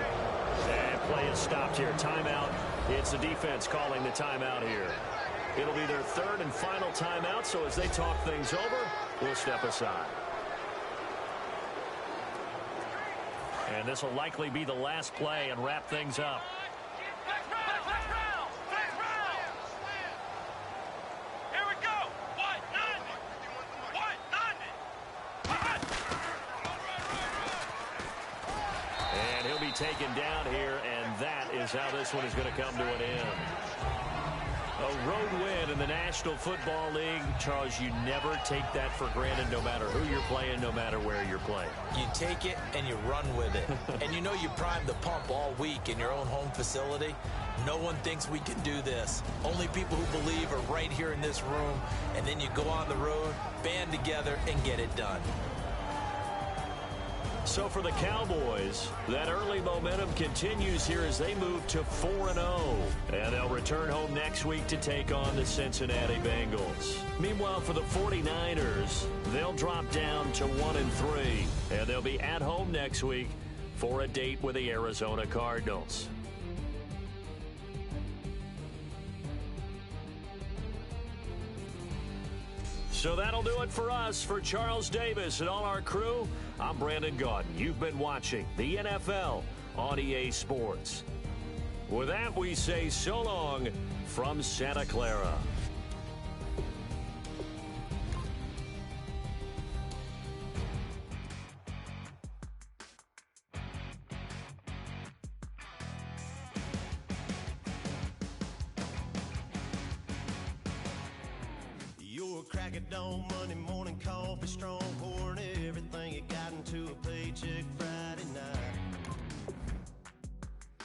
And play is stopped here. Timeout. It's the defense calling the timeout here. It'll be their third and final timeout, so as they talk things over, we'll step aside. And this will likely be the last play and wrap things up. And he'll be taken down here, and that is how this one is going to come to an end. A road win in the National Football League. Charles, you never take that for granted no matter who you're playing, no matter where you're playing. You take it and you run with it. And you know you primed the pump all week in your own home facility. No one thinks we can do this. Only people who believe are right here in this room. And then you go on the road, band together, and get it done. So for the Cowboys, that early momentum continues here as they move to 4-0. And they'll return home next week to take on the Cincinnati Bengals. Meanwhile, for the 49ers, they'll drop down to 1-3. And they'll be at home next week for a date with the Arizona Cardinals. So that'll do it for us. For Charles Davis and all our crew, I'm Brandon Gaudin. You've been watching the NFL on EA Sports. With that, we say so long from Santa Clara. Crack it on Monday morning coffee, strong pouring everything you got into a paycheck Friday night.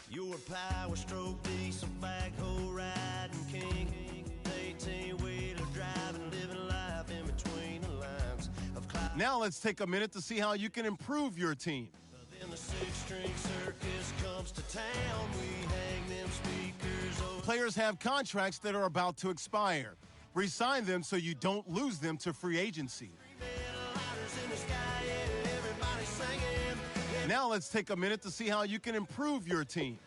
You're a power stroke, diesel backhoe riding king, 18-wheeler driving, living life in between the lines of cloud. Now let's take a minute to see how you can improve your team. Then the six-string circus comes to town. We hang them speakers over. Players have contracts that are about to expire. Resign them so you don't lose them to free agency. Now let's take a minute to see how you can improve your team.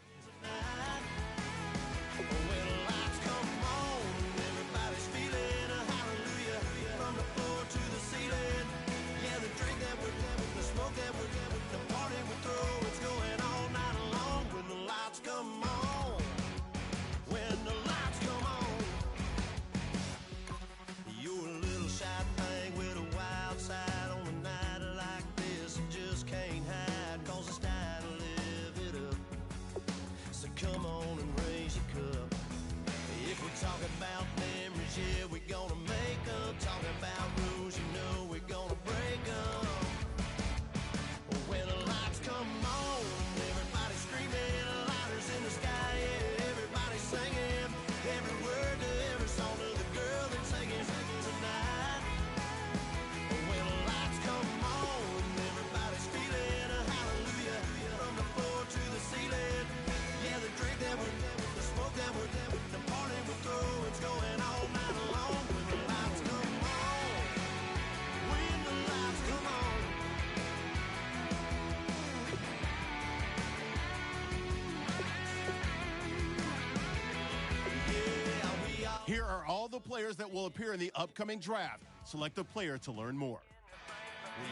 Here are all the players that will appear in the upcoming draft. Select a player to learn more.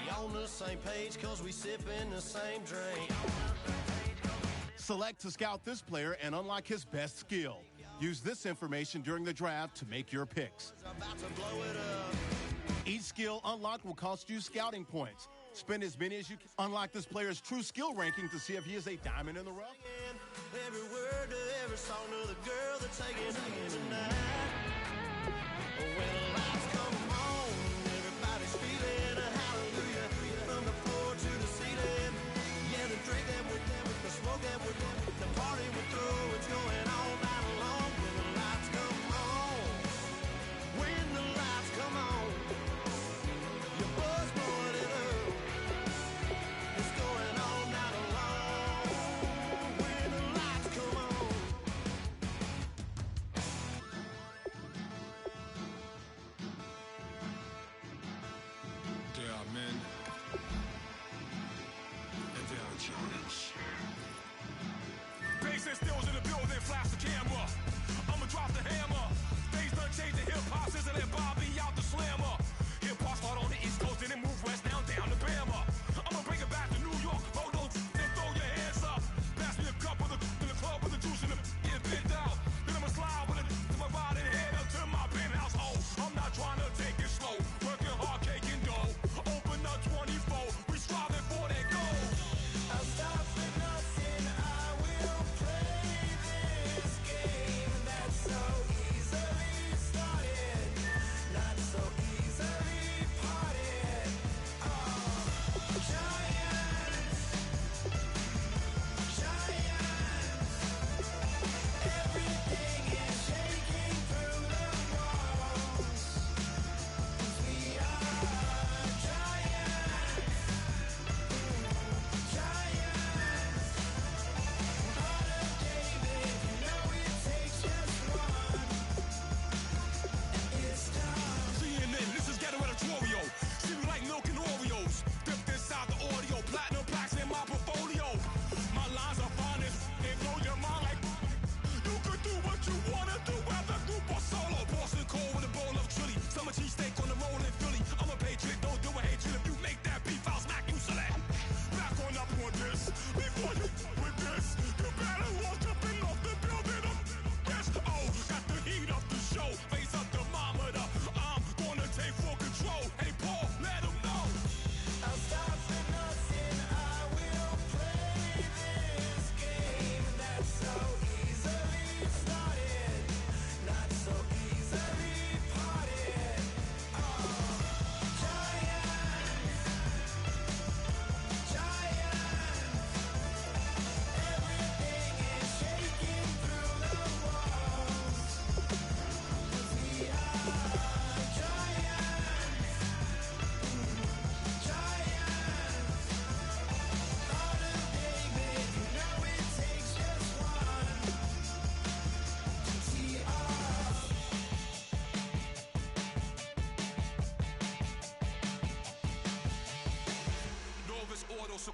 We on the same page cause we sip in the same drink. Select to scout this player and unlock his best skill. Use this information during the draft to make your picks. Each skill unlocked will cost you scouting points. Spend as many as you can. Unlock this player's true skill ranking to see if he is a diamond in the rough. Every word to every song to the girl that's taking tonight. When the lights come on, everybody's feeling a hallelujah. From the floor to the ceiling. Yeah, the drink that we're doing, the smoke that we're doing, the party we're through, it's going all night long. When the lights come on, when the lights come on, your buzz blowing it up. It's going all night long. When the lights come on.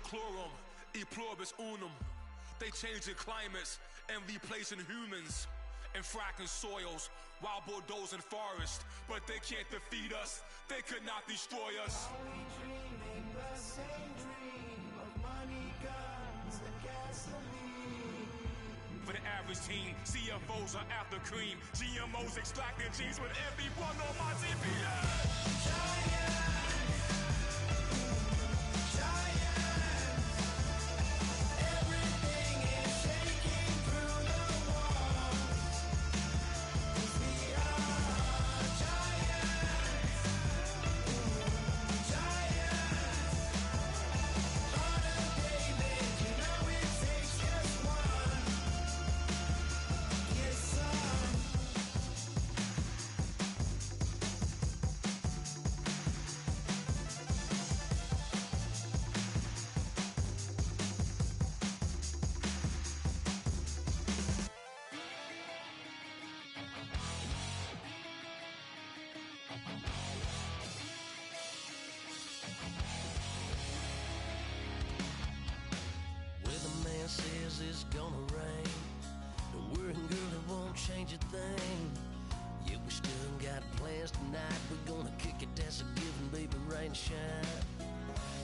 chlorum, e pluribus unum. They changing climates and replacing humans and fracking soils while bulldozing forests. But they can't defeat us. They could not destroy us. Are we dreaming the same dream of money, guns, and gasoline? For the average team, CFOs are after cream. GMOs extracting genes with everyone on my TV. Everything is shaking through the walls. We are giants. On a David, you know it takes just one. Yes, son. Weatherman says it's gonna rain. Don't worry, girl, it won't change a thing. Yeah, we still got plans tonight. We're gonna kick it, that's a given, baby, rain or shine.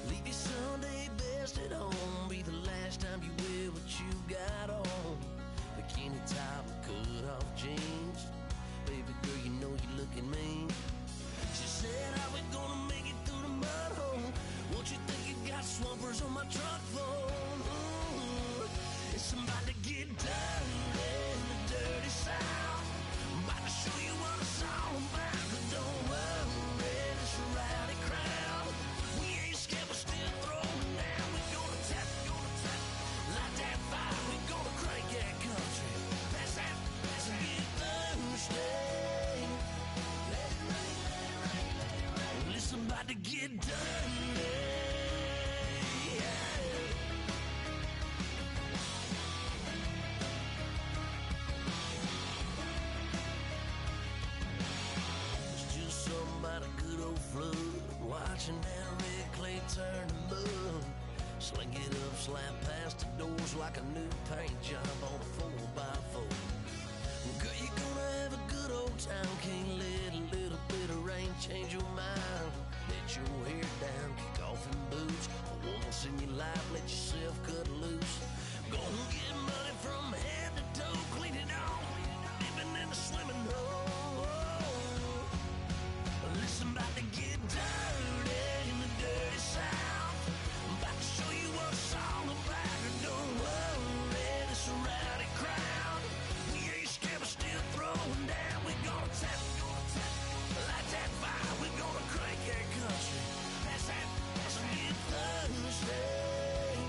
Leave your Sunday best at home. Be the last time you wear what you got on. Bikini top and cut off jeans. Baby girl, you know you looking mean. She said, how we gonna make it through the mud hole? Won't you think you got swampers on my truck phone? Ooh, it's about to get dirty in the dirty South. I'm about to show you what it's all about. But don't worry, this rowdy crowd. We ain't scared, we're still throwing down. We gonna tap, light that fire. We gonna crank that country. Pass that, and get Thursday. Let it rain, let it rain, let it rain. Listen, about to get dirty. It's just something about a good old flood. Watching that red clay turn to mud. Sling it up, slap past the doors like a new paint job on a 4x4. Girl, you're gonna have a good old time. Can't let a little bit of rain change your mind. Let your hair down, kick off in boots. For once in your life, let yourself cut loose. Gonna get money from head to toe, clean it off, living in a swimming hole. Listen, about to get dirty in the dirty South. I'm about to show you what it's all about. Don't worry, this rowdy crowd. We ain't scared, we're still throwing down. We gonna tap, light that fire. We gonna crank that country. Pass that, pass it, get Thursday.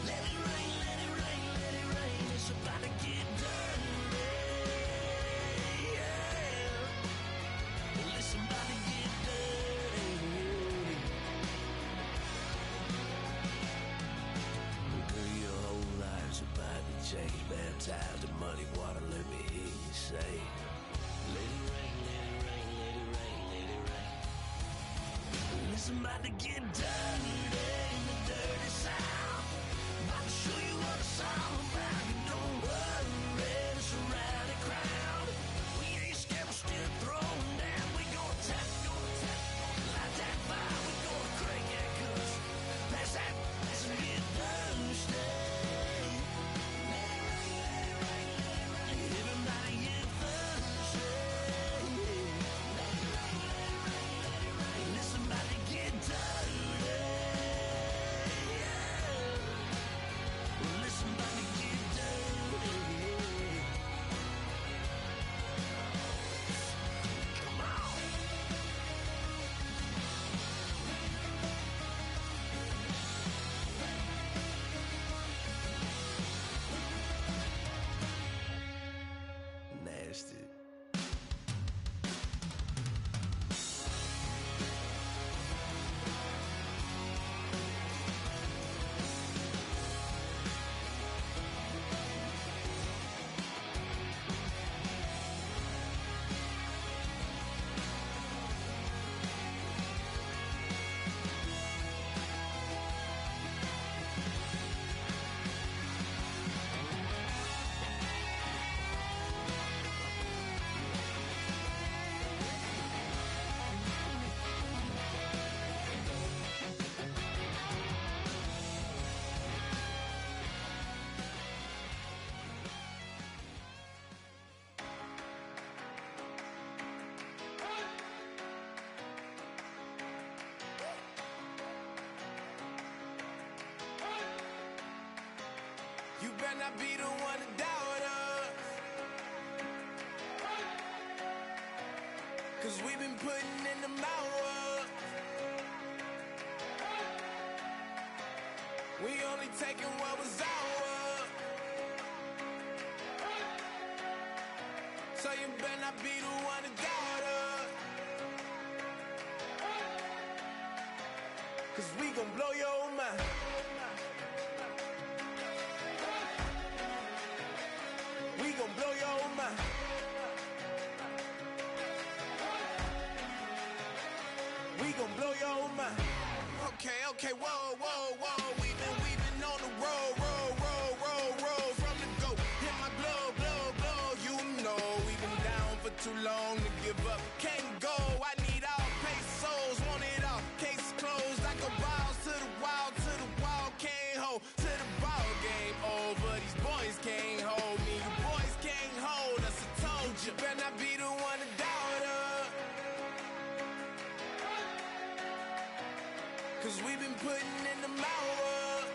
Let it rain, let it rain, let it rain. It's about to get dirty. Yeah. Listen, about to get dirty. Girl, your whole life's about to change. Baptized in muddy water, let me hear you say, let it rain, let it rain, let it rain, let it rain. Listen, about to get dirty in the dirty South. About to show you what it's all about. Don't worry, it's a rowdy crowd. We ain't scared, we're still throwing down. We gonna tap, light that fire. We gonna crank that country. Pass that, pass it, get Thursday. Let it rain, let it rain, let it rain. Everybody get Thursday. Let it rain, let it rain, let it rain. Listen, about to get dirty. Yeah. Listen, about to get dirty. better not be the one to doubt us. 'Cause we've been putting in the hours. We only taking what was ours. So you better not be the one to doubt us. 'Cause we gon' blow your mind. We gon' blow your mind. We gon' blow your mind. Okay, whoa. We've been on the road from the go. Hit my blow. You know we've been down for too long to give up. Can't go. I need all pesos, want it all. Case closed. I go balls to the wall. Can't hold to the ball game over. These boys can't hold me. You boys can't hold us. I told you. Better not be the one to doubt us. 'Cause we've been putting in the hours.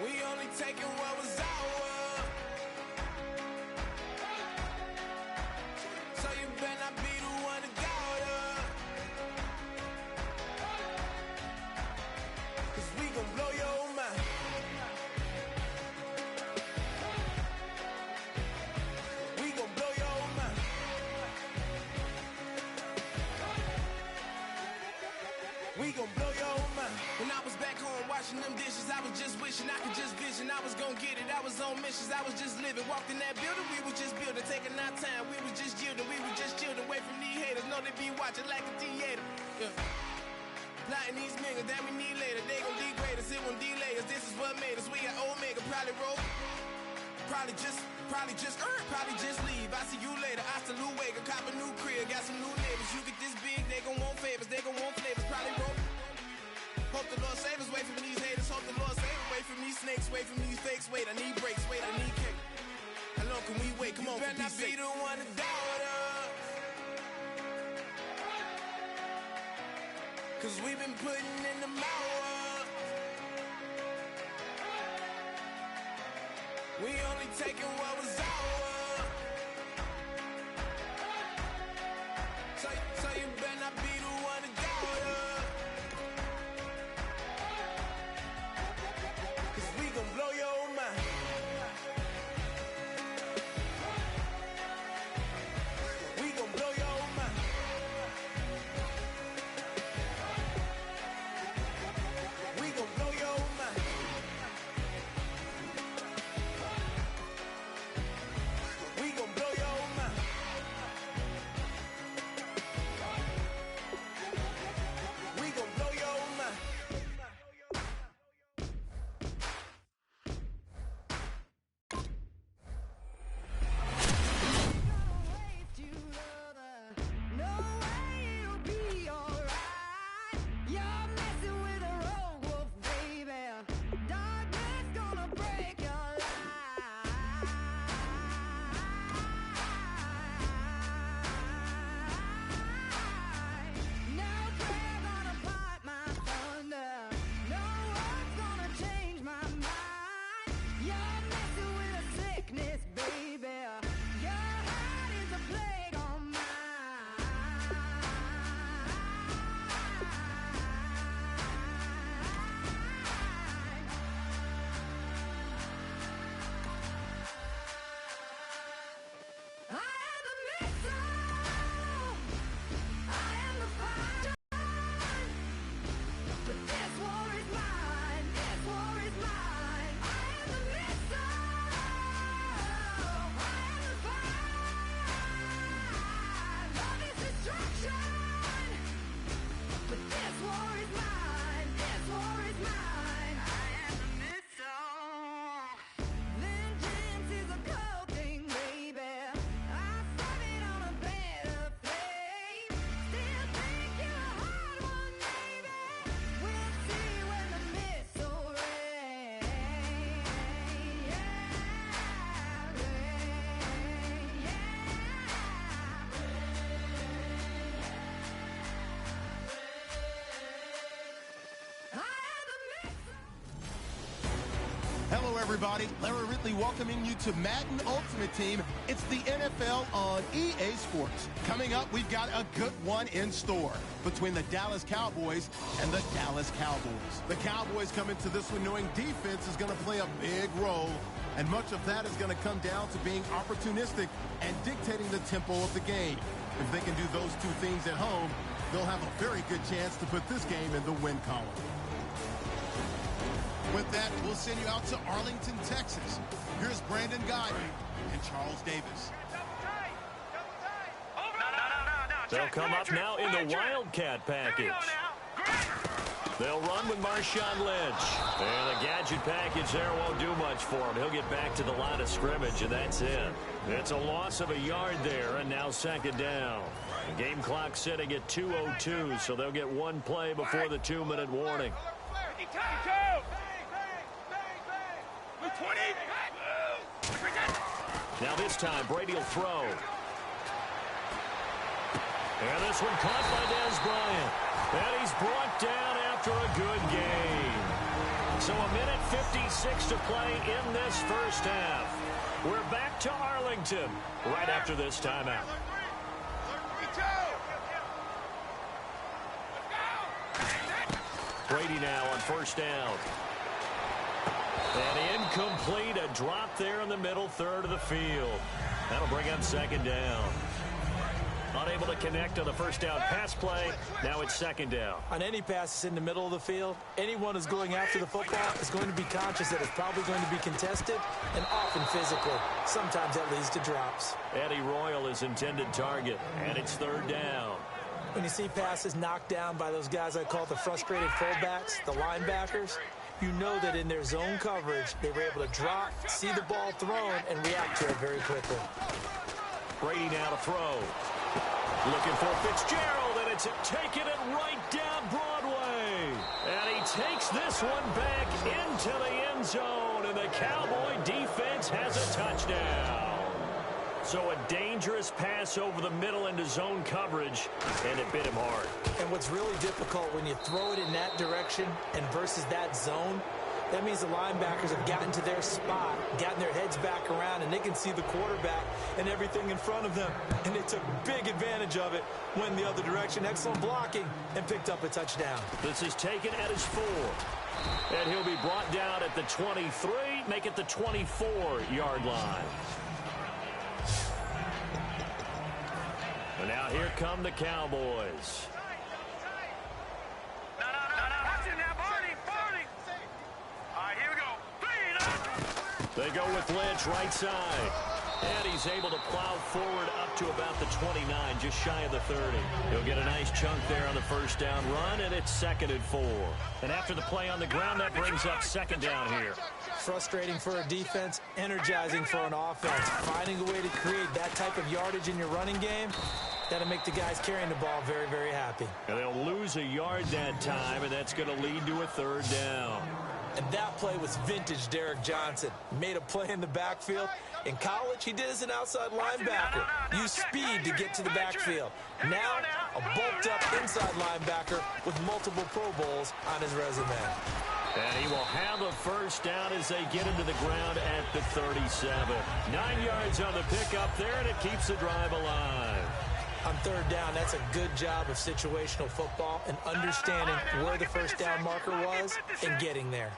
We only taking what was ours. So you better not be the one to doubt us. 'Cause we gon' blow your mind. We gon' blow your mind. We gon' blow your mind. When I was back home washing them dishes, I was just wishing I could just vision. I was gon' get it, I was on missions, I was just living. Walked in that building, we was just building, taking our time. We was just yielding, we was just chilling away from these haters. Know they be watching like a theater. Yeah. Plotting these niggas that we need later. They gon' degrade us, it won't delay us. This is what made us. We got Omega, probably roll. Probably just leave. I see you later. I salute Wake, cop a new crib, got some new neighbors. You get this big, they gon' want favors, they gon' want flavors. Probably roll. Hope the Lord save us, wait from these haters. Hope the Lord save us, wait from these snakes, wait from these fakes. Wait, I need breaks, wait, I need cake. How long can we wait? Come on, better not be the one to doubt us. 'Cause we've been putting in the hours. We only taking what was ours. So you better not be the one to doubt us. 'Cause we gon' blow your mind. We gon' blow your mind. We gon' blow your mind. Hello, everybody. Larry Ridley welcoming you to Madden Ultimate Team. It's the NFL on EA Sports. Coming up, we've got a good one in store between the Dallas Cowboys and the Dallas Cowboys. The Cowboys come into this one knowing defense is going to play a big role, and much of that is going to come down to being opportunistic and dictating the tempo of the game. If they can do those two things at home, they'll have a very good chance to put this game in the win column. With that, we'll send you out to Arlington, Texas. Here's Brandon Guidry and Charles Davis. They'll come up now in the Wildcat package. They'll run with Marshawn Lynch. And the gadget package there won't do much for him. He'll get back to the line of scrimmage, and that's it. It's a loss of a yard there, and now second down. The game clock sitting at 2:02, so they'll get one play before the 2-minute warning. Now this time, Brady will throw. And this one caught by Dez Bryant. And he's brought down after a good game. So a minute 56 to play in this first half. We're back to Arlington right after this timeout. Brady now on first down. And incomplete, a drop there in the middle third of the field. That'll bring up second down. Unable to connect on the first down pass play. Now it's second down. On any passes in the middle of the field, anyone who's going after the football is going to be conscious that it's probably going to be contested and often physical. Sometimes that leads to drops. Eddie Royal is intended target, and it's third down. When you see passes knocked down by those guys I call the frustrated fullbacks, the linebackers, you know that in their zone coverage, they were able to drop, see the ball thrown, and react to it very quickly. Brady now to throw. Looking for Fitzgerald, and it's taking it right down Broadway. And he takes this one back into the end zone, and the Cowboy defense has a touchdown. So a dangerous pass over the middle into zone coverage, and it bit him hard. And what's really difficult when you throw it in that direction and versus that zone, that means the linebackers have gotten to their spot, gotten their heads back around, and they can see the quarterback and everything in front of them. And they took big advantage of it, went the other direction. Excellent blocking, and picked up a touchdown. This is taken at his 4. And he'll be brought down at the 23, make it the 24-yard line. And now here come the Cowboys. They go with Lynch right side. And he's able to plow forward up to about the 29, just shy of the 30. He'll get a nice chunk there on the first down run, and it's second and 4. And after the play on the ground, that brings up second down here. Frustrating for a defense, energizing for an offense. Finding a way to create that type of yardage in your running game, that'll make the guys carrying the ball very, very happy. And they'll lose a yard that time, and that's going to lead to a third down. And that play was vintage Derek Johnson. Made a play in the backfield. In college, he did as an outside linebacker. Used speed to get to the backfield. Now, a bulked-up inside linebacker with multiple Pro Bowls on his resume. And he will have a first down as they get into the ground at the 37. 9 yards on the pickup there, and it keeps the drive alive. On third down, that's a good job of situational football and understanding where the first down marker was and getting there.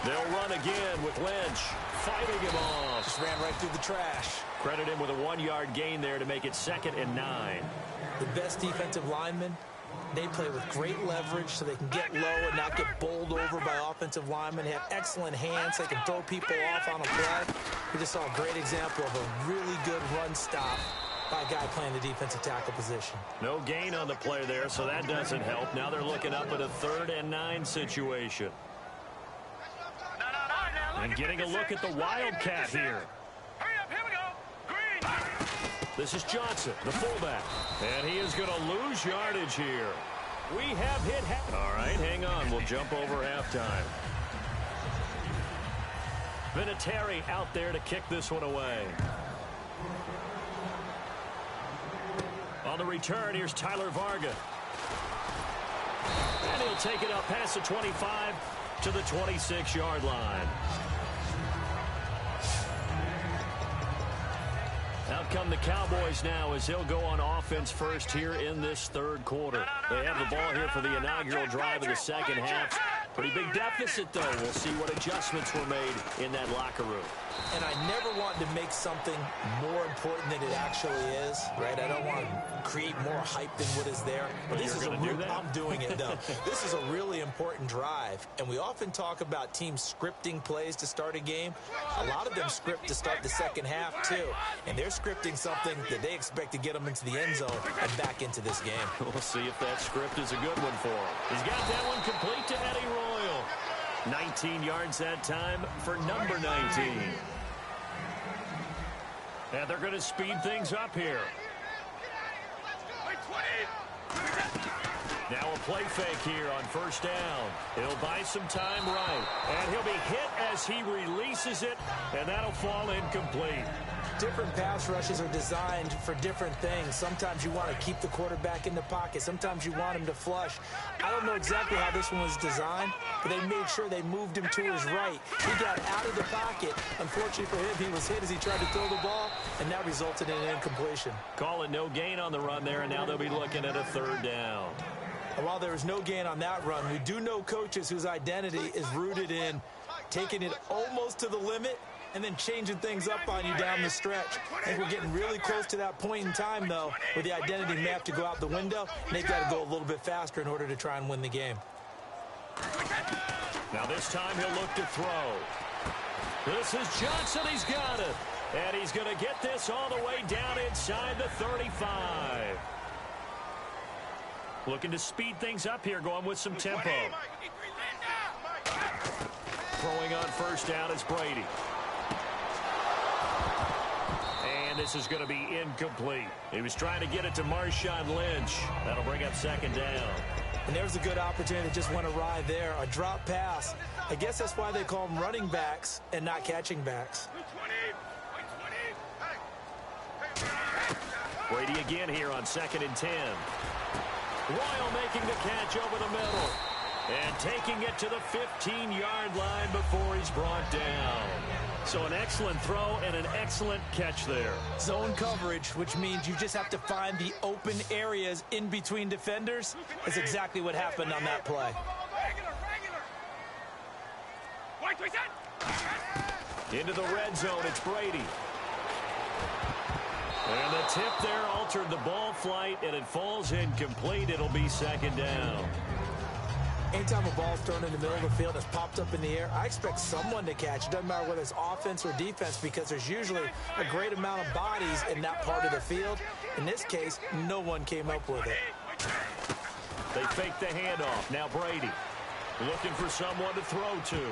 They'll run again with Lynch, fighting him off. Just ran right through the trash. Credit him with a 1-yard gain there to make it second and 9. The best defensive linemen, they play with great leverage so they can get low and not get bowled over by offensive linemen. They have excellent hands. They can throw people off on a play. We just saw a great example of a really good run stop by a guy playing the defensive tackle position. No gain on the play there, so that doesn't help. Now they're looking up at a 3rd and 9 situation. And getting a look at the Wildcat here. Hurry up, here we go. Green. This is Johnson, the fullback. And he is going to lose yardage here. We have hit half. All right, hang on. We'll jump over halftime. Vinatieri out there to kick this one away. On the return, here's Tyler Varga. And he'll take it up past the 25 to the 26-yard line. Out come the Cowboys now as they'll go on offense first here in this third quarter. They have the ball here for the inaugural drive of the second half. Pretty big deficit, though. We'll see what adjustments were made in that locker room. And I never want to make something more important than it actually is, right? I don't want to create more hype than what is there. But this is I'm doing it, though. This is a really important drive. And we often talk about teams scripting plays to start a game. A lot of them script to start the second half, too. And they're scripting something that they expect to get them into the end zone and back into this game. We'll see if that script is a good one for him. He's got that one complete to Eddie Royal. 19 yards that time for number 19. And they're going to speed things up here. Now a play fake here on first down. He'll buy some time right. And he'll be hit as he releases it, and that'll fall incomplete. Different pass rushes are designed for different things. Sometimes you want to keep the quarterback in the pocket. Sometimes you want him to flush. I don't know exactly how this one was designed, but they made sure they moved him to his right. He got out of the pocket. Unfortunately for him, he was hit as he tried to throw the ball, and that resulted in an incompletion. Call it no gain on the run there, and now they'll be looking at a third down. And while there was no gain on that run, we do know coaches whose identity is rooted in taking it almost to the limit and then changing things up on you down the stretch. I think we're getting really close to that point in time, though, where the identity may have to go out the window, and they've got to go a little bit faster in order to try and win the game. Now this time he'll look to throw. This is Johnson. He's got it. And he's going to get this all the way down inside the 35. Looking to speed things up here, going with some tempo. Throwing on first down is Brady. And this is going to be incomplete. He was trying to get it to Marshawn Lynch. That'll bring up second down. And there's a good opportunity that just went awry there. A drop pass. I guess that's why they call them running backs and not catching backs. Brady again here on 2nd and 10. Royal making the catch over the middle. And taking it to the 15-yard line before he's brought down. So an excellent throw and an excellent catch there. Zone coverage, which means you just have to find the open areas in between defenders. That's exactly what happened on that play. Into the red zone, it's Brady. And the tip there altered the ball flight, and it falls incomplete. It'll be second down. Anytime a ball's thrown in the middle of the field that's popped up in the air, I expect someone to catch. It doesn't matter whether it's offense or defense, because there's usually a great amount of bodies in that part of the field. In this case, no one came up with it. They fake the handoff. Now Brady looking for someone to throw to.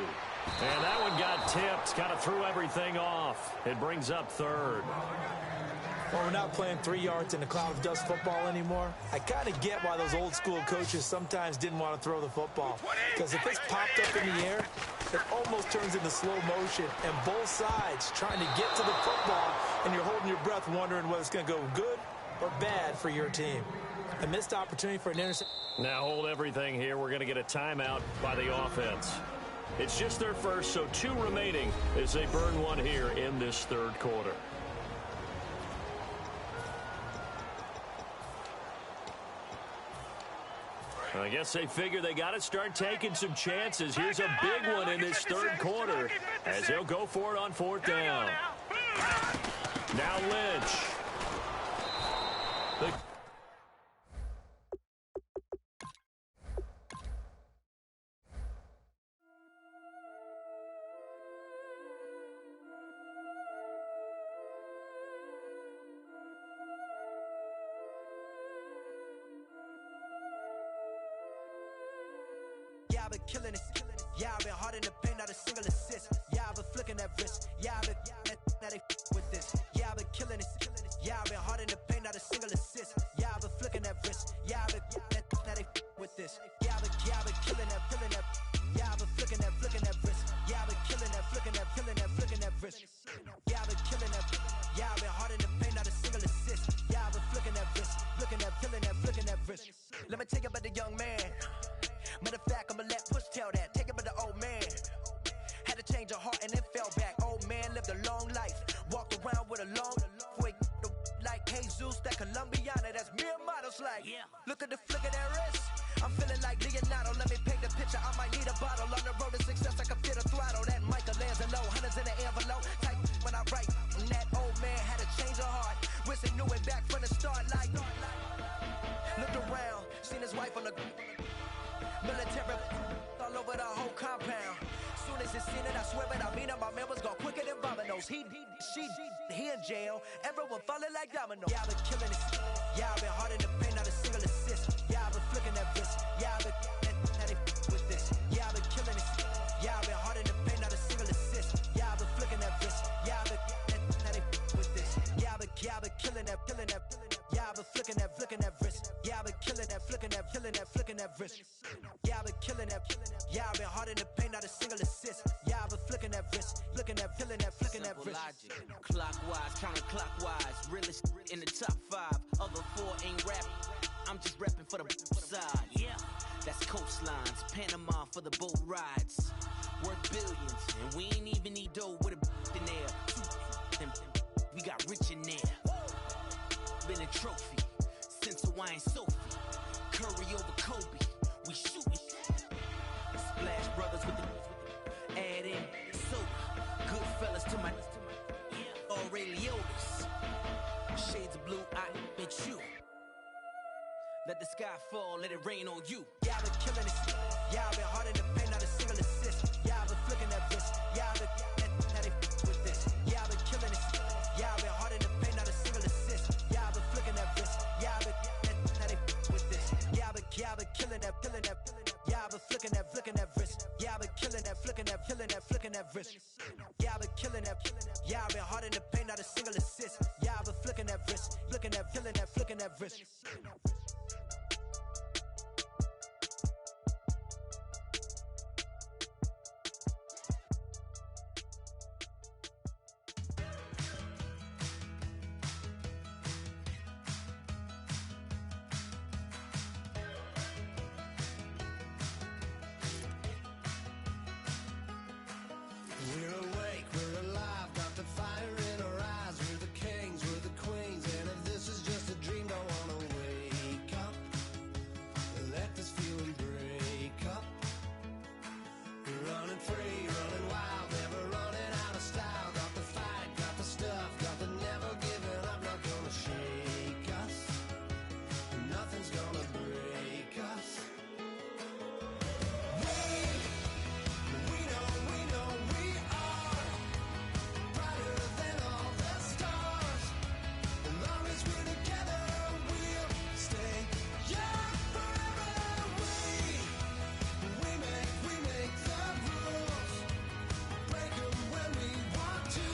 And that one got tipped, kind of threw everything off. It brings up third. Well, we're not playing 3 yards in a cloud of dust football anymore. I kind of get why those old school coaches sometimes didn't want to throw the football. Because if it's popped up in the air, it almost turns into slow motion. And both sides trying to get to the football, and you're holding your breath wondering whether it's going to go good or bad for your team. A missed opportunity for an interception. Now hold everything here. We're going to get a timeout by the offense. It's just their first, so 2 remaining as they burn one here in this third quarter. I guess they figure they got to start taking some chances. Here's a big one in this third quarter as they'll go for it on 4th down. Now Lynch. Yeah, I've been killing it. Yeah, I've been hard in the paint, not a single assist. Yeah, I've been flicking that wrist. Yeah, I've been now they with this. Yeah, I've been killing it. Yeah, I've been hard in the paint, not a single assist. Yeah, I've been flicking that wrist. Yeah, I've been now they with this. Yeah, I've been killing that, feeling that. Yeah, I've been flicking that wrist. Yeah, I've been killing that, flicking that wrist. Yeah, I've been killing that. Yeah, I've been hard in the paint, not a single assist. Yeah, I've been flicking that wrist, flicking that wrist. Let me tell you about the young man. Matter of fact, I'ma let Push tell that. Take it by the old man. Zeus, that Colombiana, that's mere models like. Yeah. Look at the flick of that wrist. I'm feeling like Leonardo. Let me paint the picture. I might need a bottle. On the road to success, I can feel the throttle. That Michelangelo, hundreds in the envelope. Type when I write. And that old man had a change of heart. Wish he knew it back from the start. Like, looked around, seen his wife on the military all over the whole compound. Soon as he seen it, I swear it, I mean it, my man was gone quicker than Domino's. He in jail, everyone falling like dominoes. Yeah, I've been killing it. Yeah, I've been hard in the paint, not a single assist. Yeah, I've been flicking that wrist. Yeah, I've been at it with this. Yeah, I've been killing it. Yeah, I've been hard in the paint, not a single assist. Yeah, I've been flicking that wrist. Yeah, I've been at it with this. Yeah, I've been killing that. Yeah, I've been flicking that wrist. Yeah, I've been killing that, flicking that wrist. Yeah, I've been killing that. Yeah, I've been hard in the paint, not a single assist. Yeah, I've been flicking that wrist, flicking that wrist. Logic, clockwise, counterclockwise, realest in the top 5. Other 4 ain't rap. I'm just repping for the side. Yeah, that's coastlines, Panama for the boat rides. Worth billions, and we ain't even need dough with a in there. We got rich in there. Been a trophy since Hawaiian Sophie. Curry over Kobe, we shootin'. Splash Brothers with the add in soda. Good fellas to my Aureliotis. Shades of blue, I bet you. Let the sky fall, let it rain on you. Yeah, I've been killing it. Yeah, I've been hard in the paint, not a single assist. Yeah, I've been flicking that wrist. Yeah, I've been at it with this. Yeah, I've been killing it. Yeah, I've been hard in the paint, not a single assist. Yeah, I've been flicking that wrist. Yeah, I've been at it with this. Yeah, I've been killing that. Yeah, I've been flicking that wrist. Yeah, I've been killing that, flicking that wrist. Yeah, I've been killing that. Yeah, I've been hard in the paint, not a single assist. Yeah, I've been flicking that wrist, flicking that wrist. We're awake, we're alive, got the fire in our eyes. We're the kings, we're the queens, and if this is just a dream, don't wanna wake up. Let this feeling break up. We're running free, running wild, never running out of style. Got the fight, got the stuff, got the never giving up. Not gonna shake us, nothing's gonna break us. We know we are brighter than all the stars. As long as we're together, we'll stay young forever. We make the rules, break 'em when we want to.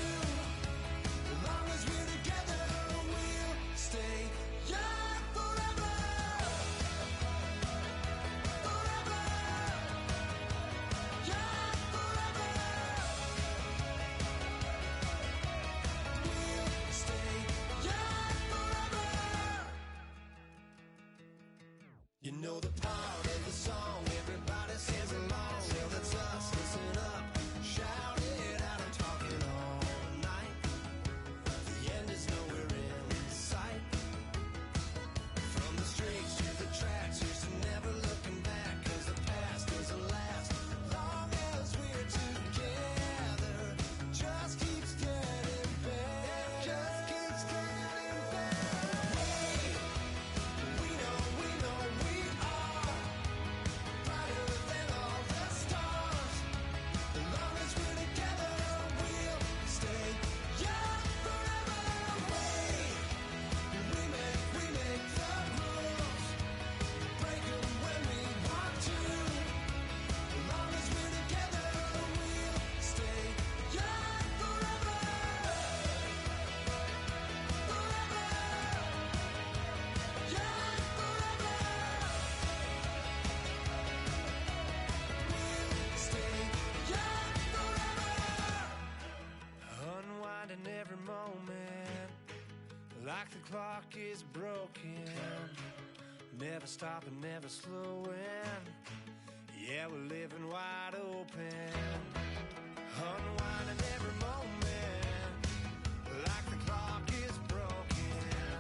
As long as we're together, we'll stay young forever. Forever. Young forever. We'll stay young forever. You know the part of the song everybody sings along. Well, that's us. Listen up, shout it out. I'm talking all night. The end is nowhere in sight. From the streets to the tracks, here's to never looking back. 'Cause the past doesn't last long as we're together. Just keeps getting better. Just keeps getting better. We know we are brighter than all the stars. As long as we're together, we'll stay young forever. We make the rules, break 'em when we want to. As long as we're together, we'll stay young forever. Forever. Young forever. We'll stay young forever. Unwinding every moment, like the clock is broken. Never stopping, never slowing. Yeah, we're living wide open. Unwinding every moment, like the clock is broken.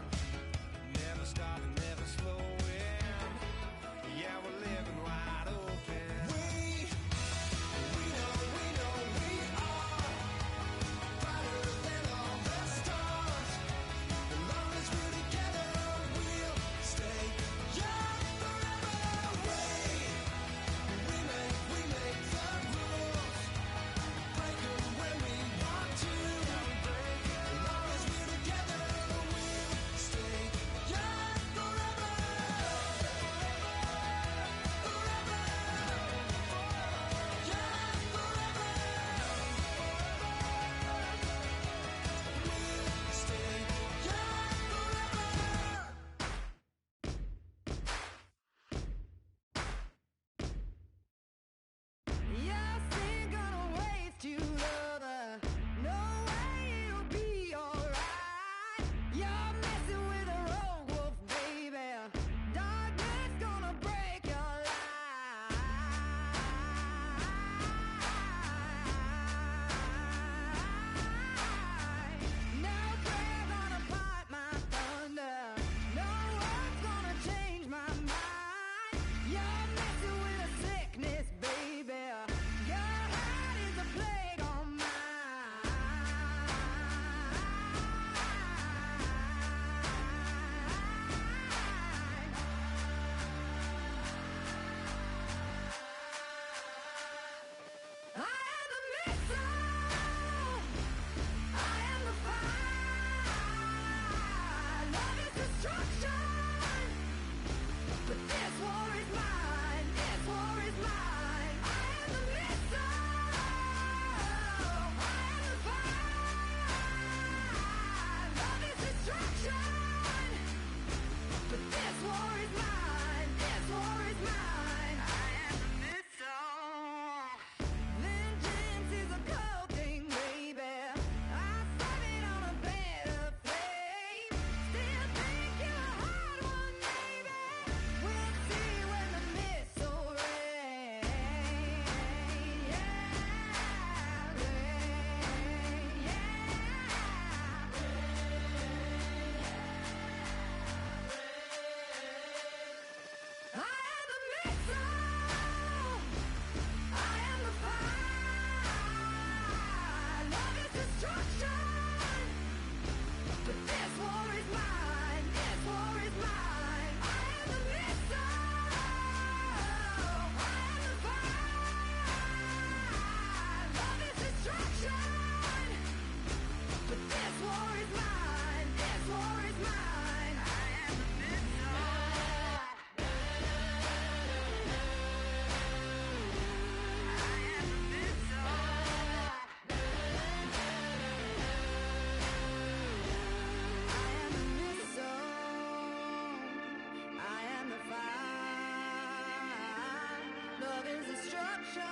This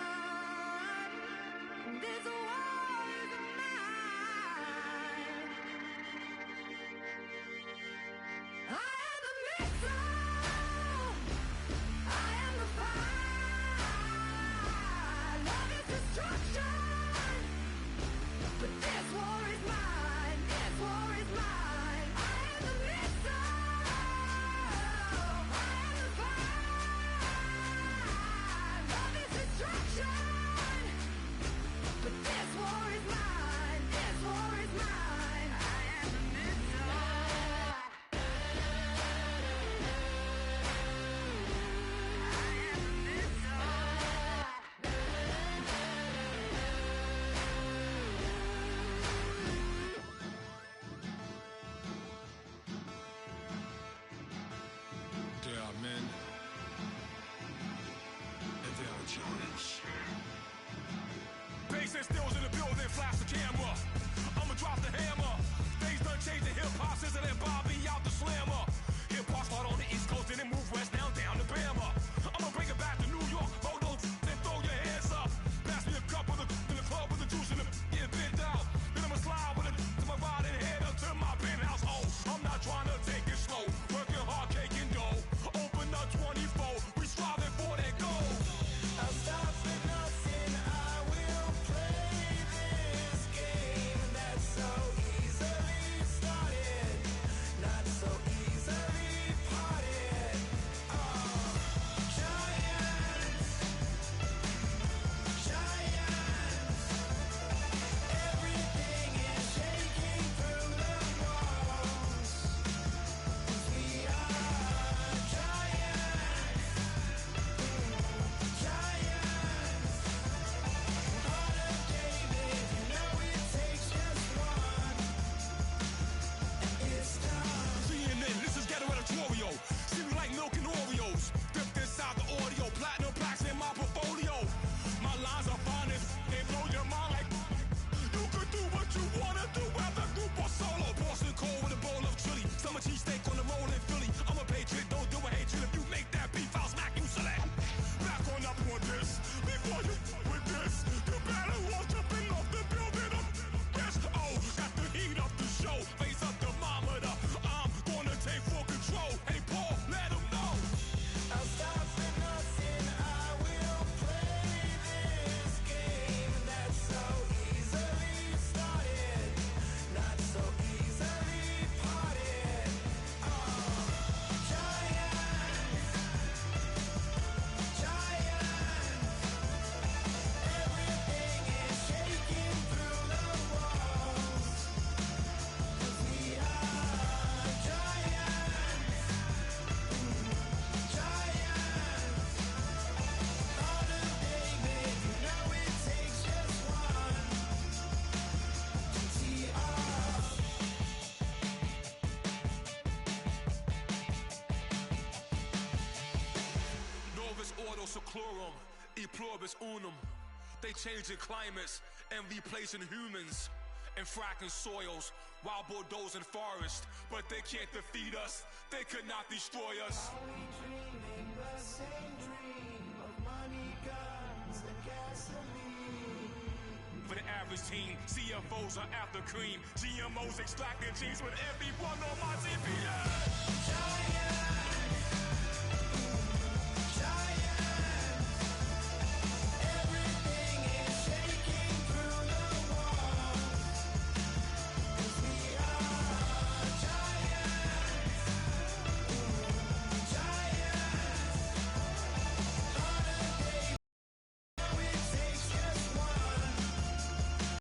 war is mine. I am the missile. I am the fire. Love is destruction. But this war is mine. This war is mine. I am the missile. I am the fire. Love is destruction. But this war is mine. This war is mine. I am the missile. There are men, and there are giants. Bass and stills in the building, flash the camera. I'ma drop the hammer. Things done changed the hip-hop since I let Bobby out the slammer. Hip-hop start on the East Coast and then move west down to Bama. I'ma bring it back to New York, hold those and throw your hands up. Pass me a cup of the in the club with the juice in the get bent out. Then I'ma slide with it to my ride and head up to my penthouse. Oh, I'm not trying to take it slow, working hard, caking dough. Open up 24, we striving for that goal. I'll stop for nothing, I will play this game that's so easily started, not so easily parted. Giants, giants, everything is shaking through the walls. 'Cause we are giants, giants. Heart of David, you know it takes just one. It's time. CNN, this is ghetto editorial. See me like milk and Oreos. Dipped inside the audio, platinum plaques in my portfolio. My lines are finest, they blow your mind like you could do what you wanna do, whether group or solo. Boston cold with a bowl of chili, summer cheesesteak on the roll in Philly. I'm a patriot, don't do a hatred. If you make that beef, I'll smack you silly. Back on up on this, before you with this, you better walk jumping off the building up. Yes, oh, got the heat up the show, face up thermometer. I'm gonna take full control. Hey Paul, let him know. I'll stop for nothing, I will play this game that's so easily started, not so easily parted. Giants, giants, everything is shaking through the walls. 'Cause we are giants, giants. Heart of David, you know it takes just one. GTR. Novus ordo seclorum, e pluribus unum. They changing climates and replacing humans and fracking soils, wild bulldozing forests, but they can't defeat us. They could not destroy us. Are we dreaming the same dream of money, guns, and gasoline? For the average team, CFOs are after cream. GMOs extracting genes with everyone on my TPS. Giants,